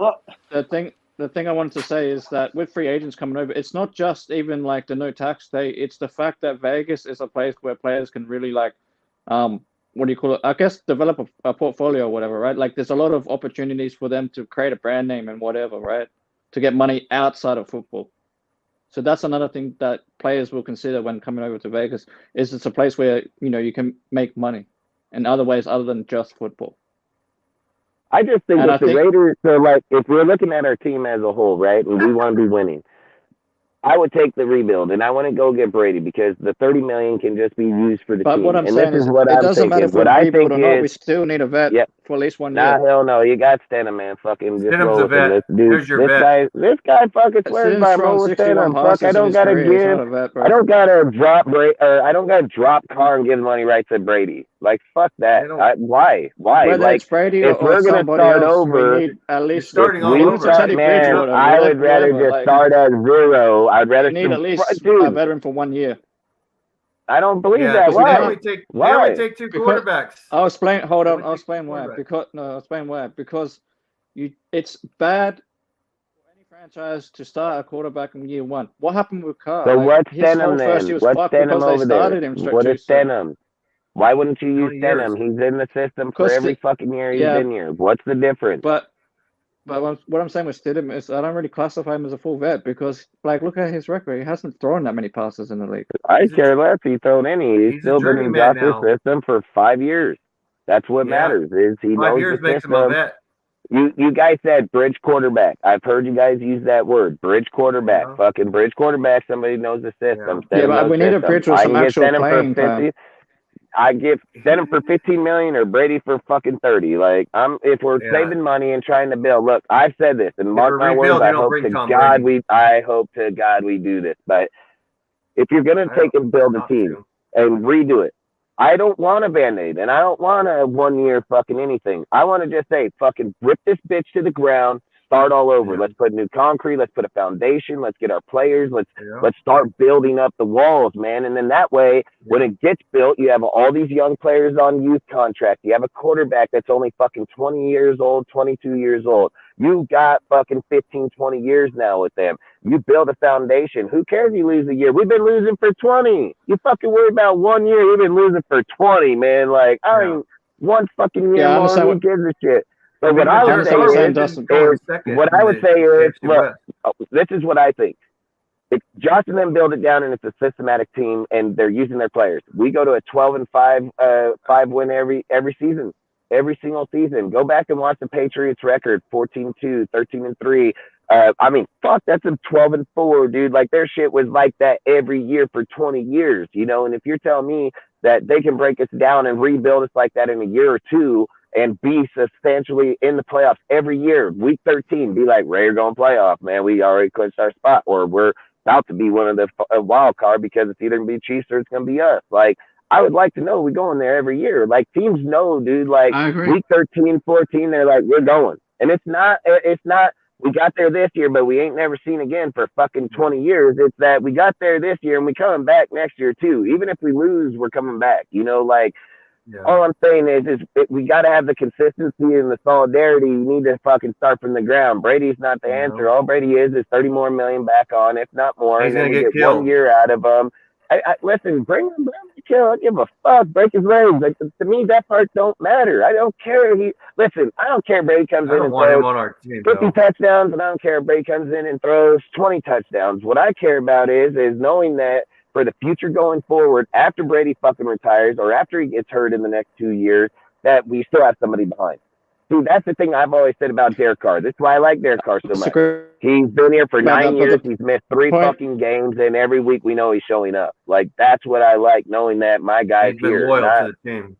G: open.
J: The thing I wanted to say is that with free agents coming over, it's not just even like the no tax day. It's the fact that Vegas is a place where players can really what do you call it? I guess develop a portfolio or whatever, right? Like there's a lot of opportunities for them to create a brand name and whatever, right? To get money outside of football. So that's another thing that players will consider when coming over to Vegas is it's a place where, you can make money in other ways other than just football.
D: I just think
J: And
D: with the Raiders, so like if we're looking at our team as a whole, right, and we want to be winning, I would take the rebuild and I want to go get Brady because the $30 million can just be used for the
J: But
D: team.
J: what I'm
D: and
J: saying
D: this
J: is,
D: what
J: it
D: I'm
J: doesn't matter if we
D: What I
J: rebuild
D: think
J: or not.
D: is,
J: We still need a vet for at least 1
D: nah,
J: year.
D: hell no. You got Stenham, man. Fucking just
E: Stenham's
D: roll
E: a
D: with him.
E: vet.
D: This dude,
E: There's your vet.
D: this guy fucking swears
J: Stenham's
D: by him.
J: thrown
D: Roll with
J: 61
D: Stenham. Fuck, I
J: passes in
D: don't
J: his
D: gotta
J: career. He's not a
D: give.
J: vet, bro.
D: I don't gotta I don't gotta drop Carr and give money right to Brady. Like fuck that. Why?
J: Whether
D: Like
J: it's Brady
D: if
J: or
D: we're gonna
J: somebody
D: start
J: else,
D: over,
J: we need at least
E: starting all
J: even
E: over.
J: to Teddy
D: man,
J: Bridgewater,
D: I would rather
J: whatever,
D: just
J: like,
D: start at zero. I'd rather
J: we need at least a
D: dude.
J: veteran for 1 year.
D: I don't believe
E: Yeah,
D: that.
E: they
D: Why?
E: only take two
J: Because-
E: quarterbacks.
J: I'll explain. Hold on.
E: They
J: I'll
E: take
J: explain why.
E: quarterbacks.
J: I'll explain why. Because it's bad for any franchise to start a quarterback in year one. What happened with Carr?
D: So
J: Like,
D: what's
J: his whole
D: Stenham
J: first
D: then?
J: year was
D: What's
J: fucked
D: Stenham
J: because they
D: over
J: started
D: there?
J: him
D: What
J: too
D: is
J: soon.
D: Stenham? Why wouldn't you use
E: 20 years.
D: Stenham? He's in the system for
J: Because
D: every fucking year he's
J: yeah.
D: been here. What's the difference?
J: But what I'm saying with Stidham is I don't really classify him as a full vet because, like, look at his record. He hasn't thrown that many passes in the league.
D: I care less. He's thrown any. He's
E: he's a
D: still been in
E: journeyman
D: Josh's
E: now.
D: system for 5 years. That's what
E: Yeah.
D: matters. Is he
E: 5
D: knows
E: years
D: the
E: makes him a
D: system.
E: vet.
D: You guys said bridge quarterback. I've heard you guys use that word, bridge quarterback.
E: Yeah.
D: Fucking bridge quarterback. Somebody knows the system.
J: Yeah,
D: Stenham
J: but
D: knows
J: we need a
D: system.
J: bridge with
D: I
J: some
D: can get
J: actual
D: Stenham for
J: playing
D: 50.
J: time.
D: I give Stenham for 15 million or Brady for fucking 30. Like if we're
E: Yeah.
D: saving money and trying to build. Look, I've said this and
E: If
D: mark
E: we
D: my
E: rebuild,
D: words.
E: you
D: I
E: don't
D: hope
E: bring
D: to
E: Tom
D: God
E: Brady.
D: I hope to God we do this. But if you're gonna
E: I
D: take
E: don't-
D: and build a
E: not
D: team
E: to.
D: and redo it, I don't want a Band-Aid and I don't want a 1 year fucking anything. I want to just say fucking rip this bitch to the ground. Start all over.
E: Yeah.
D: Let's put new concrete. Let's put a foundation. Let's get our players.
E: Yeah.
D: Let's start building up the walls, man. And then that way, when it gets built, you have all these young players on youth contract. You have a quarterback that's only fucking 20 years old, 22 years old. You got fucking 15, 20 years now with them. You build a foundation. Who cares if you lose a year? We've been losing for 20. You fucking worry about 1 year. We've been losing for 20, man. Like, I
E: Yeah.
D: mean, one fucking year
J: Yeah, I
D: more.
J: understand
D: Who
J: what-
D: gives a shit? So
E: I mean,
D: what I would
J: Jared
D: say
J: Goff
D: is,
J: and Dustin
E: going second
D: what I
E: in
D: would
E: the
D: say is,
E: AFC
D: look,
E: West.
D: this is what I think. If Josh and them build it down and it's a systematic team and they're using their players, we go to a 12-5 5-win every season, every single season. Go back and watch the Patriots record: 14-2, 13-3, I mean, fuck, that's a 12-4, dude. Like their shit was like that every year for 20 years, you know. And if you're telling me that they can break us down and rebuild us like that in a year or two and be substantially in the playoffs every year, week 13, be like, Ray, you're going playoff, man. We already clinched our spot, or we're about to be one of the wild card because it's either gonna be Chiefs or it's gonna be us. Like, I would like to know we going there every year. Like teams know, dude. Like week 13, 14, they're like, we're going, and it's not. We got there this year, but we ain't never seen again for fucking 20 years. It's that we got there this year and we coming back next year too. Even if we lose, we're coming back. You know, like all I'm saying is we got to have the consistency and the solidarity. You need to fucking start from the ground. Brady's not the answer. All Brady is 30 more million back on, if not more.
E: He's
D: and then
E: gonna
D: we
E: get
D: get
E: killed.
D: 1 year out of him. Listen, bring him to kill. I don't give a fuck. Break his legs. Like, to me, that part don't matter. I don't care. I don't care if Brady comes
E: I
D: in
E: don't
D: and
E: want him
D: throws
E: on our team,
D: 50
E: though.
D: touchdowns, and I don't care if Brady comes in and throws 20 touchdowns. What I care about is knowing that for the future going forward, after Brady fucking retires or after he gets hurt in the next 2 years, that we still have somebody behind. Dude, that's the thing I've always said about Derek Carr. That's why I like Derek Carr so much. He's been here for 9 years. He's missed 3 fucking games, and every week we know he's showing up. Like, that's what I like, knowing that my guy's
E: He's been
D: here.
E: loyal to the team.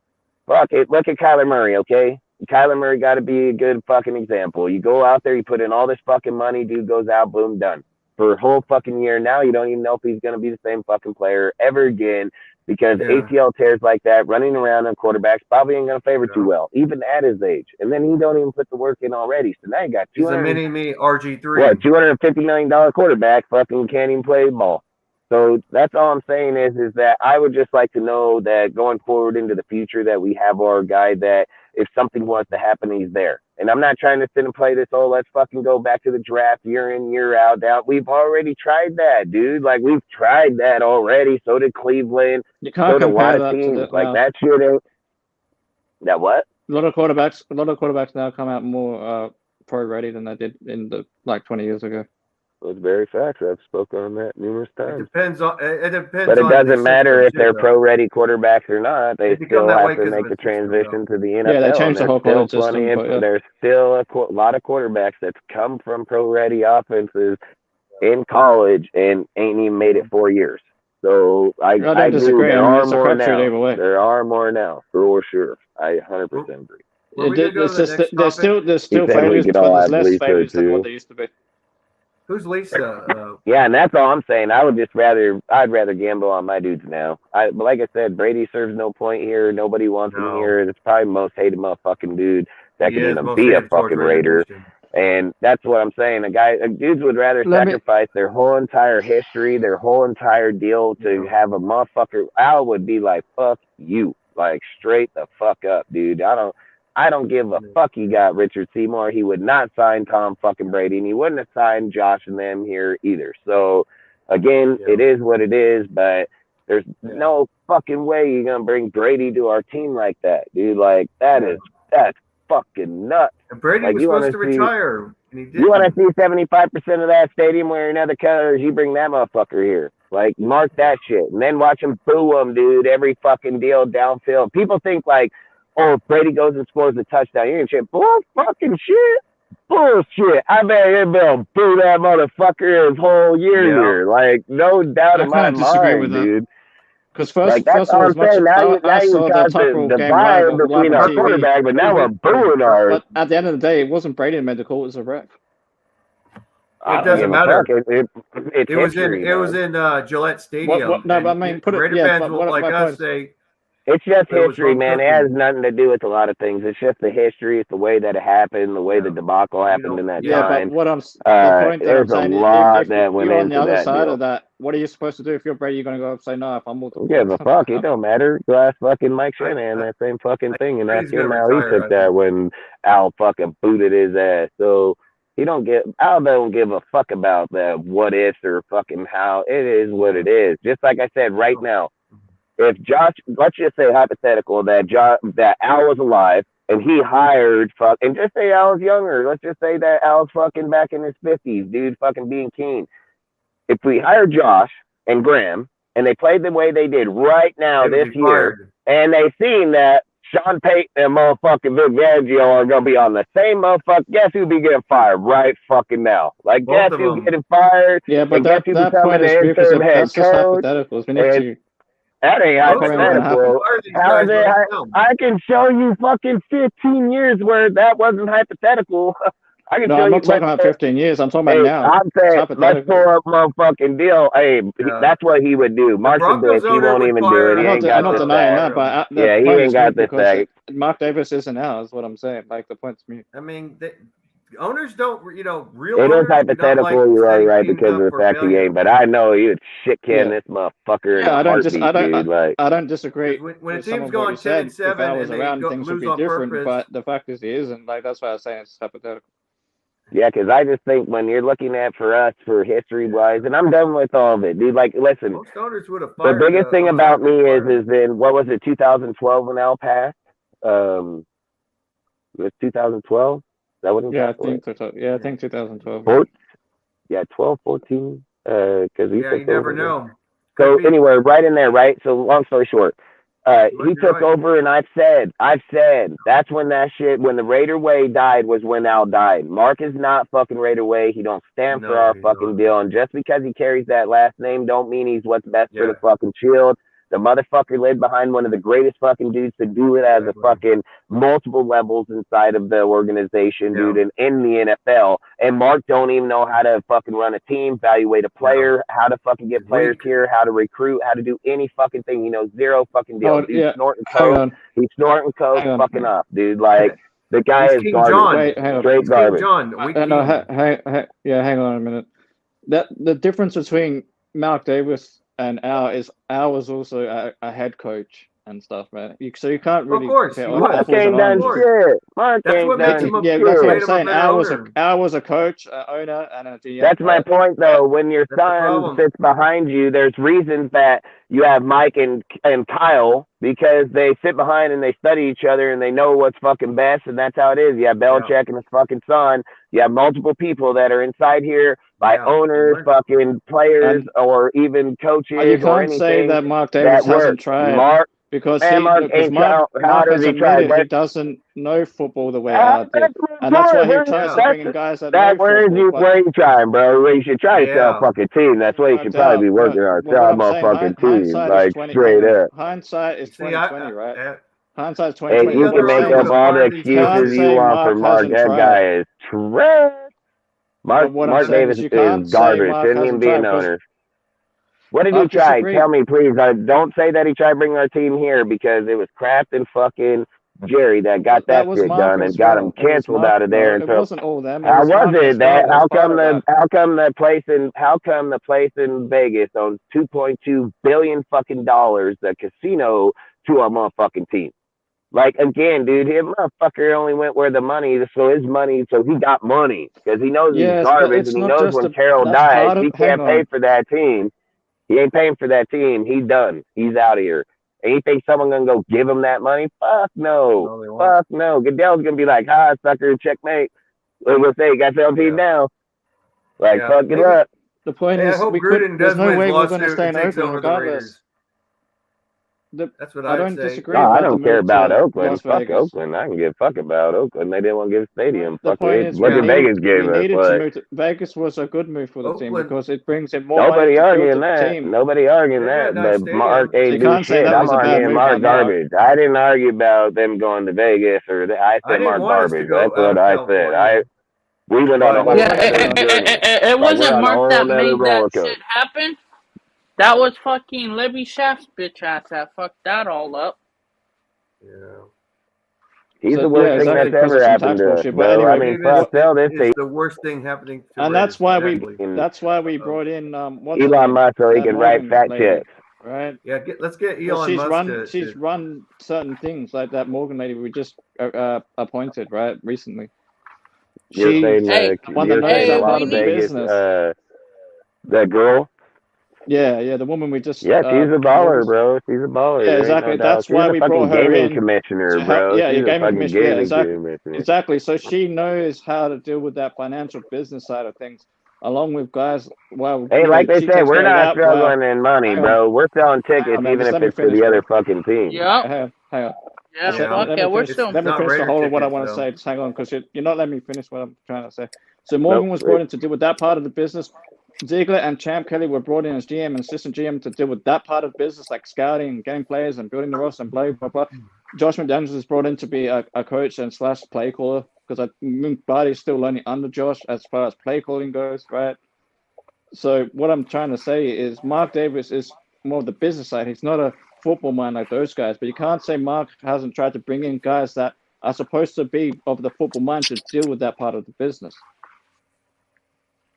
D: Fuck it. Look at Kyler Murray, okay? Kyler Murray got to be a good fucking example. You go out there, you put in all this fucking money, dude goes out, boom, done. For a whole fucking year now, you don't even know if he's going to be the same fucking player ever again, because ACL tears like that, running around on quarterbacks probably ain't going to favor too well, even at his age. And then he don't even put the work in already. So now you got
E: He's a mini-me RG3.
D: What, $250 million quarterback fucking can't even play ball. So that's all I'm saying is that I would just like to know that going forward into the future that we have our guy that if something was to happen, he's there. And I'm not trying to sit and play this, let's fucking go back to the draft year in, year out. We've already tried that, dude. Like, we've tried that already. So did Cleveland.
J: You can't
D: so did a lot
J: compare
D: of
J: that
D: teams.
J: to
D: Like, that shit ain't. That what?
J: A lot of quarterbacks now come out more pro ready than they did in 20 years ago.
D: Those very facts. I've spoken on that numerous times.
E: It depends. But
D: it doesn't matter if they're pro-ready quarterbacks or not. They still have to make the transition to the NFL.
J: Yeah, they changed the whole college system.
D: There's still a lot of quarterbacks that's come from pro-ready offenses in college and ain't even made it 4 years. So I disagree. There are more now. There are more now, for sure. I 100% agree.
J: There's still failures, but there's less failures than what there used to be.
E: Who's Lisa?
D: Yeah, and that's all I'm saying. I'd rather gamble on my dudes now. But like I said, Brady serves no point here. Nobody wants him here. It's probably the most hated motherfucking dude that can even be a fucking Raider. And that's what I'm saying. Dudes would rather sacrifice their whole entire history, their whole entire deal to have a motherfucker. Al would be like, fuck you. Like, straight the fuck up, dude. I don't give a fuck he got Richard Seymour. He would not sign Tom fucking Brady, and he wouldn't have signed Josh and them here either. So, again, it is what it is, but there's no fucking way you're going to bring Brady to our team like that, dude. Like, that's fucking nuts.
E: And Brady was supposed to retire, and he didn't.
D: You want to see 75% of that stadium wearing other colors, you bring that motherfucker here. Like, mark that shit. And then watch him boo him, dude, every fucking deal downfield. People think, like, oh, if Brady goes and scores a touchdown, you're going to bull fucking shit. Bullshit. I bet he'll boo that motherfucker his whole year here. Like, no doubt in my mind, dude.
J: Because first
D: that's
J: all, as much
D: now you got the vibe between our quarterback, but now we're booing ours.
J: But at the end of the day, it wasn't Brady that made the call, it was a ref.
E: It doesn't matter.
D: It
E: was in Gillette Stadium.
J: No, but I mean, put it.
E: Raider fans like us say.
D: It's just history, man. It has nothing to do with a lot of things. It's just the history. It's the way that it happened, the way the debacle happened in that time.
J: Yeah, but what I'm the point
D: there's
J: that I'm saying,
D: a lot
J: if
D: that went
J: you're
D: into
J: on the other
D: that
J: side
D: deal.
J: of that, what are you supposed to do if you're Brady? You're going to go up and say, no, if I'm multiple.
D: Give a fuck. It don't matter. Go ask fucking Mike Shanahan that same fucking thing and ask him how he took that when Al fucking booted his ass. So Al don't give a fuck about the what ifs or fucking how. It is what it is. Just like I said right now. If Josh, let's just say hypothetical that Al was alive and he hired and just say Al was younger. Let's just say that Al's fucking back in his 50s, dude, fucking being keen. If we hired Josh and Graham and they played the way they did right now this year, and they seen that Sean Payton and motherfucking Vic Fangio are gonna be on the same motherfucker. Guess who'll be getting fired right fucking now? Like,
E: Both
D: guess
E: of
D: who's
E: them.
D: getting fired?
J: Yeah, but
D: And guess who's
J: that
D: becoming
J: point is
D: the
J: weird because
D: interim head
J: that's just
D: coach?
J: hypotheticals. We need
D: And
J: to.
D: that ain't
J: That's probably not gonna happen.
D: hypothetical.
E: Fire these
D: How is
E: guys
D: it?
E: right now.
D: I can show you fucking 15 years where that wasn't hypothetical. I can
J: No,
D: show
J: I'm
D: you.
J: not talking about 15 years. I'm talking about
D: Hey,
J: now.
D: I'm
J: It's
D: saying, let's
J: hypothetical.
D: pull up motherfucking deal. Hey, that's what he would do. Mark's a
E: Broncos
D: bitch. He
E: owner
D: won't
E: would
D: even do
E: fire
D: it. He
E: him.
D: ain't
J: I'm
D: got
J: not
D: the
J: denying
D: sack.
J: that, but the
D: Yeah, he
J: point
D: ain't
J: is
D: got
J: mute
D: the
J: because
D: sack.
J: Mark Davis isn't out, is what I'm saying. Like, the point's mute.
E: I mean, owners don't, real
D: It is
E: owners do not
D: hypothetical,
E: like
D: you are
E: setting
D: right,
E: teams
D: because
E: up
D: of the
E: for
D: fact he
E: failure.
D: ain't. But I know you'd shit can
J: Yeah.
D: this motherfucker in
J: Yeah,
D: a heartbeat, dude. Like,
J: I don't disagree
E: When a
J: with some
E: team's
J: of what
E: going
J: you said. If
E: 10-7
J: I was
E: and they
J: around, things would
E: lose
J: be
E: on
J: different.
E: purpose,
J: But the fact is, he isn't. Like, that's why I was saying it's hypothetical.
D: yeah, because I just think when you're looking at for us, for history-wise, and I'm done with all of it, dude. Like, listen,
E: most owners would have
D: the
E: fired.
D: biggest thing
E: I'm sorry,
D: about me
E: fired him.
D: is in, what was it, 2012 when Al passed? It was 2012? Is that what it
J: Yeah, I
D: was?
J: think so. Yeah, I think 2012.
D: Yeah, 12, 14. Because he
E: Yeah,
D: took
E: you never
D: over.
E: know.
D: So
E: Could be.
D: anyway, right in there, right? So long story short, he
E: You're
D: took
E: right.
D: over, and I've said that's when that shit, when the Raider way died, was when Al died. Mark is not fucking Raider way. He don't stand for
E: No,
D: our
E: he's
D: fucking
E: not.
D: deal. And just because he carries that last name, don't mean he's what's best for
E: Yeah.
D: the fucking Shield. The motherfucker lived behind one of the greatest fucking dudes to do it as a
E: Exactly.
D: fucking multiple levels inside of the organization,
E: Yeah.
D: dude, and in the NFL. And Mark don't even know how to fucking run a team, evaluate a player, how to fucking get
E: He's
D: players
E: weak.
D: here, how to recruit, how to do any fucking thing. He knows zero fucking deal.
J: Oh,
D: Dude's
J: yeah.
D: snorting
J: Hang
D: coke.
J: on.
D: He's snorting coke,
J: Hang on.
D: fucking up, dude. Like, the guy
E: He's
D: is
E: King
D: garbage.
E: John.
J: Wait, hang on.
D: Straight
E: He's
D: garbage.
E: King John. Weak king.
J: No, hang on a minute. The difference between Mark Davis and Al was also a head coach and stuff, man. So you can't really
E: Of course,
J: compare
E: he was.
J: apples
D: Mark
J: and
D: ain't done
J: oranges.
D: shit. Mark
E: That's
D: ain't
E: what makes
D: done
E: him a
J: Yeah, that's what I'm
E: made him a
J: saying.
E: better owner.
J: Al was a coach, owner, and a GM.
D: That's my point, though. When your
E: That's the
D: son
E: problem.
D: sits behind you, there's reasons that you have Mike and Kyle, because they sit behind and they study each other and they know what's fucking best, and that's how it is. You have Belichick and his fucking son. You have multiple people that are inside here by owners, fucking players, or even coaches,
J: And you
D: or
J: can't say
D: anything
J: that Mark Davis
D: works.
J: hasn't tried.
D: Mark,
J: Because
D: Mark ain't tried. How
J: Mark
D: does
J: has
D: he try?
J: admitted he doesn't know football the way Al did.
D: That's my
J: And that's why he
D: point.
J: tries to bring in guys that know
D: That where
J: football.
D: you trying, bro? Where you should try to sell a fucking team. That's where you should probably be working on.
J: What
D: Sell a
J: I'm saying,
D: motherfucking team,
J: hindsight is
D: like
J: 20.
D: straight up.
J: Hindsight is 2020, right? Hindsight is
D: Hey,
J: 2020.
D: you can make up all the excuses you want for Mark. That guy is trash. Mark Davis is garbage. Shouldn't even be an owner. What did he try? Tell me, please. Don't say that he tried bringing our team here, because it was Kraft and fucking Jerry that got that shit done and got him canceled out of there.
J: It wasn't all them.
D: How was it that? How come the place in Vegas owns $2.2 billion fucking dollars, the casino, to a motherfucking team? Like, again, dude, his motherfucker only went where the money, so his money, so he got money, because he knows he's garbage, and he knows when Carroll dies, he can't pay for that team. He ain't paying for that team. He's done. He's out of here. And you think someone gonna go give him that money? Fuck no. Fuck no. Goodell's gonna be like, sucker, checkmate. We'll say you got your team now. Like, fuck it up.
J: The point is, there's no way we're gonna stay in Oakland regardless.
E: That's what
J: I don't disagree.
D: No, I don't care about Oakland. Fuck Oakland. I can give a fuck about Oakland. They didn't want to give a stadium.
J: The
D: Fuck
J: point
D: it.
J: is,
D: Look at Vegas gave us. But
J: Vegas was a good move for the team because it brings in more
D: nobody
J: money to
D: arguing
J: build the
D: that.
J: team.
D: Nobody arguing that. But Mark ain't do shit. I'm arguing Mark garbage. I didn't argue about them going to Vegas, or I said Mark garbage. That's what I said. We went on a whole other journey.
G: It wasn't Mark that made that
D: shit
G: shit happen. That was fucking Libby Shaft's bitch ass that fucked that all up.
E: Yeah.
D: He's the worst thing that's ever happened to us, bro. I mean, fuck, sell this thing.
E: It's the worst thing happening to
J: And
E: Raiders,
J: that's why we brought in
D: Elon Musk, so he can write fact checks.
J: Right?
E: Yeah, let's get Elon Musk.
J: She's run certain things like that Morgan lady we just appointed, right, recently.
D: You're saying
J: one that knows a lot of
D: Vegas,
J: business.
D: that girl.
J: Yeah, the woman we just.
D: Yeah, she's a baller, bro. She's a baller.
J: Yeah, exactly. That's why we brought her in.
D: Commissioner, bro.
J: Yeah,
D: she's
J: your gaming commissioner. Yeah, exactly.
D: Commissioner.
J: Exactly. So she knows how to deal with that financial business side of things, along with guys. Well,
D: hey, like they said, we're not struggling in money, bro. We're selling tickets, even if it's for the other fucking team.
G: Yeah.
J: Hang on.
G: Yeah,
J: Okay,
G: fuck
J: let
G: yeah,
J: me
G: we're
J: finish.
G: still.
J: Let me
C: not
J: finish the
C: Raider
J: whole of what I
C: tickets,
J: want to
C: though.
J: say. Just hang on, because you're not letting me finish what I'm trying to say. So Morgan was brought in to deal with that part of the business. Ziegler and Champ Kelly were brought in as GM and assistant GM to deal with that part of business, like scouting and getting players and building the roster and blah, blah, blah. Josh McDaniels was brought in to be a coach and / play caller, because Barty's still learning under Josh as far as play calling goes, right? So what I'm trying to say is Mark Davis is more of the business side. He's not a football mind like those guys, but you can't say Mark hasn't tried to bring in guys that are supposed to be of the football mind to deal with that part of the business.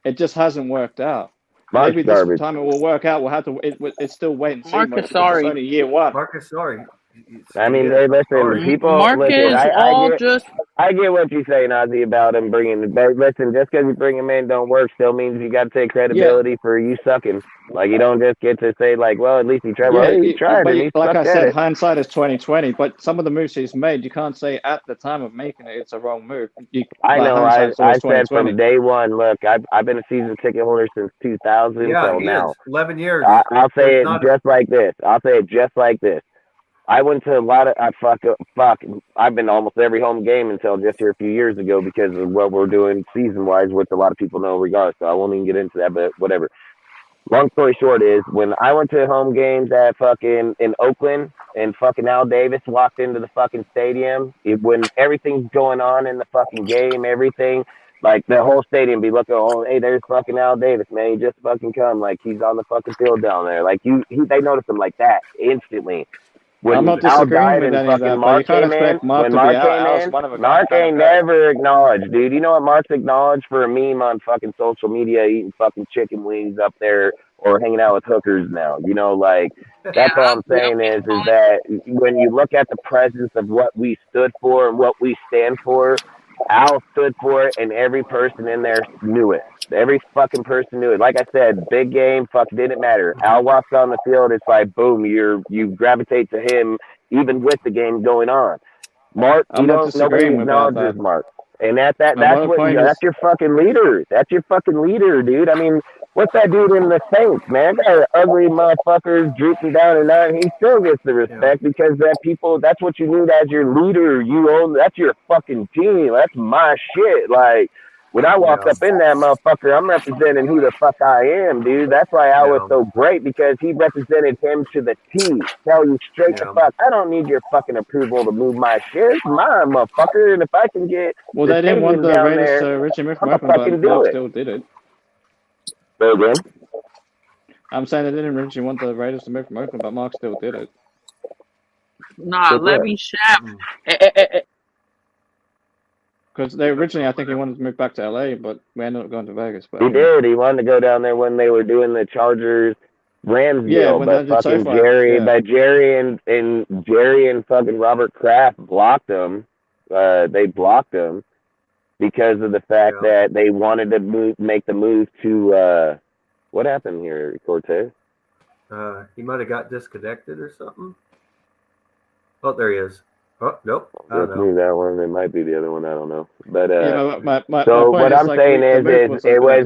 J: It just hasn't worked out.
D: Mark's
J: Maybe this
D: garbage.
J: time it will work out. We'll have to. It's still wait and see.
G: Mark
J: Mode,
G: is
J: because it's
G: sorry.
J: only year one.
C: Marcus, sorry.
D: I mean,
C: He
D: hey,
C: is.
D: listen,
C: Sorry.
D: people.
G: Mark
D: Listen,
G: is all just.
D: I get what you're saying, Ozzy, about him bringing. But listen, just because you bring him in don't work still means you got to take credibility for you sucking. Like, you don't just get to say like, well, at least he tried. Well, he tried
J: but
D: and he
J: like
D: sucked
J: I
D: at
J: said,
D: it.
J: hindsight is 20/20. But some of the moves he's made, you can't say at the time of making it it's a wrong move.
D: I know.
J: Hindsight is
D: I
J: always
D: said
J: 20/20.
D: from day one. Look, I've been a season ticket holder since 2000
C: Yeah,
D: till
C: he
D: now.
C: is. 11 years.
D: I'll say
C: There's
D: it
C: not-
D: just like this. I'll say it just like this. I went to a lot of fuck. I've been to almost every home game until just here a few years ago because of what we're doing season wise, which a lot of people know regardless. So I won't even get into that, but whatever. Long story short is when I went to home games at fucking in Oakland and fucking Al Davis walked into the fucking stadium, when everything's going on in the fucking game, everything, like the whole stadium be looking, oh, hey, there's fucking Al Davis, man. He just fucking come. Like he's on the fucking field down there. Like they noticed him like that instantly.
J: I'm
D: When
J: not
D: Al
J: disagreeing
D: died
J: with
D: and
J: any of
D: fucking
J: that, but you
D: Mark
J: can't
D: came in,
J: expect Mark
D: when
J: to be
D: Mark
J: out.
D: came
J: Al's
D: in,
J: one of a
D: Mark
J: kind of
D: ain't
J: guy.
D: never acknowledged, dude. You know what Mark's acknowledged for a meme on fucking social media, eating fucking chicken wings up there or hanging out with hookers now. You know, like that's all I'm saying is that when you look at the presence of what we stood for and what we stand for, Al stood for it, and every person in there knew it. Every fucking person knew it. Like I said, big game, fuck, didn't matter. Al walks on the field, it's like boom, you gravitate to him, even with the game going on. Mark,
J: I'm not
D: nobody
J: disagreeing about
D: acknowledges
J: that.
D: Mark, and that's
J: My
D: what
J: point
D: that's
J: is,
D: your fucking leader. That's your fucking leader, dude. I mean, what's that dude in the Saints, man? That ugly motherfucker drooping down and down. He still gets the respect because that's what you need as your leader. That's your fucking team. That's my shit. Like, when I walk up in that motherfucker, I'm representing who the fuck I am, dude. That's why I was so great, because he represented him to the T. Tell you straight the fuck, I don't need your fucking approval to move my shit. It's mine, motherfucker. And if I can get
J: well,
D: the
J: they didn't want
D: stadium
J: the
D: down
J: Raiders
D: there,
J: to originally move from
D: I'm gonna
J: Oakland,
D: fucking
J: but
D: do
J: Mark
D: it.
J: still did it.
D: So again,
J: I'm saying they didn't originally want the Raiders to move from Oakland, but Mark still did it.
G: Nah,
D: With
G: let
D: what?
G: me shap.
J: Because they originally, I think he wanted to move back to LA, but we ended up going to Vegas. But
D: he did. He wanted to go down there when they were doing the Chargers Rams
J: Yeah,
D: deal,
J: when
D: but
J: they did
D: fucking
J: SoFi,
D: Jerry and fucking Robert Kraft blocked him. They blocked him because of the fact that they wanted to make the move to what happened here, Cortez?
C: He might have got disconnected or something. Oh, there he is. Oh, nope. I don't
D: Let's
C: know.
D: move that one. It might be the other one. I don't know. But
J: my
D: so
J: point
D: what
J: is,
D: I'm
J: like,
D: saying
J: the
D: is
J: move was a
D: it
J: good
D: was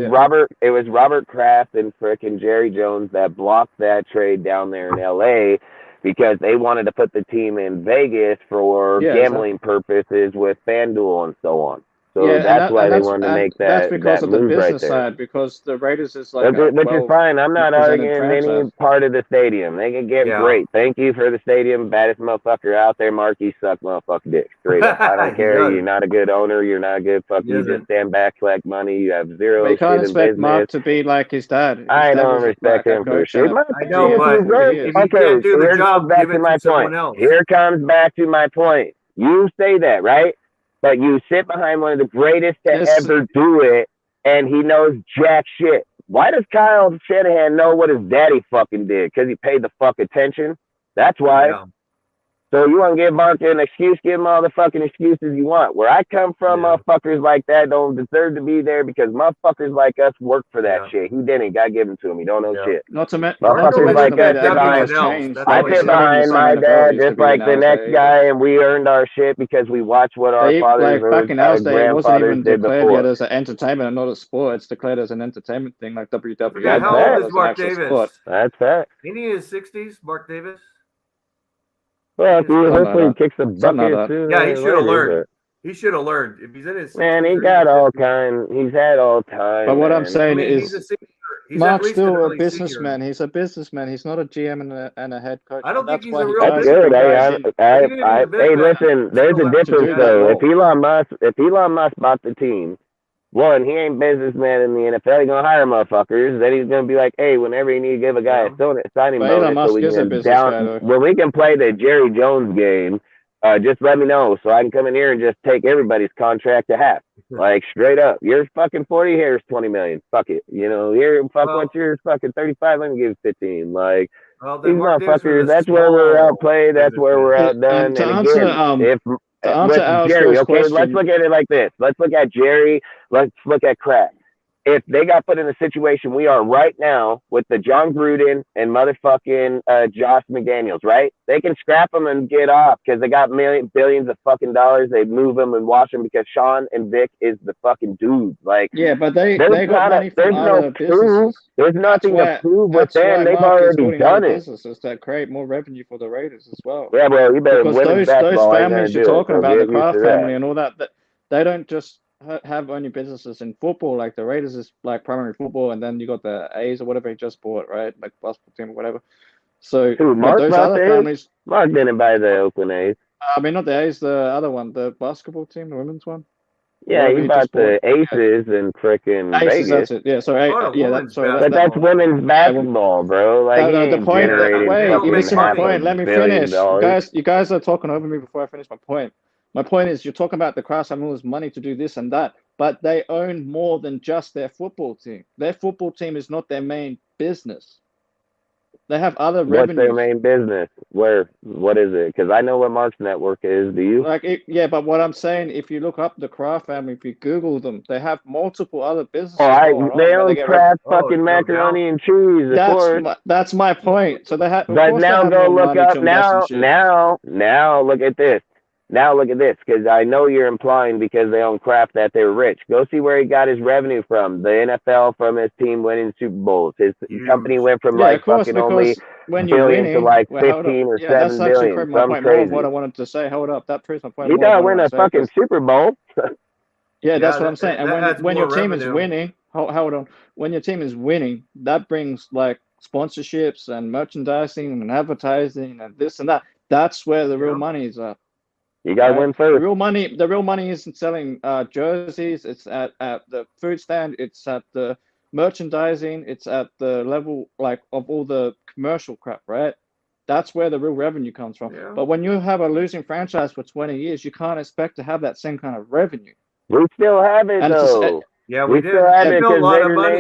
J: idea.
D: Robert Kraft and frickin' Jerry Jones that blocked that trade down there in LA because they wanted to put the team in Vegas for gambling purposes with FanDuel and so on. So that's why they wanted to make
J: that's
D: that
J: because of the
D: move right
J: business
D: there.
J: side, because the Raiders is like a
D: Which is fine. I'm not
J: represented
D: arguing any
J: franchise.
D: part of the stadium. They can get great. Thank you for the stadium. Baddest motherfucker out there, Mark. You suck motherfucker dick. Straight up. I don't care. You're not a good owner. You're not a good fuck. You just stand back, collect money. You have zero
J: But you can't
D: shit in
J: expect
D: business.
J: Mark to be like his dad. His
D: I
J: dad
D: don't
J: was
D: respect him for shit.
C: I know, but if you can't do the job, give it to someone else.
D: Here comes back to my point. You say that, right? But you sit behind one of the greatest to ever do it, and he knows jack shit. Why does Kyle Shanahan know what his daddy fucking did? Because he paid the fuck attention? That's why.
C: Yeah.
D: So you want to give Mark an excuse? Give him all the fucking excuses you want. Where I come from, motherfuckers like that don't deserve to be there because motherfuckers like us work for that shit. He didn't. God give him to him. He don't know shit.
J: Not to mention
D: Motherfuckers like us sit behind. I sit behind my dad just like the next guy, and we earned our shit because we watched what our fathers or
J: back in our day, it wasn't even
D: did
J: declared
D: before.
J: yet as an entertainment and not a sport. It's declared as an entertainment thing, like WWE.
C: Yeah, how old is Mark Davis?
D: That's that.
C: Ain't he in his 60s, Mark Davis?
D: Well, hopefully he kicks a
J: Something like
D: bucket
J: that.
D: too.
C: Yeah, he should have
D: later,
C: learned. He should have learned. If he's in his 60s,
D: Man, he
C: or
D: got
C: even
D: all
C: 50s,
D: kind. He's had all time.
J: But what I'm
D: man.
J: saying
C: I mean, he's a
J: is,
C: senior. He's at
J: Mark's
C: least an
J: still a
C: early
J: businessman.
C: senior.
J: He's a businessman. He's not a GM and a head coach.
C: I don't
J: And
C: think
J: that's
C: he's
J: why
C: a
J: he
C: real
J: guides
D: That's good.
J: guys in
C: Even if he's a
D: Hey,
C: businessman,
D: listen. There's
C: still
D: a
C: have to
D: difference
J: do that
D: though.
J: role.
D: If Elon Musk bought the team, one, he ain't businessman in the NFL. He's gonna hire motherfuckers. Then he's gonna be like, hey, whenever you need to give a guy a signing
J: But Elon
D: bonus, so
J: Musk
D: we
J: is a
D: can
J: business guy, though.
D: when we can play the Jerry Jones game. Just let me know so I can come in here and just take everybody's contract to half. Like straight up, you're fucking 40, here's 20 million. Fuck it, what's yours? Fucking 35. Let me give 15. Like these motherfuckers. That's where we're outplayed. That's where we're outdone.
J: To
D: And
J: answer,
D: again,
J: answer Al's
D: Jerry, okay,
J: question,
D: let's look at it like this. Let's look at Jerry. Let's look at Kraft. If they got put in the situation we are right now with the John Gruden and motherfucking Josh McDaniels, right? They can scrap them and get off because they got billions of fucking dollars. They move them and wash them because Sean and Vic is the fucking dude. Like,
J: yeah, but they got money from other businesses.
D: There's nothing to prove with them. They've already done it.
J: Businesses that create more revenue for the Raiders as well.
D: Yeah, well, you better
J: because those families you're talking about, the Kraft family
D: that.
J: and all that, they don't just have only businesses in football. Like the Raiders is like primary football, and then you got the A's or whatever he just bought, right? Like basketball team or whatever. So
D: Mark
J: those other families.
D: Mark didn't buy the Oakland A's.
J: I mean, not the A's, the other one, the basketball team, the women's one.
D: Yeah, you bought the Aces in frickin' Vegas.
J: That's it. Yeah, sorry.
D: But that's women's basketball, bro. Like
J: the point.
D: Listen,
J: my point. Let me finish.
D: $1
J: You guys are talking over me before I finish my point. My point is, you're talking about the Kraft family's money to do this and that, but they own more than just their football team. Their football team is not their main business. They have other revenues.
D: What's their main business? What is it? Because I know what Mark's network is. Do you?
J: Yeah, but what I'm saying, if you look up the Kraft family, if you Google them, they have multiple other businesses.
D: They own Kraft fucking macaroni and cheese. Of course.
J: That's my point. So they have.
D: But now go look up now. Look at this. Now look at this, because I know you're implying because they own Kraft that they're rich. Go see where he got his revenue from. The NFL from his team winning Super Bowls. His company went from fucking only billion to like 15 or 7 billion. Some crazy.
J: What I wanted to say. Hold up, that proves my point.
D: He gotta win a fucking Super Bowl.
J: Yeah, that's what I'm saying. And when your team is winning, hold on. When your team is winning, that brings like sponsorships and merchandising and advertising and this and that. That's where the real money is at.
D: You gotta win first.
J: The real money isn't selling jerseys. It's at the food stand. It's at the merchandising. It's at the level like of all the commercial crap, right? That's where the real revenue comes from. Yeah. But when you have a losing franchise for 20 years, you can't expect to have that same kind of revenue.
D: We still have it though.
C: Yeah, we
D: still have it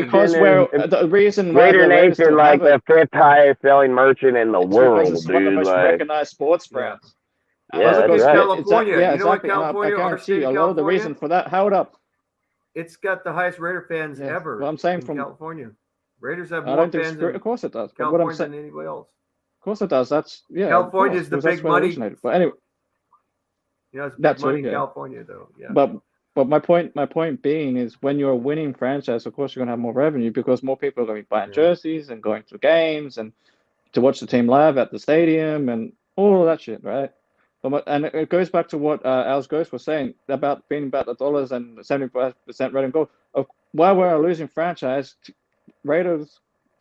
D: because
J: the reason
D: Raider Nation like the 5th highest selling merchant in the world, dude.
J: One of the most recognized sports brands.
D: Yeah, that's right.
C: California.
J: Yeah,
C: you know
J: exactly.
C: what California,
J: I guarantee you, a lot of the reason for that. Hold up.
C: It's got the highest Raider fans ever.
J: Well, I'm saying from
C: California. Raiders have more fans in
J: of course it does.
C: California
J: what I'm saying,
C: than anybody else.
J: Of course it does. That's
C: California is the big money.
J: But anyway,
C: it's big money in California though. Yeah.
J: But my point being is, when you're a winning franchise, of course you're gonna have more revenue because more people are gonna be buying jerseys and going to games and to watch the team live at the stadium and all of that shit, right? And it goes back to what Al's Ghost was saying about being about the dollars and 75% red and gold. While we're a losing franchise, Raiders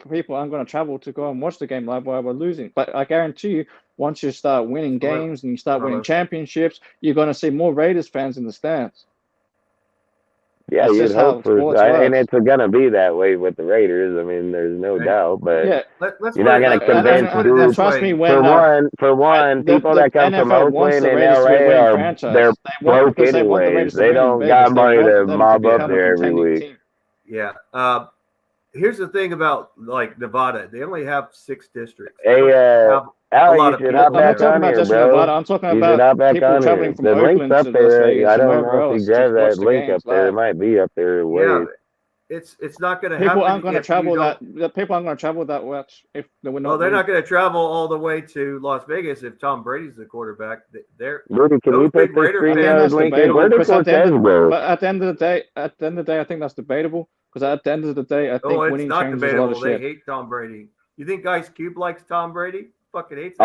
J: people aren't going to travel to go and watch the game live while we're losing. But I guarantee you, once you start winning games and you start winning championships, you're going to see more Raiders fans in the stands.
D: Yeah, you'd hope for, and it's going to be that way with the Raiders. I mean, there's no doubt, but you're not going to convince dudes.
J: Trust me,
D: for one, people that come from Oakland and LA they're broke anyways. They don't got money to mob up there every week.
C: Yeah. Here's the thing about like Nevada. They only have 6 districts.
D: Hey, Al, you should hop back on here, bro.
J: I'm talking about people traveling from Oakland to Las Vegas.
D: I don't know if you grab that link up there. It might be up there.
C: Yeah, it's not going to happen.
J: People aren't going to travel that. People aren't going to travel that much if they were not.
C: No, they're not going to travel all the way to Las Vegas if Tom Brady's the quarterback.
D: Rudy, can you put the StreamYard link in? Where does Cortez go?
J: But at the end of the day, I think that's debatable. Because at the end of the day, I think winning changes a lot of shit.
C: They hate Tom Brady. You think Ice Cube likes Tom Brady?
E: fucking hates
D: Oh,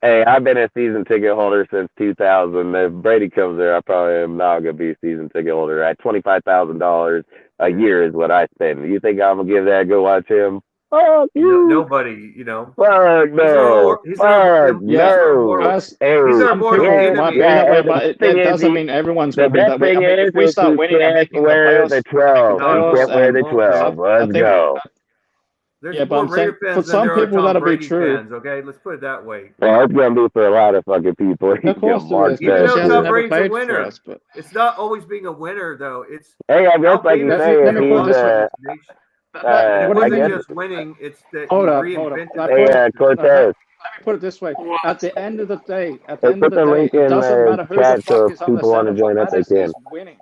E: that.
D: I've been a season ticket holder since 2000. If Brady comes there, I probably am not gonna be a season ticket holder. At $25,000 a year is what I spend. You think I'm gonna give that a go watch him? Fuck you.
E: Nobody,
D: Fuck no.
E: He's our
D: no. Hey,
E: some people
J: might be
D: yeah,
J: that way,
D: the
J: but
D: best thing
J: that
D: is
J: doesn't mean everyone's
D: the
J: going to be
D: best
J: that way.
D: thing
J: I mean,
D: is
J: if we start
D: you
J: winning and
D: can't
J: making the
D: wear the
J: playoffs,
D: 12. You can't wear the
J: and
D: 12.
J: stuff, I
D: Let's
J: think.
D: go.
E: There's
J: Yeah, but
E: more
J: I'm saying
E: Raider
J: for
E: fans than
J: some
E: there are
J: people
E: Tom
J: that'll be
E: Brady
J: true.
E: fans. Okay, let's put it that way.
D: Well, it's gonna be for a lot of fucking people.
J: Of course there is,
E: Even
J: because he
E: though
J: hasn't
E: Tom
J: never
E: Brady's a
J: played for
E: winner,
J: us. But
E: it's not always being a winner, though. It's
D: hey, I guess
E: how
D: like you
E: famous
D: say,
E: he
J: let me
D: if
J: put it
D: he's
J: this way.
E: and it
J: What do you
E: wasn't
J: mean?
E: just winning; it's that
J: Hold
E: he
J: up.
E: reinvented
J: Like,
E: the
D: Cortez.
J: let me put it this way. At the end of the day,
D: Hey, put the link
J: it
D: in
J: doesn't
D: the
J: matter who the
D: chat so
J: fuck
D: if
J: is on the
D: people want
J: center.
D: to join
J: What
D: up, they
J: matters
D: can.
J: is winning.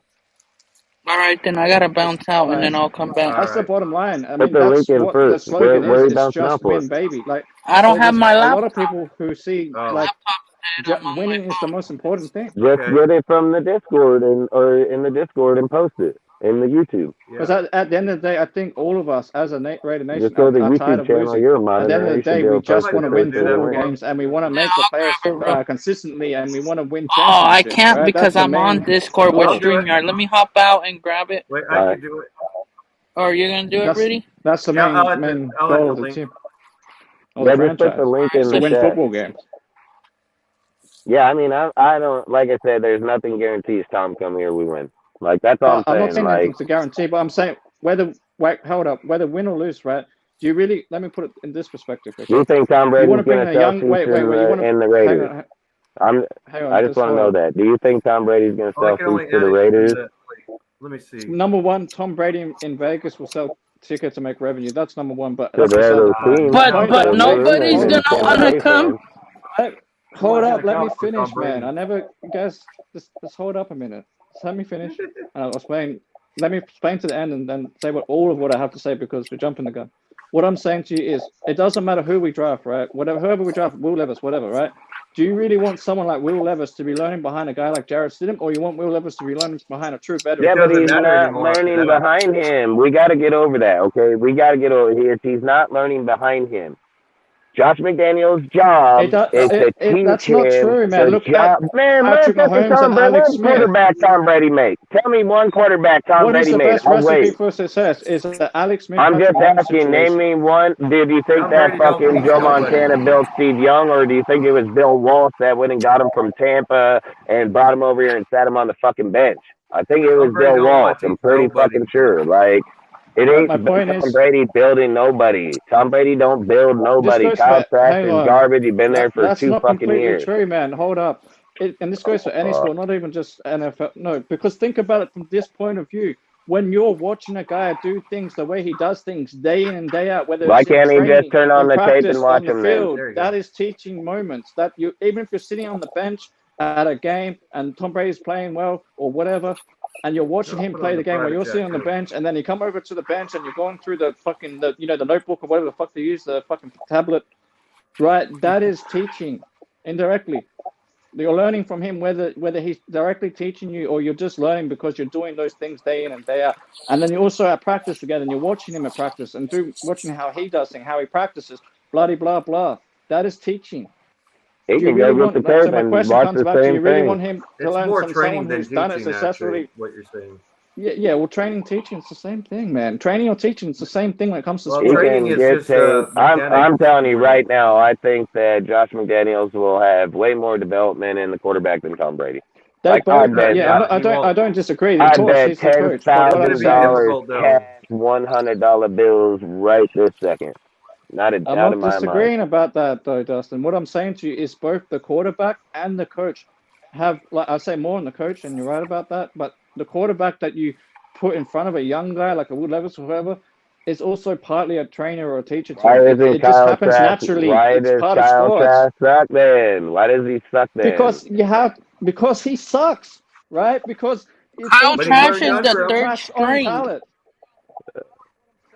G: All right, then I gotta bounce out and then I'll come back.
J: That's the bottom line. I
D: Put
J: mean,
D: the link
J: that's
D: in
J: what the
D: first.
J: slogan
D: Where
J: is.
D: are you
J: It's
D: bouncing
J: just
D: out for?
J: win, baby. Like,
G: I don't
J: so
G: have
J: there's
G: my
J: a
G: laptop.
J: lot of people who see like winning is the most important thing.
D: Just get it from the Discord or in the Discord and post it in the YouTube.
J: Because at the end of the day, I think all of us as a Raider Nation
D: Just go to the
J: are tired
D: YouTube
J: of
D: channel.
J: losing.
D: You're a
J: At the end of
D: moderator.
J: the
D: You should
J: day,
D: be able
J: we
D: to post
J: just
D: it
J: want to
D: first
J: win
D: in the
J: football
D: link.
J: games, and we want to make the playoffs consistently, and we want to win
G: Oh, I
J: championships.
G: can't
J: right?
G: because
J: That's the
G: I'm on
J: main
G: Discord with
J: goal.
G: StreamYard. Let me hop out and grab it.
E: Wait, I can do it.
G: Or you're gonna do it, Rudy?
J: That's the main goal of the team. Or the
D: Just put the
J: franchise.
D: link in
J: To
D: the
J: win
D: chat.
J: football games.
D: Yeah, I mean, I don't, like I said, there's nothing guarantees Tom come here, we win. Like, that's all I'm saying.
J: I'm not saying
D: like,
J: anything's a guarantee, but I'm saying whether win or lose, right? Do you really? Let me put it in this perspective. Okay?
D: Do you think Tom Brady's going to sell seats in the Raiders? I just want to know that. Do you think Tom Brady's going to sell seats to the Raiders?
E: Let me see.
J: Number one, Tom Brady in Vegas will sell tickets to make revenue. That's number one. But
D: But
G: nobody's gonna want to come.
J: Hold up, let me finish, man. I never guess. Just hold up a minute. Just let me finish, and I'll explain. Let me explain to the end, and then say all of what I have to say because we're jumping the gun. What I'm saying to you is, it doesn't matter who we draft, right? Whoever we draft, Will Levis, whatever, right? Do you really want someone like Will Levis to be learning behind a guy like Jarrett Stidham, or you want Will Levis to be learning behind a true veteran?
D: Yeah, but he's not learning behind him. We got to get over that, okay? We got to get over it. He's not learning behind him. Josh McDaniels' job is to teach
J: that's not true, man. Look
D: at
J: Patrick Mahomes and Alex Smith.
D: Quarterback Tom Brady make. Tell me one quarterback Tom Brady made.
J: What is the best recipe for success? Is Alex Smith?
D: I'm just asking. Name me one. Did you think that fucking Joe Montana built Steve Young, or do you think it was Bill Walsh that went and got him from Tampa and brought him over here and sat him on the fucking bench? I think it was Bill Walsh. I'm pretty fucking sure. Like, it ain't Tom Brady building nobody. Tom Brady don't build nobody. Kyle Trask is garbage. You've been there for 2 fucking years.
J: That's not completely true, man. Hold up. And this goes for any sport, not even just NFL. No, because think about it from this point of view. When you're watching a guy do things the way he does things day in and day out, whether
D: why can't he just turn on the tape and watch him
J: field, that is teaching moments. That you, even if you're sitting on the bench at a game and Tom Brady's playing well or whatever, and you're watching him play the game while you're sitting on the bench, and then you come over to the bench and you're going through the fucking the notebook or whatever the fuck they use, the fucking tablet, right? That is teaching indirectly. You're learning from him whether he's directly teaching you or you're just learning because you're doing those things day in and day out. And then you're also at practice together and you're watching him at practice and watching how he does things, how he practices, blah, blah, blah. That is teaching.
D: He can go with the curve and watch the same thing.
J: Do you really want him to learn from someone who's done it successfully?
E: What you're saying.
J: Yeah. Well, training, teaching, it's the same thing, man. Training or teaching, it's the same thing when it comes to
E: sport.
D: Training is just I'm telling you right now, I think that Josh McDaniels will have way more development in the quarterback than Tom Brady.
J: I don't disagree.
D: I bet $10,000 cash $100 bills right this second. Not a doubt in my mind.
J: I'm not disagreeing about that, though, Dustin. What I'm saying to you is both the quarterback and the coach have, like I say, more on the coach, and you're right about that. But the quarterback that you put in front of a young guy like a Will Levis or whoever is also partly a trainer or a teacher.
D: Why isn't Kyle Trask? Why does Kyle Trask suck then? Why does he suck then?
J: Because he sucks, right? Because
G: Kyle Trask is the third string.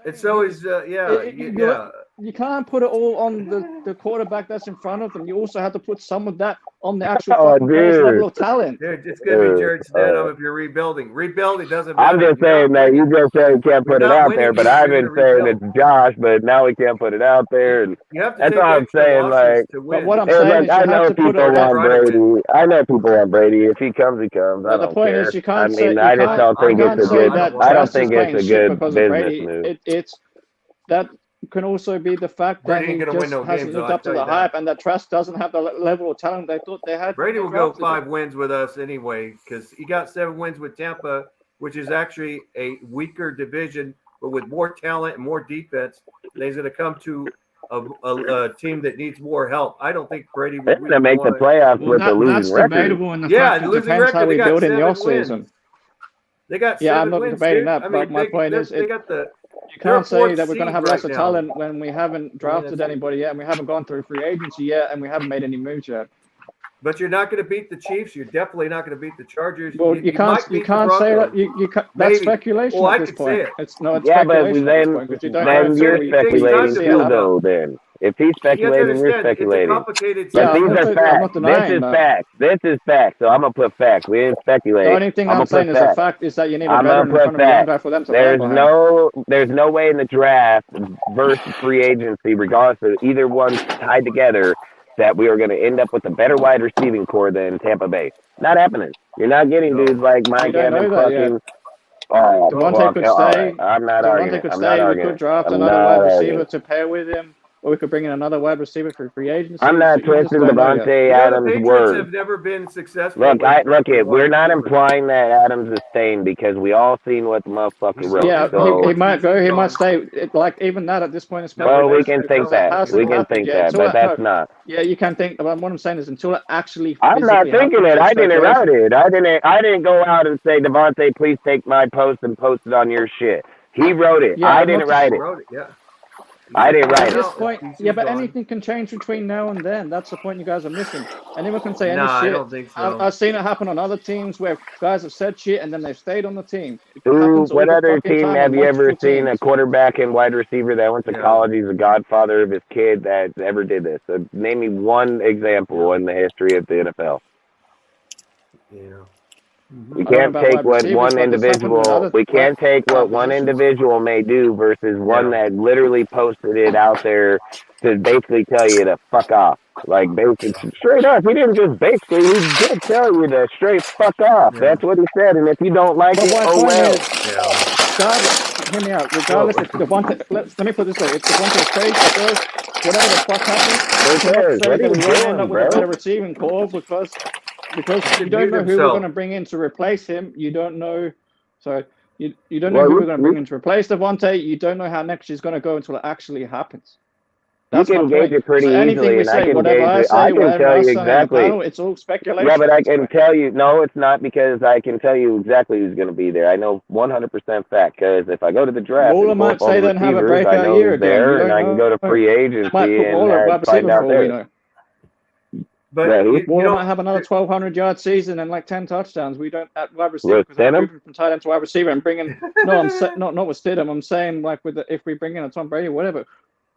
E: It's always
J: you can't put it all on the quarterback that's in front of them. You also have to put some of that on the actual fucking player's level of talent.
E: Dude, it's going to be Jared Stidham if you're rebuilding. Rebuilding doesn't matter.
D: I'm just saying that you just said you can't put it out there, but I've been saying it's Josh, but now we can't put it out there. And
E: you have to
D: that's
E: take
D: all I'm saying. Like,
E: to win.
J: But what I'm saying is,
D: I know people want Brady. I know people want Brady. If he comes, he comes. I don't
J: the point
D: care.
J: is, you can't
D: I just don't think it's a good. I don't think it's a good business move.
J: It's that can also be the fact that he just hasn't lived up to the hype, and that Trask doesn't have the level of talent they thought they had.
E: Brady will go 5 wins with us anyway, because he got 7 wins with Tampa, which is actually a weaker division, but with more talent and more defense. And he's going to come to a team that needs more help. I don't think Brady
D: will. They're going to make the playoffs with a losing record.
J: Debatable in the fact it depends how we build in the offseason.
E: They got 7 wins.
J: I'm not debating that,
E: I
J: but
E: mean,
J: my point is,
E: they got the.
J: You can't say that we're going to have lesser talent when we haven't drafted anybody yet, and we haven't gone through free agency yet, and we haven't made any moves yet.
E: But you're not going to beat the Chiefs. You're definitely not going to beat the Chargers.
J: Well, you can't say that. You can't, that's speculation at this point. It's speculation
D: but then you're speculating too, though. Then if he's speculating, you're speculating. But these are facts. This is facts. So I'm gonna put facts. We didn't speculate.
J: The only thing I'm saying is a fact is that you need a veteran in front of the young guy for them to
D: There's no way in the draft versus free agency, regardless of either one tied together, that we are going to end up with a better wide receiving core than Tampa Bay. Not happening. You're not getting dudes like Mike Evans fucking. Oh,
J: Devontae could stay.
D: I'm not arguing.
J: We could draft another wide receiver to pair with him, or we could bring in another wide receiver for free agency.
D: I'm not twisting Devontae Adams' words.
E: Have never been successful.
D: We're not implying that Adams is staying because we all seen what the motherfucker wrote.
J: Yeah, so he might go. He might stay. Like even that at this point is.
D: Well, we can think that. We can think that, but that's not.
J: Yeah, you can think. But what I'm saying is, until it actually.
D: I'm not thinking it. I didn't write it. I didn't go out and say, Devontae, please take my post and post it on your shit. He wrote it. I didn't write it. I didn't write
J: it. At this point, but anything can change between now and then. That's the point you guys are missing. Anyone can say any shit.
E: I don't think so.
J: I've seen it happen on other teams where guys have said shit and then they've stayed on the team.
D: What other team have you ever seen a quarterback and wide receiver that went to college? He's the godfather of his kid that ever did this. So name me one example in the history of the NFL.
E: Yeah.
D: We can't take what one individual. We can't take what one individual may do versus one that literally posted it out there to basically tell you to fuck off. Like basically, straight up. He didn't just basically. He did tell you to straight fuck off. That's what he said. And if you don't like it, oh well.
J: God, hear me out. Regardless, if Devontae, let me put it this way: if Devontae stays, whatever the fuck happens, we won't end up with a better receiving core because you don't know who we're going to bring in to replace him. You don't know. So you don't know who we're going to bring in to replace Devontae. You don't know how next year's going to go until it actually happens.
D: That's you can gauge it pretty easily, and I can gauge it. I can tell you exactly.
J: It's all speculation.
D: Yeah, but I can tell you. No, it's not, because I can tell you exactly who's going to be there. I know 100% fact, because if I go to the draft,
J: Waller might say then have a breakout year again.
D: There, and I can go to free agency and find out there.
J: But Waller might have another 1,200-yard season and like 10 touchdowns. We don't at wide receiver because I'm moving from tight end to wide receiver and bringing. No, I'm not with Stidham. I'm saying like if we bring in a Tom Brady, whatever.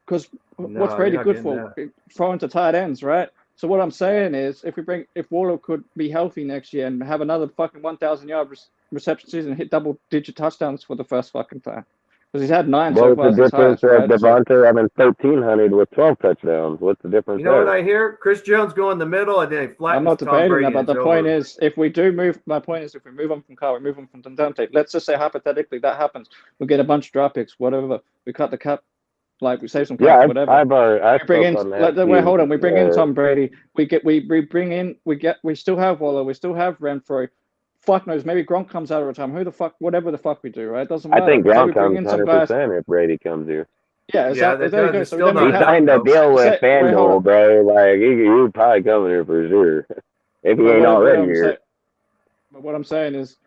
J: Because what's Brady good for? Throwing to tight ends, right? So what I'm saying is, if Waller could be healthy next year and have another fucking 1,000-yard reception season, and hit double-digit touchdowns for the first fucking time, because he's had 9 so far.
D: What's the difference of Devontae having 1,300 with 12 touchdowns? What's the difference?
E: You know what I hear? Chris Jones go in the middle and then flattens.
J: I'm not debating that, but the point is, if we move on from Carr, we move on from Devontae. Let's just say hypothetically that happens. We get a bunch of draft picks, whatever. We cut the cap. Like we save some cash, whatever.
D: We bring
J: in Tom Brady. We still have Waller. We still have Renfro. Fuck knows. Maybe Gronk comes out of time. Who the fuck? Whatever the fuck we do, right? Doesn't matter.
D: I think Gronk comes 100% if Brady comes here.
J: Yeah, exactly. There you go. So
D: he signed a deal with FanDuel, bro. Like he probably coming here for sure if he ain't already here.
J: But what I'm saying is,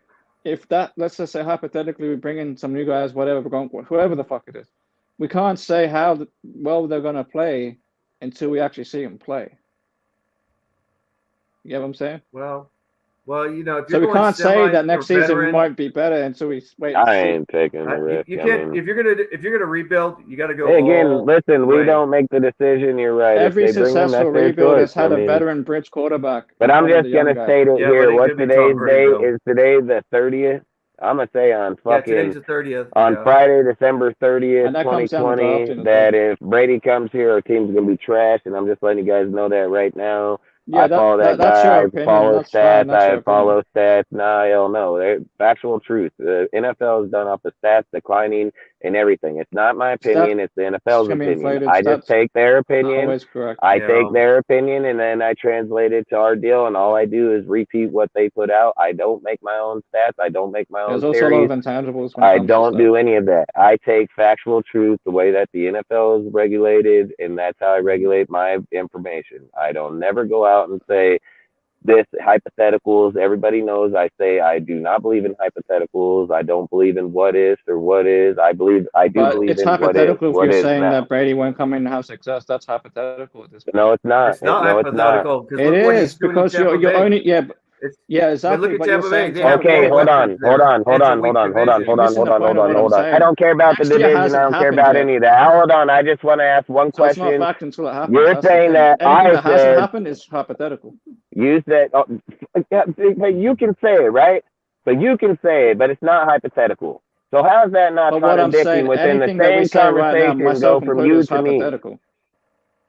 J: if that, let's just say hypothetically, we bring in some new guys, whatever, Gronk, whoever the fuck it is. We can't say how well they're going to play until we actually see them play. You get what I'm saying?
E: Well,
C: Well, you know, if
J: So
C: you're
J: we
C: going
J: can't say
C: semi
J: that next
C: or
J: season
C: veteran,
J: might be better until we wait and
D: I
J: see.
D: ain't taking the risk.
C: you
D: I
C: can't.
D: mean,
C: If you're gonna rebuild, you got to go.
D: hey, again,
C: all
D: listen,
C: the
D: we
C: way.
D: don't make the decision. You're right. If
J: Every
D: they bring him,
J: successful
D: that's their
J: rebuild
D: choice.
J: has had
D: I
J: a
D: mean,
J: veteran bridge quarterback.
D: but
J: in
D: I'm
J: front of
D: just
J: the young
D: gonna
J: guy.
D: state it
C: Yeah, but
D: here.
C: it
D: What's
C: could be
D: today's
C: Tom Brady,
D: date?
C: though.
D: Is today the 30th? I'm gonna say on
C: Yeah, today's
D: fucking
C: the 30th.
D: on
C: Yeah.
D: Friday, December 30th,
J: And that comes down to
D: 2020,
J: drafting as
D: that
J: well.
D: if Brady comes here, our team's gonna be trash, and I'm just letting you guys know that right now.
J: Yeah,
D: I follow that
J: that's your
D: guy. I
J: opinion.
D: follow
J: That's fine.
D: stats.
J: That's your
D: I
J: opinion.
D: follow stats. Nah, hell no. Factual truth. The NFL is done off the stats declining and everything. It's not my opinion. It's the NFL's
J: can be
D: opinion.
J: inflated.
D: I just
J: Stats
D: take their
J: are
D: opinion.
J: always correct.
D: I
C: Yeah.
D: take their opinion and then I translate it to our deal. And all I do is repeat what they put out. I don't make my own stats. I don't make my own
J: There's also a
D: theories.
J: lot of intangibles when it
D: I
J: comes
D: don't
J: to
D: do
J: stats.
D: any of that. I take factual truth the way that the NFL is regulated, and that's how I regulate my information. I don't never go out and say this hypotheticals. Everybody knows I say I do not believe in hypotheticals. I don't believe in what is or what is. I do
J: But
D: believe
J: it's
D: in what is.
J: hypothetical if
D: What
J: you're
D: is
J: saying
D: now.
J: that Brady won't come in and have success. That's hypothetical at this point.
D: No, it's not.
C: It's not
D: No, it's not.
C: hypothetical because
J: It
C: look what
J: is
C: he's doing
J: because
C: in Tampa
J: you're
C: Bay.
J: only
C: It's,
J: yeah,
C: but
J: exactly.
C: look at
J: But you're
C: Tampa Bay.
J: saying
C: They have
D: Okay,
C: more
D: hold on.
C: weapons there. And it's a weak division.
J: You're missing the point of what I'm
D: I
J: saying.
D: don't care about the
J: Next year
D: division. I
J: hasn't
D: don't care
J: happened
D: about
J: yet.
D: any of that. Hold on. I just want to ask one
J: So it's not
D: question.
J: fact until it happens.
D: You're
J: That's the
D: saying
J: thing.
D: that
J: Anything
D: I
J: that hasn't
D: said
J: happened is hypothetical.
D: you said, oh, but you can say it, right? But you can say it, but it's not hypothetical. So how is that not
J: But what I'm
D: contradicting
J: saying,
D: within the
J: anything that we
D: same
J: say right now,
D: conversation go
J: myself
D: from
J: included,
D: you
J: is
D: to me?
J: hypothetical.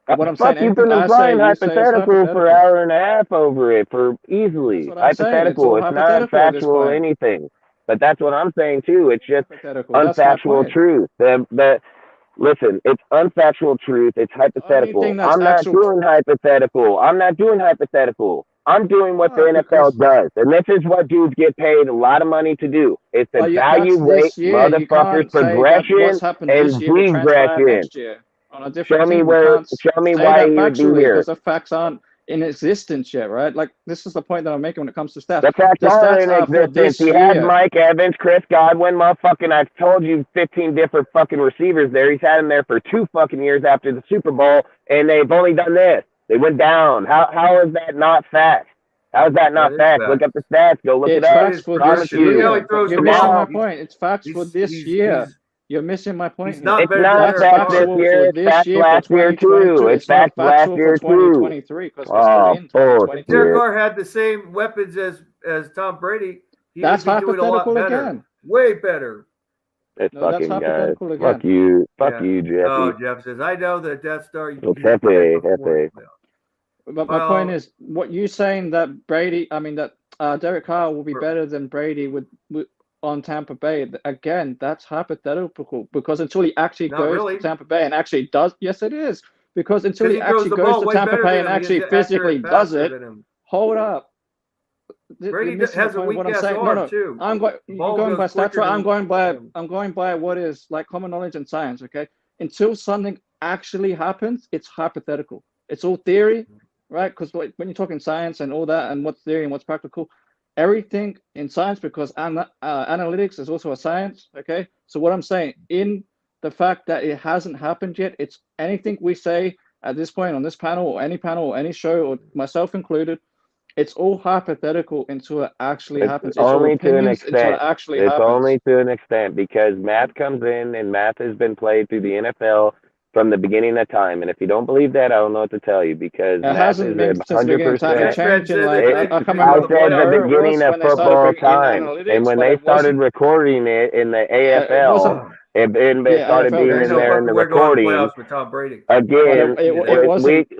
J: But what I'm
D: Fuck,
J: saying,
D: you've
J: anything
D: been
J: I say,
D: implying
J: you say is
D: hypothetical for an
J: hypothetical.
D: hour and a half over it for
J: That's
D: easily.
J: what I'm saying. It's
D: Hypothetical.
J: all
D: It's not
J: hypothetical at this
D: factual
J: point.
D: anything. But that's what I'm saying too. It's just
J: Hypothetical. That's my
D: unfactual
J: point.
D: truth. Listen, it's unfactual truth. It's
J: Only
D: hypothetical.
J: thing that's
D: I'm not
J: actual.
D: doing hypothetical. I'm not doing hypothetical. I'm doing what the NFL does. And this is what dudes get paid a lot of money to do. It's
J: But
D: evaluate
J: that's this year. You
D: motherfuckers'
J: can't say that
D: progression
J: what's happened
D: and
J: this year will transpire
D: regression.
J: next year on a different
D: Show me
J: team. You can't say
D: why
J: that
D: he would be
J: factually
D: here.
J: because the facts aren't in existence yet, right? Like this is the point that I'm making when it comes to stats.
D: The facts
J: The
D: are
J: stats
D: in
J: are for
D: existence.
J: this
D: He had
J: year.
D: Mike Evans, Chris Godwin, motherfucking, I've told you 15 different fucking receivers there. He's had him there for 2 fucking years after the Super Bowl, and they've only done this. They went down. How is that not fact? How is that not fact? Look up the stats. Go look it
J: It's
D: up.
J: facts for this year. You're missing my
D: Come
J: point. It's facts for this year. You're missing my point.
C: He's not
D: It's
C: better
D: not
C: than
D: facts this
J: factual
D: year.
J: for
D: It's
J: this
D: facts
J: year for
D: last year
J: 2022.
D: too. It's
J: It's not
D: facts last
J: factual for
D: year too.
J: 2023 because we're still in 2022.
C: Derek Carr had the same weapons as Tom Brady. He
J: That's
C: would be doing a lot
J: hypothetical
C: better.
J: again.
C: Way better.
D: It's
J: No, that's
D: fucking guys.
J: hypothetical again.
D: Fuck you. Fuck
C: Yeah.
D: you, Jeffy.
C: Oh, Jeff says, I know the Death Star. You
D: It's
C: had
D: Hefe.
C: before.
D: Hefe.
J: But my point is, what you saying that Derek Carr will be better than Brady with on Tampa Bay, again, that's hypothetical because until he actually goes to Tampa Bay and actually does, yes, it is. Because until he actually goes to Tampa Bay and actually physically does it, hold up.
C: Brady has a weak ass arm too.
J: You're going by stats, right? I'm going by what is like common knowledge and science. Okay, until something actually happens, it's hypothetical. It's all theory, right? Because when you're talking science and all that, and what's theory and what's practical, everything in science, because analytics is also a science. Okay, so what I'm saying in the fact that it hasn't happened yet, it's anything we say at this point on this panel or any show, or myself included. It's all hypothetical until it actually happens. It's
D: only to an extent.
J: Until it actually happens.
D: Only to an extent because math comes in and math has been played through the NFL from the beginning of time. And if you don't believe that, I don't know what to tell you because math is 100%.
J: I said
D: the beginning of football time. And when they started recording it in the AFL, it started being in there in the recording. Again,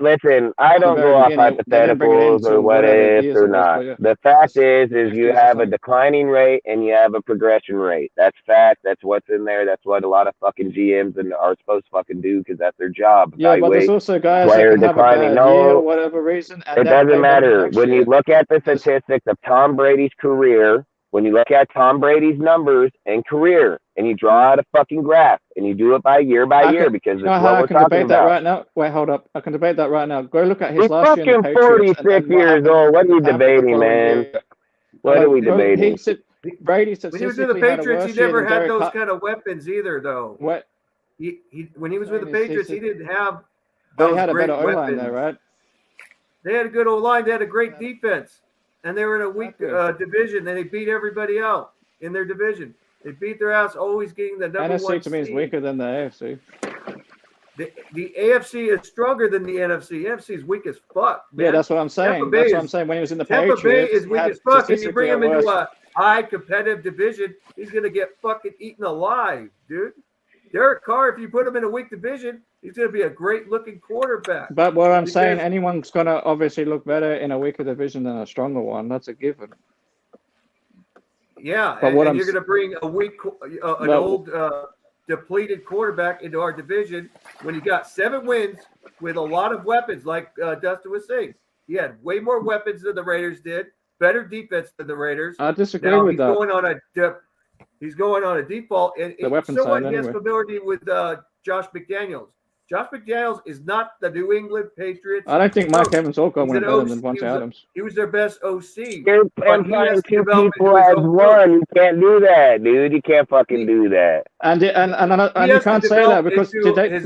D: listen, I don't go off hypotheticals or what ifs or not. The fact is you have a declining rate and you have a progression rate. That's fact. That's what's in there. That's what a lot of fucking GMs are supposed to fucking do because that's their job.
J: Yeah, but there's also guys that can have a bad year or whatever reason.
D: It doesn't matter. When you look at the statistics of Tom Brady's career, when you look at Tom Brady's numbers and career, and you draw out a fucking graph, and you do it by year because it's what we're talking about.
J: That right now. Wait, hold up. I can debate that right now. Go look at his last year in the
D: He's
J: Patriots.
D: fucking 46 years old. What are you debating, man? What are we debating?
C: When
J: Brady
C: he was with the Patriots, he never had those kind of weapons either, though.
J: What?
C: When he was with the Patriots, he didn't have those
J: they had a
C: great
J: better
C: weapons.
J: O-line there, right?
C: They had a good O-line. They had a great defense. and they were in a weak division, and they beat everybody out in their division. They beat their ass, always getting the number one
J: NFC to me is
C: seed.
J: weaker than the AFC.
C: The AFC is stronger than the NFC. NFC is weak as fuck, man.
J: Yeah, that's what I'm saying. That's what I'm saying. When he was in the
C: Tampa
J: Patriots,
C: Bay is weak as fuck, and you bring him into a high competitive division, he's gonna get fucking eaten alive, dude. Derek Carr, if you put him in a weak division, he's gonna be a great looking quarterback.
J: But what I'm saying, anyone's gonna obviously look better in a weaker division than a stronger one. That's a given.
C: Yeah,
J: but
C: and you're gonna bring a weak, an old, depleted quarterback into our division when he got 7 wins with a lot of weapons, like Dustin was saying. He had way more weapons than the Raiders did, better defense than the Raiders.
J: I disagree with that.
C: He's going on a default, and
J: the weapon
C: somewhat
J: side,
C: he has
J: anyway.
C: familiarity with Josh McDaniels. Josh McDaniels is not the New England Patriots.
J: I don't think Mike Evans or God went better than Vontae Adams.
C: He was their best OC.
D: You're playing 2 people as one. You can't do that, dude. You can't fucking do that.
J: And you can't say that because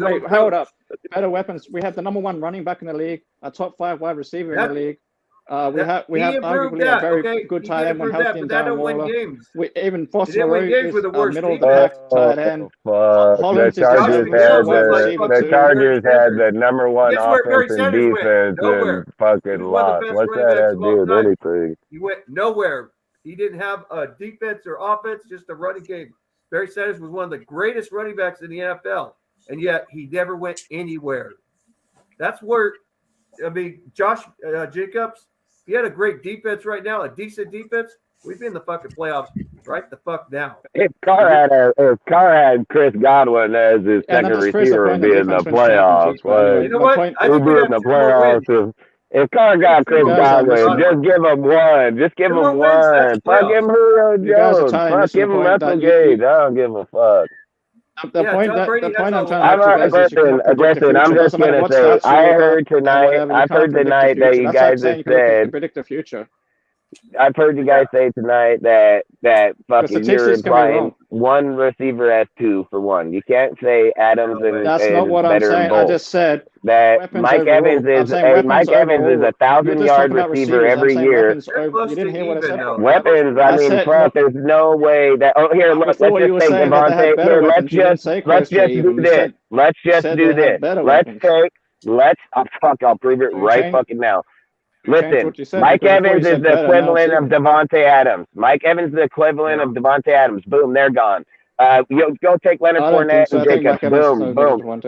J: wait, hold up. Better weapons. We have the number 1 running back in the league, a top 5 wide receiver in the league. We have arguably a very good tight end when healthy and Darren Waller. Even Foster is a middle of the pack tight end.
D: The Chargers had the number 1 offense and defense and fucking lost. What's that have to do with anything?
C: He went nowhere. He didn't have a defense or offense, just a running game. Barry Sanders was one of the greatest running backs in the NFL, and yet he never went anywhere. That's where, Josh Jacobs, if he had a great defense right now, a decent defense, we'd be in the fucking playoffs right the fuck now.
D: If Carr had Chris Godwin as his second receiver, would be in the playoffs.
C: You know what? I think
D: we'd be in the playoffs. If Carr got Chris Godwin, just give him one. Just give him one. Fuck him, Julio Jones. Fuck him, Russell Gage. I don't give a fuck.
J: The point I'm trying to
D: listen, I'm just going to say, I've heard tonight that you guys have said,
J: predict the future.
D: I've heard you guys say tonight that fucking you're implying one receiver as 2 for 1. You can't say Adams and
J: that's not what I'm saying. I just said
D: that Mike Evans is a 1,000-yard receiver every year.
J: You didn't hear what I said.
D: Weapons, plus there's no way that. Oh, here, look, let's just say Devontae. Here, let's just do this. Let's just do this. I'll prove it right fucking now. Listen, Mike Evans is the equivalent of Devontae Adams. Mike Evans is the equivalent of Devontae Adams. Boom, they're gone. Go take Leonard Fournette and Jacobs. Boom, boom.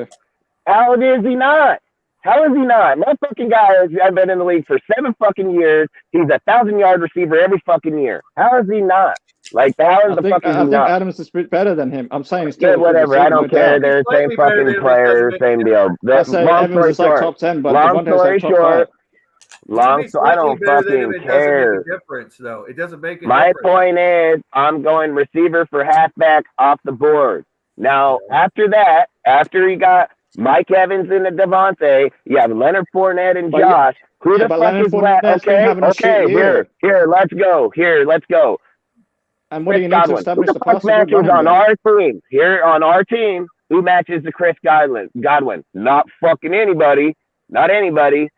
D: How is he not? How is he not? That fucking guy has been in the league for 7 fucking years. He's a 1,000-yard receiver every fucking year. How is he not? Like, how is the fuck is he not?
J: Adams is better than him. I'm saying he's still
D: whatever. I don't care. They're the same fucking player, same deal.
J: I say Evans is like top 10, but Devontae is like top 5.
D: I don't fucking care.
C: Difference, though. It doesn't make a
D: My
C: difference.
D: point is, I'm going receiver for halfback off the board. Now, after that, after he got Mike Evans and the Devontae, you have Leonard Fournette and Josh. Who the fuck is left? Okay, here, let's go.
J: And what do you need to establish
D: the fuck matches on our team? Here on our team, who matches the Chris Godwin? Not fucking anybody. Not anybody.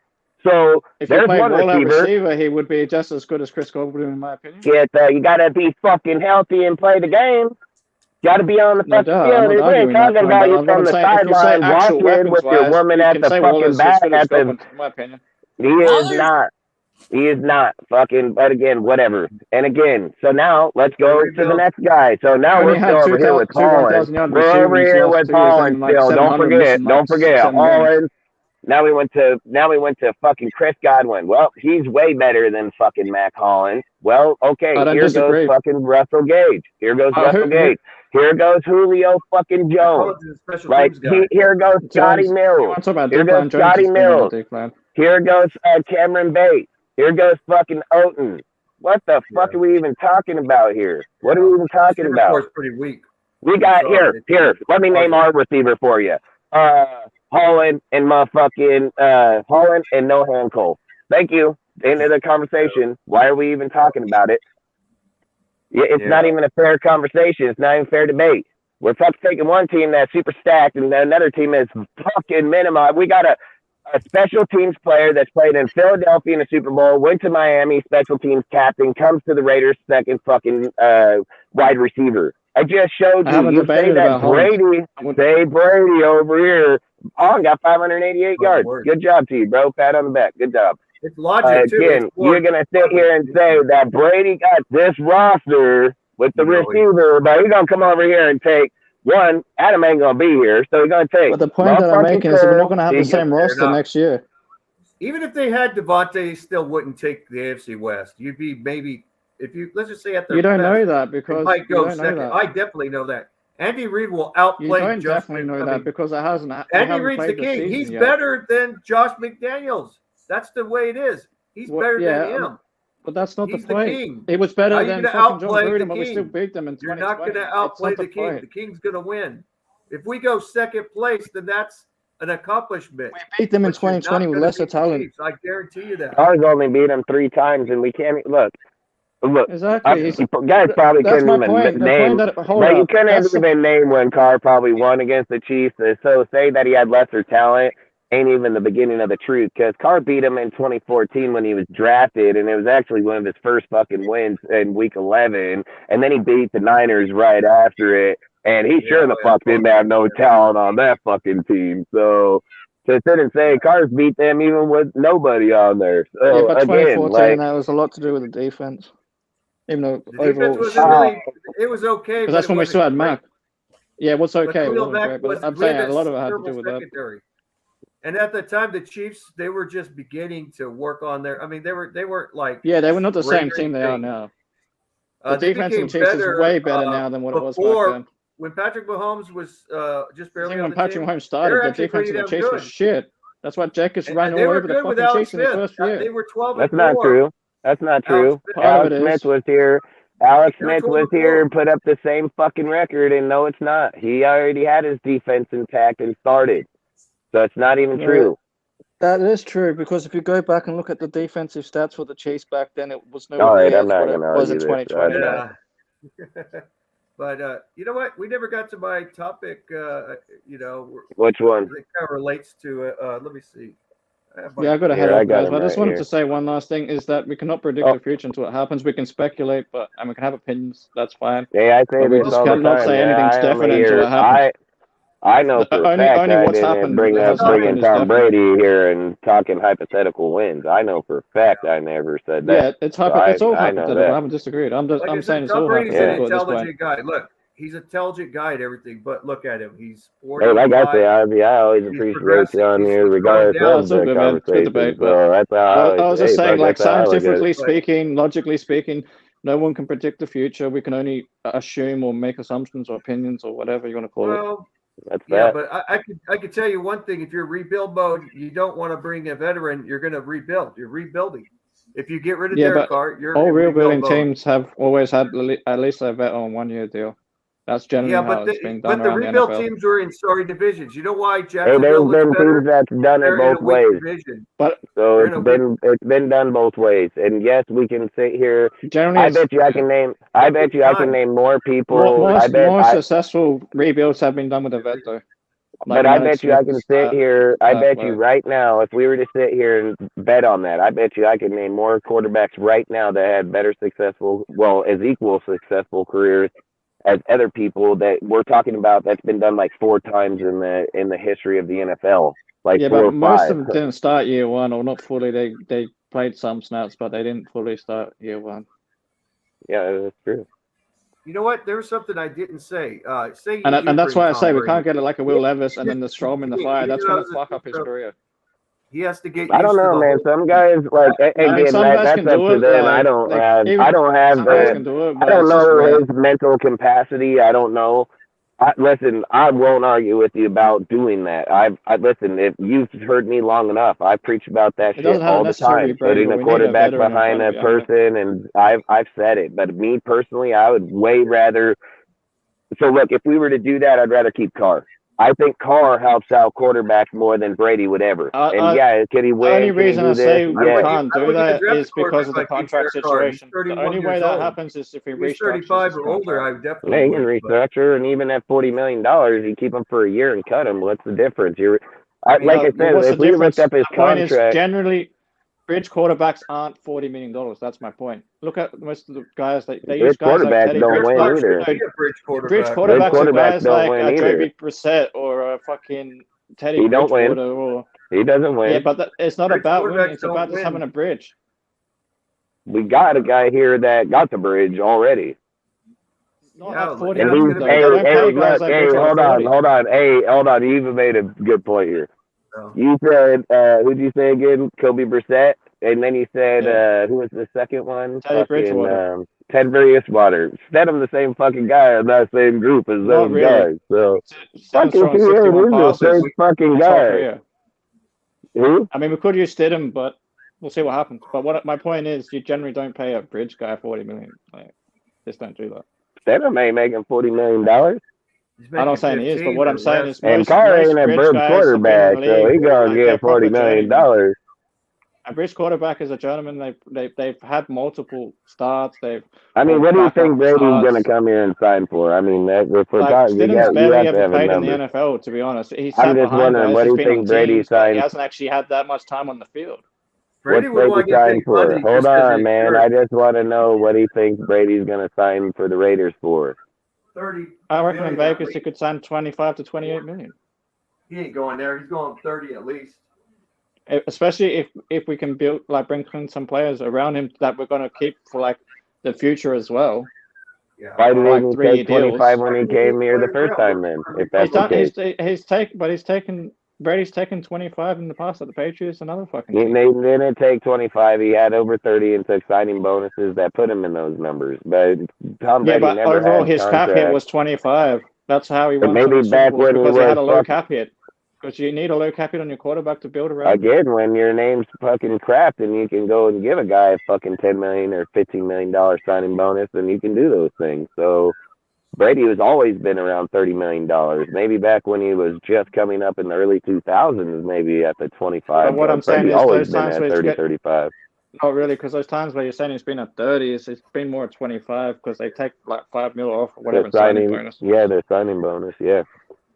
D: So
J: if
D: there's
J: one
D: receiver.
J: He would be just as good as Chris Godwin, in my opinion.
D: You gotta be fucking healthy and play the game. Gotta be on the fucking field. We ain't talking about you from the sideline walking with your woman at the fucking back.
J: In my opinion,
D: He is not fucking. But again, whatever. And again, so now let's go to the next guy. So now we're still over here with Holland. We're over here with Holland still. Don't forget Holland. Now we went to fucking Chris Godwin. Well, he's way better than fucking Mac Hollins. Well, okay, here goes fucking Russell Gage. Here goes Here goes Julio fucking Jones. Here goes Scotty Mills. Here goes Scotty Mills. Here goes Cameron Bates. Here goes fucking Oten. What the fuck are we even talking about here? What are we even talking about?
C: Pretty weak.
D: We got here. Let me name our receiver for you. Holland and motherfucking Holland and no hand Cole. Thank you. End of the conversation. Why are we even talking about it? It's not even a fair conversation. It's not even fair debate. We're fucking taking one team that's super stacked and another team is fucking minimum. We gotta a special teams player that's played in Philadelphia in a Super Bowl, went to Miami, special teams captain, comes to the Raiders second fucking wide receiver. I just showed you. You say that Brady over here. Holland got 588 yards. Good job to you, bro. Pat on the back. Good job.
C: It's logic too.
D: Again, you're gonna sit here and say that Brady got this roster with the receiver, but he's gonna come over here and take one. Adam ain't gonna be here, so he's gonna take.
J: But the point that I'm making is we're not gonna have the same roster next year.
C: Even if they had Devontae, he still wouldn't take the AFC West. You'd be maybe if you let's just say at the
J: you don't know that because
C: might
J: go second.
C: I definitely know that. Andy Reid will outplay.
J: You don't definitely know that because it hasn't.
C: Andy Reid's the king. He's better than Josh McDaniels. That's the way it is. He's better than him.
J: But that's not the point. It was better than fucking John Gruden, but we still beat them in 2020.
C: You're not going to outplay the king. The king's going to win. If we go second place, then that's an accomplishment.
J: We beat them in 2020 with lesser talent.
C: I guarantee you that.
D: Ours only beat them 3 times, and we can't look.
J: Exactly.
D: Guys probably couldn't even name. You couldn't even name when Carr probably won against the Chiefs. So say that he had lesser talent ain't even the beginning of the truth, because Carr beat him in 2014 when he was drafted, and it was actually one of his first fucking wins in Week 11, and then he beat the Niners right after it, and he sure the fuck didn't have no talent on that fucking team. So to sit and say Carr's beat them even with nobody on there. So,
J: but
D: again,
J: 2014, that was a lot to do with the defense. Even though
C: the overall, it was okay.
J: Because that's when we still had Mac. Yeah, what's okay?
C: But
J: I'm saying a lot of it had to do with that.
C: And at the time, the Chiefs, they were just beginning to work on their. I mean, they weren't like.
J: Yeah, they were not the same team they are now. The defense in Chiefs is way better now than what it was back then.
C: When Patrick Mahomes was just barely.
J: When Patrick Mahomes started, the defense of the Chiefs was shit. That's why Jacobs ran all over the fucking Chiefs in the first year.
C: They were 12.
D: That's not true. That's not true. Alex Smith was here. Alex Smith was here and put up the same fucking record, and no, it's not. He already had his defense intact and started. So it's not even true.
J: That is true, because if you go back and look at the defensive stats for the Chiefs back then, it was nowhere
D: All right,
J: near
D: I'm not
J: what it was in 2020.
C: Yeah. But you know what? We never got to my topic.
D: Which one?
C: It kind of relates to. Let me see.
J: Yeah, I got to head up, guys. But I just wanted to say one last thing: is that we cannot predict the future until it happens. We can speculate, and we can have opinions. That's fine.
D: Yeah, I say
J: we just cannot say anything's definite until it happens.
D: I know for a fact I didn't bring Tom Brady here and talking hypothetical wins. I know for a fact I never said that.
J: Yeah, it's all hypothetical. I haven't disagreed. I'm saying it's all hypothetical.
C: Brady's an intelligent guy. Look, he's an intelligent guy and everything, but look at him. He's 40.
D: Hey, like I say, I always appreciate you on here regardless of the conversation. So that's how
J: I was just saying, like, scientifically speaking, logically speaking, no one can predict the future. We can only assume or make assumptions or opinions or whatever you want to call it.
C: But I could tell you one thing: if you're rebuild mode, you don't want to bring a veteran. You're going to rebuild. You're rebuilding. If you get rid of Derek Carr, you're
J: all rebuilding teams have always had at least a vet on 1-year deal. That's generally how it's been done.
C: But the rebuild teams were in sorry divisions. You know why
D: Jacksonville? There's been teams that's done it both ways. So it's been done both ways. And yes, we can sit here. I bet you I can name more people.
J: More successful rebuilds have been done with a vet though.
D: But I bet you I can sit here. I bet you right now, if we were to sit here and bet on that, I bet you I could name more quarterbacks right now that had better as equal successful careers as other people that we're talking about. That's been done like 4 times in the history of the NFL. Like 4 or 5.
J: Most of them didn't start year one, or not fully. They played some snaps, but they didn't fully start year one.
D: Yeah, that's true.
C: You know what? There was something I didn't say.
J: And that's why I say we can't get it like a Will Levis and then the Strom in the fire. That's going to fuck up his career.
C: He has to get.
D: I don't know, man. Some guys again, that's up to them. I don't know his mental capacity. I don't know. Listen, I won't argue with you about doing that. Listen, if you've heard me long enough, I preach about that shit all the time. Putting a quarterback behind a person, and I've said it. But me personally, I would way rather. So look, if we were to do that, I'd rather keep Carr. I think Carr helps out quarterbacks more than Brady would ever. Can he win?
J: The only reason I say we can't do that is because of the contract situation. The only way that happens is if he restructures.
C: 35 or older, I would definitely.
D: He can restructure, and even at $40 million, you keep him for a year and cut him. What's the difference? Like I said,
J: what's
D: if
J: the
D: we
J: difference?
D: looked up his
J: The point is,
D: contract,
J: generally, bridge quarterbacks aren't $40 million. That's my point. Look at most of the guys. They
D: bridge
J: use guys like
D: quarterbacks
J: Teddy
D: don't win
J: Bridgewater.
D: either.
J: No,
C: Be a bridge
J: bridge
C: quarterback.
D: Bridge
J: quarterbacks are
D: quarterbacks
J: guys
D: don't
J: like
D: win either.
J: Jacoby Brissett or fucking Teddy
D: He don't win.
J: Bridgewater. Or
D: He doesn't win.
J: yeah, but it's not
C: Bridge
J: about winning.
C: quarterbacks
J: It's
C: don't
J: about just
C: win.
J: having a bridge.
D: We got a guy here that got the bridge already.
J: Not
C: Yeah,
J: at 40
C: yeah,
J: million
C: it's
J: though.
C: gonna
J: They
C: be-
J: don't pay guys
D: look,
J: like Bridgewater
D: hold
J: 40.
D: on. Hey, hold on. You even made a good point here.
C: Oh.
D: You said, who'd you say again? Kobe Brissett, and then you said, who was the second one?
J: Teddy Bridgewater.
D: Ted Bridgewater. Said I'm the same fucking guy in that same group as
J: Not
D: those
J: really.
D: guys. So
J: Stidham's
D: fucking
J: throwing
D: T.A.
J: 61
D: is the
J: passes
D: same fucking
J: his whole
D: guy.
J: career.
D: Who?
J: I mean, we could use Stidham, but we'll see what happens. But my point is, you generally don't pay a bridge guy 40 million. Like, just don't do that.
D: Stidham ain't making $40 million.
J: I'm not saying he is, but what I'm saying is
D: And
J: most
D: Carr ain't a
J: bridge
D: bird
J: guys have been in
D: quarterback,
J: the
D: so
J: league.
D: he gonna
J: like,
D: get
J: they're proper
D: $40 million.
J: journeymen. A bridge quarterback is a journeyman. They've had multiple starts.
D: I mean, what do you think Brady's
J: starts.
D: gonna come here and sign for? I mean, if we're
J: Like
D: talking, you
J: Stidham's
D: have
J: barely
D: to
J: ever
D: have a
J: played in the
D: number.
J: NFL, to be honest. He's
D: I'm
J: sat
D: just
J: behind
D: wondering,
J: guys.
D: what do
J: He's
D: you
J: been on
D: think Brady
J: teams, but he
D: signed?
J: hasn't actually had that much time on the field.
C: Brady
D: What's
C: would want
D: Brady
C: to get
D: signed
C: big
D: for?
C: money.
D: Hold
C: just 'cause
D: on,
C: he's
D: man.
C: hurt.
D: I just want to know what he thinks Brady's gonna sign for the Raiders for.
C: 30.
J: I reckon in
C: million at
J: Vegas he
C: least.
J: could sign 25 to 28 million.
C: He ain't going there. He's going 30 at least.
J: Especially if we can bring in some players around him that we're going to keep for like the future as well.
C: Yeah.
D: Why did
J: Like
D: he
J: 3-year
D: take 25
J: deals.
D: when he came here the first time? Then, if that's the case,
J: Brady's taken 25 in the past at the Patriots and other fucking
D: he
J: teams.
D: didn't take 25. He had over 30 and took signing bonuses that put him in those numbers. But Tom Brady
J: but
D: never
J: overall
D: had
J: his cap hit
D: contract.
J: was 25. That's how he
D: But
J: won so
D: maybe
J: many Super
D: back
J: Bowls,
D: when he
J: because he had
D: was
J: a low
D: fucking-
J: cap hit. Because you need a low cap hit on your quarterback to build around.
D: Again, when your name's fucking crap and you can go and give a guy a fucking $10 million or $15 million signing bonus, and you can do those things. So Brady has always been around $30 million. Maybe back when he was just coming up in the early 2000s, maybe at the 25.
J: But what I'm saying
D: Brady
J: is
D: always
J: those
D: been
J: times
D: at
J: where
D: 30, 35.
J: Not really, because those times where you're saying it's been at 30, it's been more at 25 because they take like $5 million off or whatever
D: The
J: signing bonus.
D: Yeah, the signing bonus, yeah.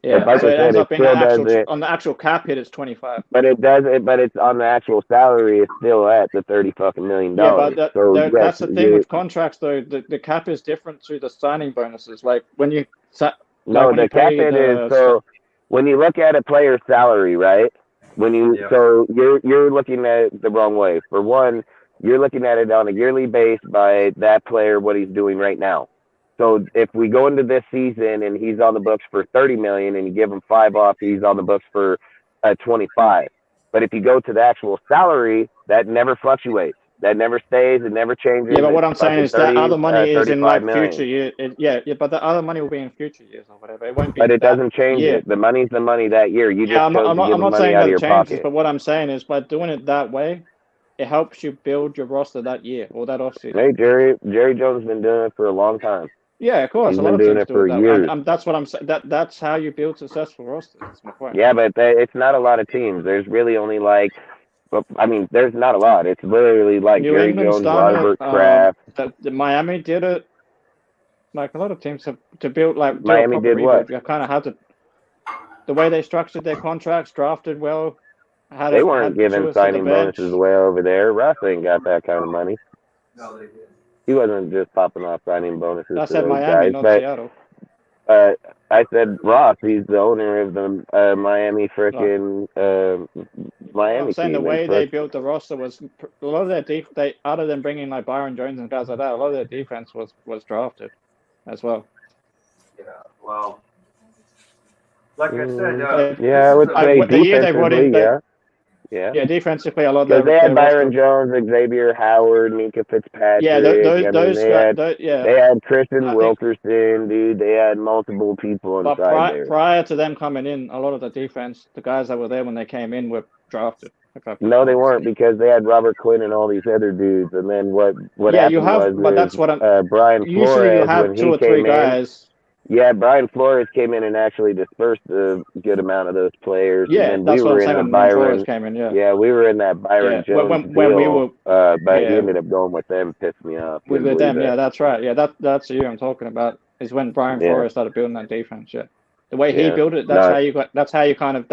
J: Yeah,
D: Like
J: so
D: I
J: it
D: said,
J: ends
D: it
J: up being
D: still doesn't.
J: on the actual cap hit, it's 25.
D: But it does it. But it's on the actual salary. It's still at the $30 fucking million.
J: Yeah, but that's the thing
D: you,
J: with contracts, though. The cap is different to the signing bonuses. Like when you
D: no, the cap hit is so. When you look at a player's salary, right? So you're looking at it the wrong way. For one, you're looking at it on a yearly base by that player, what he's doing right now. So if we go into this season and he's on the books for 30 million and you give him 5 off, he's on the books for 25. But if you go to the actual salary, that never fluctuates. That never stays. It never changes.
J: Yeah, but what I'm saying is that other money is in like
D: million.
J: future years. Yeah, but the other money will be in future years or whatever. It won't be.
D: But it doesn't change it. The money's the money that year. You just
J: I'm not saying
D: out
J: that
D: of your
J: changes,
D: pocket.
J: but what I'm saying is by doing it that way, it helps you build your roster that year or that offseason.
D: Hey, Jerry Jones has been doing it for a long time.
J: Yeah, of course.
D: He's
J: a lot
D: been
J: of
D: doing
J: teams
D: it
J: do
D: for
J: it that
D: years.
J: way. That's what I'm saying. That's how you build successful rosters. That's my point.
D: Yeah, but it's not a lot of teams. There's really only like, I mean, there's not a lot. It's literally like
J: New
D: Jerry
J: England
D: Jones,
J: started,
D: Robert Kraft.
J: The Miami did it. Like a lot of teams have to build like
D: Miami did what?
J: You kind of had to. The way they structured their contracts, drafted well.
D: They weren't giving signing bonuses away over there. Russ ain't got that kind of money.
C: No, they did.
D: He wasn't just popping off signing bonuses
J: I
D: to
J: said
D: those
J: Miami,
D: guys.
J: not
D: But
J: Seattle.
D: I said Ross. He's the owner of the Miami frickin' Miami
J: I'm saying
D: team.
J: the way they built the roster was a lot of their other than bringing like Byron Jones and guys like that, a lot of their defense was drafted as well.
C: Yeah, well, like I said,
D: I would say defensively,
J: yeah, defensively a lot of
D: because they had Byron Jones, Xavier Howard, Mika Fitzpatrick.
J: Yeah,
D: they had Christian Wilkerson, dude. They had multiple people inside there.
J: Prior to them coming in, a lot of the defense, the guys that were there when they came in were drafted.
D: No, they weren't, because they had Robert Quinn and all these other dudes. And then what happened
J: that's what I'm.
D: Brian Flores,
J: usually you have
D: when
J: 2
D: he
J: or 3
D: came
J: guys.
D: Yeah, Brian Flores came in and actually dispersed a good amount of those players.
J: Yeah,
D: and then
J: that's
D: we
J: what
D: were
J: I'm saying.
D: in the
J: When
D: Byron.
J: Flores came in,
D: Yeah, we were in that Byron Jones
J: when
D: deal,
J: we were,
D: but he ended up going with them. Pissed me off.
J: With them, yeah, that's right. Yeah, that's the year I'm talking about. Is when Brian Flores started building that defense. Yeah. The way he
D: Yeah.
J: built it, that's how you kind of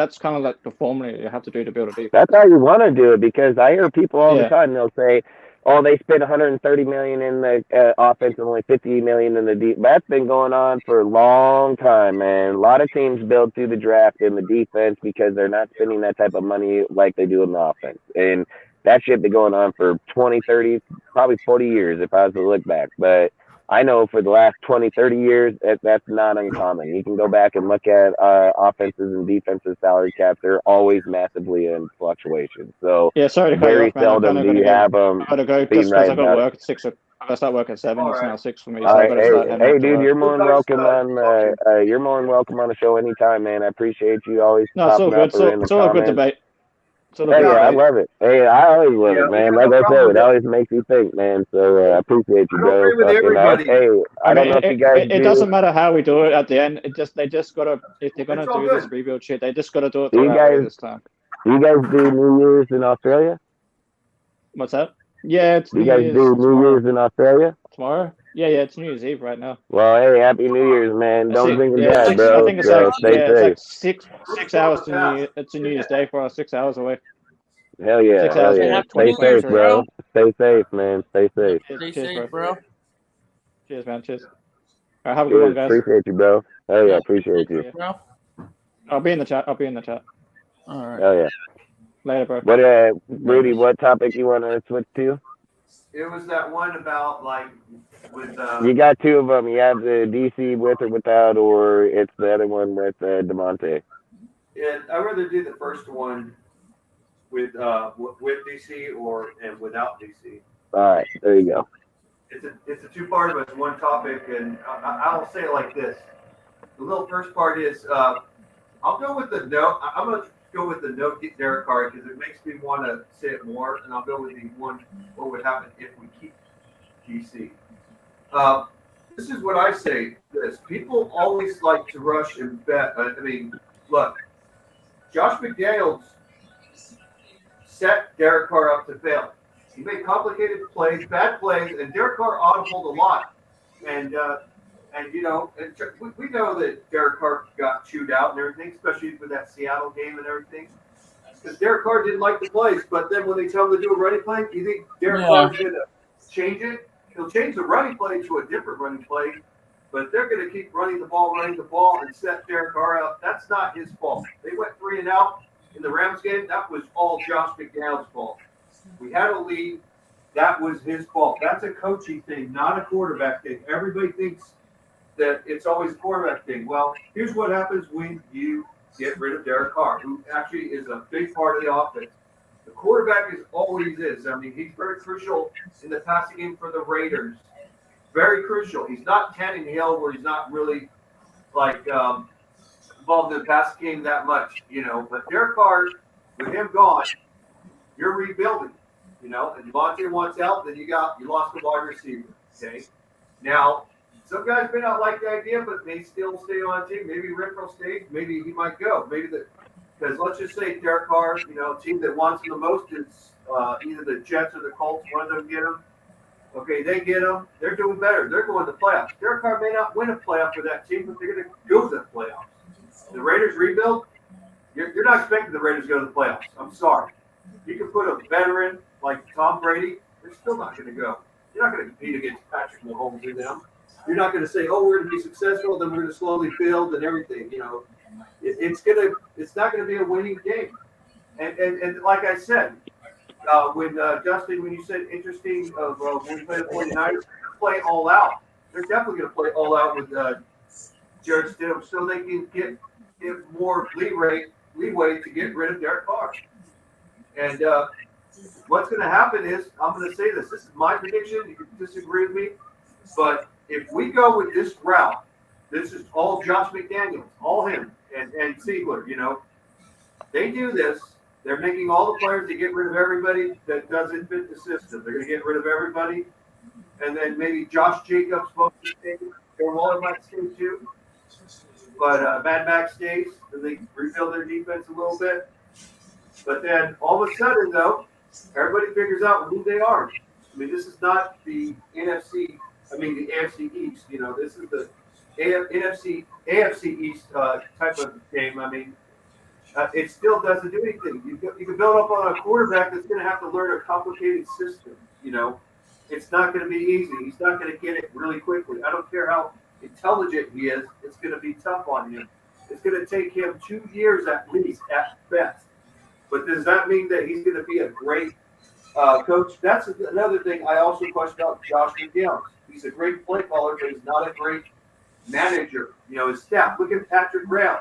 J: like the formula you have to do to build a defense.
D: That's how you want to do it, because I hear people all the
J: Yeah.
D: time. They'll say, "Oh, they spent 130 million in the offense and only 50 million in the defense." That's been going on for a long time, man. A lot of teams build through the draft in the defense because they're not spending that type of money like they do in the offense, and that shit been going on for 20, 30, probably 40 years if I was to look back. But I know for the last 20, 30 years, that's not uncommon. You can go back and look at offenses and defenses salary caps. They're always massively in fluctuation. So
J: Yeah, sorry to cut you
D: very
J: off, man. I'm
D: seldom
J: kind of
D: do
J: gonna
D: you have them
J: I gotta go
D: being
J: just
D: right
J: because I got
D: about it.
J: work at 6. I gotta start work at 7.
C: All
J: It's
C: right.
J: now 6 for me,
D: All
J: so I
D: right,
J: gotta start heading
D: hey,
J: off to
D: dude,
J: work.
D: you're more than
C: Well, nice,
D: welcome on. You're more than welcome on the show anytime, man. I appreciate you always
J: No, it's all
D: popping up
J: good.
D: or in the
J: It's all a good
D: comments.
J: debate. It's all a
D: Hey,
J: good
D: yeah, I
J: debate.
D: love it. Hey, I always love it,
C: we
D: man.
C: got
D: Like
C: no
D: I
C: problem
D: said,
C: with
D: it
C: that.
D: always makes me think, man. So I appreciate you,
C: I don't
D: bro.
C: agree with everybody.
D: Hey,
J: I
D: I don't
J: mean,
D: know if you guys
J: it
D: do.
J: doesn't matter how we do it at the end. They just gotta, if they're gonna
C: It's all
J: do this
C: good.
J: rebuild shit, they just gotta do it
D: Do
J: the
D: you
J: right way
D: guys
J: this time.
D: do you guys do New Year's in Australia?
J: What's that? Yeah, it's
D: Do you
J: New
D: guys
J: Year's
D: do New
J: tomorrow.
D: Year's in Australia?
J: Tomorrow? Yeah, it's New Year's Eve right now.
D: Well, hey, happy New Year's, man.
J: It's
D: Don't
J: six,
D: drink and
J: yeah,
D: drive,
J: six. I
D: bro.
J: think it's
D: So
J: like
D: stay
J: it's like
D: safe.
J: 6 hours to New. It's a New Year's Day for us. 6 hours away.
D: Hell yeah,
J: 6
D: hell
J: hours
D: yeah.
J: away.
G: Happy
D: Stay
G: New Year's,
D: safe, bro.
G: bro.
D: Stay safe, man. Stay safe.
G: Stay
J: Cheers,
G: safe,
J: bro.
G: bro.
J: Cheers, man. Cheers. All right, have a good one,
D: Cheers.
J: guys.
D: Appreciate you, bro. Hell yeah, appreciate you.
J: Yeah.
G: Bro.
J: I'll be in the chat. All right.
D: Hell yeah.
J: Later, bro.
D: What, Rudy? What topic you want to switch to?
C: It was that one about like with
D: You got two of them. You have the DC with or without, or it's the other one with DeMonte.
C: Yeah, I'd rather do the first one with DC and without DC.
D: All right, there you go.
C: It's a two-part, but it's one topic, and I'll say it like this. The little first part is I'll go with the no. I'm going to go with the no Derek Carr because it makes me want to say it more, and I'll go with the one. What would happen if we keep DC? This is what I say. This people always like to rush and bet. I mean, look, Josh McDaniels set Derek Carr up to fail. He made complicated plays, bad plays, and Derek Carr audibled a lot. And you know, we know that Derek Carr got chewed out and everything, especially with that Seattle game and everything. Because Derek Carr didn't like the plays, but then when they tell him to do a running play, you think Derek Carr's going to change it? He'll change the running play to a different running play, but they're going to keep running the ball, and set Derek Carr out. That's not his fault. They went 3 and out in the Rams game. That was all Josh McDaniels' fault. We had a lead. That was his fault. That's a coaching thing, not a quarterback thing. Everybody thinks that it's always a quarterback thing. Well, here's what happens when you get rid of Derek Carr, who actually is a big part of the offense. The quarterback is always is. I mean, he's very crucial in the passing game for the Raiders. Very crucial. He's not Tannehill, where he's not really like involved in the passing game that much, you know. But Derek Carr, with him gone, you're rebuilding, you know. And Devontae wants out, then you lost a wide receiver. Okay. Now, some guys may not like the idea, but may still stay on the team. Maybe Renfro stays. Maybe he might go. Because let's just say Derek Carr, you know, team that wants him the most is either the Jets or the Colts. One of them get him. Okay, they get him. They're doing better. They're going to the playoffs. Derek Carr may not win a playoff for that team, but they're going to go to the playoffs. The Raiders rebuild. You're not expecting the Raiders to go to the playoffs. I'm sorry. You can put a veteran like Tom Brady. They're still not going to go. You're not going to compete against Patrick Mahomes and them. You're not going to say, "Oh, we're going to be successful," then we're going to slowly build and everything. You know, it's not going to be a winning game. And like I said, when Justin, when you said interesting of when we play the 49ers, play all out. They're definitely going to play all out with Jared Stidham, so they can get more leeway to get rid of Derek Carr. And what's going to happen is, I'm going to say this. This is my prediction. You can disagree with me, but if we go with this route, this is all Josh McDaniels, all him, and Ziegler, you know. They do this. They're making all the players to get rid of everybody that doesn't fit the system. They're going to get rid of everybody. And then maybe Josh Jacobs won't stay. Darren Waller might stay too. But Mad Max stays, and they rebuild their defense a little bit. But then all of a sudden, though, everybody figures out who they are. I mean, this is not the NFC. I mean, the AFC East. You know, this is the AFC East type of game. I mean, it still doesn't do anything. You can build up on a quarterback that's going to have to learn a complicated system. You know, it's not going to be easy. He's not going to get it really quickly. I don't care how intelligent he is. It's going to be tough on him. It's going to take him 2 years at least, at best. But does that mean that he's going to be a great coach? That's another thing I also question about Josh McDowell. He's a great play caller, but he's not a great manager. You know, his staff. Look at Patrick Graham.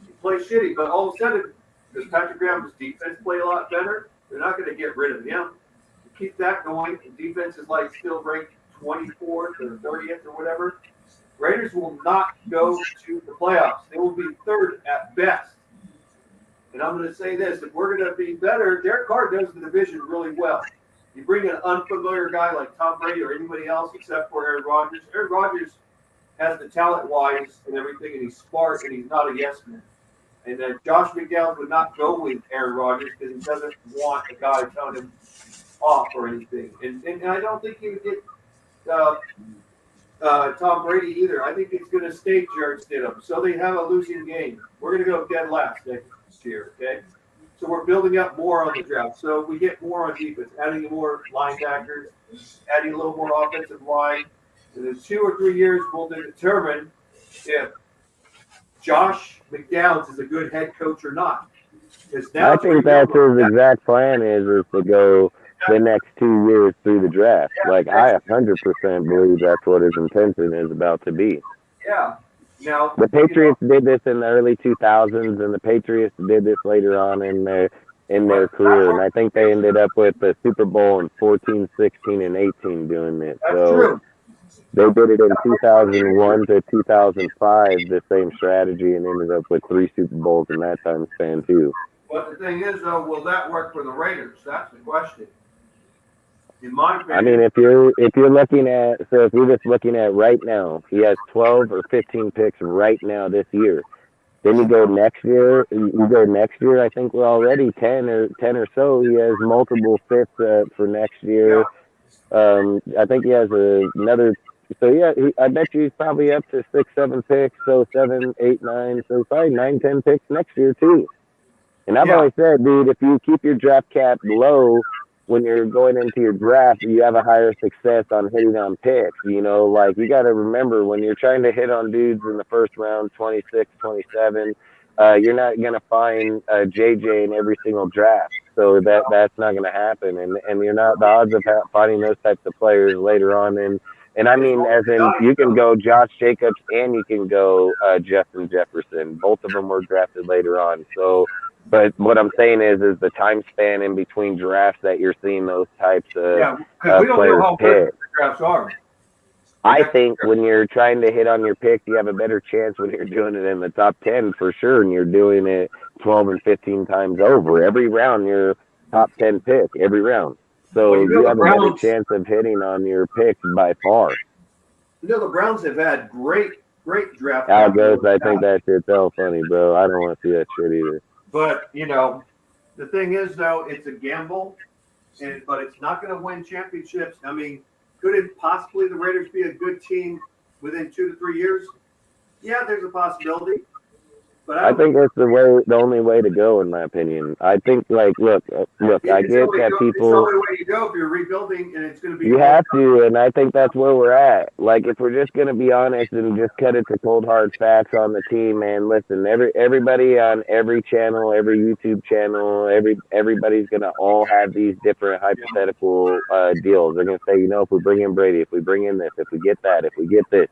C: He plays shitty, but all of a sudden, does Patrick Graham's defense play a lot better? They're not going to get rid of him. Keep that going. The defense is like still ranked 24th or 30th or whatever. Raiders will not go to the playoffs. They will be third at best. And I'm going to say this: if we're going to be better, Derek Carr knows the division really well. You bring an unfamiliar guy like Tom Brady or anybody else except for Aaron Rodgers. Aaron Rodgers has the talent-wise and everything, and he's smart, and he's not a yes man. And Josh McDowell would not go with Aaron Rodgers because he doesn't want a guy telling him off or anything. And I don't think he would get Tom Brady either. I think it's going to stay Jarrett Stidham. So they have a losing game. We're going to go dead last next year, okay? So we're building up more on the draft. So we get more on defense, adding more linebackers, adding a little more offensive line. And in 2 or 3 years, we'll determine if Josh McDowell is a good head coach or not.
D: I think that's his exact plan is to go the next 2 years through the draft. Like, I 100% believe that's what his intention is about to be.
C: Yeah. Now,
D: the Patriots did this in the early 2000s, and the Patriots did this later on in their career. And I think they ended up with the Super Bowl in 14, 16, and 18 doing it. So
C: true.
D: They did it in 2001 to 2005, the same strategy, and ended up with 3 Super Bowls in that time span too.
C: But the thing is, though, will that work for the Raiders? That's the question. In my opinion,
D: I mean, if you're looking at, so if you're just looking at right now, he has 12 or 15 picks right now this year. Then you go next year. I think we're already 10 or so. He has multiple fifths for next year.
C: Yeah.
D: I think he has another. So yeah, I bet you he's probably up to 6, 7 picks. So 7, 8, 9. So probably 9, 10 picks next year too. And I've always said, dude, if you keep your draft cap low when you're going into your draft, you have a higher success on hitting on picks. You know, like you got to remember when you're trying to hit on dudes in the first round, 26, 27, you're not going to find JJ in every single draft. So that's not going to happen. And you're not, the odds of finding those types of players later on. And I mean, as in, you can go Josh Jacobs and you can go Justin Jefferson. Both of them were drafted later on. So, but what I'm saying is the time span in between drafts that you're seeing those types of
C: we don't
D: players
C: know how good the drafts are.
D: I think when you're trying to hit on your pick, you have a better chance when you're doing it in the top 10 for sure, and you're doing it 12 and 15 times over. Every round, you're top 10 pick, every round. So you have a better chance of hitting on your picks by far.
C: You know, the Browns have had great draft.
D: How goes? I think that shit's all funny, bro. I don't want to see that shit either.
C: But, you know, the thing is, though, it's a gamble, but it's not going to win championships. I mean, could it possibly the Raiders be a good team within 2 to 3 years? Yeah, there's a possibility. But
D: I think that's the only way to go, in my opinion. I think, like, look. I get that people. It's the
C: only way to go if you're rebuilding, and it's going to be.
D: You have to, and I think that's where we're at. Like, if we're just going to be honest and just cut it to cold hard facts on the team, man. Listen, everybody on every channel, every YouTube channel, everybody's going to all have these different hypothetical deals. They're going to say, you know, if we bring in Brady, if we bring in this, if we get that, if we get this,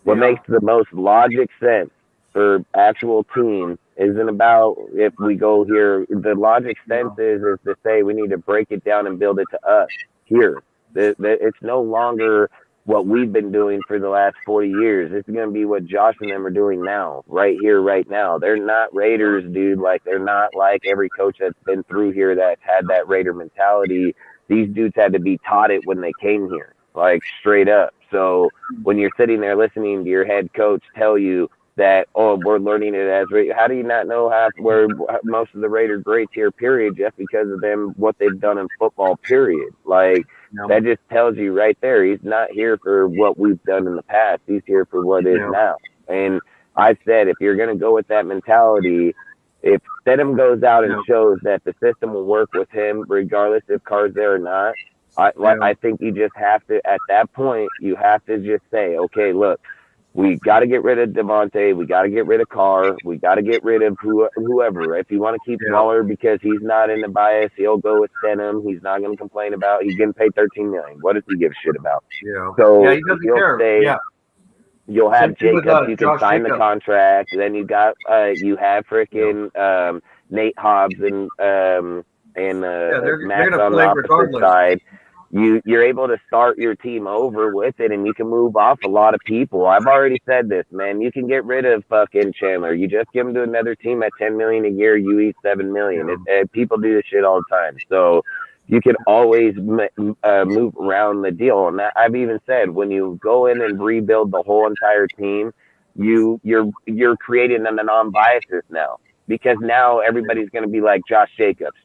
D: what makes the most logic sense for actual team isn't about if we go here. The logic sense is to say we need to break it down and build it to us here. It's no longer what we've been doing for the last 40 years. It's going to be what Josh and them are doing now, right here, right now. They're not Raiders, dude. Like, they're not like every coach that's been through here that had that Raider mentality. These dudes had to be taught it when they came here, like straight up. So when you're sitting there listening to your head coach tell you that, oh, we're learning it as how do you not know where most of the Raider greats here, period, just because of them, what they've done in football, period. Like, That just tells you right there, he's not here for what we've done in the past. He's here for what is now. And I said, if you're going to go with that mentality, if Stidham goes out and shows that the system will work with him, regardless if Carr's there or not, I think you just have to, at that point, you have to just say, okay, look, we got to get rid of Devontae. We got to get rid of Carr. We got to get rid of whoever. If you want to keep Waller because he's not in the bias, he'll go with Stidham. He's not going to complain about. He's getting paid $13 million. What does he give a shit about? So
C: he doesn't
D: he'll
C: care.
D: stay. You'll have Jacobs. You can sign the contract. Then you got you have freaking Nate Hobbs and Max on the opposite side. You're able to start your team over with it, and you can move off a lot of people. I've already said this, man. You can get rid of fucking Chandler. You just give him to another team at $10 million a year. You eat $7 million. People do this shit all the time. So you can always move around the deal. And I've even said, when you go in and rebuild the whole entire team, you're creating a non-biases now. Because now everybody's going to be like Josh Jacobs,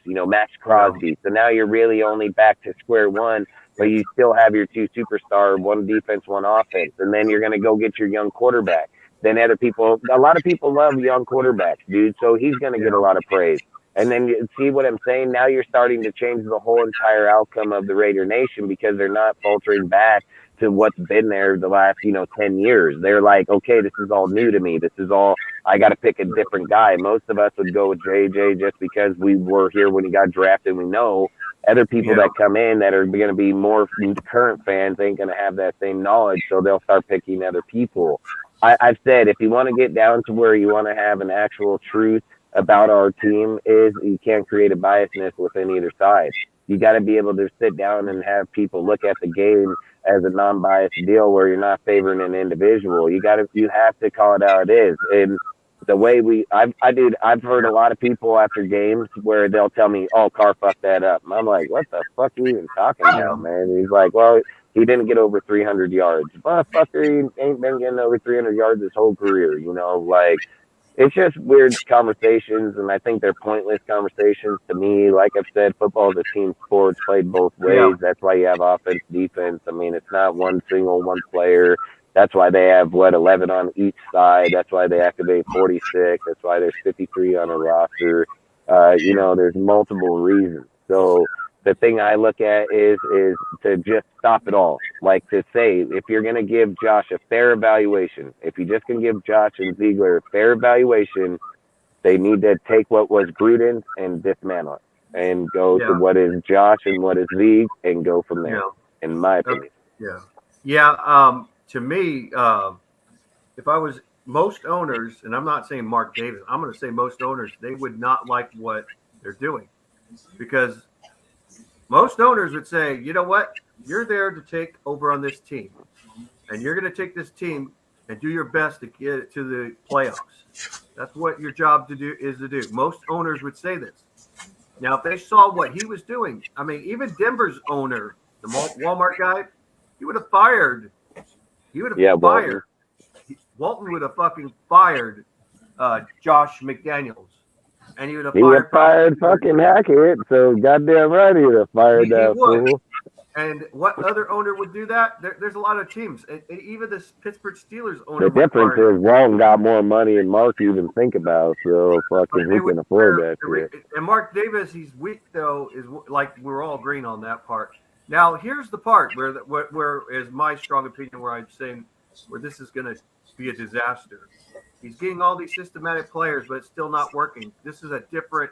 D: Max Crosby. So now you're really only back to square one, but you still have your two superstar, one defense, one offense. And then you're going to go get your young quarterback. Then a lot of people love young quarterbacks, dude. So he's going to get a lot of praise. And then you see what I'm saying? Now you're starting to change the whole entire outcome of the Raider Nation because they're not faltering back to what's been there the last, 10 years. They're like, okay, this is all new to me. This is all, I got to pick a different guy. Most of us would go with JJ just because we were here when he got drafted. We know other people that come in that are going to be more current fans ain't going to have that same knowledge. So they'll start picking other people. I've said, if you want to get down to where you want to have an actual truth about our team, is you can't create a biasness within either side. You got to be able to sit down and have people look at the game as a non-biased deal where you're not favoring an individual. You have to call it how it is. And the way I've heard a lot of people after games where they'll tell me, oh, Carr fucked that up. And I'm like, what the fuck are you even talking about, man? And he's like, well, he didn't get over 300 yards. Motherfucker, he ain't been getting over 300 yards his whole career, It's just weird conversations, and I think they're pointless conversations to me. Like I've said, football is a team sport. It's played both ways. That's why you have offense, defense. I mean, it's not one player. That's why they have, 11 on each side. That's why they activate 46. That's why there's 53 on a roster. There's multiple reasons. So the thing I look at is to just stop it all. Like to say, if you're going to give Josh a fair evaluation, if you just can give Josh and Ziegler a fair evaluation, they need to take what was Gruden and dismantle it and go to what is Josh and what is Zieg and go from there, in my opinion.
E: To me, if I was most owners, and I'm not saying Mark Davis, I'm going to say most owners, they would not like what they're doing because most owners would say, you know what? You're there to take over on this team, and you're going to take this team and do your best to get it to the playoffs. That's what your job is to do. Most owners would say this. Now, if they saw what he was doing, I mean, even Denver's owner, the Walmart guy, he would have fired. Walton would have fucking fired Josh McDaniels. And he would have
D: fired fucking Hackett, so goddamn right he would have fired that fool.
E: And what other owner would do that? There's a lot of teams. And even the Pittsburgh Steelers owner.
D: The difference is Walton got more money than Mark even think about, so fucking he can afford that shit.
E: And Mark Davis, he's weak though, is like we're all agreeing on that part. Now here's the part where is my strong opinion where I'm saying where this is going to be a disaster. He's getting all these systematic players, but it's still not working. This is a different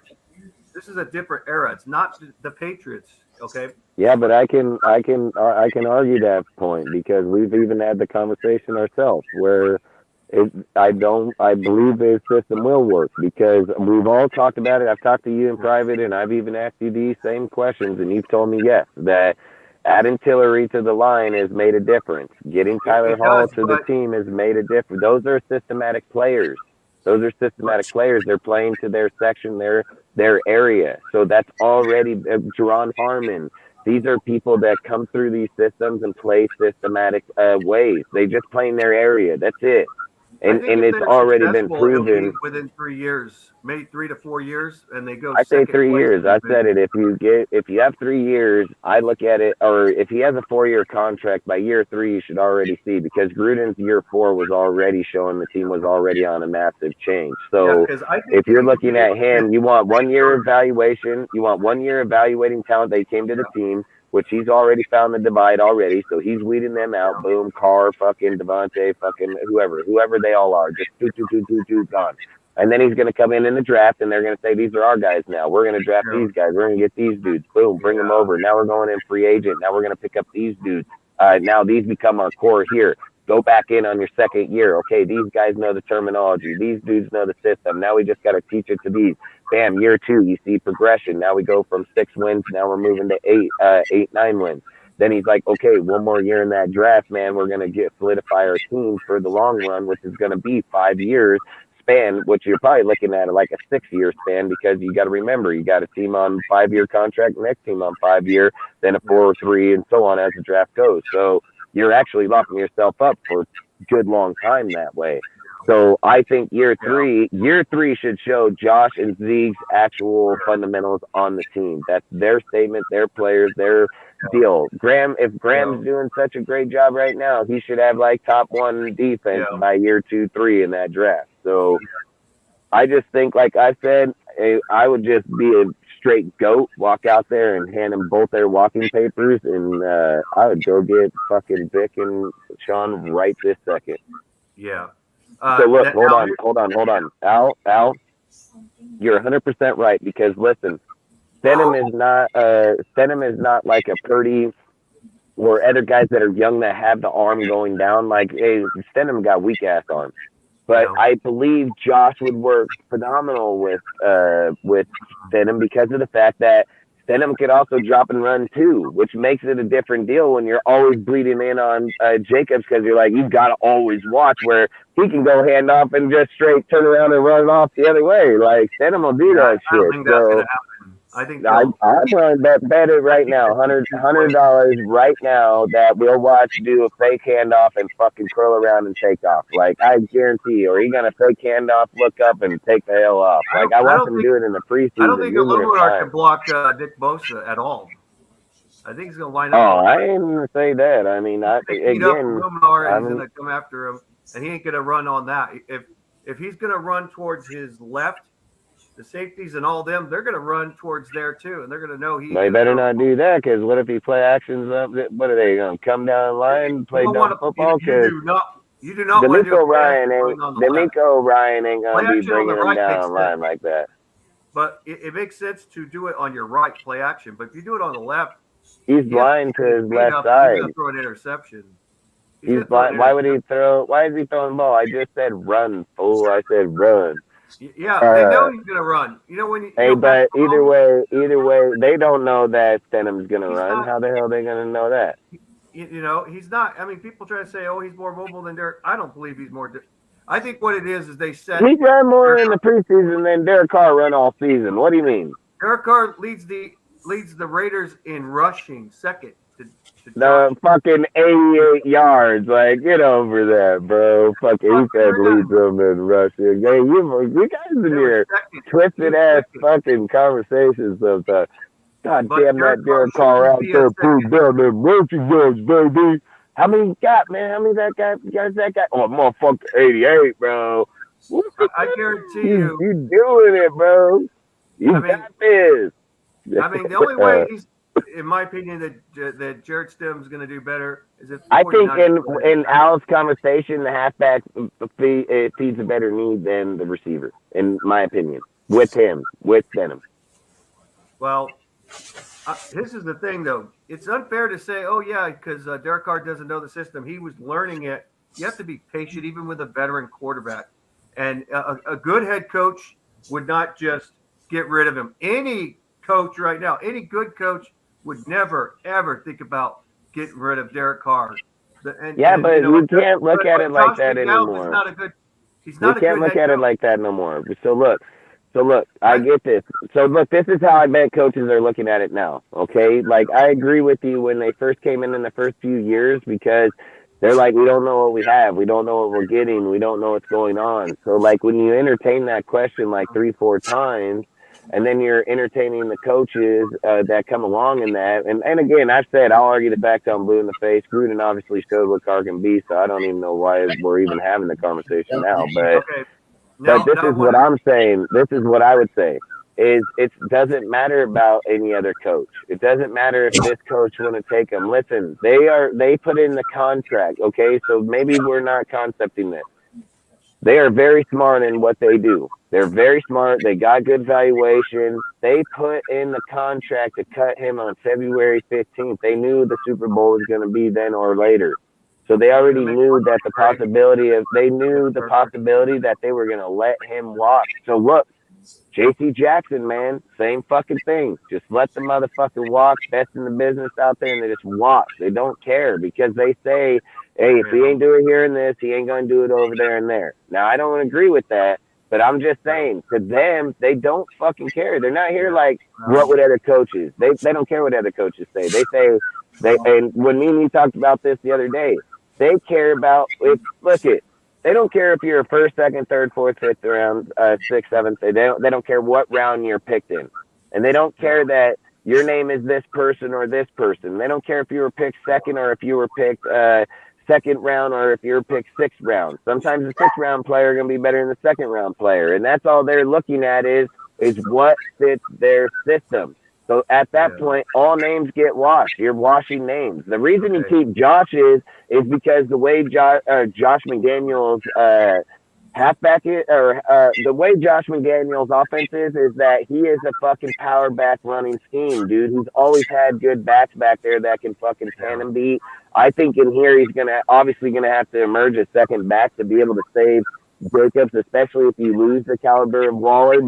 E: era. It's not the Patriots, okay?
D: Yeah, but I can argue that point because we've even had the conversation ourselves where I believe his system will work because we've all talked about it. I've talked to you in private, and I've even asked you these same questions, and you've told me yes that adding Tillery to the line has made a difference. Getting Tyler Hall to the team has made a difference. Those are systematic players. They're playing to their section, their area. So that's already Jerron Harmon. These are people that come through these systems and play systematic ways. They just play in their area. That's it.
C: I think
D: and
C: if
D: it's
C: they're
D: already been
C: successful, it'll be
D: proven.
C: within 3 years, maybe 3 to 4 years, and they go
D: I say
C: second
D: 3
C: place.
D: years. I said it. If you have 3 years, I look at it. Or if he has a 4-year contract, by year 3 you should already see, because Gruden's year 4 was already showing the team was already on a massive change. So
C: because I think
D: if you're
C: he would
D: looking
C: be
D: at
C: able to
D: him,
C: get-
D: you want 1 year evaluation. You want 1 year evaluating talent. They came to the team, which he's already found the divide already. So he's weeding them out. Boom, Carr, fucking Devontae, fucking whoever they all are, just gone. And then he's going to come in the draft, and they're going to say, these are our guys now. We're going to draft these guys. We're going to get these dudes. Boom, bring them over. Now we're going in free agent. Now we're going to pick up these dudes. Now these become our core here. Go back in on your second year. Okay, these guys know the terminology. These dudes know the system. Now we just got to teach it to these. Bam, year 2, you see progression. Now we go from 6 wins. Now we're moving to 8, 9 wins. Then he's like, okay, 1 more year in that draft, man. We're going to solidify our team for the long run, which is going to be 5 years span, which you're probably looking at like a 6-year span, because you got to remember, you got a team on 5-year contract, next team on 5-year, then a 4 or 3, and so on as the draft goes. So you're actually locking yourself up for a good long time that way. So I think year three should show Josh and Zeke's actual fundamentals on the team. That's their statement, their players, their deal. If Graham's doing such a great job right now, he should have like top 1 defense by year 2, 3 in that draft. So I just think, like I said, I would just be a straight goat, walk out there and hand them both their walking papers, and I would go get fucking Vic and Sean right this second.
C: Yeah.
D: So look, hold on. Al, you're 100% right, because listen, Stenham is not like a Purdy or other guys that are young that have the arm going down. Like, hey, Stenham got weak ass arms. But I believe Josh would work phenomenal with Stenham, because of the fact that Stenham could also drop and run too, which makes it a different deal when you're always bleeding in on Jacobs, because you're like, you've got to always watch where he can go hand off and just straight turn around and run off the other way. Like, Stenham will do that
C: I don't
D: shit.
C: think that's
D: So
C: gonna happen. I think
D: I'm going to bet it right now, $100 right now, that we'll watch do a fake handoff and fucking curl around and take off. Like, I guarantee you, or he going to fake handoff, look up, and take the hell off. Like, I watched him do it in the preseason.
C: I don't think Illuminar can block Nick Bosa at all. I think he's going to line up.
D: Oh, I didn't even say that. I mean,
C: Illuminar is going to come after him, and he ain't going to run on that. If he's going to run towards his left, the safeties and all them, they're going to run towards there too, and they're going to know he.
D: They better not do that, because what if he play actions up? What are they going to come down the line, play dumb football?
C: You do not want to do
D: Ryan ain't going to be bringing them down the line like that.
C: But it makes sense to do it on your right, play action. But if you do it on the left,
D: he's blind to his left side.
C: He's going to throw an interception.
D: He's blind. Why would he throw? Why is he throwing the ball? I just said run, fool. I said run.
C: Yeah, they know he's gonna run. You know when you.
D: But either way, they don't know that Stenham's gonna run. How the hell are they gonna know that?
C: You know, he's not. I mean, people try to say, "Oh, he's more mobile than Derek." I don't believe he's more. I think what it is they set.
D: He ran more in the preseason than Derek Carr ran all season. What do you mean?
C: Derek Carr leads the Raiders in rushing, second.
D: The fucking 88 yards, like, get over that, bro. Fucking, he said lead them in rushing. Hey, you guys in here twisted ass fucking conversations sometimes. God damn that Derek Carr out there, put down them rushing yards, baby. How many you got, man? How many that guy? Oh, motherfucker, 88, bro.
C: I guarantee you.
D: You doing it, bro. You got this.
C: I mean, the only way he's, in my opinion, that Jarrett Stidham's going to do better is if.
D: I think in Al's conversation, the halfback feeds a better need than the receiver, in my opinion. With Stidham.
C: Well, this is the thing, though. It's unfair to say, oh, yeah, because Derek Carr doesn't know the system. He was learning it. You have to be patient, even with a veteran quarterback. And a good head coach would not just get rid of him. Any coach right now, any good coach would never, ever think about getting rid of Derek Carr. But
D: you can't look at it like that anymore.
C: We can't
D: look at it like that no more. So look, I get this. So look, this is how I bet coaches are looking at it now. Okay, like I agree with you when they first came in the first few years, because They're like, we don't know what we have. We don't know what we're getting. We don't know what's going on. So, like, when you entertain that question like 3-4 times, and then you're entertaining the coaches that come along in that. And again, I've said I'll argue the fact I'm blue in the face. Gruden obviously showed what Carr can be, so I don't even know why we're even having the conversation now. But this is what I'm saying. This is what I would say. Is it doesn't matter about any other coach. It doesn't matter if this coach want to take them. Listen, they put in the contract. Okay, so maybe we're not concepting this. They are very smart in what they do. They're very smart. They got good valuation. They put in the contract to cut him on February 15th. They knew the Super Bowl was going to be then or later. So they already knew that they knew the possibility that they were going to let him walk. So look, J.C. Jackson, man, same fucking thing. Just let the motherfucker walk, best in the business out there, and they just walk. They don't care because they say, hey, if he ain't doing here and this, he ain't going to do it over there and there. Now, I don't agree with that, but I'm just saying, to them, they don't fucking care. They're not here like, what would other coaches? They don't care what other coaches say. They say, and when me and you talked about this the other day, they care about, they don't care if you're a first, second, third, fourth, fifth round, sixth, seventh. They don't care what round you're picked in, and they don't care that your name is this person or this person. They don't care if you were picked second or if you were picked second round or if you were picked sixth round. Sometimes the sixth round player is going to be better than the second round player, and that's all they're looking at is what fits their system. So at that point, all names get washed. You're washing names. The reason you keep Josh is because the way Josh McDaniels halfback is, or the way Josh McDaniels offense is that he is a fucking power back running scheme, dude. He's always had good backs back there that can fucking tandem beat. I think in here he's obviously gonna have to emerge as second back to be able to save Jacobs, especially if you lose the caliber of Waller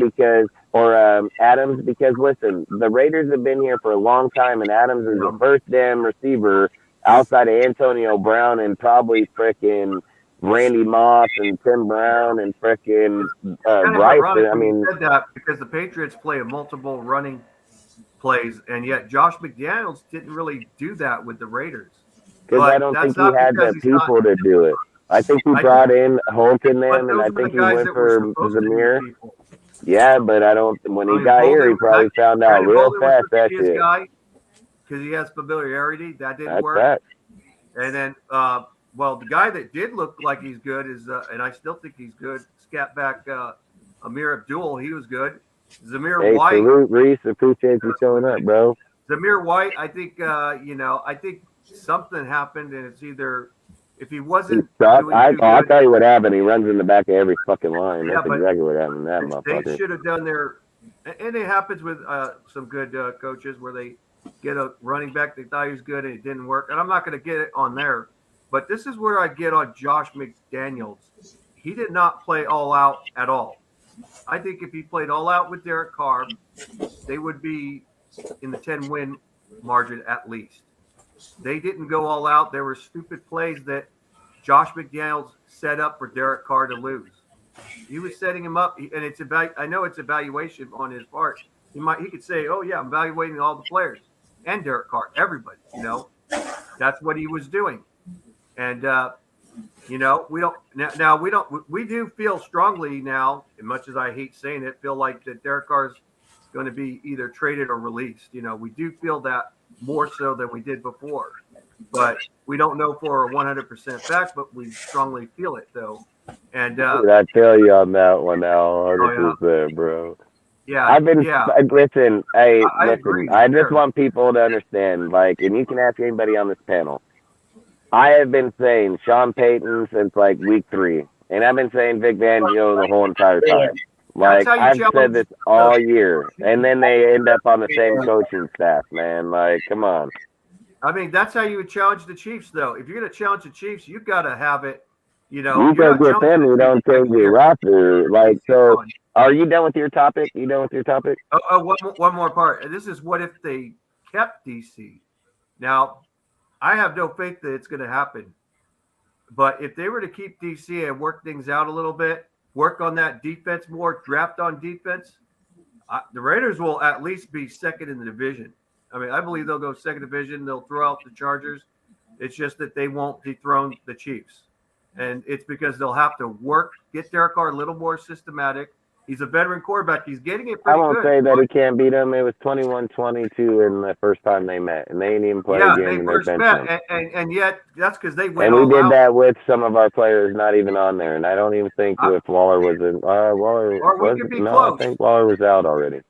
D: or Adams, because listen, the Raiders have been here for a long time, and Adams is the first damn receiver outside of Antonio Brown and probably frickin' Randy Moss and Tim Brown and frickin' Bryson. I mean,
E: said that because the Patriots play multiple running plays, and yet Josh McDaniels didn't really do that with the Raiders.
D: Because I don't think he had the people to do it. I think he brought in Hulk in them, and I think he went for Zamir. Yeah, but I don't. When he got here, he probably found out real fast that shit.
E: Because he has familiarity, that didn't work.
D: Right.
E: And then, the guy that did look like he's good is, and I still think he's good. Scat back, Amir Abdul, he was good. Zamir White.
D: Salute, Reese. Appreciate you showing up, bro.
E: Zamir White, I think, I think something happened, and it's either. If he wasn't,
D: I'll tell you what happened. He runs in the back of every fucking line. That's exactly what happened to that motherfucker.
E: They should have done and it happens with some good coaches where they get a running back they thought he was good and it didn't work. And I'm not going to get it on there, but this is where I get on Josh McDaniels. He did not play all out at all. I think if he played all out with Derek Carr, they would be in the 10-win margin at least. They didn't go all out. There were stupid plays that Josh McDaniels set up for Derek Carr to lose. He was setting him up, and it's I know it's evaluation on his part. He could say, "Oh yeah, I'm evaluating all the players and Derek Carr, everybody." That's what he was doing, and we do feel strongly now, as much as I hate saying it, feel like that Derek Carr is going to be either traded or released. We do feel that more so than we did before, but we don't know for a 100% fact, but we strongly feel it though. And
D: I tell you on that one now, 100%, bro.
E: Yeah,
D: listen.
E: Agree.
D: I just want people to understand, and you can ask anybody on this panel. I have been saying Sean Payton since week 3, and I've been saying Vic Fangio the whole entire time. I've said this all year, and then they end up on the same coaching staff, man. Come on.
E: I mean, that's how you would challenge the Chiefs, though. If you're going to challenge the Chiefs, you got to have it.
D: You can get them. You don't change your roster. So, are you done with your topic?
E: One more part. This is what if they kept DC. Now, I have no faith that it's going to happen. But if they were to keep DC and work things out a little bit, work on that defense more, draft on defense, the Raiders will at least be second in the division. I mean, I believe they'll go second division. They'll throw out the Chargers. It's just that they won't dethrone the Chiefs. And it's because they'll have to get Derek Carr a little more systematic. He's a veteran quarterback. He's getting it pretty
D: I won't
E: good.
D: say that he can't beat them. It was 21-22 in the first time they met, and they ain't even played a game, and they're benching them.
E: And yet that's because they went
D: and we
E: all
D: did
E: out.
D: that with some of our players not even on there, and I don't even think if Waller was in. Waller
E: or we
D: was
E: could be
D: no,
E: close.
D: I think Waller was out already.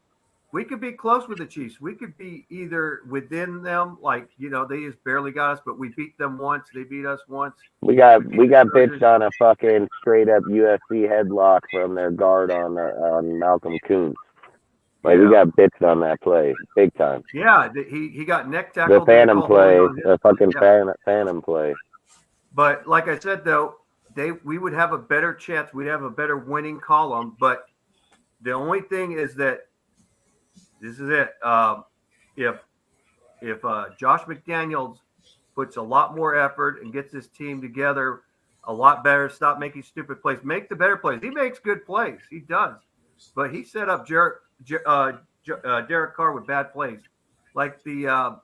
E: We could be close with the Chiefs. We could be either within them, like they just barely got us, but we beat them once. They beat us once.
D: We got bitched on a fucking straight up UFC headlock from their guard on Malcolm Kuntz. Like we got bitched on that play, big time.
E: Yeah, he got neck tackled.
D: The phantom play, the fucking phantom play.
E: But like I said, though, we would have a better chance. We'd have a better winning column. But the only thing is that this is it. If Josh McDaniels puts a lot more effort and gets his team together a lot better, stop making stupid plays, make the better plays. He makes good plays. He does. But he set up Derek Carr with bad plays. Like the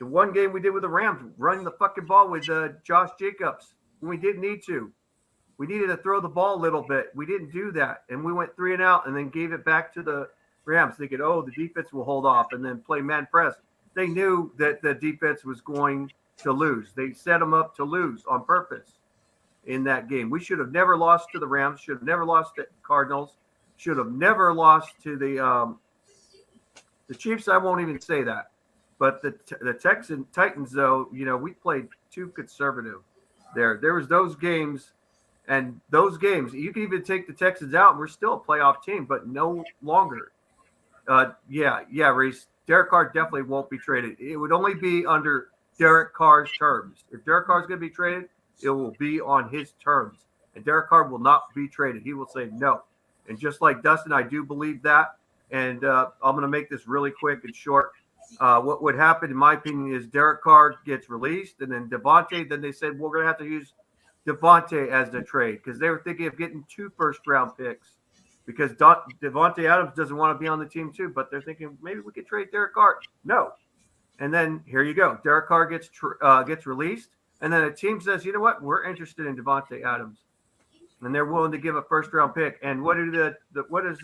E: one game we did with the Rams, running the fucking ball with Josh Jacobs when we didn't need to. We needed to throw the ball a little bit. We didn't do that. And we went 3 and out and then gave it back to the Rams thinking, the defense will hold off and then play man press. They knew that the defense was going to lose. They set them up to lose on purpose in that game. We should have never lost to the Rams, should have never lost to Cardinals, should have never lost to the Chiefs. I won't even say that. But the Titans, though, we played too conservative there. There was those games, and those games, you can even take the Texans out, and we're still a playoff team, but no longer. Reese. Derek Carr definitely won't be traded. It would only be under Derek Carr's terms. If Derek Carr is going to be traded, it will be on his terms. And Derek Carr will not be traded. He will say no. And just like Dustin, I do believe that. And I'm going to make this really quick and short. What would happen, in my opinion, is Derek Carr gets released, and then Devontae, then they said, we're going to have to use Devontae as the trade because they were thinking of getting 2 first-round picks. Because Devontae Adams doesn't want to be on the team too, but they're thinking maybe we could trade Derek Carr. No, and then here you go. Derek Carr gets released, and then a team says, you know what, we're interested in Devontae Adams, and they're willing to give a first-round pick. And what does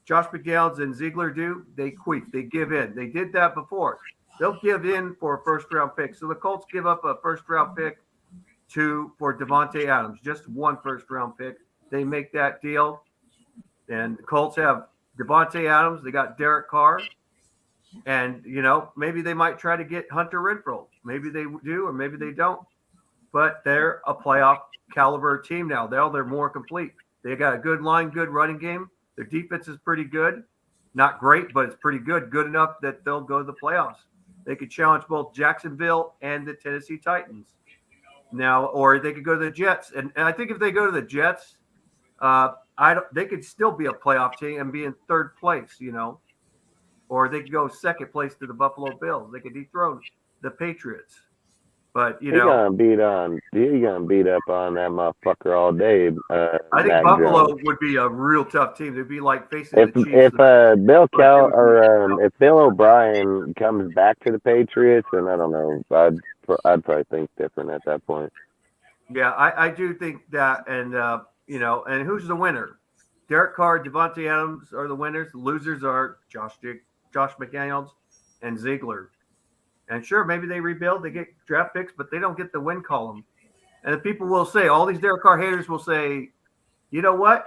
E: Josh McDaniels and Ziegler do? They queef. They give in. They did that before. They'll give in for a first-round pick. So the Colts give up a first-round pick for Devontae Adams, just 1 first-round pick. They make that deal. And the Colts have Devontae Adams. They got Derek Carr. And, maybe they might try to get Hunter Renfrow. Maybe they do or maybe they don't. But they're a playoff caliber team now. They're more complete. They got a good line, good running game. Their defense is pretty good. Not great, but it's pretty good. Good enough that they'll go to the playoffs. They could challenge both Jacksonville and the Tennessee Titans. Now, or they could go to the Jets. And I think if they go to the Jets, they could still be a playoff team and be in 3rd place, or they could go 2nd place to the Buffalo Bills. They could dethrone the Patriots. But
D: you're gonna beat up on that motherfucker all day.
E: I think
D: Mac
E: Buffalo
D: Jones
E: would be a real tough team. They'd be like facing
D: if
E: the Chiefs.
D: If Bill O'Brien comes back to the Patriots, then I don't know. I'd probably think different at that point.
E: Yeah, I do think that, and and who's the winner? Derek Carr, Devontae Adams are the winners. The losers are Josh McDaniels and Ziegler. And sure, maybe they rebuild, they get draft picks, but they don't get the win column. And the people will say, all these Derek Carr haters will say, you know what?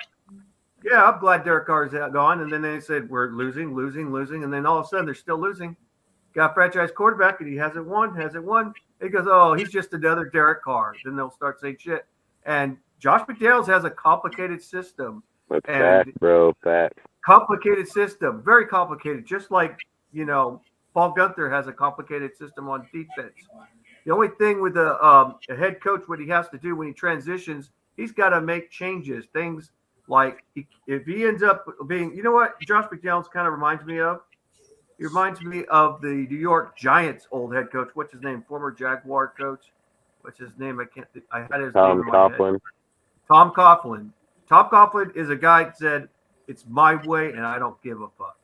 E: Yeah, I'm glad Derek Carr is gone. And then they said, we're losing. And then all of a sudden, they're still losing. Got a franchise quarterback, and he hasn't won. He goes, he's just another Derek Carr. Then they'll start saying shit. And Josh McDaniels has a complicated system.
D: That's fact, bro. Fact.
E: Complicated system. Very complicated. Just like, Paul Gunther has a complicated system on defense. The only thing with a head coach, what he has to do when he transitions, he's got to make changes. Things like if he ends up being, what Josh McDaniels kind of reminds me of? He reminds me of the New York Giants old head coach. What's his name? Former Jaguar coach. What's his name? I can't think. I had his name in my head. Tom Coughlin. Tom Coughlin is a guy that said, it's my way and I don't give a fuck.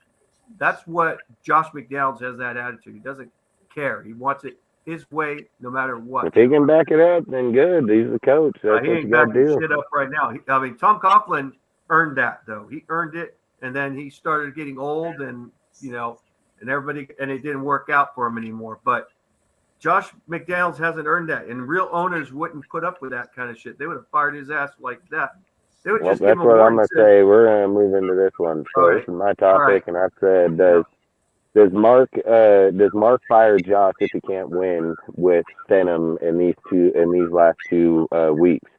E: That's what Josh McDaniels has, that attitude. He doesn't care. He wants it his way no matter what.
D: If he can back it up, then good. He's the coach. That's
E: He
D: what
E: ain't
D: you got to
E: backing
D: do.
E: shit up right now. I mean, Tom Coughlin earned that though. He earned it, and then he started getting old, and and everybody, and it didn't work out for him anymore. But Josh McDaniels hasn't earned that, and real owners wouldn't put up with that kind of shit. They would have fired his ass like that. They would
D: Well,
E: just give
D: that's
E: him a
D: what I'm
E: warning.
D: going to say. We're going to move into this one. So
E: All
D: this is my
E: All
D: topic,
E: right.
D: and I've said, does Mark fire Josh if he can't win with Stenham in these last 2 weeks?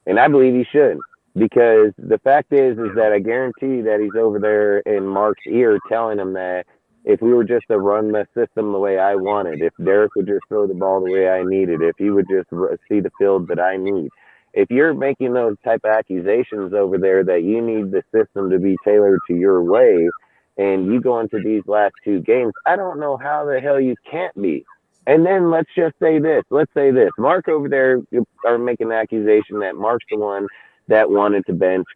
D: And I believe he should, because the fact is that I guarantee that he's over there in Mark's ear telling him that if we were just to run the system the way I wanted, if Derek would just throw the ball the way I needed, if he would just see the field that I need, if you're making those type of accusations over there that you need the system to be tailored to your way, and you go into these last 2 games, I don't know how the hell you can't be. And then let's say this. Mark over there are making the accusation that Mark's the one that wanted to bench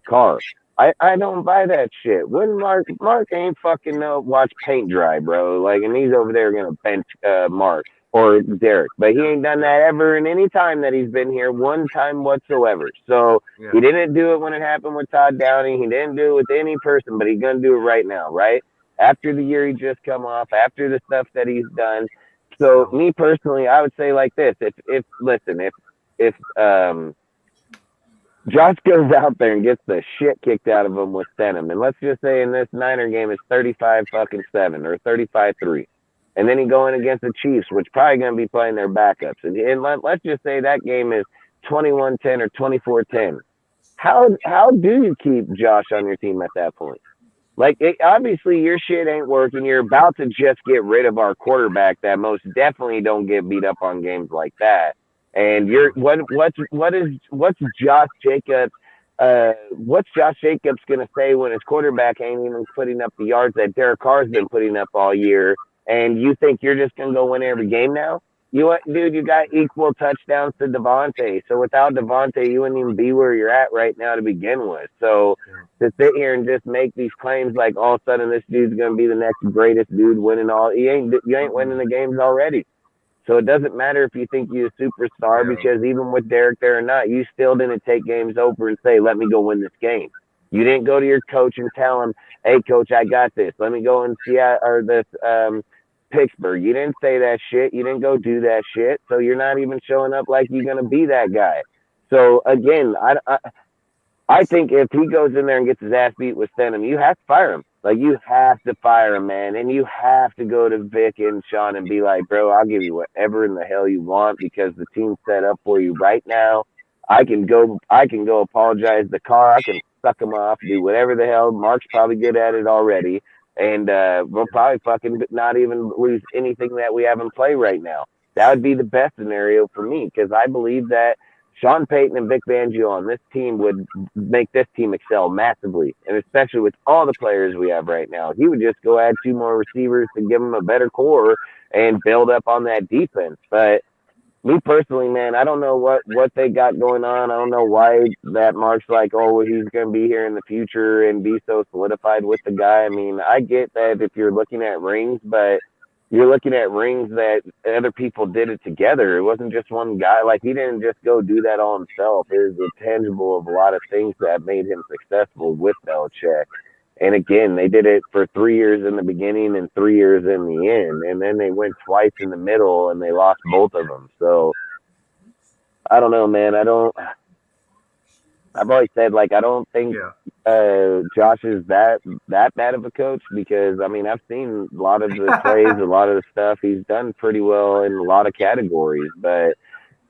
D: Carr. I don't buy that shit. When Mark ain't fucking watch paint dry, bro. Like, and he's over there gonna bench Mark or Derek, but he ain't done that ever in any time that he's been here, one time whatsoever. So he didn't do it when it happened with Todd Downing. He didn't do it with any person, but he's gonna do it right now, right? After the year he just come off, after the stuff that he's done. So me personally, I would say like this: if Josh goes out there and gets the shit kicked out of him with Stenham, and let's just say in this Niner game it's 35-7 or 35-3, and then he go in against the Chiefs, which probably going to be playing their backups, and let's just say that game is 21-10 or 24-10. How do you keep Josh on your team at that point? Like, obviously your shit ain't working. You're about to just get rid of our quarterback that most definitely don't get beat up on games like that. And what's Josh Jacobs gonna say when his quarterback ain't even putting up the yards that Derek Carr's been putting up all year? And you think you're just gonna go win every game now? You got equal touchdowns to Devontae. So without Devontae, you wouldn't even be where you're at right now to begin with. So to sit here and just make these claims like all of a sudden this dude's gonna be the next greatest dude winning all, you ain't winning the games already. So it doesn't matter if you think you're a superstar, because even with Derek there or not, you still didn't take games over and say, let me go win this game. You didn't go to your coach and tell him, hey, coach, I got this. Let me go and see Pittsburgh. You didn't say that shit. You didn't go do that shit. So you're not even showing up like you're going to be that guy. So, again, I think if he goes in there and gets his ass beat with Stenham, you have to fire him. Like, you have to fire him, man. And you have to go to Vic and Sean and be like, bro, I'll give you whatever in the hell you want because the team's set up for you right now. I can go apologize to Carr. I can suck him off, do whatever the hell. Mark's probably good at it already. And we'll probably fucking not even lose anything that we have in play right now. That would be the best scenario for me, because I believe that Sean Payton and Vic Fangio on this team would make this team excel massively, and especially with all the players we have right now. He would just go add 2 more receivers to give them a better core and build up on that defense. But me personally, man, I don't know what they got going on. I don't know why that Mark's like, oh, well, he's going to be here in the future and be so solidified with the guy. I mean, I get that if you're looking at rings, but you're looking at rings that other people did it together. It wasn't just one guy. Like, he didn't just go do that all himself. It was a tangible of a lot of things that made him successful with Belichick. And again, they did it for 3 years in the beginning and 3 years in the end. And then they went twice in the middle and they lost both of them. So I don't know, man. I've always said, like, I don't think Josh is that bad of a coach, because, I mean, I've seen a lot of the plays, a lot of the stuff. He's done pretty well in a lot of categories. But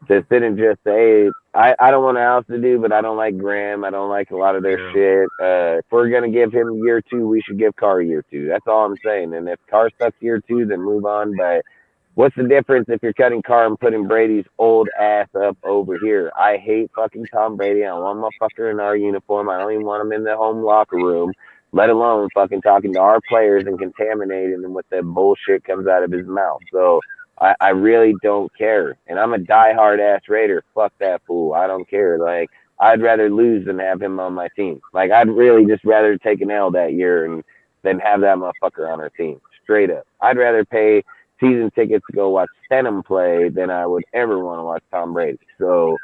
D: to sit and just say, I don't want else to do, but I don't like Graham. I don't like a lot of their shit. If we're going to give him year 2, we should give Carr year 2. That's all I'm saying. And if Carr sucks year 2, then move on. But what's the difference if you're cutting Carr and putting Brady's old ass up over here? I hate fucking Tom Brady. I don't want my fucker in our uniform. I don't even want him in the home locker room, let alone fucking talking to our players and contaminating them with that bullshit comes out of his mouth. So I really don't care. And I'm a diehard ass Raider. Fuck that fool. I don't care. Like, I'd rather lose than have him on my team. Like, I'd really just rather take an L that year than have that motherfucker on our team. Straight up. I'd rather pay season tickets to go watch Stenham play than I would ever want to watch Tom Brady. So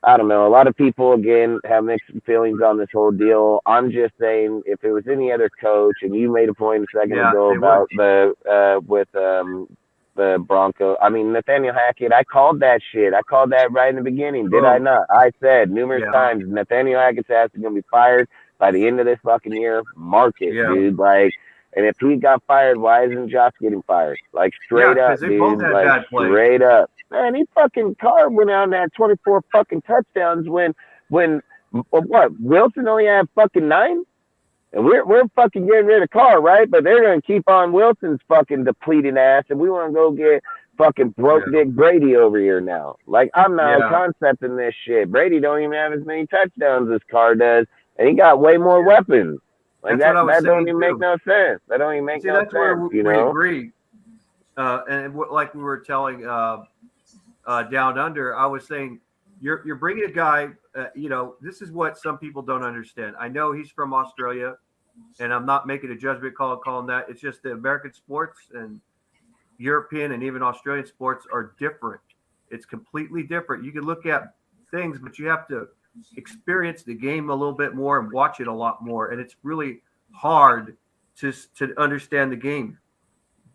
D: I don't know. A lot of people, again, have mixed feelings on this whole deal. I'm just saying, if it was any other coach, and you made a point a second ago about the Broncos. I mean, Nathaniel Hackett, I called that shit. I called that right in the beginning. Did I not? I said numerous times, Nathaniel Hackett's ass is going to be fired by the end of this fucking year. Mark it, dude. Like, and if he got fired, why isn't Josh getting fired? Like, straight up, dude. Like, straight up. Man, he fucking Carr went out and had 24 fucking touchdowns when what? Wilson only had fucking 9? And we're fucking getting rid of Carr, right? But they're gonna keep on Wilson's fucking depleted ass, and we want to go get fucking broke Dick Brady over here now. Like, I'm not concepting this shit. Brady don't even have as many touchdowns as Carr does, and he got way more weapons. Like, that don't even make no sense. That don't even make no sense.
E: Where
D: you know?
E: We agree. And like we were telling Down Under, I was saying you're bringing a guy. This is what some people don't understand. I know he's from Australia, and I'm not making a judgment call calling that. It's just the American sports and European and even Australian sports are different. It's completely different. You can look at things, but you have to experience the game a little bit more and watch it a lot more. And it's really hard to understand the game.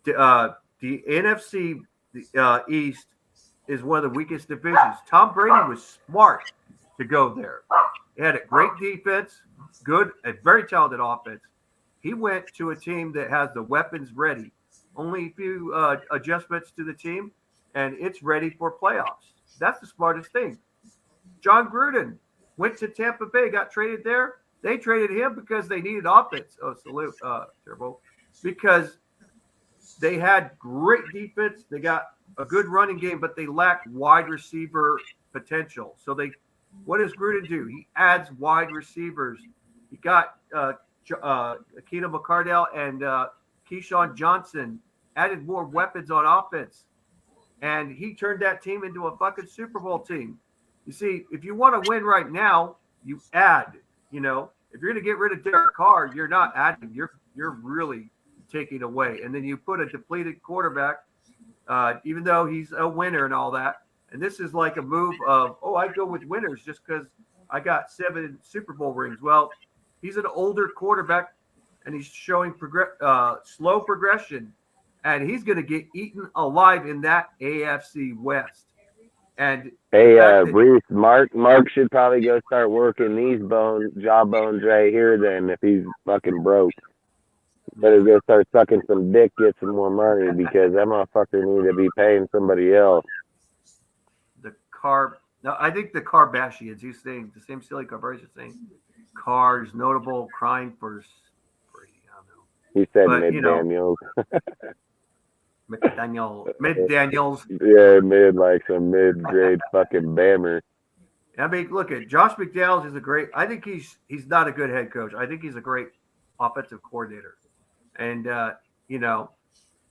E: The NFC East is one of the weakest divisions. Tom Brady was smart to go there. He had a great defense, a very talented offense. He went to a team that has the weapons ready. Only a few adjustments to the team, and it's ready for playoffs. That's the smartest thing. John Gruden went to Tampa Bay, got traded there. They traded him because they needed offense. Oh, salute, Turbo. Because they had great defense. They got a good running game, but they lacked wide receiver potential. So what does Gruden do? He adds wide receivers. He got Keenan McCardell and Keyshawn Johnson, added more weapons on offense. And he turned that team into a fucking Super Bowl team. You see, if you want to win right now, you add. If you're going to get rid of Derek Carr, you're not adding. You're really taking away. And then you put a depleted quarterback, even though he's a winner and all that. And this is like a move of, I go with winners just because I got 7 Super Bowl rings. Well, he's an older quarterback, and he's showing slow progression. And he's going to get eaten alive in that AFC West. And
D: hey, Reese, Mark should probably go start working these jawbones right here then if he's fucking broke. Better go start sucking some dick, get some more money, because that motherfucker need to be paying somebody else.
E: I think the Kardashians, he's saying the same silly Kardashians saying Carr's notable crying for Brady. I don't know.
D: He said mid-Daniels.
E: Mid-Daniels.
D: Yeah, like some mid-grade fucking bammer.
E: I mean, look at Josh McDaniels is I think he's not a good head coach. I think he's a great offensive coordinator. And,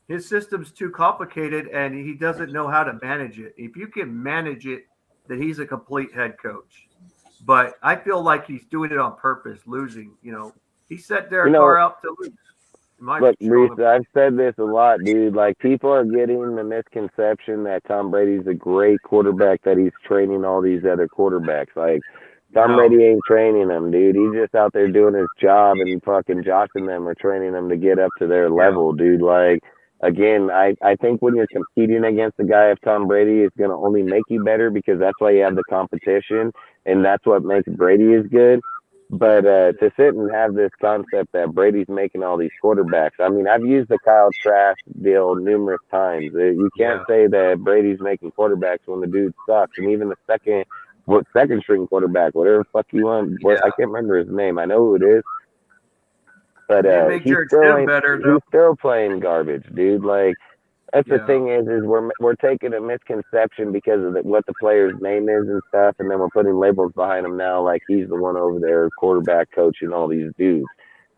E: his system's too complicated and he doesn't know how to manage it. If you can manage it, then he's a complete head coach. But I feel like he's doing it on purpose, losing. He set Derek Carr out to lose.
D: Look, Reese, I've said this a lot, dude. Like, people are getting the misconception that Tom Brady's a great quarterback, that he's training all these other quarterbacks. Like, Tom Brady ain't training them, dude. He's just out there doing his job, and fucking joshing them or training them to get up to their level, dude. Like, again, I think when you're competing against a guy of Tom Brady, it's going to only make you better, because that's why you have the competition, and that's what makes Brady as good. But to sit and have this concept that Brady's making all these quarterbacks, I mean, I've used the Kyle Trask deal numerous times. You can't say that Brady's making quarterbacks when the dude sucks. And even the second string quarterback, whatever the fuck you want, I can't remember his name. I know who it is. But he's still playing garbage, dude. Like, that's the thing is we're taking a misconception because of what the player's name is and stuff, and then we're putting labels behind him now, like he's the one over there, quarterback coaching all these dudes.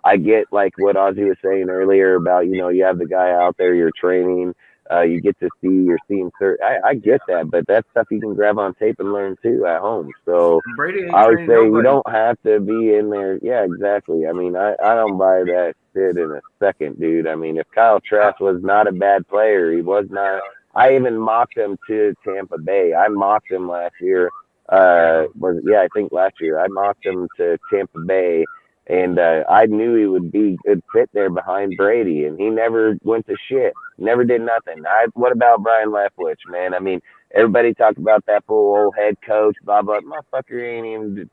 D: I get like what Ozzy was saying earlier about, you have the guy out there you're training. You get to see, you're seeing certain. I get that, but that's stuff you can grab on tape and learn too at home. So
C: And Brady ain't
D: I would
C: training
D: say you
C: nobody.
D: don't have to be in there. Yeah, exactly. I mean, I don't buy that shit in a second, dude. I mean, if Kyle Trask was not a bad player, he was not. I even mocked him to Tampa Bay. I mocked him last year. I think last year I mocked him to Tampa Bay, and I knew he would be good fit there behind Brady, and he never went to shit. Never did nothing. What about Brian Leftwich, man? I mean, everybody talked about that fool old head coach, blah blah. Motherfucker ain't even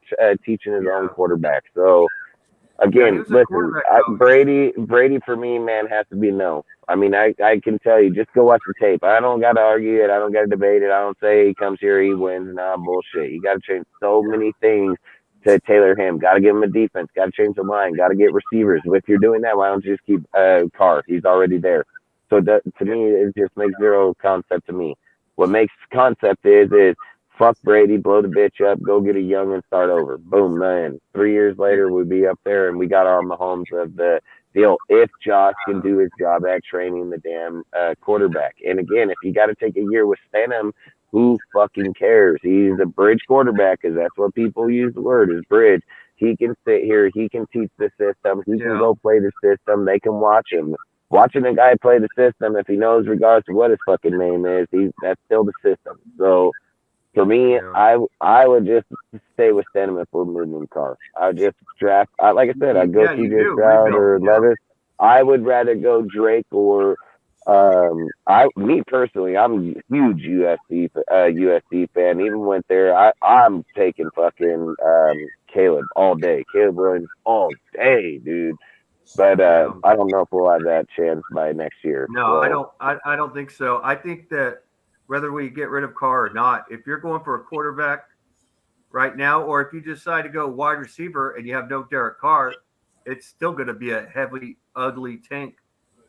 D: teaching his own quarterback. So
C: Yeah, he
D: again,
C: was a
D: listen,
C: quarterback coach.
D: Brady for me, man, has to be no. I mean, I can tell you, just go watch the tape. I don't got to argue it. I don't got to debate it. I don't say he comes here, he wins. Nah, bullshit. You got to change so many things to tailor him. Got to give him a defense. Got to change the line. Got to get receivers. If you're doing that, why don't you just keep Carr? He's already there. So to me, it just makes zero concept to me. What makes concept is fuck Brady, blow the bitch up, go get a young and start over. Boom, man. 3 years later, we'd be up there, and we got our Mahomes of the deal. If Josh can do his job at training the damn quarterback. And again, if you got to take a year with Stanham, who fucking cares? He's a bridge quarterback, because that's what people use the word is bridge. He can sit here, he can teach the system, he can go play the system, they can watch him. Watching a guy play the system, if he knows regardless of what his fucking name is, that's still the system. So for me, I would just stay with Stanham if we're moving Carr. I would just draft. Like I said, I'd go CJ Stroud or Levis. I would rather go Drake or me personally, I'm a huge USC fan. Even went there. I'm taking fucking Caleb all day. Caleb Williams all day, dude. But I don't know if we'll have that chance by next year.
C: No, so. I don't think so. I think that whether we get rid of Carr or not, if you're going for a quarterback right now, or if you decide to go wide receiver and you have no Derek Carr, it's still going to be a heavily ugly tank.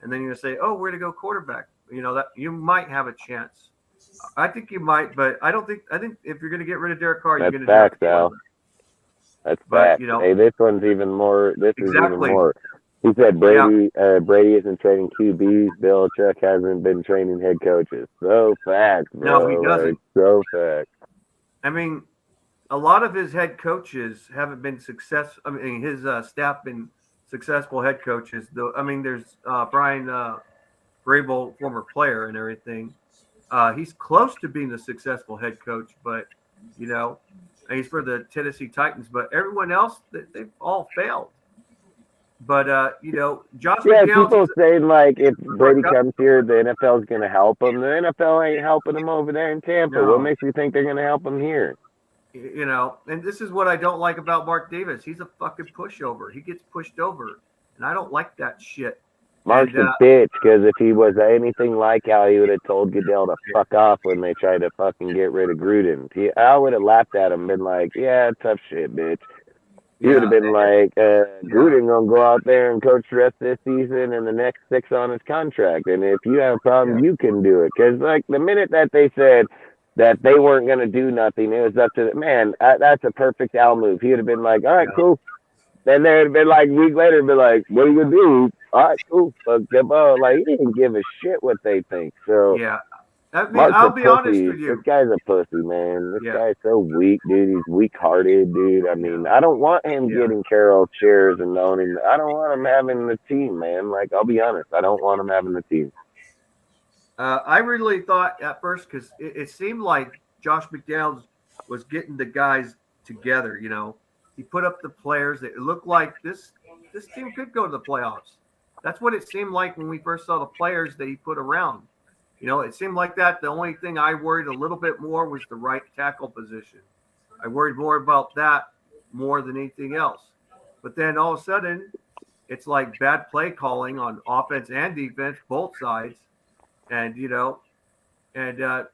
C: And then you're going to say, oh, we're going to go quarterback. You know, that you might have a chance. I think you might, but I think if you're going to get rid of Derek Carr, you're going to
D: draft Al. That's fact.
C: You know,
D: hey, this one's even more. This is even more. He said Brady isn't training QBs. Belichick hasn't been training head coaches. So fact, bro.
C: No, he doesn't.
D: Like, so fact.
C: I mean, a lot of his head coaches haven't been successful. I mean, his staff been successful head coaches. Though, I mean, there's Brian Vrabel, former player and everything. He's close to being a successful head coach, but you know, he's for the Tennessee Titans. But everyone else, they've all failed. But you know, Josh McDaniels.
D: People saying like if Brady comes here, the NFL is going to help him. The NFL ain't helping him over there in Tampa. No. What makes you think they're going to help him here?
C: You know, and this is what I don't like about Mark Davis. He's a fucking pushover. He gets pushed over, and I don't like that shit.
D: Mark's a bitch, because if he was anything like how he would have told Goodell to fuck off when they tried to fucking get rid of Gruden. I would have laughed at him and been like, yeah, tough shit, bitch. He would have been like, Gruden gonna go out there and coach the rest of this season and the next 6 on his contract. And if you have a problem, you can do it. Because like the minute that they said that they weren't gonna do nothing, it was up to the man. That's a perfect Al move. He would have been like, all right, cool. Then they'd have been like a week later, be like, what are you gonna do? All right, cool. Fuck them up. Like he didn't give a shit what they think. So
C: yeah. I mean, I'll be honest with you.
D: This guy's a pussy, man. This guy's so weak, dude. He's weak-hearted, dude. I mean, I don't want him getting Carroll chairs and owning. I don't want him having the team, man. Like, I'll be honest. I don't want him having the team.
C: I really thought at first, because it seemed like Josh McDaniels was getting the guys together, you know. He put up the players. It looked like this team could go to the playoffs. That's what it seemed like when we first saw the players that he put around. You know, it seemed like that. The only thing I worried a little bit more was the right tackle position. I worried more about that more than anything else. But then all of a sudden, it's like bad play calling on offense and defense, both sides. And, the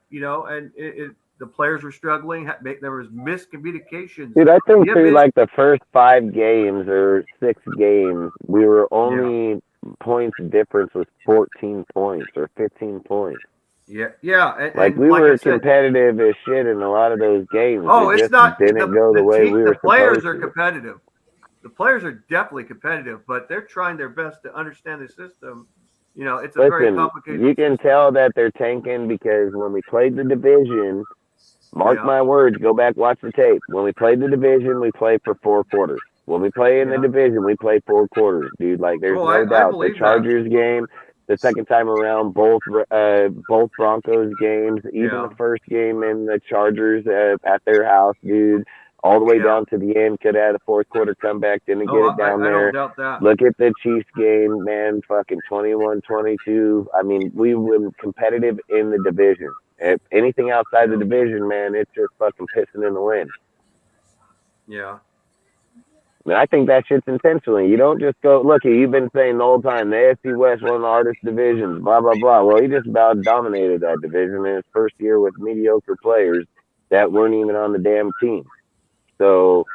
C: players were struggling. There was miscommunications.
D: Dude, I think through like the first 5 games or 6 games, we were only points difference was 14 points or 15 points.
C: Yeah.
D: Like we were competitive as shit in a lot of those games.
C: Oh,
D: it
C: it's not
D: didn't go the way we were.
C: The players are competitive. The players are definitely competitive, but they're trying their best to understand the system You know, it's a very
D: Listen,
C: complicated
D: you can
C: system.
D: tell that they're tanking because when we played the division, mark my words, go back, watch the tape. When we played the division, we played for 4 quarters. When we play in the division, we play 4 quarters, dude. Like, there's no
C: I
D: doubt. The
C: believe that.
D: Chargers game, the second time around, both Broncos games, even the first game in the Chargers at their house, dude, all the way down to the end. Could have had a fourth quarter comeback, didn't get it down
C: I
D: there.
C: don't doubt that.
D: Look at the Chiefs game, man, fucking 21-22. I mean, we were competitive in the division. If anything outside the division, man, it's just fucking pissing in the wind.
C: Yeah.
D: And I think that shit's intentionally. You don't just go, look, you've been saying the whole time, the AFC West, one of the hardest divisions, blah, blah, blah. Well, he just about dominated that division in his first year with mediocre players that weren't even on the damn team. So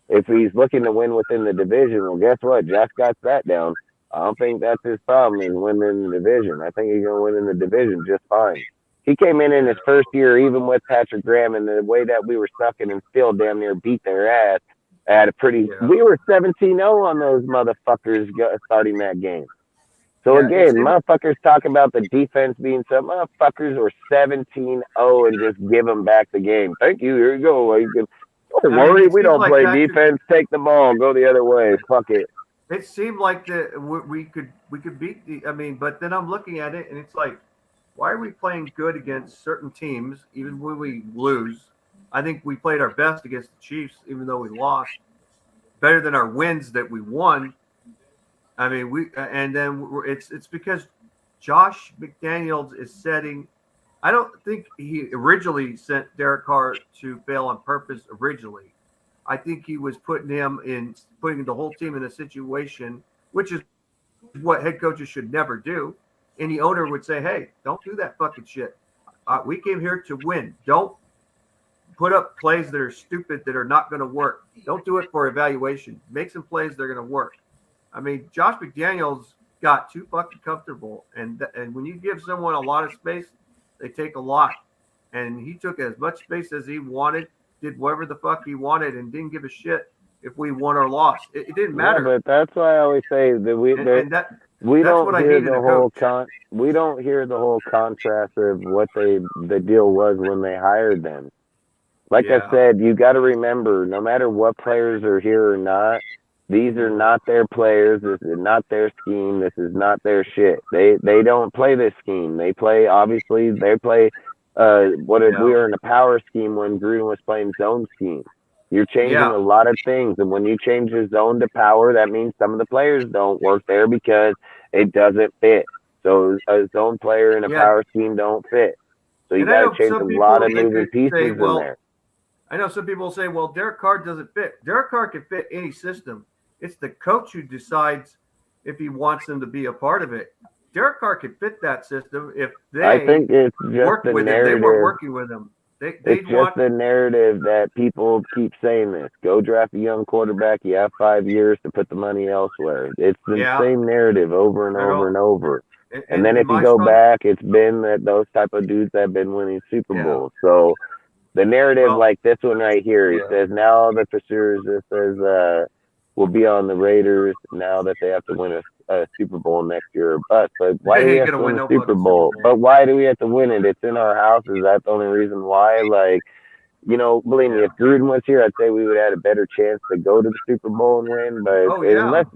D: if he's looking to win within the division, well, guess what? Josh got that down. I don't think that's his problem is winning in the division. I think he's going to win in the division just fine. He came in his first year, even with Patrick Graham, and the way that we were sucking and still damn near beat their ass at a pretty – we were 17-0 on those motherfuckers starting that game. So, again, motherfuckers talk about the defense being some motherfuckers were 17-0 and just give them back the game. Thank you. Here you go. Don't worry. We don't play defense. Take the ball. Go the other way. Fuck it.
C: It seemed like we could beat the – I mean, but then I'm looking at it, and it's like, why are we playing good against certain teams, even when we lose? I think we played our best against the Chiefs, even though we lost. Better than our wins that we won. I mean, it's because Josh McDaniels is setting. I don't think he originally sent Derek Carr to fail on purpose. Originally, I think he was putting the whole team in a situation, which is what head coaches should never do. Any owner would say, "Hey, don't do that fucking shit. We came here to win. Don't put up plays that are stupid that are not going to work. Don't do it for evaluation. Make some plays that are going to work." I mean, Josh McDaniels got too fucking comfortable, and when you give someone a lot of space, they take a lot. And he took as much space as he wanted, did whatever the fuck he wanted, and didn't give a shit if we won or lost. It didn't matter.
D: Yeah, but that's why I always say that we don't hear the whole contrast of what the deal was when they hired them. Like I said, you got to remember, no matter what players are here or not, these are not their players. This is not their scheme. This is not their shit. They don't play this scheme. We were in a power scheme when Gruden was playing zone scheme. You're changing a lot of things. And when you change the zone to power, that means some of the players don't work there because it doesn't fit. So a zone player in a power scheme don't fit. So you got to change a lot of moving pieces in there.
C: I know some people say, well, Derek Carr doesn't fit. Derek Carr can fit any system. It's the coach who decides if he wants them to be a part of it. Derek Carr could fit that system if
D: I think it's just
C: worked
D: the
C: with
D: narrative.
C: him. They weren't working with him.
D: It's just the narrative that people keep saying this. Go draft a young quarterback. You have 5 years to put the money elsewhere. It's the same narrative over and over and over. And then if you go back, it's been that those type of dudes have been winning Super Bowls. So the narrative like this one right here, he says now that the Pursuers, it says will be on the Raiders now that they have to win a Super Bowl next year or bust. But why do we have to win a Super Bowl? But why do we have to win it? It's in our house. Is that the only reason why? Like, you know, believe me, if Gruden was here, I'd say we would have had a better chance to go to the Super Bowl and win. But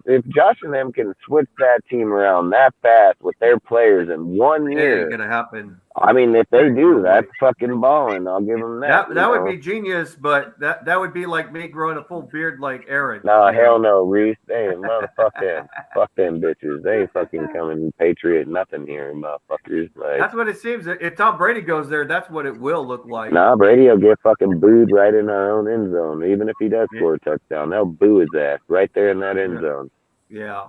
D: if Josh and them can switch that team around that fast with their players in 1 year,
C: it ain't gonna happen.
D: I mean, if they do, that's fucking balling. I'll give them that.
C: That would be genius, but that would be like me growing a full beard like Aaron.
D: No, hell no, Reese. They ain't motherfucking fuck them bitches. They ain't fucking coming Patriot nothing here, motherfuckers. Like,
C: that's what it seems. If Tom Brady goes there, that's what it will look like.
D: Nah, Brady will get fucking booed right in our own end zone. Even if he does score a touchdown, they'll boo his ass right there in that end zone.
C: Yeah.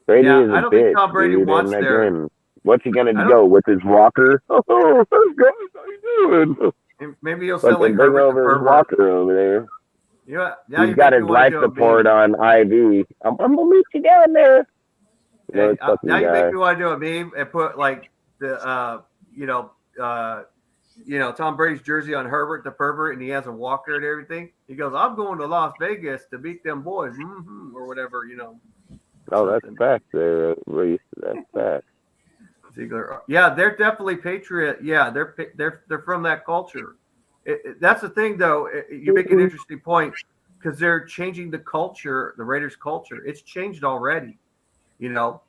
D: Brady is a
C: I don't
D: bitch,
C: think Tom Brady
D: dude,
C: wants there.
D: What's he gonna go with his walker? Oh, guys, how you doing?
C: Maybe he'll sell like
D: bring over his walker over there.
C: Yeah,
D: he's got his life support on IV. I'm gonna meet you down there.
C: Now you make me want to do a meme and put like the Tom Brady's jersey on Herbert the pervert, and he has a walker and everything. He goes, "I'm going to Las Vegas to beat them boys," or whatever,
D: Oh, that's fact there, Reese. That's that.
C: Ziegler. Yeah, they're definitely patriot. Yeah, they're from that culture. That's the thing, though. You make an interesting point because they're changing the culture, the Raiders' culture. It's changed already. You know,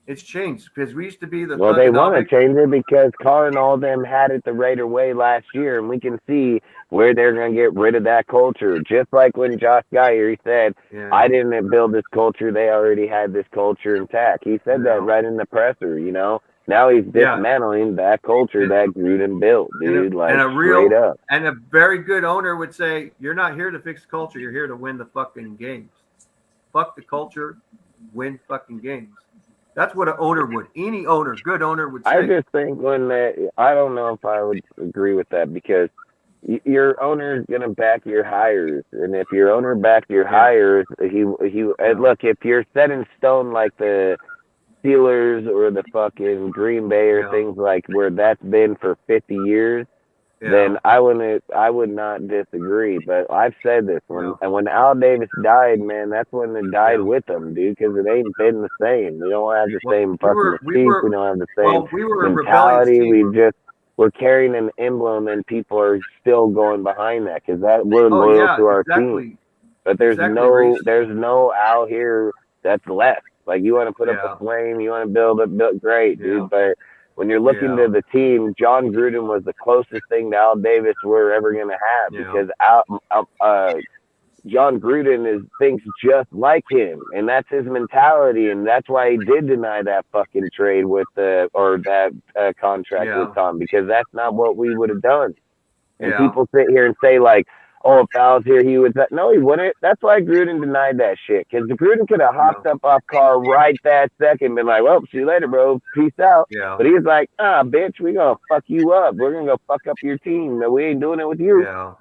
C: it's changed because we used to be the
D: Well, they want
C: thugonomic.
D: to change it because Carr and all them had it the Raider way last year, and we can see where they're going to get rid of that culture. Just like when Josh Geyer, he said, I didn't build this culture. They already had this culture intact. He said that right in the presser, you know. Now he's dismantling that culture that Gruden built, dude, straight up.
C: And a very good owner would say, you're not here to fix culture. You're here to win the fucking games. Fuck the culture, win fucking games. That's what an owner would. Any owner, good owner would say.
D: I just think I don't know if I would agree with that because your owner is going to back your hires. And if your owner backed your hires, look, if you're set in stone like the Steelers or the fucking Green Bay or things like where that's been for 50 years, then I would not disagree. But I've said this when Al Davis died, man, that's when it died with him, dude, because it ain't been the same. We don't have the same fucking mystique. We don't have the same mentality. We're carrying an emblem, and people are still going behind that because we're loyal to our team. But there's no Al here that's left. Like, you want to put up a flame, you want to build great, dude. But when you're looking to the team, John Gruden was the closest thing to Al Davis we're ever going to have because John Gruden thinks just like him, and that's his mentality, and that's why he did deny that fucking trade with that contract with Tom, because that's not what we would have done. And people sit here and say like, oh, if Al's here, he would. No, he wouldn't. That's why Gruden denied that shit. Because Gruden could have hopped up off Carr right that second, been like, well, see you later, bro. Peace out. Yeah. But he was like, bitch, we going to fuck you up. We're going to go fuck up your team. No, we ain't doing it with you.
C: Yeah.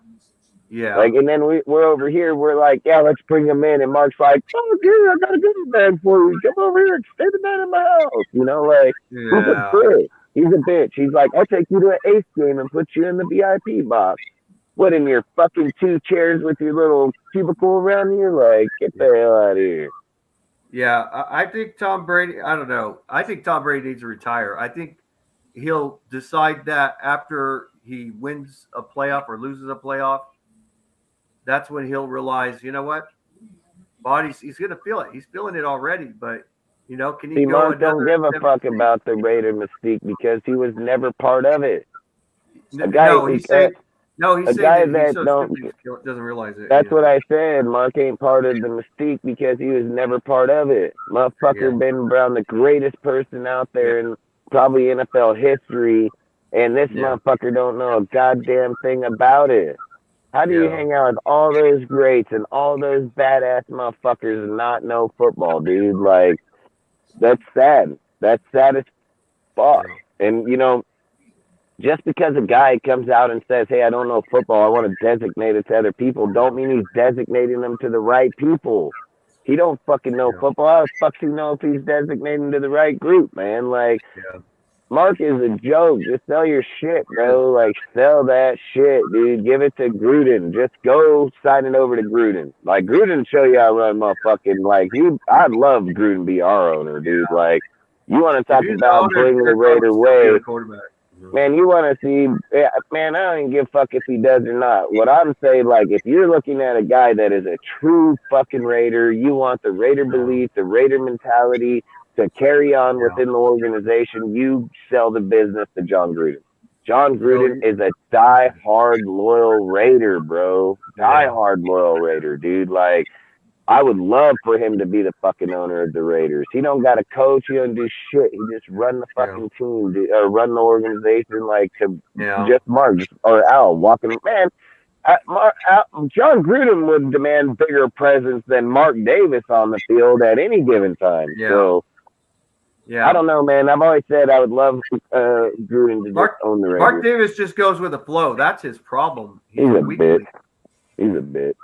C: Yeah.
D: Like, and then we're over here. We're like, yeah, let's bring him in. And Mark's like, oh, dude, I got a good man for you. Come over here and stay the night in my house. You know, like, who's a bitch? He's a bitch. He's like, I'll take you to an Ace game and put you in the VIP box. What, in your fucking 2 chairs with your little cubicle around you? Like, get the hell out of here.
C: Yeah, I think Tom Brady, I don't know. I think Tom Brady needs to retire. I think he'll decide that after he wins a playoff or loses a playoff. That's when he'll realize, you know what? He's going to feel it. He's feeling it already, but, you know, can he go
D: Mark don't give a fuck about the Raider mystique because he was never part of it.
C: He's saying that doesn't realize it.
D: That's what I said. Mark ain't part of the mystique because he was never part of it. Motherfucker been around the greatest person out there in probably NFL history, and this motherfucker don't know a goddamn thing about it. How do you hang out with all those greats and all those badass motherfuckers and not know football, dude? Like, that's sad. That's sad as fuck. And, you know, just because a guy comes out and says, hey, I don't know football, I want to designate it to other people, don't mean he's designating them to the right people. He don't fucking know football. How the fuck do you know if he's designating to the right group, man? Like, Mark is a joke. Just sell your shit, bro. Like, sell that shit, dude. Give it to Gruden. Just go sign it over to Gruden. Like, Gruden show you how to run motherfucking, like, I'd love Gruden to be our owner, dude. Like, you want to talk about bringing the Raider way. Man, you want to see, man, I don't even give a fuck if he does or not. What I'm saying, like, if you're looking at a guy that is a true fucking Raider, you want the Raider belief, the Raider mentality to carry on within the organization, you sell the business to John Gruden. John Gruden is a die-hard loyal Raider, bro. Die-hard loyal Raider, dude. Like, I would love for him to be the fucking owner of the Raiders. He don't got a coach. He don't do shit. He just run the fucking team, dude, or run the organization like to just Mark or Al walking. Man, John Gruden would demand bigger presence than Mark Davis on the field at any given time. So, I don't know, man. I've always said I would love Gruden to just own the Raiders.
C: Mark Davis just goes with the flow. That's his problem.
D: He's a bitch. He's a bitch.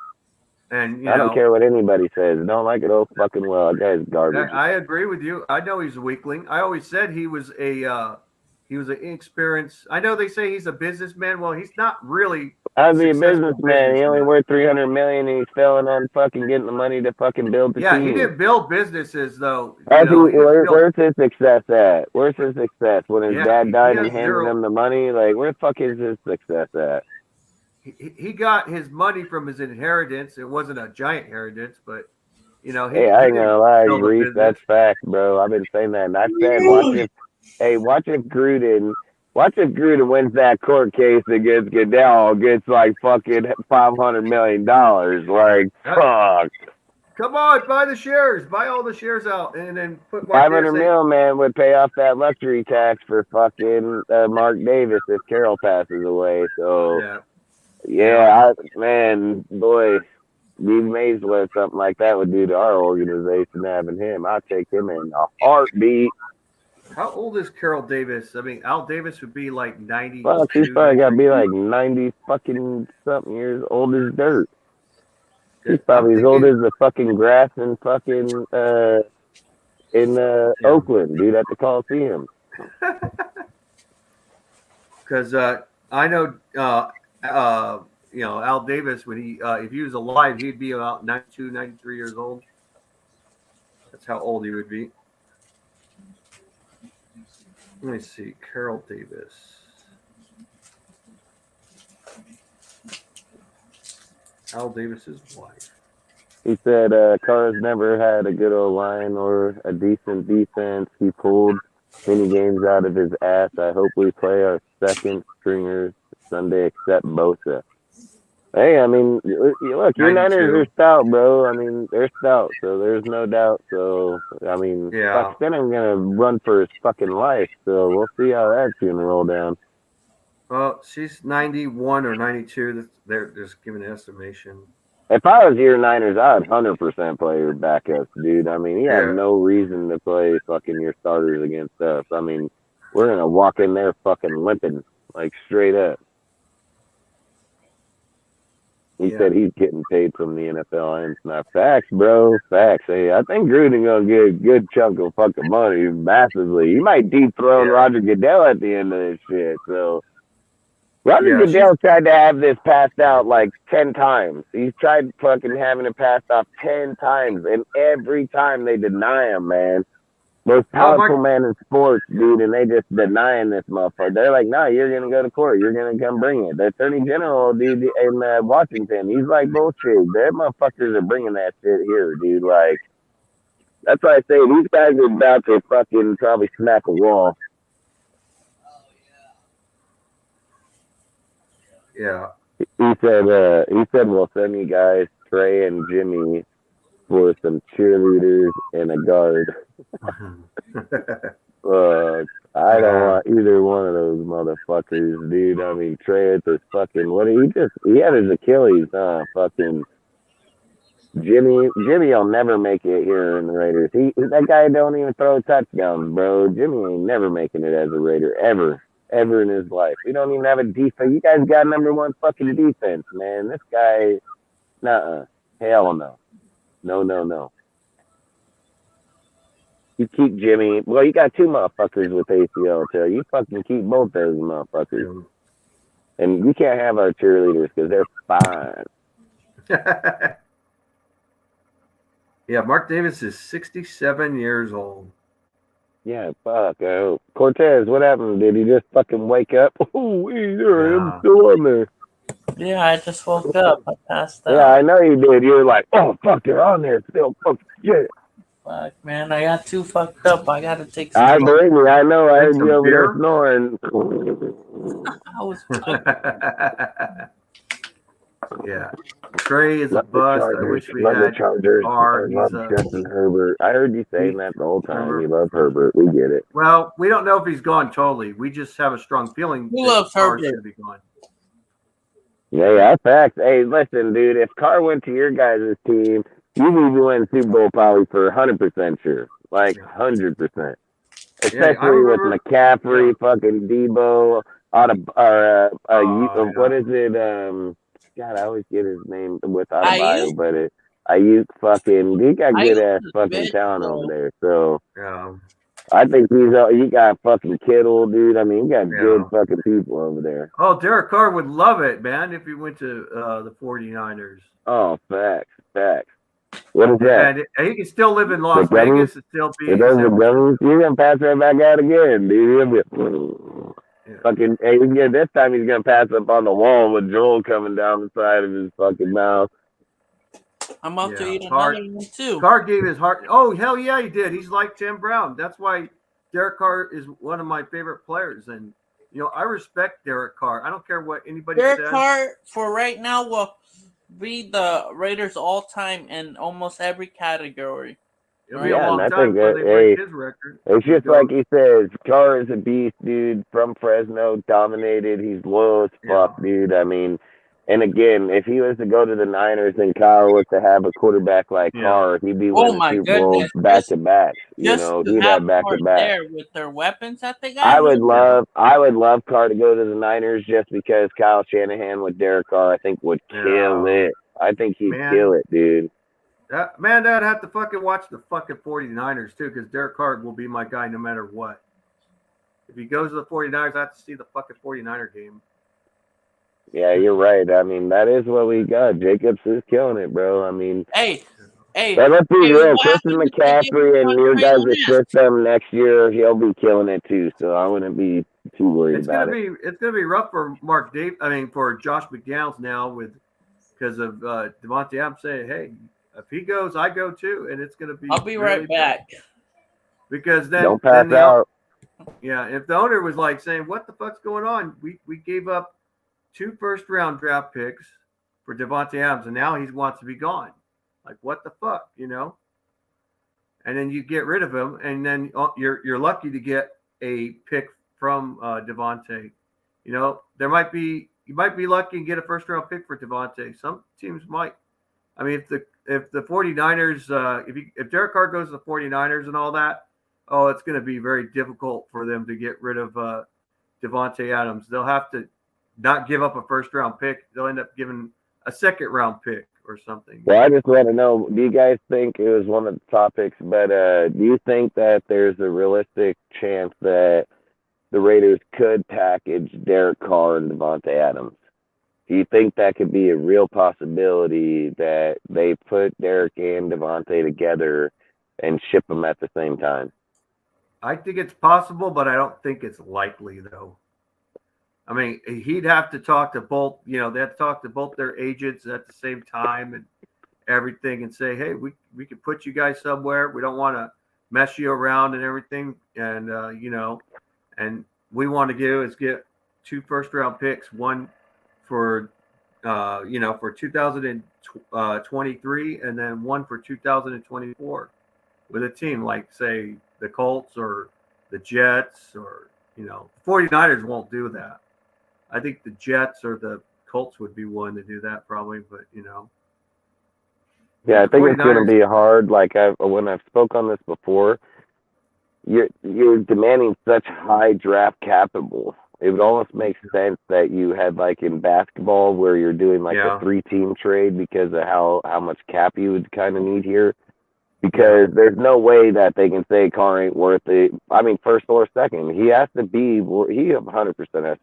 C: And
D: I don't care what anybody says. Don't like it. Oh, fucking well. That guy's garbage.
C: I agree with you. I know he's a weakling. I always said he was an inexperienced. I know they say he's a businessman. Well, he's not really.
D: How's he a
C: successful
D: businessman? He only
C: businessman.
D: worth $300 million, and he's failing on fucking getting the money to fucking build the
C: Yeah,
D: team.
C: he didn't build businesses though.
D: Where's his success at? Where's his success? When his dad died and
C: has
D: handed
C: zero.
D: him the money, like where the fuck is his success at?
C: He got his money from his inheritance. It wasn't a giant inheritance, but he
D: Hey, I ain't
C: didn't
D: gonna lie,
C: build a
D: Reese,
C: business.
D: that's fact, bro. I've been saying that, and I said, watch if Gruden wins that court case against Goodell, gets like fucking $500 million. Like, fuck.
C: Come on, buy the shares, buy all the shares out, and then put Mark
D: 500 mil, man, would pay off that luxury tax for fucking Mark Davis if Carroll passes away. So, man, boy, be amazed what something like that would do to our organization having him. I'd take him in a heartbeat.
C: How old is Carroll Davis? I mean, Al Davis would be like 90.
D: Fuck, he's probably got to be like 90 fucking something years old as dirt. He's probably as old as the fucking grass in fucking Oakland, dude, at the Coliseum.
C: Because I know, Al Davis, when if he was alive, he'd be about 92, 93 years old. That's how old he would be. Let me see, Carroll Davis. Al Davis's wife.
D: He said Carr's never had a good old line or a decent defense. He pulled many games out of his ass. I hope we play our second stringers Sunday except Bosa. Hey, I mean, look, your Niners are stout, bro. I mean, they're stout, so there's no doubt. So, I mean, fuck, then I'm going to run for his fucking life. So we'll see how that's going to roll down.
C: Well, she's 91 or 92. They're just giving an estimation.
D: If I was your Niners, I would 100% play your backups, dude. I mean, you have no reason to play fucking your starters against us. I mean, we're going to walk in there fucking limping, like straight up. He said he's getting paid from the NFL, and it's not facts, bro. Facts. Hey, I think Gruden gonna get a good chunk of fucking money massively. He might dethrone Roger Goodell at the end of this shit. So Roger Goodell tried to have this passed out like 10 times. He's tried fucking having it passed off 10 times, and every time they deny him, man. Most powerful man in sports, dude, and they just denying this motherfucker. They're like, nah, you're going to go to court. You're going to come bring it. The attorney general, dude, in Washington, he's like, bullshit. Their motherfuckers are bringing that shit here, dude. Like, that's why I say these guys are about to fucking probably smack a wall.
C: Yeah.
D: He said, we'll send you guys, Trey and Jimmy, for some cheerleaders and a guard. I don't want either one of those motherfuckers, dude. I mean, Trey at this fucking he had his Achilles, fucking Jimmy will never make it here in the Raiders. That guy don't even throw touchdowns, bro. Jimmy ain't never making it as a Raider ever in his life. We don't even have a defense. You guys got number one fucking defense, man. This guy, hell no. No. You keep Jimmy. Well, you got two motherfuckers with ACL tear. You fucking keep both those motherfuckers. And you can't have our cheerleaders because they're fine.
C: Yeah, Mark Davis is 67 years old.
D: Yeah, fuck. Cortez, what happened? Did he just fucking wake up? Oh, I'm still on there.
G: Yeah, I just woke up. I passed out.
D: Yeah, I know you did. You were like, oh, fuck, they're on there still. Fuck, shit.
G: Fuck, man, I got too fucked up. I gotta take some.
D: I believe me. I know. I heard you over there snoring.
G: I was
C: Yeah. Trey is a bust. I wish we
D: had
C: the
D: Chargers. I love Justin Herbert. I heard you saying that the whole time. You love Herbert. We get it.
C: Well, we don't know if he's gone totally. We just have a strong feeling
G: Who loves Herbert?
C: Should be gone.
D: Yeah, that's facts. Hey, listen, dude. If Carr went to your guys' team, you need to win Super Bowl probably for 100% sure. Like 100%. Especially with McCaffrey, fucking Debo, what is it? God, I always get his name with Adebayo, but Ayuk fucking, he got good ass fucking talent over there. So I I think you got fucking Kittle, dude. I mean, you got good fucking people over there.
E: Oh, Derek Carr would love it, man, if he went to the 49ers.
D: Oh, facts. What is that?
E: And he can still live in Las Vegas and still be in San
D: Francisco. You're going to pass right back out again, dude. Fucking, this time he's going to pass up on the wall with Joel coming down the side of his fucking mouth.
G: I'm about to eat another one, too.
E: Carr gave his heart. Oh, hell yeah, he did. He's like Tim Brown. That's why Derek Carr is one of my favorite players. And, I respect Derek Carr. I don't care what anybody says.
G: Derek Carr, for right now, will be the Raiders all-time in almost every category.
E: It'll be a long time before they break his record.
D: It's just like he says, Carr is a beast, dude, from Fresno, dominated. He's loyal as fuck, dude. I mean, and again, if he was to go to the Niners and Kyle was to have a quarterback like Carr, he'd be winning Super Bowl back-to-back. He'd have back-to-back.
G: There with their weapons that they got.
D: I would love Carr to go to the Niners just because Kyle Shanahan with Derek Carr, I think, would kill it. I think he'd kill it, dude.
E: I'd have to fucking watch the fucking 49ers, too, because Derek Carr will be my guy no matter what. If he goes to the 49ers, I have to see the fucking 49er game.
D: Yeah, you're right. I mean, that is what we got. Jacobs is killing it, bro. I mean, but let's be real. Christian McCaffrey and your guys' system next year, he'll be killing it too. So I wouldn't be too worried about it.
E: It's gonna be rough for for Josh McDaniels now because of Devontae Adams saying, "Hey, if he goes, I go too," and it's gonna be.
G: I'll be right back.
E: Because then
D: don't pass out.
E: Yeah, if the owner was like saying, "What the fuck's going on? We gave up 2 first-round draft picks for Devontae Adams, and now he wants to be gone. Like, what the fuck, And then you get rid of him, and then you're lucky to get a pick from Devontae. You might be lucky and get a first-round pick for Devontae. Some teams might. I mean, if the 49ers, if Derek Carr goes to the 49ers and all that, it's going to be very difficult for them to get rid of Devontae Adams. They'll have to not give up a first-round pick. They'll end up giving a second-round pick or something.
D: Well, I just want to know, do you guys think it was one of the topics, but do you think that there's a realistic chance that the Raiders could package Derek Carr and Devontae Adams? Do you think that could be a real possibility that they put Derek and Devontae together and ship them at the same time?
E: I think it's possible, but I don't think it's likely, though. I mean, he'd have to talk to both, they have to talk to both their agents at the same time and everything and say, hey, we could put you guys somewhere. We don't want to mess you around and everything. And, and we want to get 2 first-round picks, one for, for 2023 and then one for 2024 with a team like, say, the Colts or the Jets or, the 49ers won't do that. I think the Jets or the Colts would be one to do that probably, but
D: Yeah, I think it's going to be hard. Like when I've spoke on this before, you're demanding such high draft capital. It would almost make sense that you had like in basketball where you're doing like a 3-team trade because of how much cap you would kind of need here. Because there's no way that they can say Carr ain't worth it. I mean, first or second. He 100% has to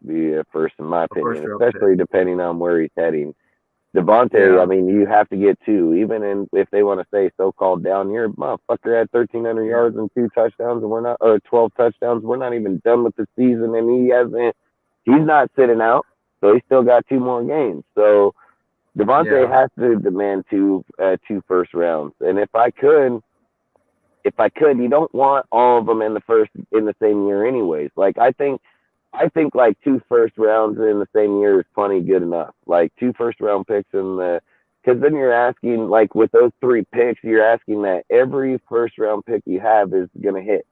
D: be a first, in my opinion, especially depending on where he's heading. Devontae, I mean, you have to get 2. Even if they want to say so-called down year, motherfucker had 1,300 yards and 2 touchdowns, and 12 touchdowns. We're not even done with the season, and he's not sitting out, so he's still got 2 more games. So Devontae has to demand 2 first rounds. And if I could, you don't want all of them in the same year anyways. Like I think like 2 first rounds in the same year is plenty good enough. Like 2 first round picks because then you're asking, like with those 3 picks, you're asking that every first round pick you have is gonna hit.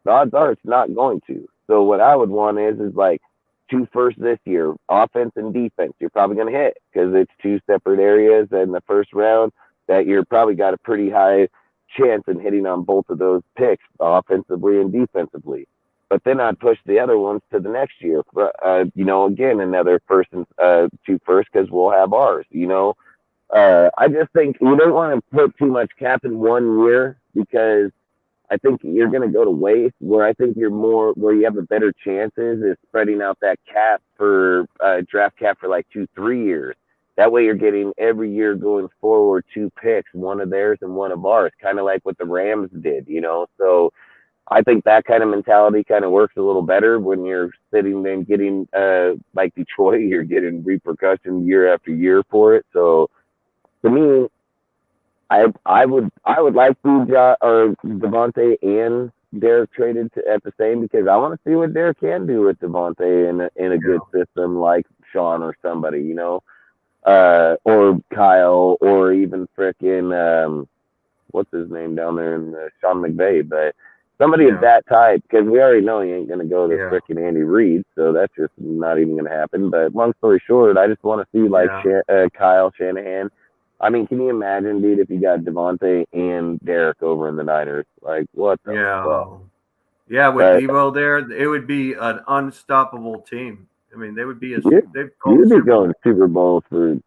D: The odds are it's not going to. So what I would want is like 2 first this year, offense and defense, you're probably going to hit because it's 2 separate areas in the first round that you're probably got a pretty high chance in hitting on both of those picks, offensively and defensively. But then I'd push the other ones to the next year. Again, another first and 2 first because we'll have ours. I just think you don't want to put too much cap in one year because I think you're going to go to waste. Where I think where you have a better chances is spreading out that cap for draft cap for like 2-3 years. That way you're getting every year going forward 2 picks, one of theirs and one of ours, kind of like what the Rams did, So I think that kind of mentality kind of works a little better when you're sitting there and getting like Detroit, you're getting repercussions year after year for it. So to me, I would like Devontae and Derek traded at the same, because I want to see what Derek can do with Devontae in a good system like Sean or somebody, or Kyle, or even frickin' what's his name down there in Sean McVay, but somebody of that type, because we already know he ain't going to go to frickin' Andy Reid, so that's just not even going to happen. But long story short, I just want to see like Kyle Shanahan. I mean, can you imagine, dude, if you got Devontae and Derek over in the Niners? Like, what the fuck?
E: Yeah, with Debo there, it would be an unstoppable team. I mean, they would be
D: you'd be going Super Bowl for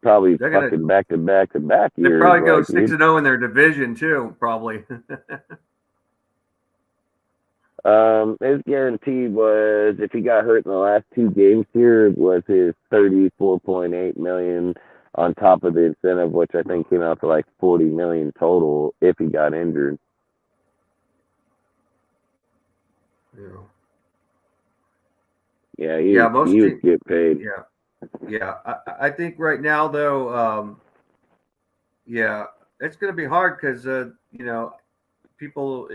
D: probably fucking back-to-back years.
E: They'd probably go 6-0 in their division, too, probably.
D: His guarantee was, if he got hurt in the last 2 games here, was his $34.8 million on top of the incentive, which I think came out to like $40 million total if he got injured. Yeah, he would get paid.
E: Yeah. I think right now, though, it's going to be hard because, people,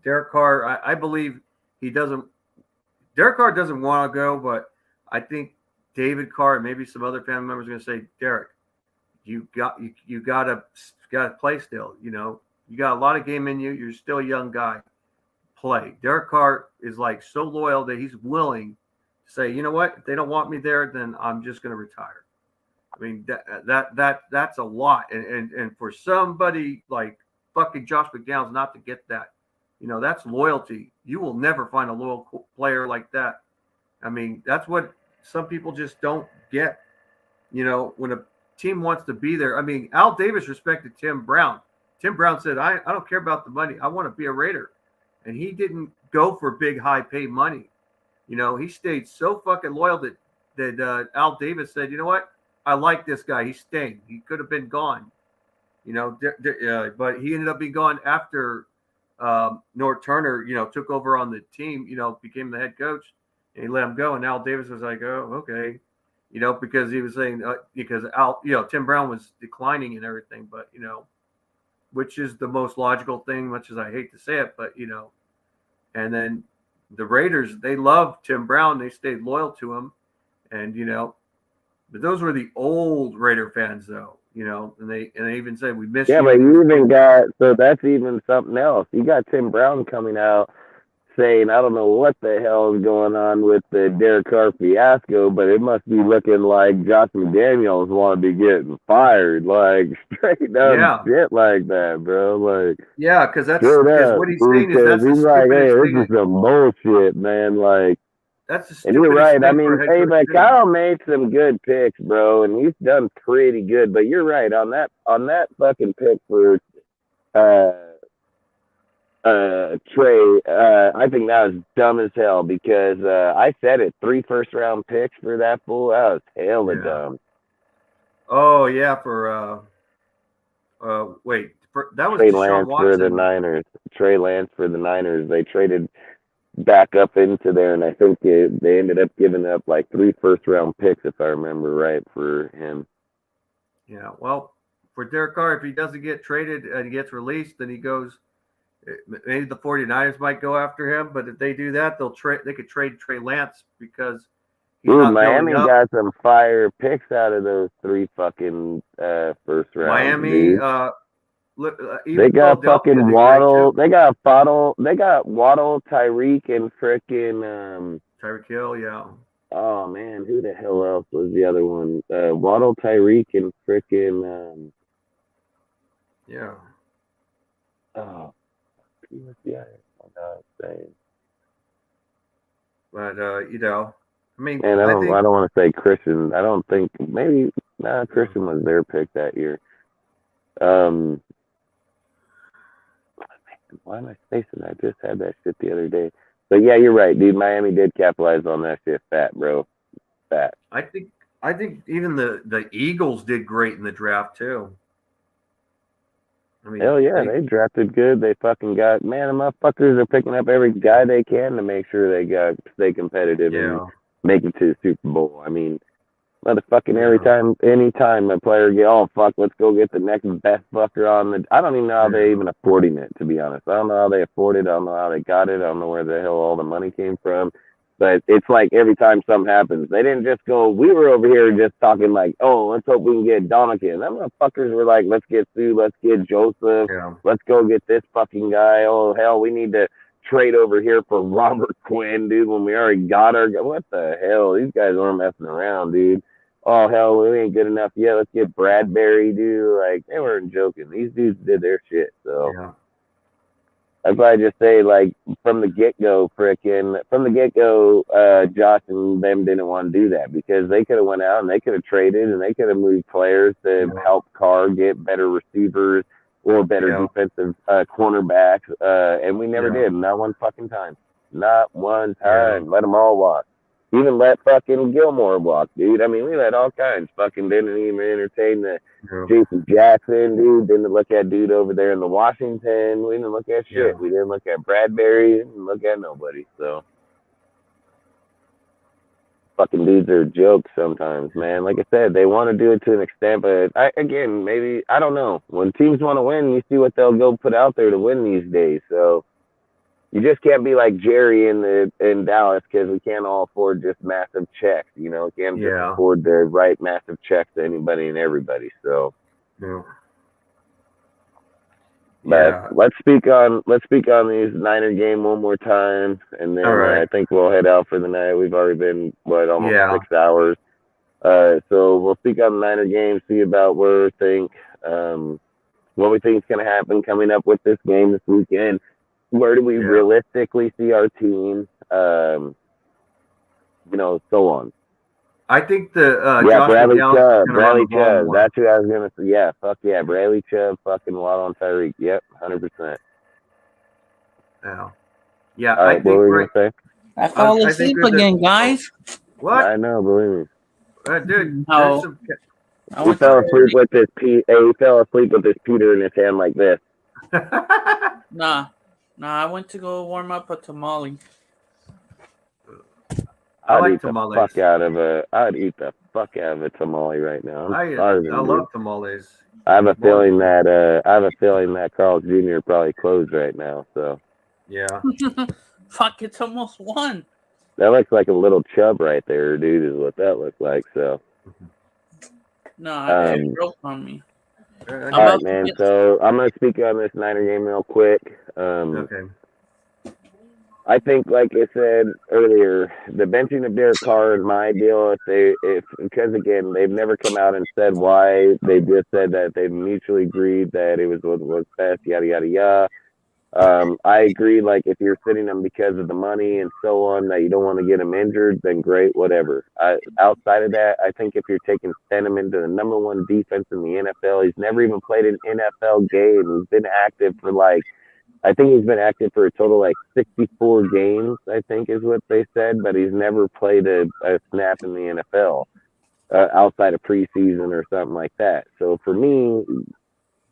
E: Derek Carr, I believe Derek Carr doesn't want to go, but I think David Carr and maybe some other family members are going to say, Derek, you got to play still. You got a lot of game in you. You're still a young guy. Play. Derek Carr is like so loyal that he's willing to say, you know what, if they don't want me there, then I'm just going to retire. I mean, that's a lot. And for somebody like fucking Josh McDaniels not to get that, that's loyalty. You will never find a loyal player like that. I mean, that's what some people just don't get. When a team wants to be there. I mean, Al Davis respected Tim Brown. Tim Brown said, I don't care about the money. I want to be a Raider. And he didn't go for big, high-paid money. He stayed so fucking loyal that Al Davis said, you know what? I like this guy. He's staying. He could have been gone. But he ended up being gone after North Turner, took over on the team, became the head coach, and he let him go. And Al Davis was like, oh, okay. Because he was saying, because Tim Brown was declining and everything, but, which is the most logical thing, much as I hate to say it, but, and then the Raiders, they loved Tim Brown. They stayed loyal to him. And, but those were the old Raider fans though, and they even said, we miss you.
D: Yeah, but you even got, so that's even something else. You got Tim Brown coming out saying, I don't know what the hell is going on with the Derek Carr fiasco, but it must be looking like Josh McDaniels want to be getting fired, like straight up shit like that, bro. Like,
E: because that's because what he's saying is that's
D: he's like, hey, this is some bullshit, man. Like,
E: that's the
D: and you're right. I mean, hey, but Kyle made some good picks, bro, and he's done pretty good. But you're right on that fucking pick for Trey, I think that was dumb as hell because I said it, 3 first-round picks for that fool. That was hella dumb.
E: Oh yeah, that was
D: Trey
E: Deshaun
D: Lance
E: Watson.
D: for the Niners. Trey Lance for the Niners. They traded back up into there, and I think they ended up giving up like 3 first-round picks, if I remember right, for him.
E: Yeah, well, for Derek Carr, if he doesn't get traded and he gets released, then he goes. Maybe the 49ers might go after him, but if they do that, they could trade Trey Lance because
D: Miami got some fire picks out of those 3 fucking first rounds.
E: Miami,
D: they got fucking Waddle. They got Waddle. They got Waddle, Tyreek, and frickin'
E: Tyreek Hill. Yeah.
D: Oh man, who the hell else was the other one? Waddle, Tyreek, and frickin'
E: yeah.
D: Oh. Yeah,
E: but I mean,
D: and I don't want to say Christian. I don't think Christian was their pick that year. Why am I spacing? I just had that shit the other day. But yeah, you're right, dude. Miami did capitalize on that shit. Fat, bro. Fat.
E: I think even the Eagles did great in the draft too. I mean,
D: hell yeah, they drafted good. They fucking got, man, the motherfuckers are picking up every guy they can to make sure they stay competitive and make it to the Super Bowl. I mean, motherfucking anytime a player get, oh fuck, let's go get the next best fucker on the. I don't even know how they even affording it, to be honest. I don't know how they afforded it. I don't know how they got it. I don't know where the hell all the money came from. But it's like every time something happens, they didn't just go, we were over here just talking like, oh, let's hope we can get Donegan. Them motherfuckers were like, let's get Sue, let's get Joseph, let's go get this fucking guy. Oh, hell, we need to trade over here for Robert Quinn, dude, when we already got our guy. What the hell? These guys aren't messing around, dude. Oh, hell, we ain't good enough yet. Let's get Bradbury, dude. Like, they weren't joking. These dudes did their shit, so. I'd probably just say, like, from the get-go, Josh and them didn't want to do that because they could have went out and they could have traded and they could have moved players to help Carr get better receivers or better defensive cornerbacks, and we never did. Not one fucking time. Not one time. Let them all walk. Even let fucking Gilmore walk, dude. I mean, we let all kinds. Fucking didn't even entertain the Jason Jackson, dude. Didn't look at dude over there in the Washington. We didn't look at shit. We didn't look at Bradbury. Didn't look at nobody. So fucking dudes are jokes sometimes, man. Like I said, they want to do it to an extent, but maybe I don't know. When teams want to win, you see what they'll go put out there to win these days. So. You just can't be like Jerry in Dallas because we can't all afford just massive checks. You know, we can't just afford to write massive checks to anybody and everybody. So, but let's speak on these Niner game one more time, and then I think we'll head out for the night. We've already been almost 6 hours. So we'll speak on the Niner game, see about what we think is going to happen coming up with this game this weekend. Where do we realistically see our team? So on.
E: I think the
D: Bradley Chubb. That's who I was gonna say. Yeah, fuck yeah, Bradley Chubb, fucking Waddle and Tyreek. Yep, 100%.
E: Yeah.
D: I think. What were you gonna say?
G: I fell asleep again, guys.
E: What?
D: I know, believe me.
E: Dude.
G: No.
D: He fell asleep with this. He fell asleep with this Peter in his hand like this.
G: Nah, I went to go warm up a tamale.
E: I'd eat tamales.
D: I'd eat the fuck out of a tamale right now.
E: I love tamales.
D: I have a feeling that Carl's Jr. probably closed right now. So
E: yeah.
G: Fuck, it's almost 1.
D: That looks like a little chub right there, dude. Is what that looks like. So.
G: No, it broke on me.
D: All right, man. So I'm gonna speak on this Niner game real quick.
E: Okay.
D: I think, like I said earlier, the benching of Derek Carr is my deal. Because again, they've never come out and said why. They just said that they mutually agreed that it was what was best. Yada yada yada. I agree. Like if you're sitting them because of the money and so on, that you don't want to get them injured, then great, whatever. Outside of that, I think if you're taking Stenham into the number 1 defense in the NFL, he's never even played an NFL game. He's been active for I think he's been active for a total 64 games, I think is what they said, but he's never played a snap in the NFL outside of preseason or something like that. So for me,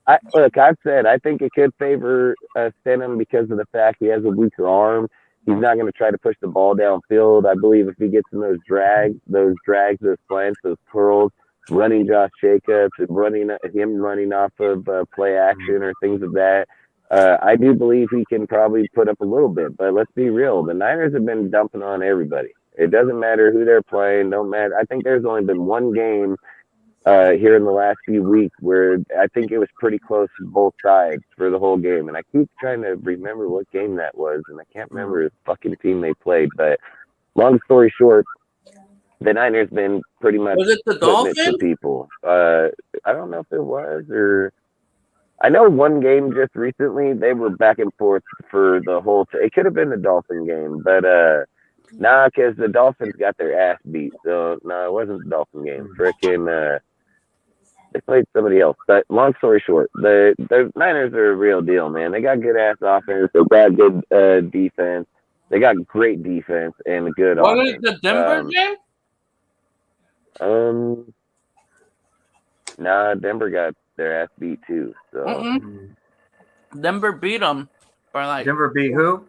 D: I've said I think it could favor Stenham because of the fact he has a weaker arm. He's not going to try to push the ball downfield. I believe if he gets in those drags, those slants, those curls, running Josh Jacobs and running off of play action or things of that, I do believe he can probably put up a little bit. But let's be real. The Niners have been dumping on everybody. It doesn't matter who they're playing. Don't matter. I think there's only been one game here in the last few weeks where I think it was pretty close to both sides for the whole game. And I keep trying to remember what game that was, and I can't remember the fucking team they played. But long story short, the Niners been pretty much
G: was it the Dolphins?
D: To people. I don't know if it was or I know one game just recently they were back and forth for the whole. It could have been the Dolphin game, but because the Dolphins got their ass beat. So no, it wasn't the Dolphin game. Frickin' They played somebody else. But long story short, the Niners are a real deal, man. They got good ass offense. They got good defense. They got great defense and a good
G: What is
D: offense.
G: the Denver game?
D: Nah, Denver got their ass beat too. So
G: Denver beat them by like.
E: Denver beat who?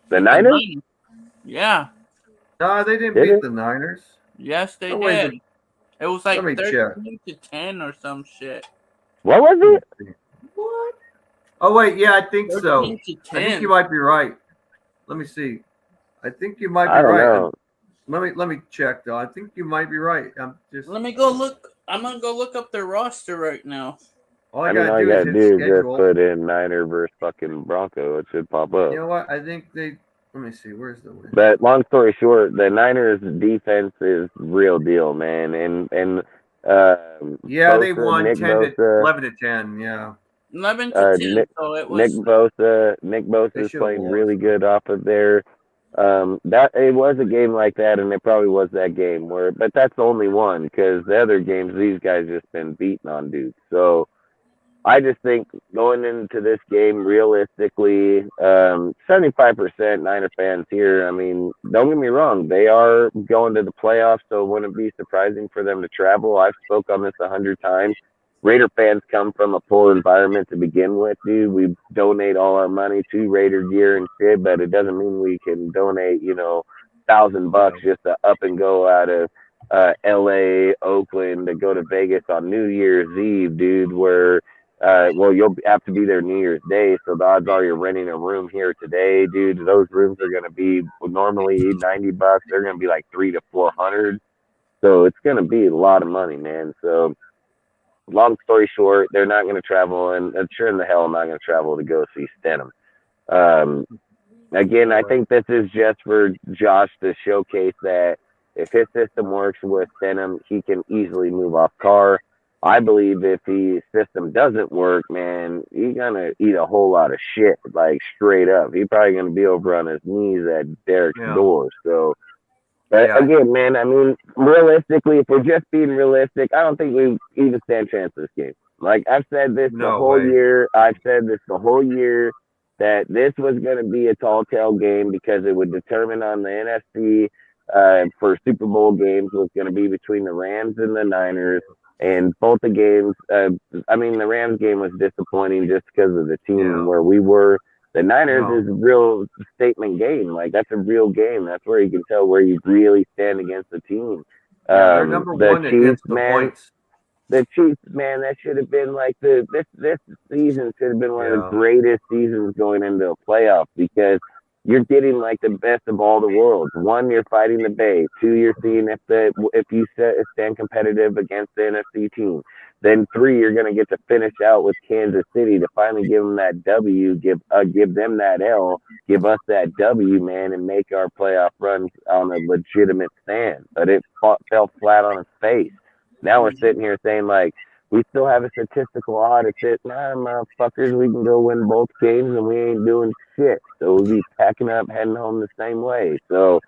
D: The Niners?
G: Yeah.
E: No, they didn't
D: Did
E: beat
D: it?
E: the Niners.
G: Yes, they
E: Oh, wait,
G: did. It was like
E: let me check.
G: 13-10 or some shit.
D: What was it?
E: What? Oh wait, yeah, I think so.
G: 13-10.
E: I think you might be right. Let me see. I think you might be
D: I don't
E: right.
D: know.
E: Let me check though. I think you might be right.
G: Let me go look. I'm gonna go look up their roster right now.
E: All
D: I
E: I
D: mean, all
E: gotta
D: you
E: do is
D: gotta
E: hit
D: do is just
E: schedule.
D: put in Niner versus fucking Bronco. It should pop up.
E: You know what? I think they. Let me see. Where's the win?
D: But long story short, the Niners defense is real deal, man. And
E: yeah,
D: Bosa,
E: they won
D: Nick
E: 11 to 10. Yeah.
G: 11 to 10. So it was.
D: Nick Bosa
E: They
D: is
E: should've
D: playing
E: lost.
D: really good off of their. That it was a game like that, and it probably was that game where, but that's only one because the other games these guys just been beating on dudes. So I just think going into this game, realistically, 75% Niner fans here. I mean, don't get me wrong, they are going to the playoffs, so it wouldn't be surprising for them to travel. I've spoke on this 100 times. Raider fans come from a poor environment to begin with, dude. We donate all our money to Raider gear and shit, but it doesn't mean we can donate, $1,000 just to up and go out of LA, Oakland to go to Vegas on New Year's Eve, dude, where you'll have to be there New Year's Day, so the odds are you're renting a room here today, dude. Those rooms are going to be normally $90. They're going to be like $300 to $400. So it's going to be a lot of money, man. So long story short, they're not going to travel, and sure in the hell I'm not going to travel to go see Stenham. Again, I think this is just for Josh to showcase that if his system works with Stenham, he can easily move off Carr. I believe if his system doesn't work, man, he's gonna eat a whole lot of shit, like straight up. He's probably gonna be over on his knees at Derek's door. So, again, man, I mean, realistically, if we're just being realistic, I don't think we even stand a chance this game. Like I've said this the whole year. I've said this the whole year that this was gonna be a tall tale game because it would determine on the NFC for Super Bowl games was gonna be between the Rams and the Niners. And both the games, I mean, the Rams game was disappointing just because of the team where we were. The Niners is a real statement game. Like, that's a real game. That's where you can tell where you really stand against the team.
E: They're number one against the points.
D: The Chiefs, man, that should have been like this season should have been one of the greatest seasons going into a playoff because you're getting like the best of all the worlds. One, you're fighting the Bay. Two, you're seeing if you stand competitive against the NFC team. Then three, you're going to get to finish out with Kansas City to finally give them that W, give them that L, give us that W, man, and make our playoff runs on a legitimate stand. But it fell flat on its face. Now we're sitting here saying like, we still have a statistical odd at this. Nah, motherfuckers, we can go win both games and we ain't doing shit. So we'll be packing up, heading home the same way. So,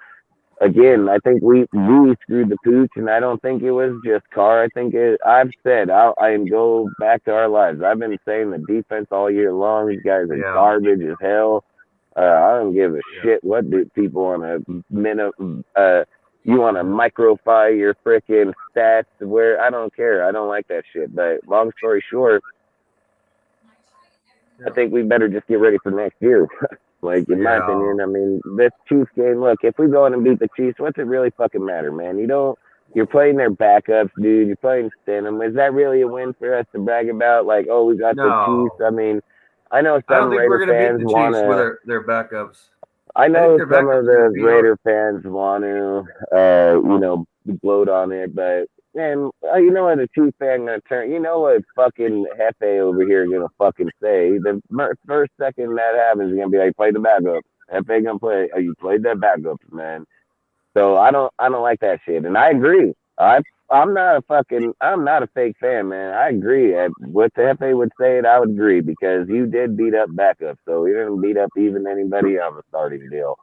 D: again, I think we screwed the pooch, and I don't think it was just Carr. I think I've said, I go back to our lives. I've been saying the defense all year long. These guys are garbage as hell. I don't give a shit what do people want to you want to microfy your freaking stats where I don't care. I don't like that shit. But long story short, I think we better just get ready for next year. Like, in my opinion, I mean, this Chiefs game, look, if we go in and beat the Chiefs, what's it really fucking matter, man? You're playing their backups, dude. You're playing Stenham. Is that really a win for us to brag about? Like, oh, we got the Chiefs. I mean, I know some Raider fans want to.
E: With their backups.
D: I know some of the Raider fans want to, gloat on it, but man, you know what a Chiefs fan gonna turn? You know what fucking Hefe over here gonna fucking say? The first second that happens, he's gonna be like, "Play the backup." Hefe gonna play. Oh, you played that backup, man. So I don't like that shit, and I agree. I'm not a fake fan, man. I agree. What the Hefe would say, I would agree because you did beat up backup, so you didn't beat up even anybody on the starting deal.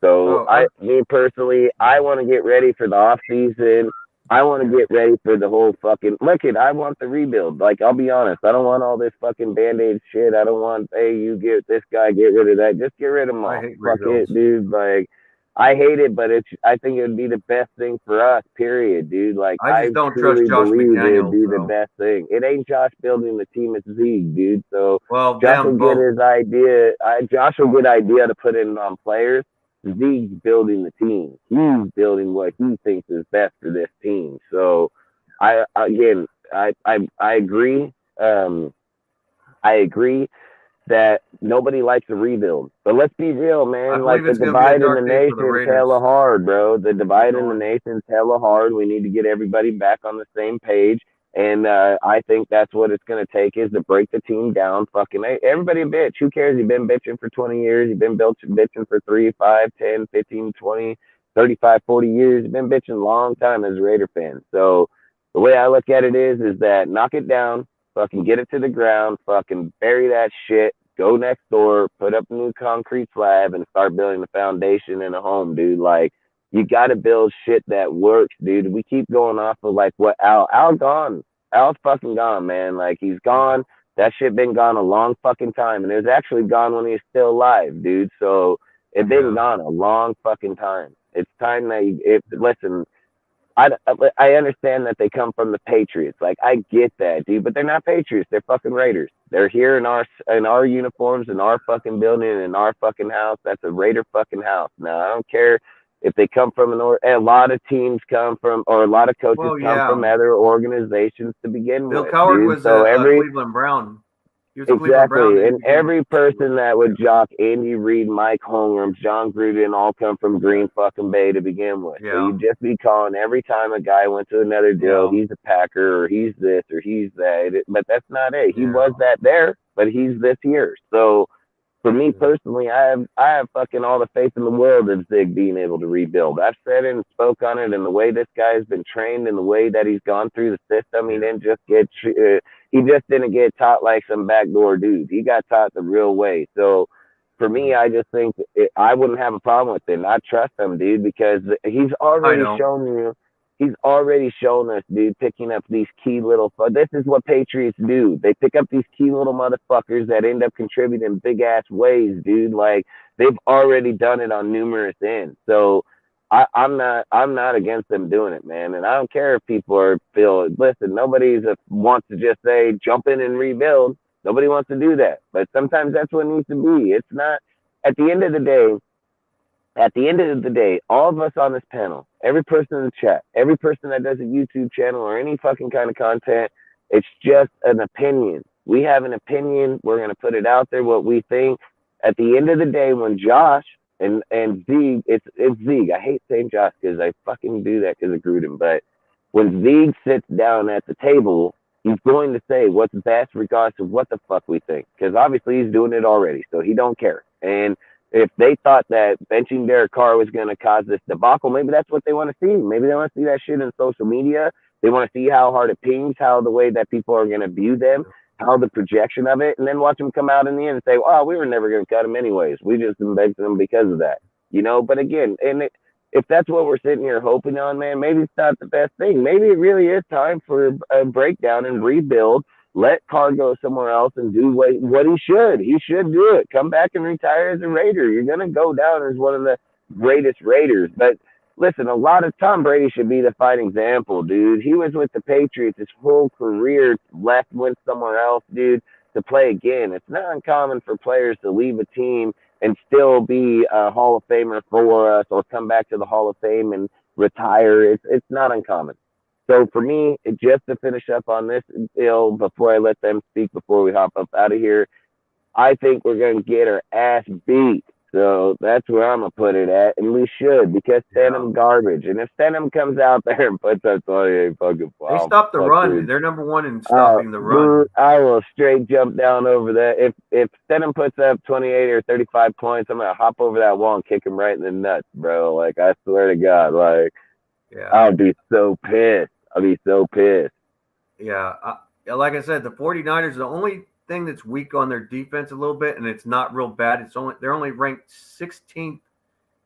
D: So me personally, I want to get ready for the off season. I want to get ready for the whole fucking look it. I want the rebuild. Like, I'll be honest, I don't want all this fucking band-aid shit. I don't want, hey, you get this guy, get rid of that. Just get rid of them all.
E: I hate
D: Fuck
E: rebuilds.
D: it, dude. Like, I hate it, but I think it would be the best thing for us, period, dude. Like,
E: I just don't trust
D: truly
E: Josh
D: believe it would
E: McDaniels.
D: be the
E: So.
D: best thing. It ain't Josh building the team, it's Zeke, dude. So
E: Well,
D: Josh will
E: them
D: get
E: both.
D: his idea. Josh will get idea to put in on players. Zeke's building the team. He's building what he thinks is best for this team. So, I agree. I agree that nobody likes a rebuild. But let's be real,
E: I
D: man.
E: believe
D: Like, the
E: it's going to be a
D: divide in the
E: dark day for the
D: nation's
E: Raiders.
D: hella hard, bro. The divide in the nation's hella hard. We need to get everybody back on the same page. And I think that's what it's going to take is to break the team down. Fucking everybody a bitch. Who cares? You've been bitching for 20 years. You've been bitching for 3, 5, 10, 15, 20, 35, 40 years. You've been bitching a long time as a Raider fan. So the way I look at it is that knock it down, fucking get it to the ground, fucking bury that shit, go next door, put up a new concrete slab, and start building the foundation in a home, dude. Like, you got to build shit that works, dude. We keep going off of like what Al gone. Al's fucking gone, man. Like, he's gone. That shit been gone a long fucking time, and it was actually gone when he was still alive, dude. So it been gone a long fucking time. It's time that listen. I understand that they come from the Patriots. Like, I get that, dude, but they're not Patriots. They're fucking Raiders. They're here in our uniforms, in our fucking building, in our fucking house. That's a Raider fucking house. Now, I don't care if they come from a lot of teams come from, or a lot of coaches come from other organizations to begin
E: Bill
D: with.
E: Coward
D: dude.
E: was
D: So
E: a Cleveland Brown. He was a Cleveland Brown.
D: Exactly. And every person that would jock Andy Reid, Mike Holmgren, John Gruden all come from Green fucking Bay to begin with. So you'd just be calling every time a guy went to another deal, he's a Packer or he's this or he's that. But that's not it. He was that there, but he's this here. So for me personally, I have fucking all the faith in the world of Zig being able to rebuild. I've said it and spoke on it, and the way this guy's been trained and the way that he's gone through the system, he didn't just get he just didn't get taught like some backdoor dude. He got taught the real way. So for me, I just think I wouldn't have a problem with it. I trust him, dude, because he's already shown you. He's already shown us, dude, picking up these key little. This is what Patriots do. They pick up these key little motherfuckers that end up contributing big ass ways, dude. Like, they've already done it on numerous ends. So I'm not against them doing it, man. And I don't care if people listen. Nobody wants to just say jump in and rebuild. Nobody wants to do that. But sometimes that's what it needs to be. It's not. At the end of the day, all of us on this panel, every person in the chat, every person that does a YouTube channel or any fucking kind of content, it's just an opinion. We have an opinion. We're going to put it out there, what we think. At the end of the day, when Josh and Zeke, it's Zeke. I hate saying Josh because I fucking do that because of Gruden. But when Zeke sits down at the table, he's going to say what's best regardless of what the fuck we think. Because obviously he's doing it already, so he don't care. And if they thought that benching Derek Carr was going to cause this debacle, maybe that's what they want to see. Maybe they want to see that shit in social media. They want to see how hard it pings, how the way that people are going to view them, how the projection of it, and then watch them come out in the end and say, "Oh, we were never going to cut him anyways. We just bench them because of that." You know. But again, if that's what we're sitting here hoping on, man, maybe it's not the best thing. Maybe it really is time for a breakdown and rebuild. Let Carr go somewhere else and do what he should. He should do it. Come back and retire as a Raider. You're going to go down as one of the greatest Raiders. But listen, a lot of Tom Brady should be the fine example, dude. He was with the Patriots his whole career, went somewhere else, dude, to play again. It's not uncommon for players to leave a team and still be a Hall of Famer for us or come back to the Hall of Fame and retire. It's not uncommon. So for me, just to finish up on this deal before I let them speak, before we hop up out of here, I think we're going to get our ass beat. So that's where I'm going to put it at. And we should, because Stenham garbage. And if Stenham comes out there and puts up 28 fucking
E: they stopped the run. They're number one in stopping the run.
D: Dude, I will straight jump down over that. If Stenham puts up 28 or 35 points, I'm going to hop over that wall and kick him right in the nuts, bro. Like, I swear to God. Like, I'll be so pissed. I'll be so pissed.
E: Yeah. Like I said, the 49ers, the only thing that's weak on their defense a little bit, and it's not real bad. They're only ranked 16th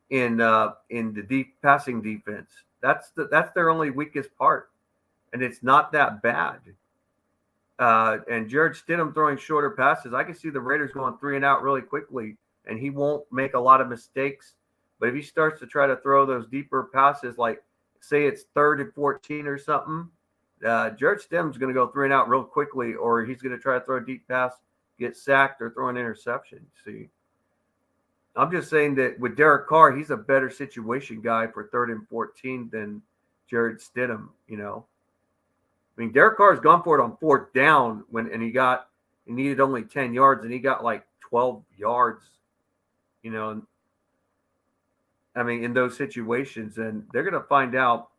E: in the passing defense. That's their only weakest part, and it's not that bad. And Jared Stidham throwing shorter passes, I can see the Raiders going 3 and out really quickly, and he won't make a lot of mistakes. But if he starts to try to throw those deeper passes, like say it's 3rd and 14 or something, Jared Stidham's going to go 3 and out real quickly, or he's going to try to throw a deep pass, get sacked, or throw an interception. See, I'm just saying that with Derek Carr, he's a better situation guy for 3rd and 14 than Jared Stidham. I mean, Derek Carr's gone for it on 4th down he needed only 10 yards, and he got like 12 yards. I mean, in those situations, and they're going to find out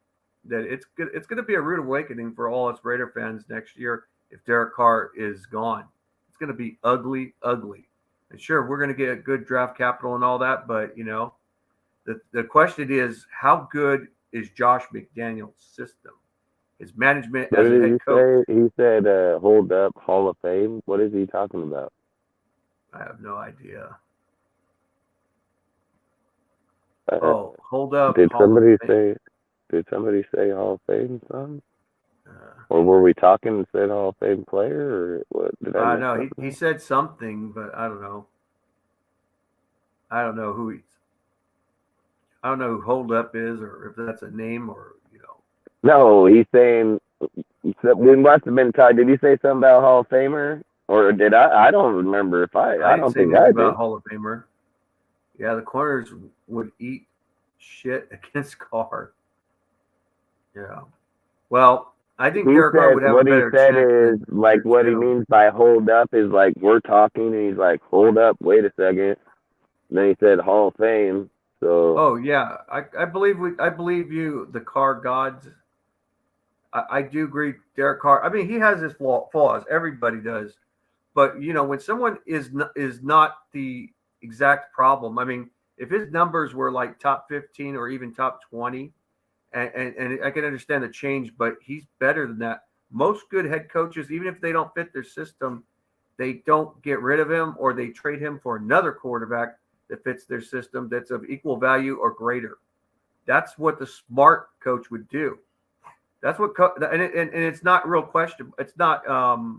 E: that it's going to be a rude awakening for all us Raider fans next year if Derek Carr is gone. It's going to be ugly, ugly. And sure, we're going to get good draft capital and all that, but the question is, how good is Josh McDaniels' system? His management as a head coach.
D: He said hold up Hall of Fame. What is he talking about?
E: I have no idea. Hold up.
D: Did somebody say Hall of Fame son? Or were we talking and said Hall of Fame player, or what? Did I
E: know he said something, but I don't know. I don't know who Hold Up is, or if that's a name, or
D: No, he's saying we must have been talking. Did he say something about Hall of Famer, or did I? I don't remember if I don't think I did.
E: About Hall of Famer. Yeah, the corners would eat shit against Carr. Yeah. Well, I think Derek Carr would have a better chance.
D: What he said is, like, what he means by hold up is, like, we're talking, and he's like, hold up, wait a second. And then he said Hall of Fame. So.
E: Oh yeah, I believe you, the Carr gods. I do agree, Derek Carr. I mean, he has his flaws. Everybody does. But when someone is not the exact problem. I mean, if his numbers were like top 15 or even top 20, and I can understand the change, but he's better than that. Most good head coaches, even if they don't fit their system, they don't get rid of him, or they trade him for another quarterback that fits their system that's of equal value or greater. That's what the smart coach would do. That's what, and it's not real question. It's not.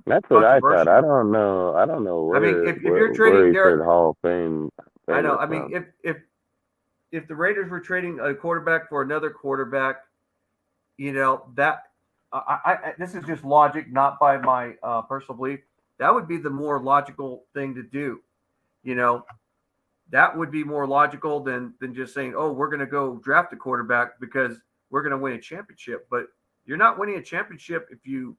D: That's what I thought. I don't know. Where,
E: I mean, if you're trading Derek
D: Hall of Fame.
E: I know. I mean, if the Raiders were trading a quarterback for another quarterback, that this is just logic, not by my personal belief. That would be the more logical thing to do. That would be more logical than just saying, oh, we're going to go draft a quarterback because we're going to win a championship. But you're not winning a championship if you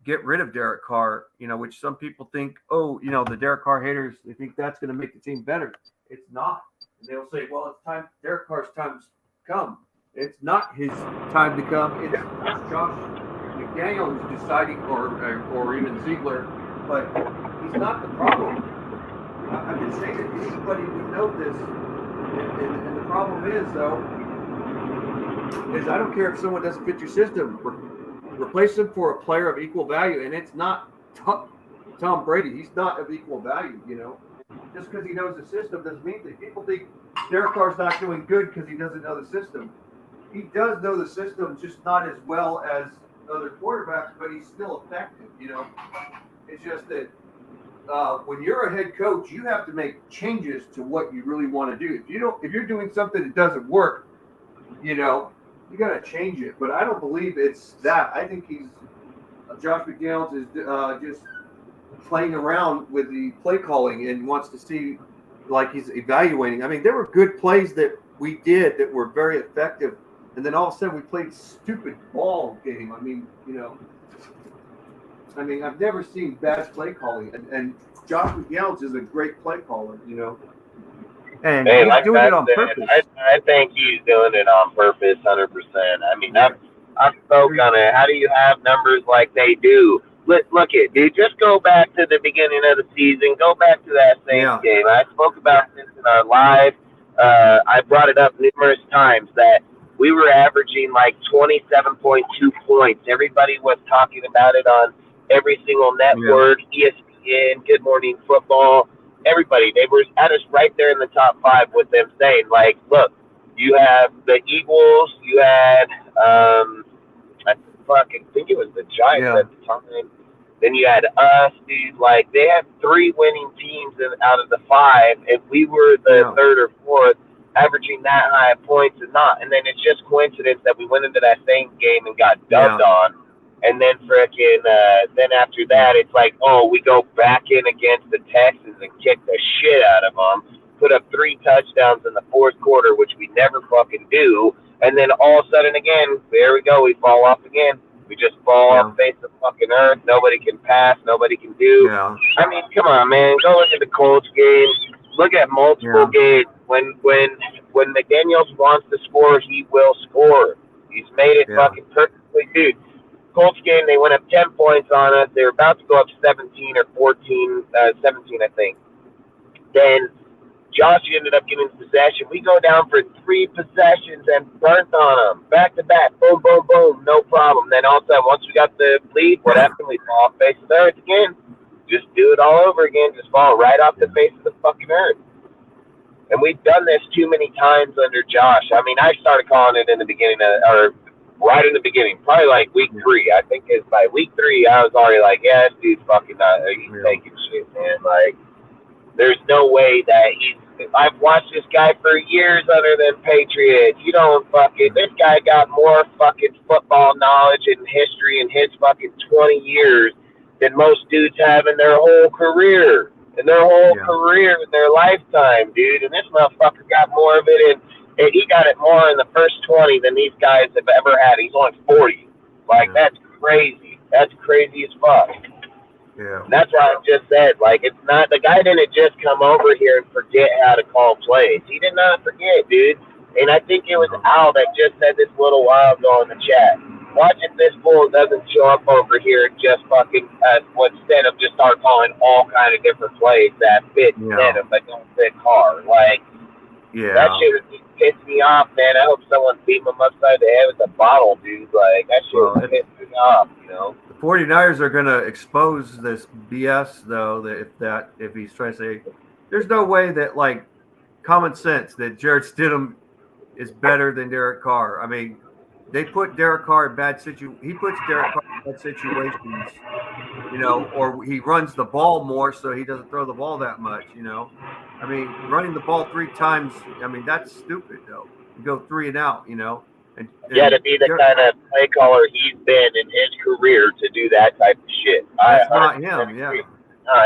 E: get rid of Derek Carr, which some people think, the Derek Carr haters, they think that's going to make the team better. It's not. And they'll say, well, it's time. Derek Carr's time's come. It's not his time to come. It's Josh McDaniel who's deciding, or even Ziegler, but he's not the problem. I've been saying that anybody would know this. And the problem is, though, I don't care if someone doesn't fit your system. Replace him for a player of equal value, and it's not Tom Brady. He's not of equal value, Just because he knows the system doesn't mean that. People think Derek Carr's not doing good because he doesn't know the system. He does know the system, just not as well as other quarterbacks, but he's still effective, It's just that when you're a head coach, you have to make changes to what you really want to do. If you're doing something that doesn't work, you got to change it. But I don't believe it's that. I think Josh McDaniels is just playing around with the play calling and wants to see, like, he's evaluating. I mean, there were good plays that we did that were very effective, and then all of a sudden we played stupid ball game. I mean, I've never seen bad play calling, and Josh McDaniels is a great play caller, And
D: hey,
E: he's
D: like
E: doing it on purpose.
D: I think he's doing it on purpose, 100%. I mean, I've spoke on it. How do you have numbers like they do? Look it, dude. Just go back to the beginning of the season. Go back to that same game. I spoke about this in our live. I brought it up numerous times that we were averaging like 27.2 points. Everybody was talking about it on every single network, ESPN, Good Morning Football. Everybody, they were at us right there in the top 5 with them saying, like, look, You have the Eagles. You had, I fucking think it was the Giants at the time. Then you had us, dude. Like, they had 3 winning teams out of the 5, and we were the 3rd or 4th, averaging that high of points and not. And then it's just coincidence that we went into that same game and got dubbed on. And then frickin', then after that, it's like, oh, we go back in against the Texans and kick the shit out of them. Put up 3 touchdowns in the 4th quarter, which we never fucking do. And then all of a sudden, again, there we go. We fall off again. We just fall off the face of fucking earth. Nobody can pass. Nobody can do. I mean, come on, man. Go look at the Colts game. Look at multiple games. When McDaniels wants to score, he will score. He's made it fucking perfectly, dude. Colts game, they went up 10 points on us. They were about to go up 17 or 14, 17, I think. Then Josh ended up getting possession. We go down for 3 possessions and burnt on them. Back to back. Boom, boom, boom. No problem. Then all of a sudden, once we got the lead, what happened? We fall off the face of the earth again. Just do it all over again. Just fall right off the face of the fucking earth. And we've done this too many times under Josh. I mean, I started calling it in the beginning, or right in the beginning, probably like week 3. I think it's by week 3, I was already like, yeah, this dude's fucking not, he's taking shit, man. Like, there's no way that I've watched this guy for years under them Patriots. You don't fucking, this guy got more fucking football knowledge and history in his fucking 20 years than most dudes have in their whole career. In their whole career, in their lifetime, dude. And this motherfucker got more of it and he got it more in the first 20 than these guys have ever had. He's only 40. Like, that's crazy. That's crazy as fuck.
E: Yeah.
D: And that's why I just said, like, it's not, the guy didn't just come over here and forget how to call plays. He did not forget, dude. And I think it was Al that just said this a little while ago in the chat. Watch if this fool doesn't show up over here and just fucking, instead of just start calling all kind of different plays that fit instead of, but don't fit Carr. Like, that shit would piss me off, man. I hope someone beat him upside the head with a bottle, dude. Like, that shit would piss me off, you know?
E: The 49ers are going to expose this BS, though, if he's trying to say, there's no way that, like, common sense that Jarrett Stidham is better than Derek Carr. I mean, they put Derek Carr in bad situations. He puts Derek Carr in bad situations, you know, or he runs the ball more so he doesn't throw the ball that much, you know. I mean, running the ball 3 times, I mean, that's stupid, though. You go 3 and out, you know. And
D: to be the kind of play caller he's been in his career to do that type of shit.
E: That's not him, yeah.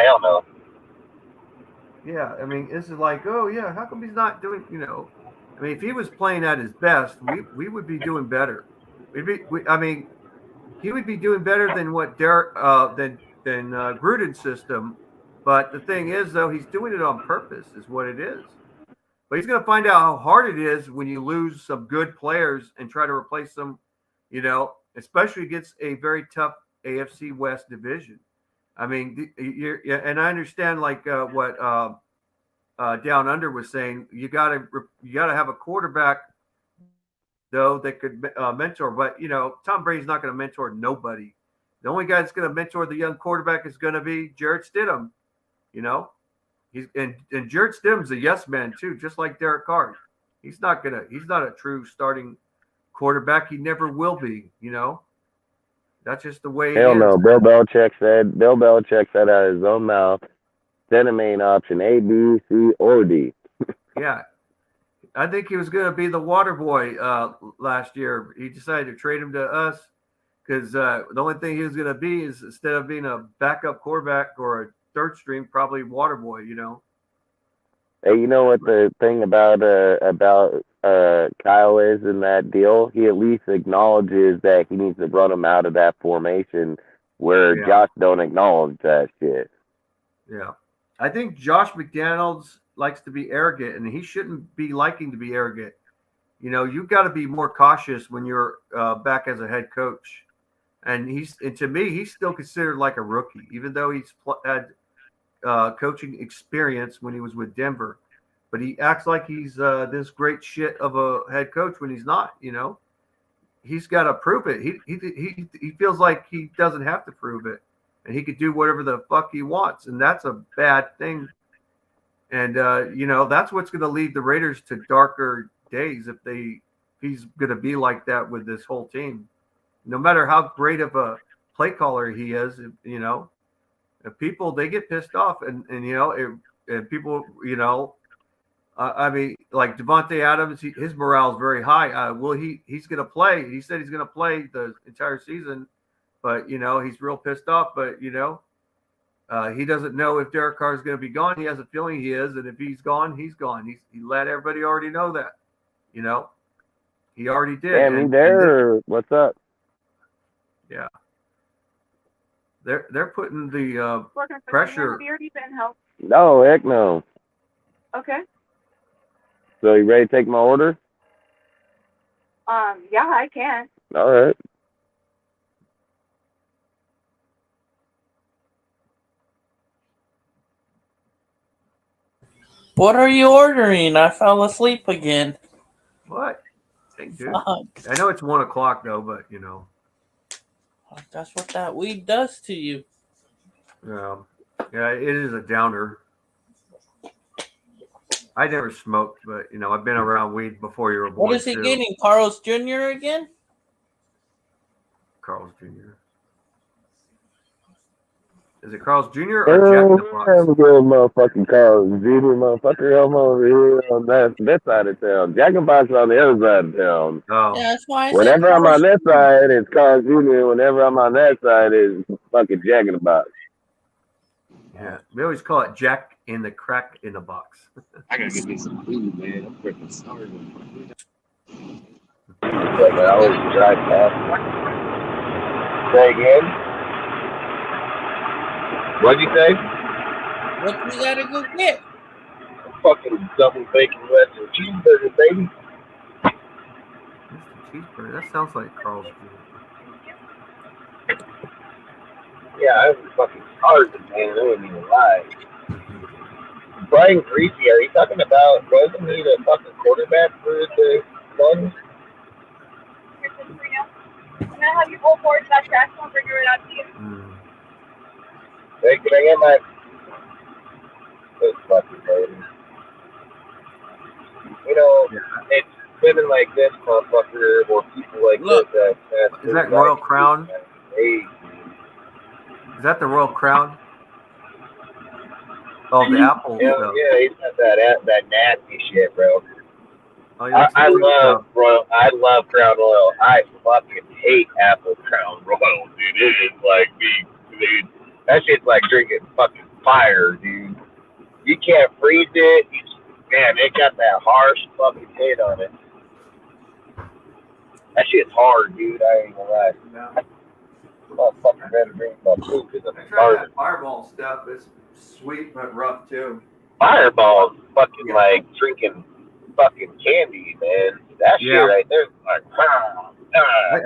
D: Hell no.
E: Yeah, I mean, this is like, oh, yeah, how come he's not doing, you know. I mean, if he was playing at his best, we would be doing better. I mean, he would be doing better than what than Gruden's system. But the thing is, though, he's doing it on purpose, is what it is. But he's going to find out how hard it is when you lose some good players and try to replace them, you know, especially against a very tough AFC West division. I mean, and I understand like what Down Under was saying. You got to have a quarterback though that could mentor. But you know, Tom Brady's not going to mentor nobody. The only guy that's going to mentor the young quarterback is going to be Jarrett Stidham. You know, and Jarrett Stidham's a yes man too, just like Derek Carr. He's not a true starting quarterback. He never will be. You know, that's just the way.
D: Hell no. Bill Belichick said out of his own mouth, send a main option A, B, C, or D.
E: Yeah. I think he was going to be the water boy last year. He decided to trade him to us because the only thing he was going to be is instead of being a backup quarterback or a third string, probably water boy, you know.
D: Hey, you know what the thing about Kyle is in that deal? He at least acknowledges that he needs to run him out of that formation where Josh don't acknowledge that shit.
E: Yeah. I think Josh McDaniels likes to be arrogant, and he shouldn't be liking to be arrogant. You know, you've got to be more cautious when you're back as a head coach. And to me, he's still considered like a rookie, even though he's had coaching experience when he was with Denver. But he acts like he's this great shit of a head coach when he's not, you know. He's got to prove it. He feels like he doesn't have to prove it. And he could do whatever the fuck he wants. And that's a bad thing. And, you know, that's what's going to lead the Raiders to darker
C: days if he's going to be like that with this whole team. No matter how great of a play caller he is, you know, people, they get pissed off, and you know, and people, you know, I mean, like Devontae Adams, his morale is very high. He's going to play. He said he's going to play the entire season, but you know, he's real pissed off. But you know, he doesn't know if Derek Carr is going to be gone. He has a feeling he is, and if he's gone, he's gone. He let everybody already know that. You know, he already did.
D: Damn, you there? What's up?
C: Yeah, they're putting the pressure.
D: No, heck no.
K: Okay.
D: So you ready to take my order?
K: Yeah, I can.
D: All right.
G: What are you ordering? I fell asleep again.
C: What? Hey, dude.
G: Fuck.
C: I know it's 1 o'clock though, but you know.
G: That's what that weed does to you.
C: Yeah, it is a downer. I never smoked, but you know, I've been around weed before you were born.
G: What is he
C: too.
G: getting? Carl's Jr. again?
C: Carl's Jr. Is it Carl's Jr. or Jack in the Box?
D: I'm a good motherfucking Carl's Jr. Motherfucker. I'm over here on that side of town. Jack in the Box on the other side of town.
C: Oh.
G: Yeah, that's why I
D: Whenever
G: said
D: I'm on
G: Carl's
D: that side, it's Carl's Jr. Whenever I'm on that side, it's fucking Jack in the Box.
C: Yeah, we always call it Jack in the Crack in the Box.
L: I gotta get me some food, man. I'm freaking starving.
D: I always drive past. Say again? What'd you say?
G: What you gotta go get?
D: Fucking double bacon western cheeseburger, baby.
C: Cheeseburger. That sounds like Carl's Jr.
D: Yeah, I was fucking starving, man. I wouldn't even lie. Brian Greasy, are you talking about, wasn't he the fucking quarterback for the Suns?
K: I'm gonna have you go forward to that track. I'll bring it right out to you.
D: Hey, can I get my... This fucking baby. You know, it's women like this, motherfucker, or people like this.
C: Is that Royal Crown?
D: Hey.
C: Is that the Royal Crown? Oh, the apple.
D: Yeah, he's got that nasty shit, bro.
C: Oh, yeah,
D: I love Crown Royal. I fucking hate apple Crown Royal, dude. It is like dude. That shit's like drinking fucking fire, dude. You can't freeze it. Man, it got that harsh fucking taste on it. That shit's hard, dude. I ain't gonna lie. I'm fucking ready to drink my food because I'm starving.
C: That Fireball stuff is sweet but rough too.
D: Fireball's fucking like drinking fucking candy, man. That shit right there is like,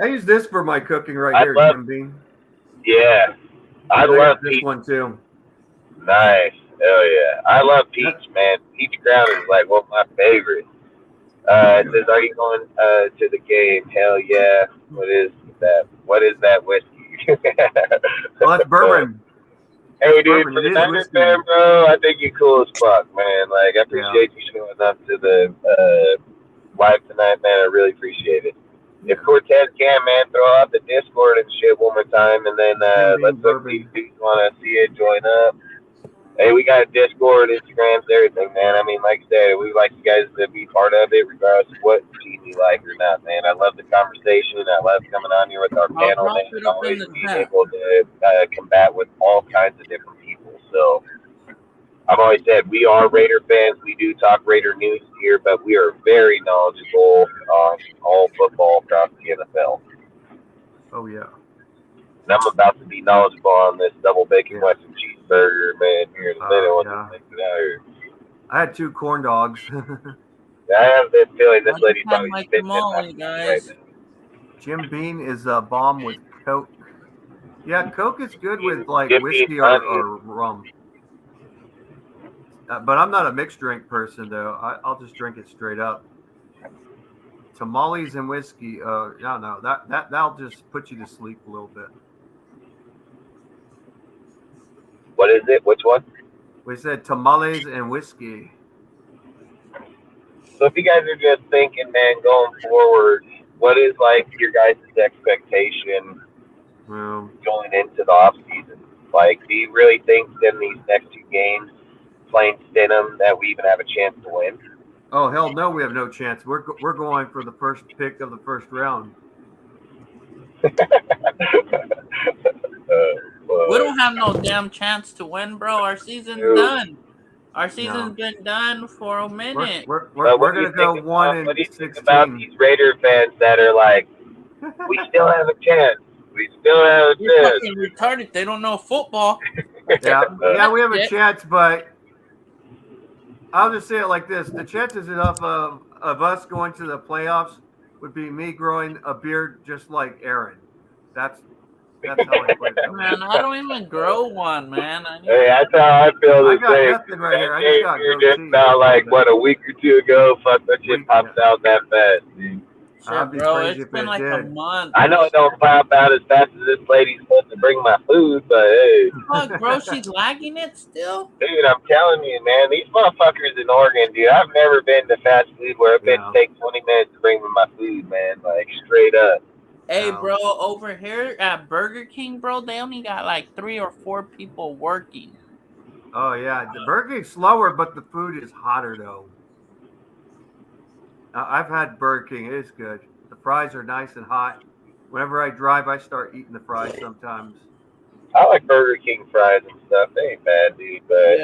C: I use this for my cooking right here, Jim Bean.
D: Yeah. I love
C: this
D: peach.
C: one too.
D: Nice. Hell yeah. I love peach, man. Peach Crown is like one of my favorites. It says, are you going to the game? Hell yeah. What is that? What is that whiskey?
C: Well, that's bourbon.
D: Hey, dude, for the Niners fan, bro, I think you're cool as fuck, man. Like, I appreciate you showing up to the live tonight, man. I really appreciate it. If Cortez can, man, throw out the Discord and shit one more time, and then let's look if you want to see it, join up. Hey, we got a Discord, Instagrams, everything, man. I mean, like I said, we like you guys to be part of it, regardless of what team you like or not, man. I love the conversation. I love coming on here with our panel, man, and always being able to combat with all kinds of different people. So, I've always said we are Raider fans. We do talk Raider news here, but we are very knowledgeable on all football across the NFL.
C: Oh, yeah.
D: And I'm about to be knowledgeable on this double bacon western cheeseburger, man, here in a minute.
C: I had 2 corn dogs.
D: I have this feeling this lady probably
G: like
D: spit
G: tamale, guys.
C: Jim Bean is a bomb with Coke. Yeah, Coke is good with like
D: Jim
C: whiskey
D: Bean,
C: or rum. But I'm not a mixed drink person, though. I'll just drink it straight up. Tamales and whiskey. No, that'll just put you to sleep a little bit.
D: What is it? Which one?
C: We said tamales and whiskey.
M: So if you guys are just thinking, man, going forward, what is like your guys' expectation going into the off season? Like, do you really think in these next 2 games, playing Stidham, that we even have a chance to win?
E: Oh hell no, we have no chance. We're going for the first pick of the first round.
G: We don't have no damn chance to win, bro. Our season's done. Our season's been done for a minute.
E: We're gonna go 1-16.
M: What do you think about these Raider fans that are like, we still have a chance? We still have a
G: You're
M: chance.
G: fucking retarded. They don't know football.
E: Yeah, we have a chance, but I'll just say it like this: the chances of us going to the playoffs would be me growing a beard just like Aaron. That's how I play that.
G: Man, I don't even grow one, man.
M: Hey, that's how I feel the
E: I got
M: same.
E: nothing right here. I just got
M: You're
E: goatee.
M: just about like, what, a week or 2 ago? Fuck, that shit pops out that fast, dude.
G: Shit, bro, it's been like a month.
M: I know it don't pop out as fast as this lady's supposed to bring my food, but hey.
G: Fuck, bro, she's lagging it still?
M: Dude, I'm telling you, man, these motherfuckers in Oregon, dude, I've never been to fast food where it been take 20 minutes to bring me my food, man, like straight up.
G: Hey, bro, over here at Burger King, bro, they only got like 3 or 4 people working.
E: Oh yeah, the Burger King's slower, but the food is hotter though. I've had Burger King; it is good. The fries are nice and hot. Whenever I drive, I start eating the fries sometimes.
M: I like Burger King fries and stuff. They ain't bad, dude. But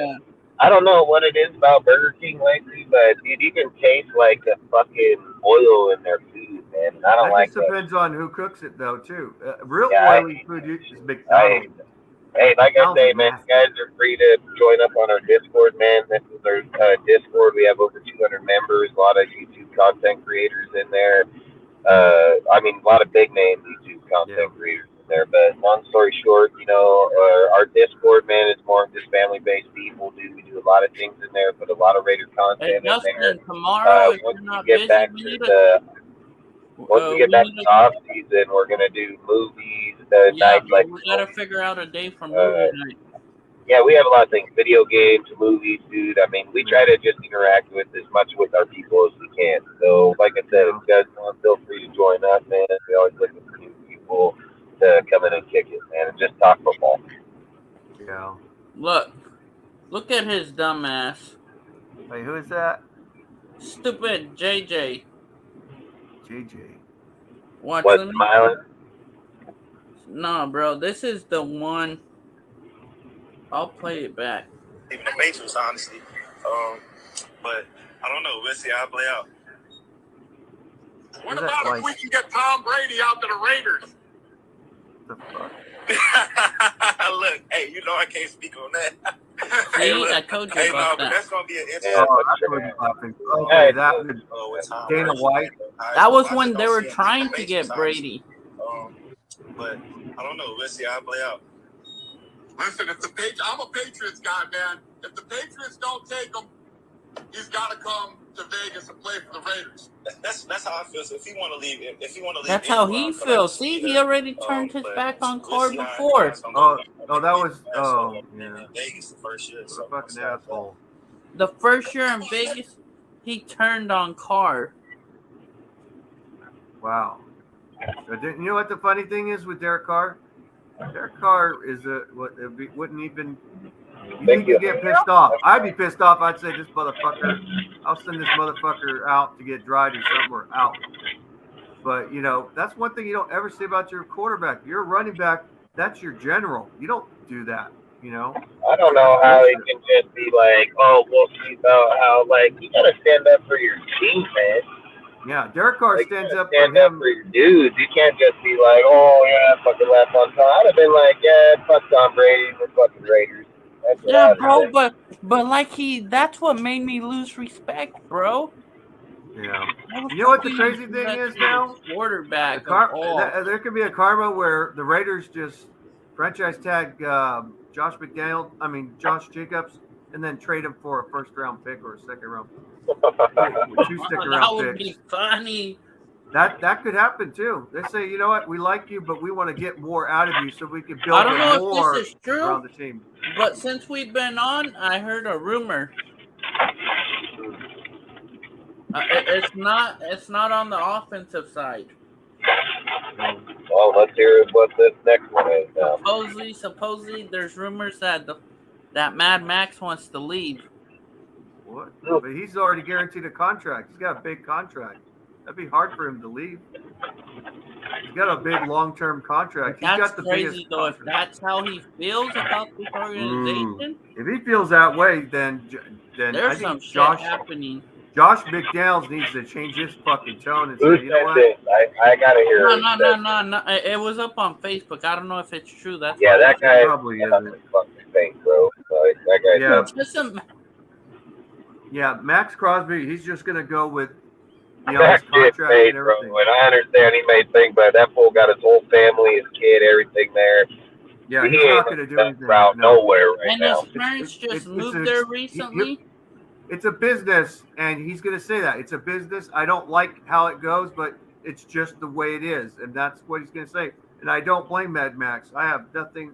M: I don't know what it is about Burger King lately, but dude, you can taste like the fucking oil in their food, man. And I don't like
E: It
M: that.
E: just depends on who cooks it, though, too. Real oily food is McDonald's.
M: Hey, like I say, man, you guys are free to join up on our Discord, man. This is our Discord. We have over 200 members, a lot of YouTube content creators in there. I mean, a lot of big name YouTube content creators in there. But long story short, you know, our Discord, man, is more just family-based people. We do a lot of things in there, put a lot of Raider content in there.
G: Tomorrow, if
M: once
G: you're not
M: we get
G: busy,
M: back
G: we
M: to
G: need
M: the off season, we're gonna do movies. Nights like
G: we gotta figure out a day for movie night.
M: yeah, we have a lot of things, video games, movies, dude. I mean, we try to just interact with as much with our people as we can. So, like I said, if you guys want, feel free to join us, man. We always looking for new people to come in and kick it, man, and just talk football.
E: Yeah.
G: Look at his dumb ass.
E: Wait, who is that?
G: Stupid JJ.
E: JJ.
G: What,
M: smiling?
G: No, bro, this is the one. I'll play it back.
N: Even the Patriots, honestly. But I don't know. We'll see how it play out.
O: What about if we can get Tom Brady out to the Raiders?
E: The fuck?
N: Look, hey, you know I can't speak on that.
G: See, I told you about that.
N: That's gonna be an interesting.
E: Okay, that was Dana White.
G: That was when they were trying to get Brady.
N: But I don't know. Let's see how it play out.
O: Listen, I'm a Patriots guy, man. If the Patriots don't take him, he's got to come to Vegas and play for the Raiders.
N: That's how I feel. So if he want to leave,
G: That's how he feels. See, he already turned his back on Carr before.
E: That was yeah.
N: Vegas the first year.
E: What a fucking asshole.
G: The first year in Vegas, he turned on Carr.
E: Wow. You know what the funny thing is with Derek Carr? Derek Carr is wouldn't even. You could get pissed off. I'd be pissed off. I'd say, this motherfucker, I'll send this motherfucker out to get dried or something, or out. But, you know, that's one thing you don't ever say about your quarterback. You're a running back. That's your general. You don't do that, you know?
M: I don't know how he can just be like, oh, we'll see about how, like, you got to stand up for your team, man.
E: Yeah, Derek Carr stands up
M: for your dudes. You can't just be like, oh, yeah, fucking left on time. I'd have been like, yeah, fuck Tom Brady. We're fucking Raiders.
G: Yeah, bro, but like that's what made me lose respect, bro.
E: Yeah. You know what the crazy thing is now?
G: Quarterback.
E: There could be a karma where the Raiders just franchise tag Josh Jacobs, and then trade him for a first-round pick or a second-round pick. Two second-round
G: That would
E: picks.
G: be funny.
E: That could happen too. They say, you know what, we like you, but we want to get more out of you so we can build
G: I don't know
E: more
G: if this is true,
E: around the team.
G: But since we've been on, I heard a rumor. It's not on the offensive side.
M: Well, let's hear what this next one is.
G: Supposedly, there's rumors that that Mad Max wants to leave.
E: What? But he's already guaranteed a contract. He's got a big contract. That'd be hard for him to leave. He's got a big long-term contract. He's got the
G: crazy
E: biggest
G: though.
E: contract.
G: If that's how he feels about this organization,
E: if he feels that way, then
G: there's
E: I think
G: some shit
E: Josh
G: happening.
E: Josh McDaniels needs to change his fucking tone and
M: Who
E: say, you know
M: said
E: what?
M: this? I gotta hear it.
G: No. It was up on Facebook. I don't know if it's true. That's
M: Yeah,
G: why
M: that guy
E: probably isn't.
M: Fucking fake, bro. That guy.
E: Yeah.
G: It's just a
E: Yeah, Max Crosby, he's just going to go with his
M: That kid
E: contract
M: made,
E: and everything.
M: bro. And I understand he made things, but that fool got his whole family, his kid, everything there.
E: Yeah,
M: he
E: he's not
M: ain't
E: going to do
M: that
E: anything.
M: route nowhere right
G: and
M: now.
G: his parents just moved there recently.
E: It's a business, and he's going to say that. It's a business. I don't like how it goes, but it's just the way it is, and that's what he's going to say. And I don't blame Mad Max. I have nothing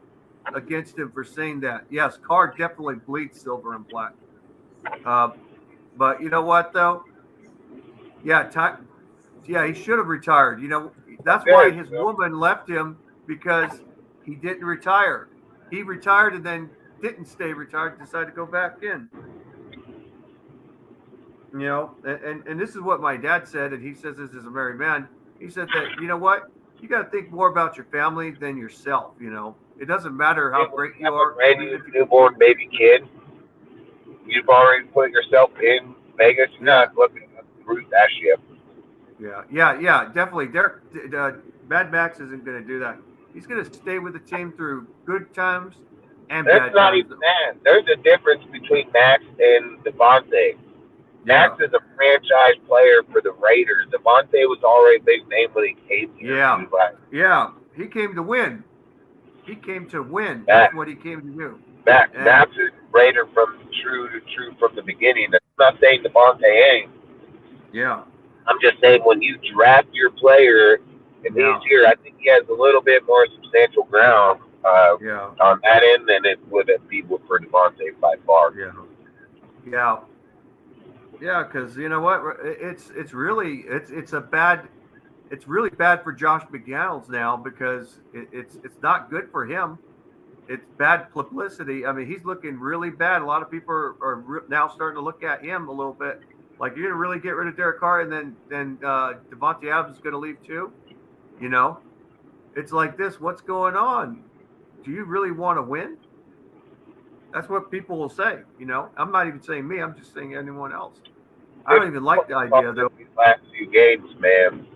E: against him for saying that. Yes, Carr definitely bleeds silver and black. But you know what, though? Yeah, he should have retired. You know, that's why his woman left him, because he didn't retire. He retired and then didn't stay retired, decided to go back in. You know, and this is what my dad said, and he says this as a married man. He said that, you know what? You got to think more about your family than yourself, you know. It doesn't matter how great you are.
M: Brand new newborn baby kid. You've already put yourself in Vegas. You're not looking at Bruce that ship.
E: Yeah, definitely. Mad Max isn't going to do that. He's going to stay with the team through good times and bad times.
M: That's not even that. There's a difference between Max and Devontae. Max is a franchise player for the Raiders. Devontae was already a big name when he came here.
E: Yeah. He came to win. That's what he came to do.
M: Max is Raider from true from the beginning. I'm not saying Devontae ain't.
E: Yeah.
M: I'm just saying when you draft your player in these years, I think he has a little bit more substantial ground on that end than it would be for Devontae by far.
E: Yeah, because you know what? It's really bad for Josh McDaniels now, because it's not good for him. It's bad publicity. I mean, he's looking really bad. A lot of people are now starting to look at him a little bit like, you're going to really get rid of Derek Carr, and then Devontae Adams is going to leave too. You know, it's like this. What's going on? Do you really want to win? That's what people will say. You know, I'm not even saying me. I'm just saying anyone else. I don't even like the idea, though.
M: These last few games, man.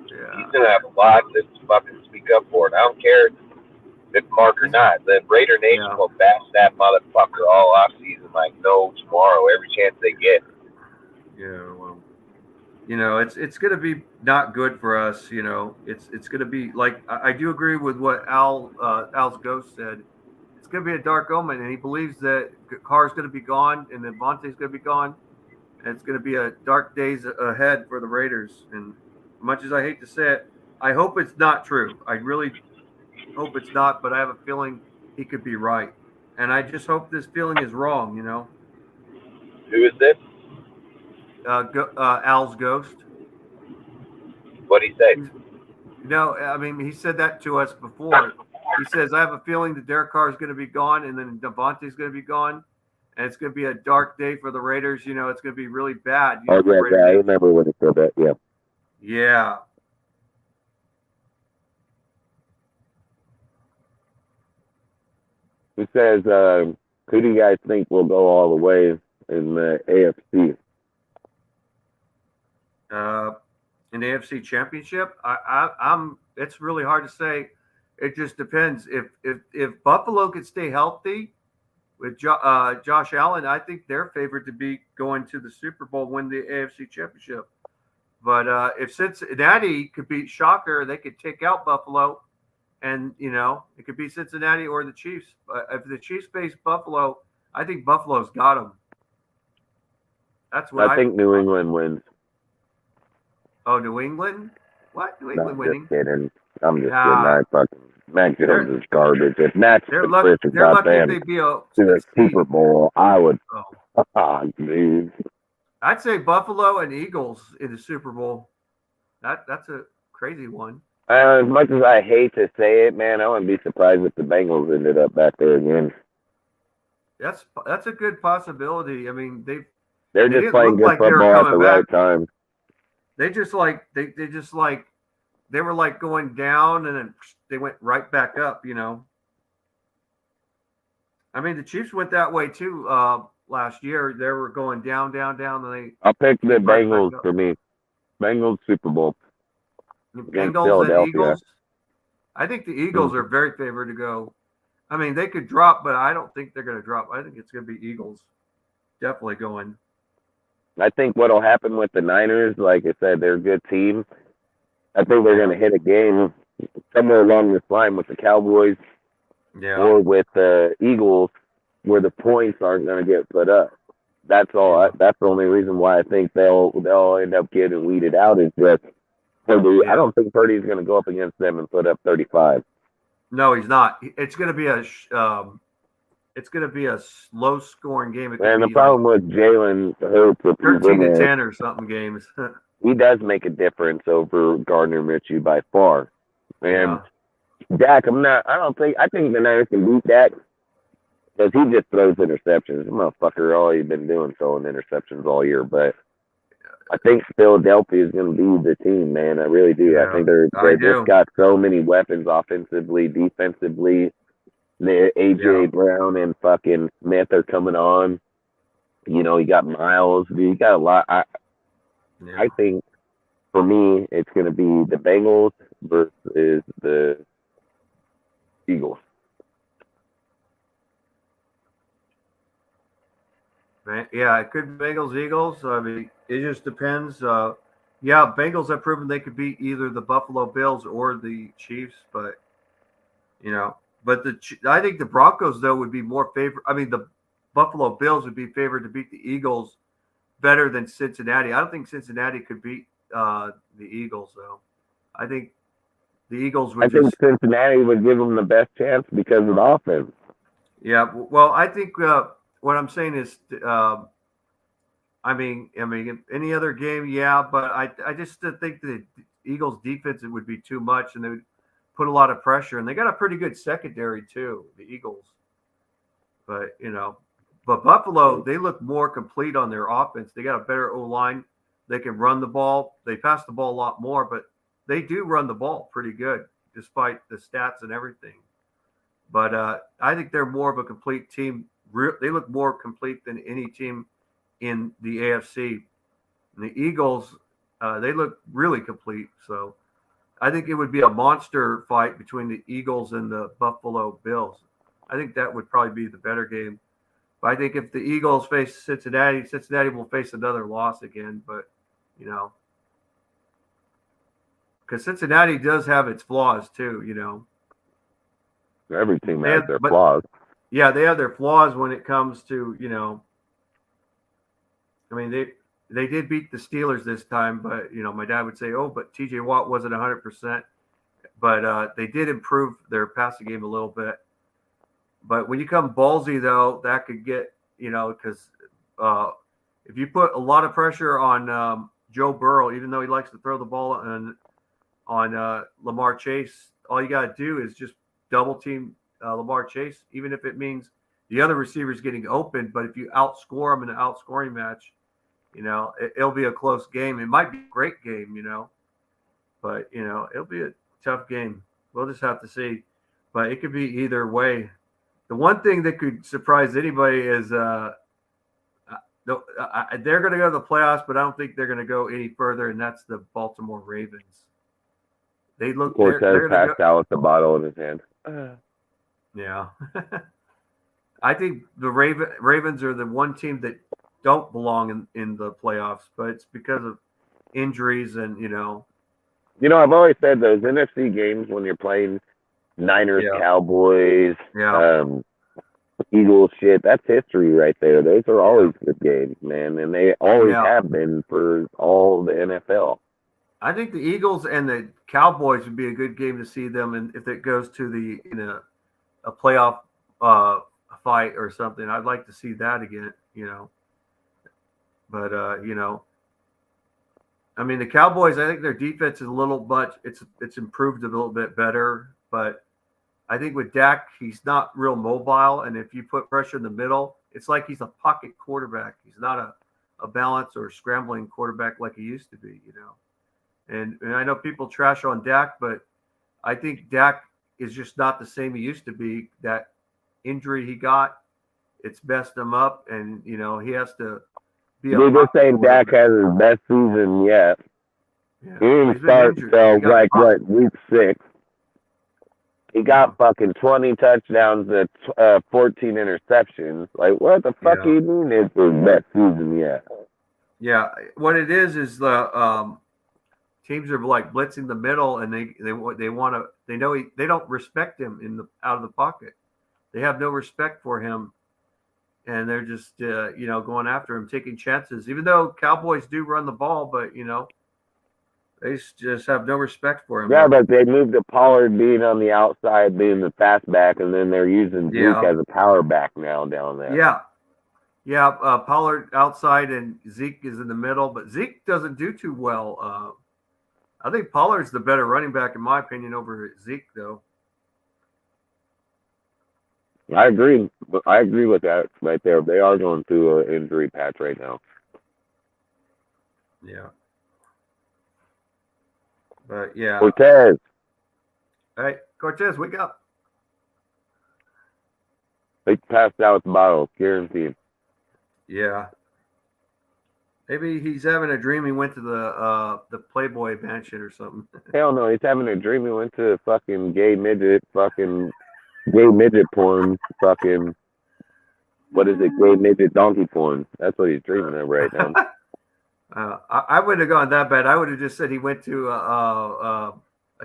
E: Yeah.
M: He's going to have a lot to fucking speak up for it. I don't care if it's Mark or not. The Raider Nation will bash that motherfucker all off season like no tomorrow, every chance they get.
E: Yeah, well, you know, it's going to be not good for us. You know, it's going to be like, I do agree with what Al's Ghost said. It's going to be a dark omen, and he believes that Carr's going to be gone and then Vontae's going to be gone, and it's going to be a dark days ahead for the Raiders. And much as I hate to say it, I hope it's not true. I really hope it's not, but I have a feeling he could be right, and I just hope this feeling is wrong. You know.
M: Who is this?
E: Al's Ghost.
M: What'd he say?
E: No, I mean, he said that to us before. He says, I have a feeling that Derek Carr is going to be gone, and then Devontae's going to be gone, and it's going to be a dark day for the Raiders. You know, it's going to be really bad. You know,
D: I remember when he said that, yeah.
E: Yeah.
D: Who says, who do you guys think will go all the way in the AFC?
E: In the AFC Championship, I'm. It's really hard to say. It just depends. If Buffalo could stay healthy with Josh Allen, I think they're favored to be going to the Super Bowl, win the AFC Championship. But if Cincinnati could beat Shocker, they could take out Buffalo, and you know it could be Cincinnati or the Chiefs. If the Chiefs face Buffalo, I think Buffalo's got them. That's what
D: I think New England wins.
E: Oh, New England? What? New England winning?
D: Just kidding. I'm just kidding. Mac Jones is garbage. If Max Patricia got them to the Super Bowl, I would. Dude.
C: I'd say Buffalo and Eagles in the Super Bowl. That's a crazy one.
D: As much as I hate to say it, man, I wouldn't be surprised if the Bengals ended up back there again.
C: That's a good possibility. I mean,
D: they're
C: they
D: just
C: didn't
D: playing
C: look
D: good
C: like they were
D: football at the
C: coming
D: right
C: back.
D: time.
C: They were like going down and then they went right back up. I mean, the Chiefs went that way too last year. They were going down, and
D: I'll pick the
C: right
D: Bengals for me. Bengals Super Bowl. Against
C: Bengals and
D: Philadelphia.
C: Eagles. I think the Eagles are very favored to go. I mean, they could drop, but I don't think they're going to drop. I think it's going to be Eagles definitely going.
D: I think what'll happen with the Niners, like I said, they're a good team. I think they're going to hit a game somewhere along this line with the Cowboys or with the Eagles where the points aren't going to get put up. That's all. That's the only reason why I think they'll end up getting weeded out is that Purdy. I don't think Purdy's going to go up against them and put up 35.
C: No, he's not. It's going to be a low scoring game.
D: And the problem with Jalen Hurts,
C: 13-10 or something games.
D: He does make a difference over Gardner Minshew by far. And Dak, I think the Niners can beat Dak because he just throws interceptions. This motherfucker, all he's been doing throwing interceptions all year. But I think Philadelphia is going to be the team, man. I really do.
C: Yeah,
D: I think they just got so many weapons offensively, defensively. AJ Brown and fucking Smith are coming on. You got Miles. You got a lot. I think for me, it's going to be the Bengals versus the Eagles.
C: Yeah, it could be Bengals, Eagles. I mean, it just depends. Bengals have proven they could beat either the Buffalo Bills or the Chiefs, but I think the Broncos though would be more favored. I mean, the Buffalo Bills would be favored to beat the Eagles better than Cincinnati. I don't think Cincinnati could beat the Eagles though. I think the Eagles would. I
D: think Cincinnati would give them the best chance because of the offense.
C: Yeah, well, I think what I'm saying is, I mean, any other game, but I just think the Eagles' defense it would be too much, and they would put a lot of pressure, and they got a pretty good secondary too, the Eagles. But Buffalo, they look more complete on their offense. They got a better O-line. They can run the ball. They pass the ball a lot more, but they do run the ball pretty good, despite the stats and everything. But I think they're more of a complete team. They look more complete than any team in the AFC. And the Eagles, they look really complete. So I think it would be a monster fight between the Eagles and the Buffalo Bills. I think that would probably be the better game. But I think if the Eagles face Cincinnati, Cincinnati will face another loss again. But, because Cincinnati does have its flaws too,
D: Every team has their flaws.
C: Yeah, they have their flaws when it comes to, I mean, they did beat the Steelers this time, but, my dad would say, but TJ Watt wasn't 100%. But they did improve their passing game a little bit. But when you come ballsy, though, that could get, because if you put a lot of pressure on Joe Burrow, even though he likes to throw the ball on Lamar Chase, all you got to do is just double team Lamar Chase, even if it means the other receivers getting open. But if you outscore them in an outscoring match, it'll be a close game. It might be a great game, but, it'll be a tough game. We'll just have to see. But it could be either way. The one thing that could surprise anybody is they're going to go to the playoffs, but I don't think they're going to go any further, and that's the Baltimore Ravens. They look.
D: Cortez passed out with the bottle in his hand.
C: Yeah. I think the Ravens are the one team that don't belong in the playoffs, but it's because of injuries and,
D: I've always said those NFC games when you're playing Niners, Cowboys, Eagles, that's history right there. Those are always good games, man, and they always have been for all the NFL.
C: I think the Eagles and the Cowboys would be a good game to see them, and if it goes to a playoff fight or something, I'd like to see that again.
E: But I mean, the Cowboys, I think their defense is a little much. It's improved a little bit better, but I think with Dak, he's not real mobile, and if you put pressure in the middle, it's like he's a pocket quarterback. He's not a balanced or scrambling quarterback like he used to be, And I know people trash on Dak, but I think Dak is just not the same he used to be. That injury he got, it's messed him up, and he has to be.
D: You're just saying Dak has his best season yet.
E: Yeah.
D: He didn't start till week 6. He got fucking 20 touchdowns and 14 interceptions. Like, what the fuck do you mean it's his best season yet?
E: Yeah, what it is the teams are like blitzing the middle, and they want to. They know they don't respect him out of the pocket. They have no respect for him, and they're just going after him, taking chances. Even though Cowboys do run the ball, but they just have no respect for him.
D: Yeah, but they moved to Pollard being on the outside, being the fast back, and then they're using Zeke as a power back now down there.
E: Yeah. Pollard outside and Zeke is in the middle, but Zeke doesn't do too well. I think Pollard's the better running back, in my opinion, over Zeke, though.
D: I agree with that right there. They are going through an injury patch right now.
E: Yeah. But yeah.
D: Cortez.
E: Hey, Cortez, wake up.
D: They passed out the bottle, guaranteed.
E: Yeah. Maybe he's having a dream he went to the Playboy mansion or something.
D: Hell no, he's having a dream he went to fucking gay midget porn, fucking, what is it, gay midget donkey porn. That's what he's dreaming of right now.
E: I wouldn't have gone that bad. I would have just said he went to a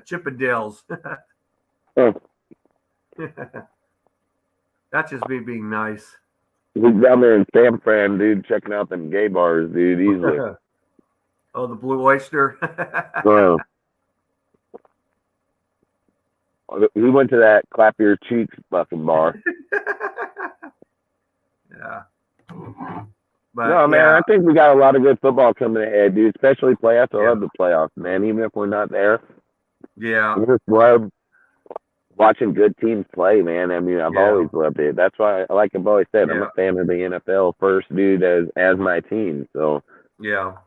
E: Chippendales. That's just me being nice.
D: He's down there in San Fran, dude, checking out them gay bars, dude. Easily.
E: Oh, the Blue Oyster.
D: He went to that clap your cheeks fucking bar.
E: Yeah. But,
D: no, man, I think we got a lot of good football coming ahead, dude. Especially playoffs. I love the playoffs, man. Even if we're not there.
E: Yeah.
D: I just love watching good teams play, man. I mean, I've always loved it. That's why, like I've always said, I'm a fan of the NFL first, dude, as my team. So.
E: Yeah.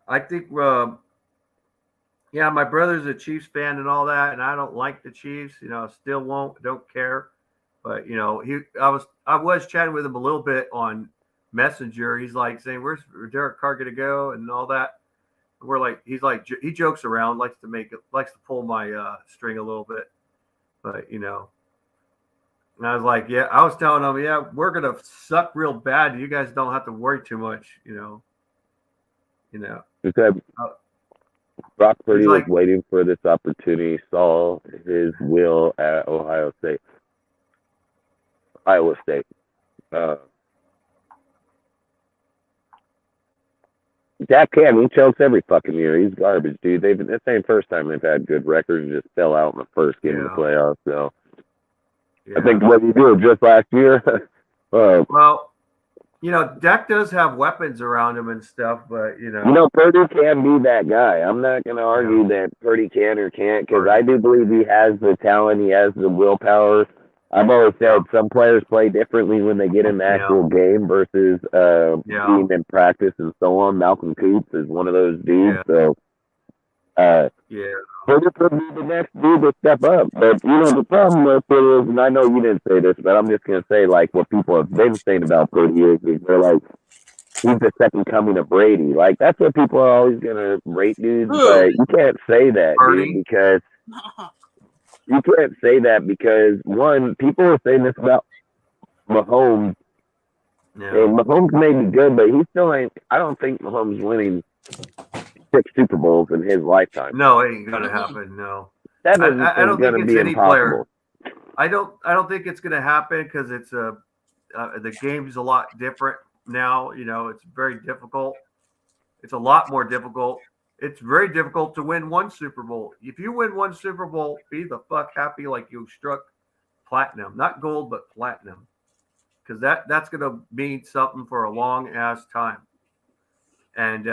E: I think, my brother's a Chiefs fan and all that, and I don't like the Chiefs. Still don't care. But I was chatting with him a little bit on Messenger. He's like saying, "Where's Derek Carr gonna go?" and all that. We're like, he jokes around, likes to pull my string a little bit, but And I was like, I was telling him, we're gonna suck real bad. You guys don't have to worry too much,
D: Because Brock Purdy was waiting for this opportunity, saw his will at Iowa State. Dak Cam, he chokes every fucking year. He's garbage, dude. This ain't first time they've had good records and just fell out in the first game of the playoffs. So I think what he did just last year.
E: Well, Dak does have weapons around him and stuff, but
D: Purdy can be that guy. I'm not going to argue that Purdy can or can't, because I do believe he has the talent, he has the willpower. I've always said some players play differently when they get in the actual game versus being in practice and so on. Malcolm Coops is one of those dudes. So, Purdy could be the next dude to step up. But, the problem with it is, and I know you didn't say this, but I'm just going to say, like, what people have been saying about Purdy is they're like, he's the second coming of Brady. Like, that's what people are always going to rate dudes. But you can't say that, dude, because... You can't say that because, one, people are saying this about Mahomes. And Mahomes may be good, but he still ain't. I don't think Mahomes winning 6 Super Bowls in his lifetime.
E: No, it ain't going to happen, no.
D: I don't think it's any player.
E: I don't think it's going to happen because it's the game's a lot different now. It's very difficult. It's a lot more difficult. It's very difficult to win one Super Bowl. If you win one Super Bowl, be the fuck happy like you struck platinum. Not gold, but platinum. because that's going to mean something for a long ass time. And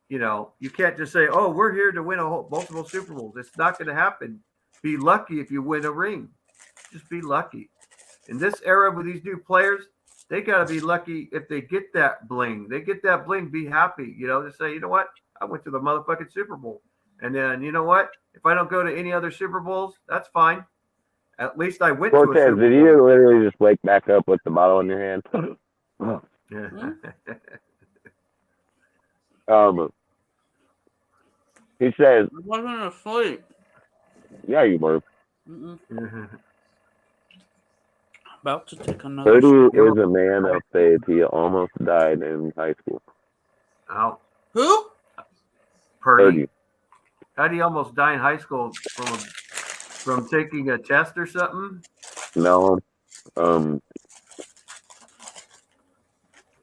E: you can't just say, "Oh, we're here to win multiple Super Bowls." It's not going to happen. Be lucky if you win a ring. Just be lucky. In this era with these new players, they got to be lucky if they get that bling. They get that bling, be happy. To say, you know what? I went to the motherfucking Super Bowl. And then, you know what? If I don't go to any other Super Bowls, that's fine. At least I went to a Super Bowl.
D: Did you literally just wake back up with the bottle in your hand?
E: Yeah.
D: He says,
G: I wasn't asleep.
D: yeah, you were.
G: About to take another.
D: Purdy is a man of faith. He almost died in high school.
E: Ow.
G: Who?
E: Purdy. How'd he almost die in high school from taking a test or something?
D: No.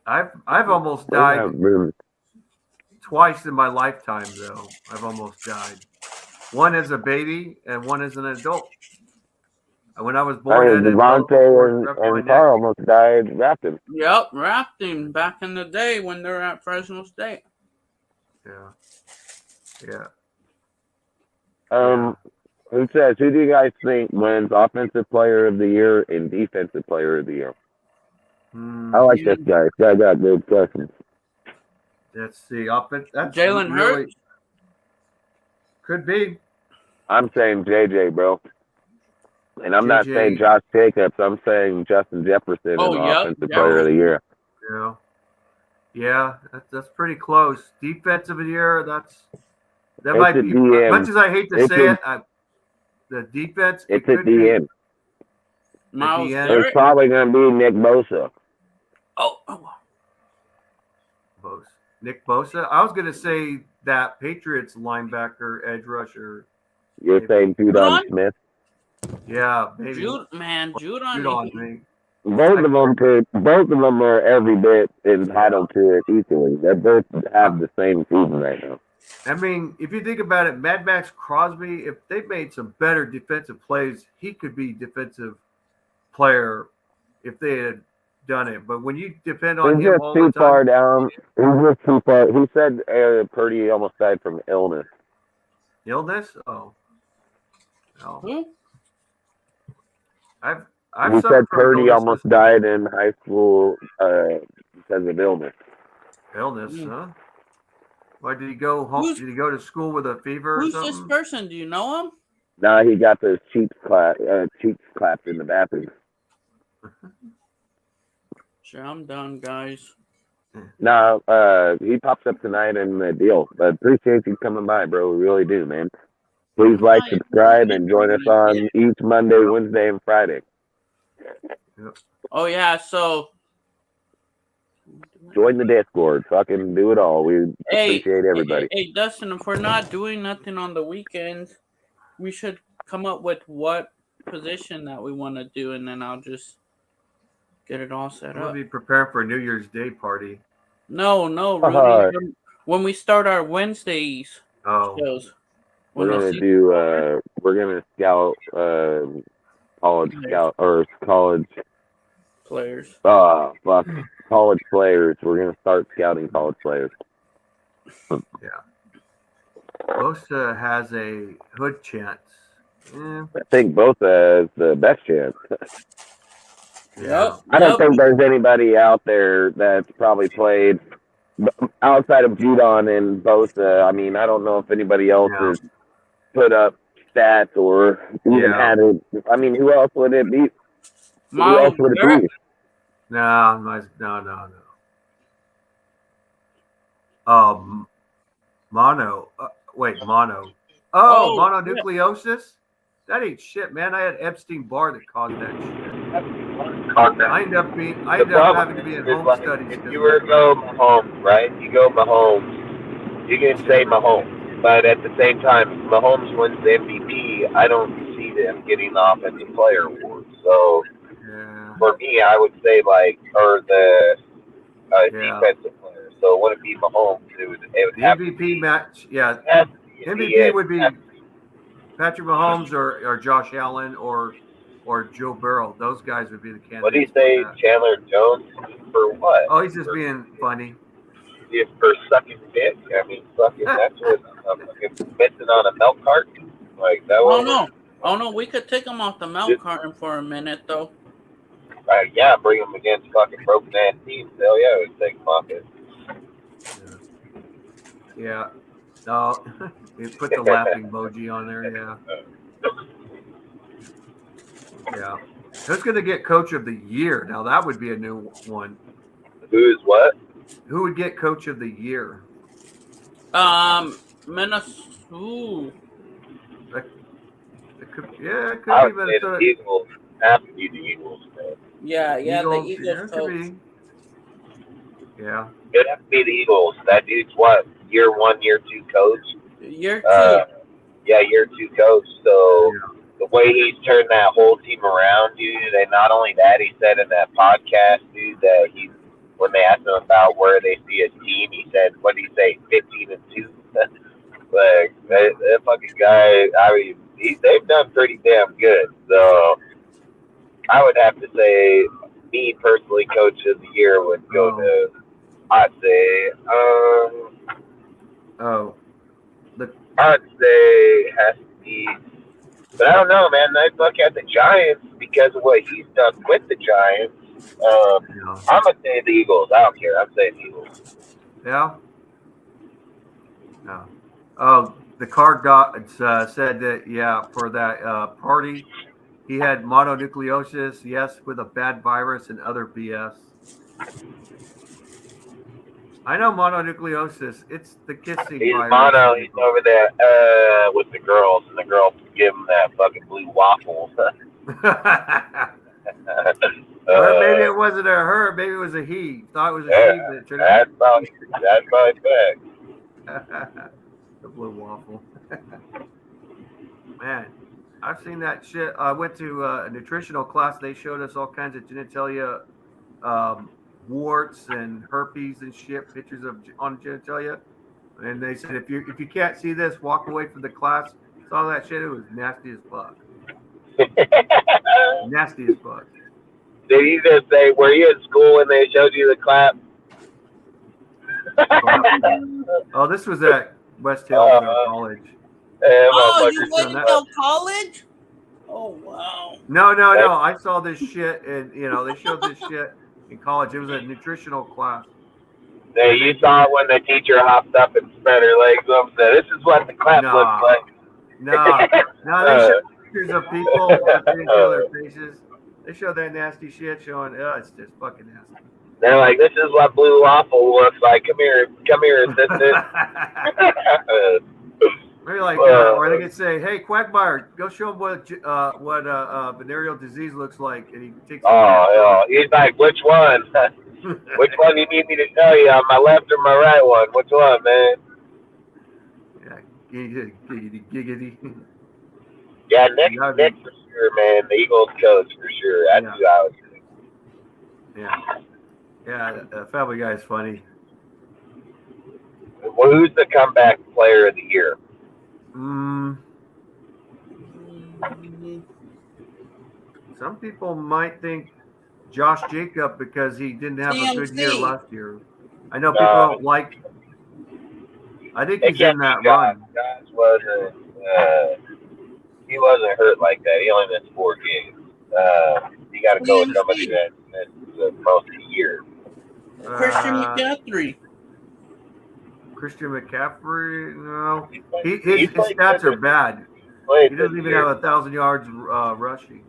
E: I've almost died twice in my lifetime, though. I've almost died. One as a baby and one as an adult. When I was born,
D: Devontae and Carl almost died rafting.
G: Yep, rafting back in the day when they were at Fresno State.
E: Yeah.
D: Who do you guys think wins Offensive Player of the Year and Defensive Player of the Year? I like this guy. This guy got good questions.
E: Let's see. That's
G: Jalen Hurts?
E: Could be.
D: I'm saying JJ, bro. And I'm not saying Josh Jacobs. I'm saying Justin Jefferson in Offensive Player of the Year.
E: Yeah, that's pretty close. Defensive of the Year, that might be. As much as I hate to say it, the defense.
D: It's at the end. It's probably going to be Nick Bosa.
E: Nick Bosa. I was going to say that Patriots linebacker, edge rusher.
D: You're saying Judon Smith?
E: Yeah, maybe.
G: Judon.
D: Both of them are every bit entitled to it equally. They both have the same season right now.
E: I mean, if you think about it, Mad Max Crosby, if they made some better defensive plays, he could be defensive player if they had done it. But when you depend on him all the time,
D: too far down. He's just too far. He said Purdy almost died from illness.
E: Illness? Oh. No.
D: He said Purdy almost died in high school because of illness.
E: Illness, huh? Why did he go home? Did he go to school with a fever or something?
G: Who's this person? Do you know him?
D: No, he got those cheeks clapped in the bathroom.
G: Sure, I'm done, guys.
D: No, he pops up tonight in the deal. But appreciate you coming by, bro. We really do, man. Please like, subscribe, and join us on each Monday, Wednesday, and Friday.
G: Oh, yeah, so...
D: Join the Discord. Fucking do it all. We appreciate everybody.
G: Hey, Dustin, if we're not doing nothing on the weekends, we should come up with what position that we want to do, and then I'll just get it all set up.
E: We'll be preparing for a New Year's Day party.
G: No, Rudy. When we start our Wednesdays shows.
D: We're gonna scout college
G: players.
D: College players. We're gonna start scouting college players.
E: Yeah. Bosa has a hood chance.
D: I think Bosa has the best chance.
E: Yeah.
D: I don't think there's anybody out there that's probably played outside of Judon and Bosa. I mean, I don't know if anybody else has put up stats or even added. I mean, who else would it be? Who else would it be?
E: No. Mono. Mono. Mononucleosis? That ain't shit, man. I had Epstein-Barr that caused that shit. I ended up having to be in home studies.
M: If you were to go Mahomes, right? You go Mahomes, you can say Mahomes. But at the same time, if Mahomes wins the MVP, I don't see them getting the Offensive Player Award. So for me, I would say the defensive player. So it wouldn't be Mahomes. It would
E: the MVP match, MVP would be Patrick Mahomes or Josh Allen or or Joe Burrow. Those guys would be the candidates.
M: What do you say, Chandler Jones? For what?
E: Oh, he's just being funny.
M: For sucking dick. I mean, fucking, that's what I'm fucking missing on a milk carton. Like, that was.
G: Oh, no, we could take him off the milk carton for a minute, though.
M: Yeah, bring him against fucking broken ass teams. Hell yeah, we'd take him off it.
E: Yeah. No, you put the laughing emoji on there, yeah. Yeah. Who's going to get Coach of the Year? Now, that would be a new one.
M: Who's what?
E: Who would get Coach of the Year?
G: Minnesota.
E: It could be Minnesota.
M: The Eagles. Have to be the Eagles, man.
G: Yeah,
M: Eagles,
G: the Eagles coach.
E: Yeah.
M: It'd have to be the Eagles. That dude's what? Year 1, year 2 coach?
G: Year 2.
M: Yeah, year 2 coach. So the way he's turned that whole team around, dude, and not only that, he said in that podcast, dude, that when they asked him about where they see his team, he said, what did he say, 15-2? Like, that fucking guy, I mean, they've done pretty damn good. So I would have to say, me personally, Coach of the Year would go to, I'd say, I'd say it has to be, but I don't know, man. I look at the Giants because of what he's done with the Giants. I'm gonna say the Eagles. I don't care. I'm saying the Eagles.
E: Yeah. No. Oh, the card gods said that for that party, he had mononucleosis. Yes, with a bad virus and other BS. I know mononucleosis. It's the kissing
M: He's
E: virus.
M: mono. He's over there with the girls, and the girls give him that fucking blue waffle.
E: Or maybe it wasn't a her. Maybe it was a he. Thought it was a she, but it turned out.
M: That's probably fact.
E: The blue waffle. Man, I've seen that shit. I went to a nutritional class. They showed us all kinds of genitalia, warts and herpes and shit. Pictures of on genitalia, and they said if you can't see this, walk away from the class. Saw that shit. It was nasty as fuck. Nasty as fuck.
M: Did you just say, were you in school when they showed you the clap?
E: Oh, this was at West Hill College.
G: You went until college? Oh, wow.
E: No. I saw this shit, and they showed this shit in college. It was a nutritional class.
M: Yeah, you saw it when the teacher hopped up and spread her legs up and said, "This is what the clap looks like."
E: No, they showed pictures of people with their faces. They show that nasty shit showing, it's just fucking nasty.
M: They're like, this is what blue waffle looks like. Come here, assistant.
E: Maybe like, or they could say, hey, Quagmire, go show them what venereal disease looks like. And he takes
M: he's like, which one? Which one you need me to tell you? On my left or my right one? Which one, man?
E: Yeah, giggity.
M: Yeah, Nick for sure, man. The Eagles coach for sure. That's who I would think.
E: Yeah, Family Guy is funny.
M: Well, who's the comeback player of the year?
E: Some people might think Josh Jacob because he didn't have a good year last year. I know people don't like. I think he's in that run.
M: Josh wasn't. He wasn't hurt like that. He only missed 4 games. You got to go with somebody that missed most of the year.
G: Christian McCaffrey.
E: Christian McCaffrey, no. His stats are bad. He doesn't even have 1,000 yards rushing.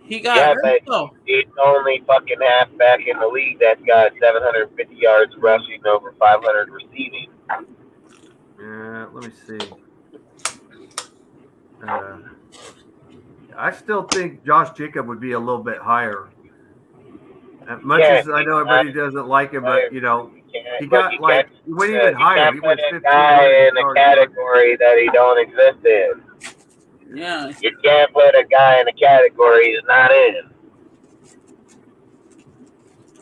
G: He got hurt, though.
M: He's the only fucking halfback in the league that's got 750 yards rushing, over 500 receiving.
E: Yeah, let me see. I still think Josh Jacob would be a little bit higher. As much as I know everybody doesn't like him, but he got he went even higher. He went 15
M: guy in a category that he don't exist in.
G: Yeah.
M: You can't put a guy in a category he's not in.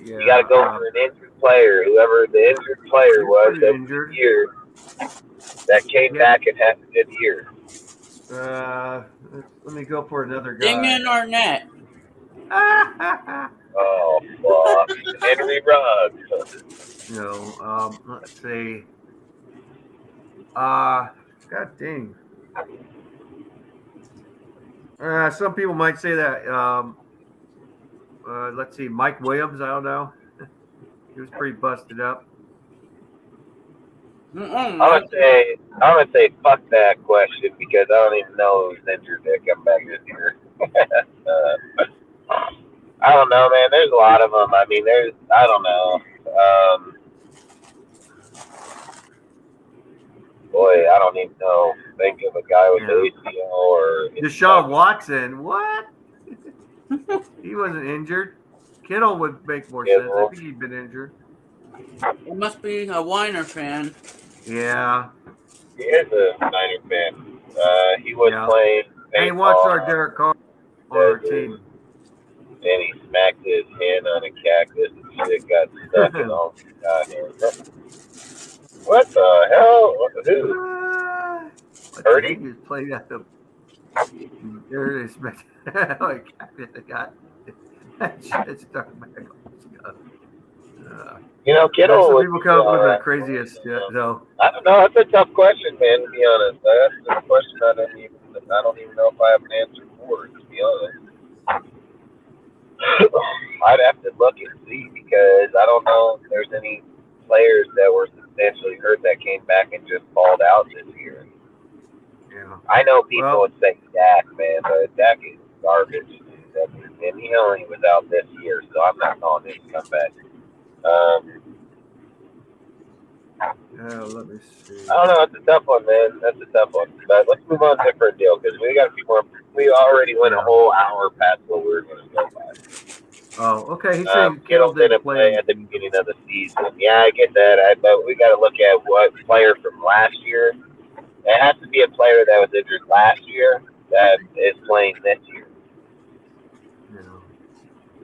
E: Yeah,
M: you got to go for an injured player, whoever the injured player was that year that came back and had a good year.
E: Let me go for another guy.
G: Damian Arnett.
M: Oh, fuck. Henry Ruggs.
E: Let's see. God dang. Some people might say that. Let's see, Mike Williams. I don't know. He was pretty busted up.
M: I'm gonna say fuck that question because I don't even know who's injured to come back this year. I don't know, man. There's a lot of them. I mean, I don't know. Boy, I don't even know. Think of a guy with ACL or
E: Deshaun Watson. What? He wasn't injured. Kittle would make more sense. I think he'd been injured.
G: It must be a Weiner fan.
E: Yeah.
M: He is a Niner fan. He was playing.
E: And he watched our Derek Carr on our team.
M: And he smacked his hand on a cactus and shit got stuck in all his What the hell? Who? Purdy?
E: He was playing at the. There it is, man. Like, I got that shit stuck back on.
M: Kittle.
E: Some people come up with the craziest though.
M: I don't know. That's a tough question, man. To be honest, that's a question I don't even know if I have an answer for. To be honest, I'd have to look and see because I don't know if there's any players that were substantially hurt that came back and just balled out this year.
E: Yeah.
M: I know people would say Dak, man, but Dak is garbage, and he only was out this year, so I'm not calling him to come back.
E: Let me see.
M: I don't know. That's a tough one, man. That's a tough one. But let's move on to a different deal because we got a few more. We already went a whole hour past what we were going to go by.
E: Oh, okay. He's saying
M: Kittle didn't play at the beginning of the season. Yeah, I get that. But we got to look at what player from last year. It has to be a player that was injured last year that is playing this year.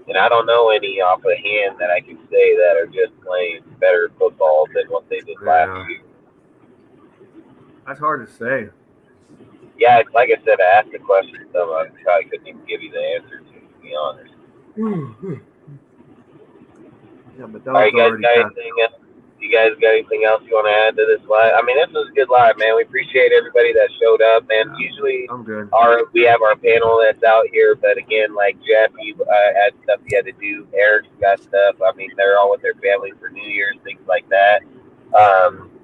M: And I don't know any off of hand that I can say that are just playing better football than what they did last year.
E: That's hard to say.
M: Yeah, like I said, I asked the question, so I probably couldn't even give you the answer to be honest.
E: Yeah, but
M: all right, you guys got anything else you want to add to this live? I mean, this was a good live, man. We appreciate everybody that showed up, man. Usually, we have our panel that's out here, but again, like Jeff, you had stuff you had to do. Eric's got stuff. I mean, they're all with their families for New Year's, things like that.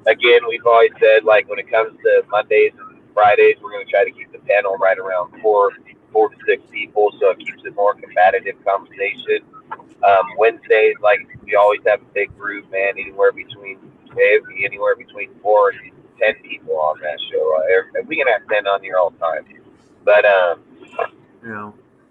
M: Again, we've always said, like, when it comes to Mondays and Fridays, we're going to try to keep the panel right around four to six people, so it keeps it more competitive conversation. Wednesdays, like we always have a big group, man. Anywhere between 4 and 10 people on that show. We can have 10 on here all the time. But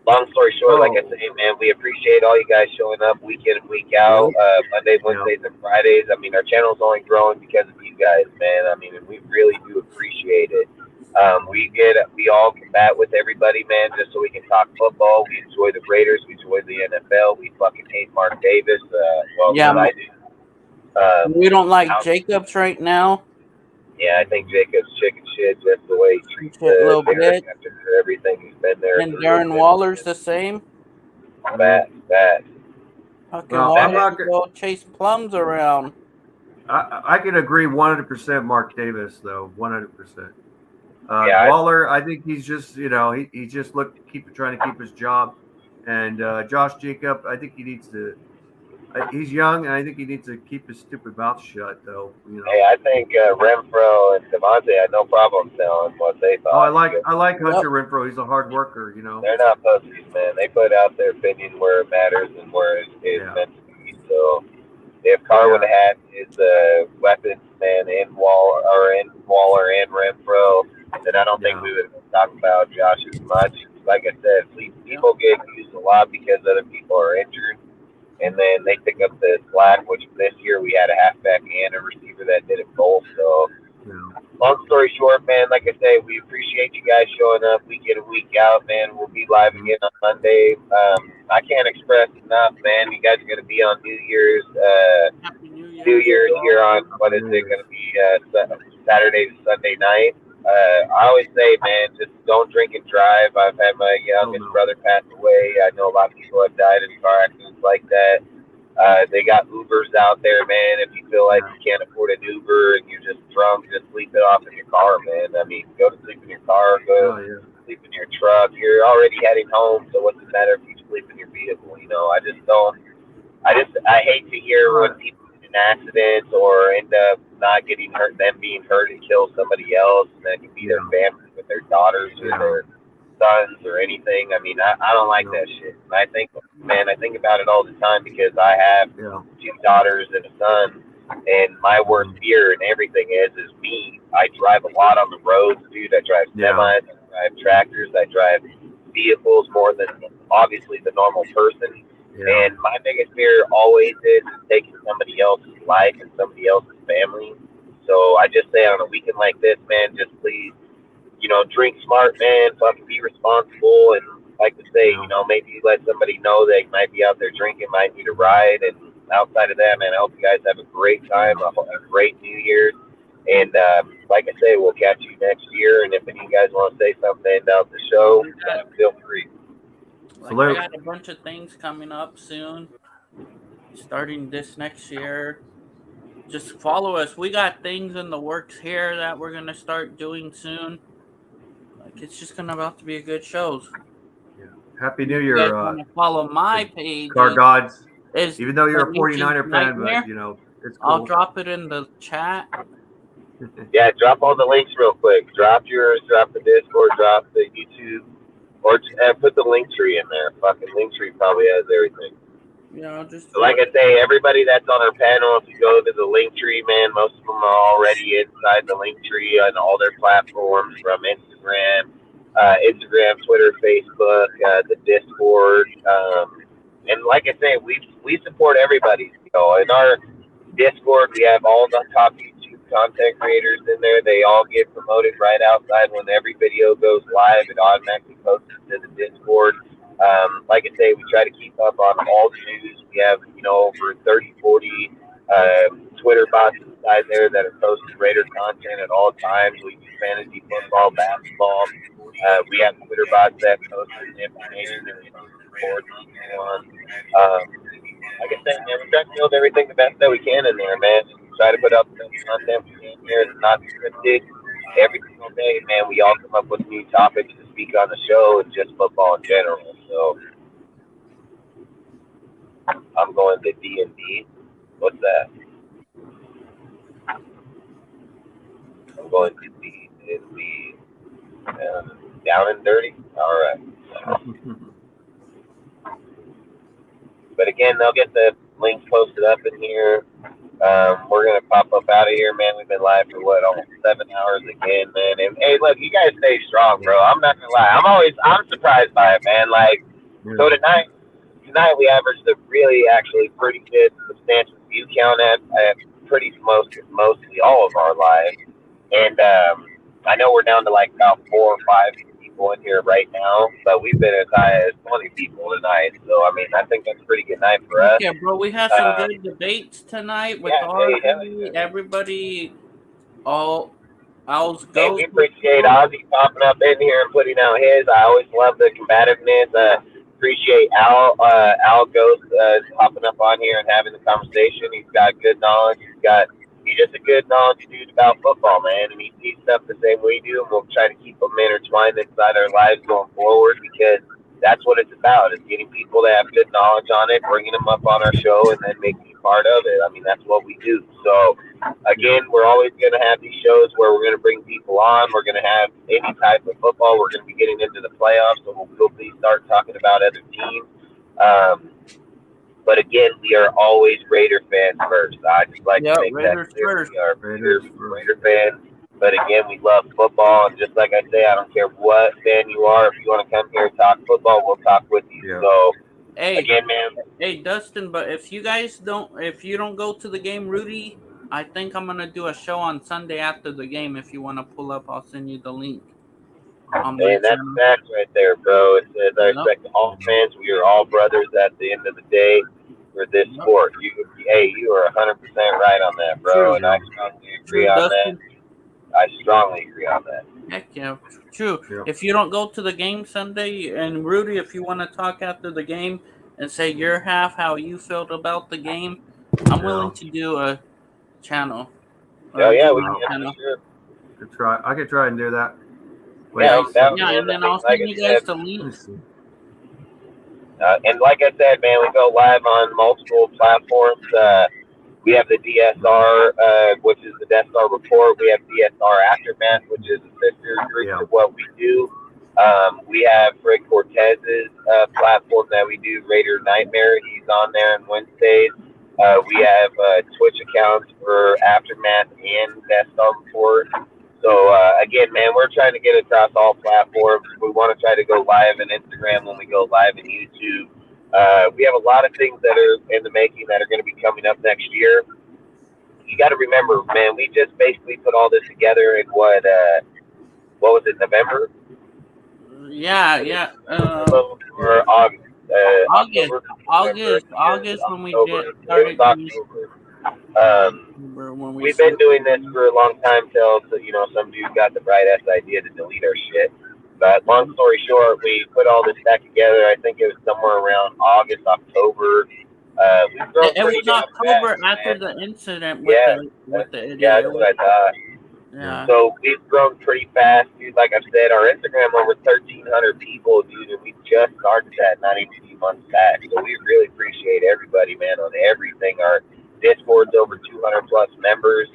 M: long story short, like I say, man, we appreciate all you guys showing up week in and week out, Mondays, Wednesdays, and Fridays. I mean, our channel's only growing because of you guys, man. I mean, and we really do appreciate it. We all combat with everybody, man, just so we can talk football. We enjoy the Raiders. We enjoy the NFL. We fucking hate Mark Davis. I do.
G: We don't like Jacobs right now.
M: Yeah, I think Jacobs chicken shit just the way he treats after everything he's been there.
G: And Darren Waller's the same.
M: Bad.
G: Fucking Waller go chase plums around.
E: I can agree 100% Mark Davis, though, 100%. Waller, I think he's just, he just trying to keep his job. And Josh Jacob, I think he needs to. He's young, and I think he needs to keep his stupid mouth shut, though.
M: Hey, I think Renfro and Devontae had no problem telling what they thought.
E: Oh, I like Hunter Renfro. He's a hard worker,
M: They're not pussies, man. They put out their opinion where it matters and where it's meant to be. So if Carr would have had his weapons, man, in Waller and Renfro, then I don't think we would have been talking about Josh as much. Like I said, people get used a lot because other people are injured. And then they pick up the slack, which this year we had a halfback and a receiver that did it both. So, long story short, man, like I say, we appreciate you guys showing up week in and week out, man. We'll be live again on Monday. I can't express enough, man. You guys are going to be on New Year's here on, what is it going to be, Saturday to Sunday night. I always say, man, just don't drink and drive. I've had my youngest brother pass away. I know a lot of people have died in car accidents like that. They got Ubers out there, man. If you feel like you can't afford an Uber and you're just drunk, just sleep it off in your car, man. I mean, go to sleep in your car, go sleep in your truck. You're already heading home, so what's the matter if you sleep in your vehicle? You know, I hate to hear when people get in accidents or end up not getting hurt, them being hurt and kill somebody else, and that could be their family with their daughters or their sons or anything. I mean, I don't like that shit. I think about it all the time because I have 2 daughters and a son, and my worst fear and everything is me. I drive a lot on the roads, dude. I drive semis, I drive tractors, I drive vehicles more than obviously the normal person. And my biggest fear always is taking somebody else's life and somebody else's family. So I just say on a weekend like this, man, just please, you know, drink smart, man. Fucking be responsible, and like to say, you know, maybe let somebody know they might be out there drinking, might need a ride. And outside of that, man, I hope you guys have a great time, a great New Year's. And like I say, we'll catch you next year. And if any of you guys want to say something about the show, feel free.
G: Like, I got a bunch of things coming up soon, starting this next year. Just follow us. We got things in the works here that we're gonna start doing soon. Like, it's just about to be a good shows.
E: Happy New
G: You
E: Year.
G: guys want to follow my page?
E: Car Gods.
G: Is
E: Even though you're a
G: the
E: 49er fan,
G: Nightmare.
E: but you know it's cool.
G: I'll drop it in the chat.
M: Yeah, drop all the links real quick. Drop yours, drop the Discord, drop the YouTube, or put the link tree in there. Fucking link tree probably has everything.
G: Yeah, just
M: so like I say, everybody that's on our panel, if you go to the link tree, man, most of them are already inside the link tree on all their platforms, from Instagram, Twitter, Facebook, the Discord, and like I say, we support everybody. You know, in our Discord, we have all the top YouTube content creators in there. They all get promoted right outside when every video goes live. It automatically posts to the Discord. Like I say, we try to keep up on all the news. We have, you know, over 30, 40 Twitter bots inside there that are posting Raider content at all times. We do fantasy football, basketball. We have Twitter bots that post information and sports and so on. Like I said, man, we try to build everything the best that we can in there, man. Try to put out the best content we can here. It's not scripted. Every single day, man, we all come up with new topics to speak on the show and just football in general. So I'm going to D&D. What's that? I'm going to D&D. Down and dirty? All right. But again, they'll get the links posted up in here. We're going to pop up out of here, man. We've been live for, almost 7 hours again, man. And, hey, look, you guys stay strong, bro. I'm not going to lie. I'm surprised by it, man. Like, so tonight we averaged a really, actually pretty good, substantial view count at mostly all of our lives. And I know we're down to, like, about 4 or 5 people in here right now, but we've been as high as 20 people tonight. So, I mean, I think that's a pretty good night for us.
G: Yeah, bro, we had some good debates tonight with everybody.
M: Hey, we appreciate Ozzy popping up in here and putting out his. I always love the combativeness. Appreciate Al Ghost popping up on here and having the conversation. He's got good knowledge. He's just a good knowledge dude about football, man, and he sees stuff the same way we do, and we'll try to keep them intertwined inside our lives going forward, because that's what it's about, is getting people to have good knowledge on it, bringing them up on our show, and then making you part of it. I mean, that's what we do. So, again, we're always going to have these shows where we're going to bring people on. We're going to have any type of football. We're going to be getting into the playoffs, so we'll quickly start talking about other teams. But again, we are always Raider fans first. I just like to make that clear. We are Raider fans. But again, we love football. And just like I say, I don't care what fan you are. If you want to come here and talk football, we'll talk with you. Yeah. So, again, man.
G: Hey, Dustin, but if you don't go to the game, Rudy, I think I'm going to do a show on Sunday after the game. If you want to pull up, I'll send you the link.
M: And that's facts right there, bro. It says, I respect all fans. We are all brothers at the end of the day for this sport. You are 100% right on that, bro. And I strongly agree on that. I strongly agree on that.
G: Yeah, true.
E: Yeah.
G: If you don't go to the game Sunday, and Rudy, if you want to talk after the game and say your half, how you felt about the game, I'm willing to do a channel.
M: Oh yeah,
G: do
M: we
G: a
M: can
G: channel.
M: for sure.
E: I could try and do that.
M: Yeah, that would
G: Yeah,
M: be
G: and then I'll
M: like
G: send
M: I
G: you guys
M: said.
G: the links.
M: And like I said, man, we go live on multiple platforms. We have the DSR, which is the Death Star Report. We have DSR Aftermath, which is a sister group of what we do. We have Rick Cortez's platform that we do, Raider Nightmare. He's on there on Wednesdays. We have Twitch accounts for Aftermath and Death Star Report. So, again, man, we're trying to get across all platforms. We want to try to go live on Instagram when we go live on YouTube. We have a lot of things that are in the making that are going to be coming up next year. You got to remember, man, we just basically put all this together in what was it, November?
G: Yeah.
M: Or August.
G: August when we started.
M: We've been doing this for a long time till, some dude got the bright ass idea to delete our shit. But long story short, we put all this back together. I think it was somewhere around August, October. We've grown
G: It
M: pretty
G: was
M: damn
G: October
M: fast,
G: after
M: man.
G: the incident with the idiot.
M: Yeah, that's what I thought.
G: Yeah.
M: So we've grown pretty fast, dude. Like I said, our Instagram over 1,300 people, dude, and we just started that not even a few months back. So we really appreciate everybody, man, on everything. Our Discord's over 200 plus members.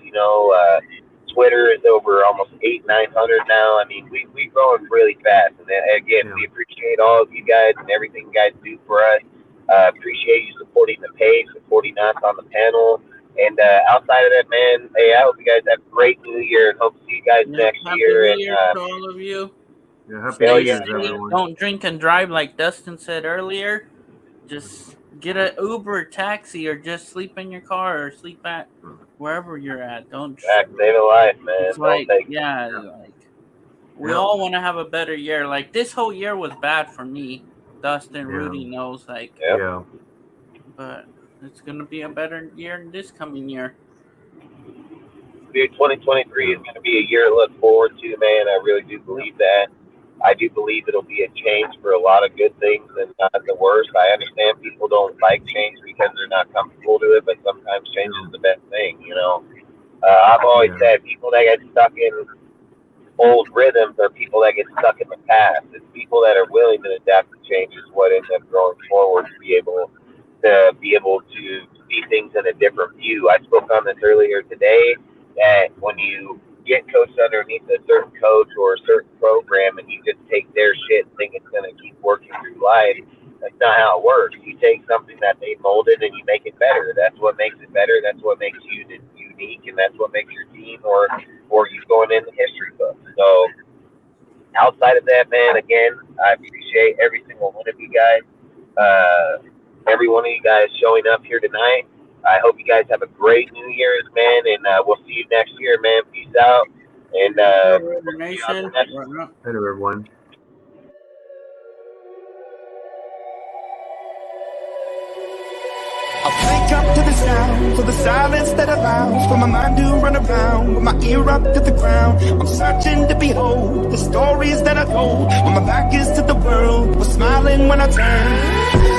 M: Twitter is over almost 900 now. I mean, we've grown really fast. And then, again, we appreciate all of you guys and everything you guys do for us. Appreciate you supporting the page, supporting us on the panel. And outside of that, man, hey, I hope you guys have a great New Year and hope to see you guys next year.
G: Happy New Year to all of you.
E: Yeah, happy
G: Stay
E: New Year's,
G: safe.
E: everyone.
G: Don't drink and drive like Dustin said earlier. Just get an Uber, taxi, or just sleep in your car or sleep at wherever you're at. Don't
M: save a life, man.
G: It's like, we all want to have a better year. Like this whole year was bad for me. Dustin, Rudy knows, but it's gonna be a better year this coming year.
M: 2023 is going to be a year to look forward to, man. I really do believe that. I do believe it'll be a change for a lot of good things and not the worst. I understand people don't like change because they're not comfortable to it, but sometimes change is the best thing, I've always said people that get stuck in old rhythms are people that get stuck in the past. It's people that are willing to adapt to change is what ends up going forward to be able to see things in a different view. I spoke on this earlier today that when you get coached underneath a certain coach or a certain program and you just take their shit and think it's going to keep working through life, that's not how it works. You take something that they molded and you make it better. That's what makes it better. That's what makes you unique, and that's what makes your team or you going in the history book. So outside of that, man, again, I appreciate every single one of you guys. Every one of you guys showing up here tonight. I hope you guys have a great New Year's, man, and we'll see you next year, man. Peace out. And
E: Later, everyone.
A: I'll wake up to the sounds of the silence that allows for my mind to run around with my ear up to the ground. I'm searching to behold the stories that I told when my back is to the world. Was smiling when I turned.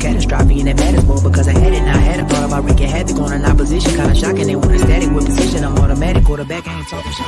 B: Catastrophe and it matters more because I had it. Now I had a part of my wreaking havoc on an opposition. Kinda shocking. They want a static with position. I'm automatic. Quarterback, I ain't talking shit.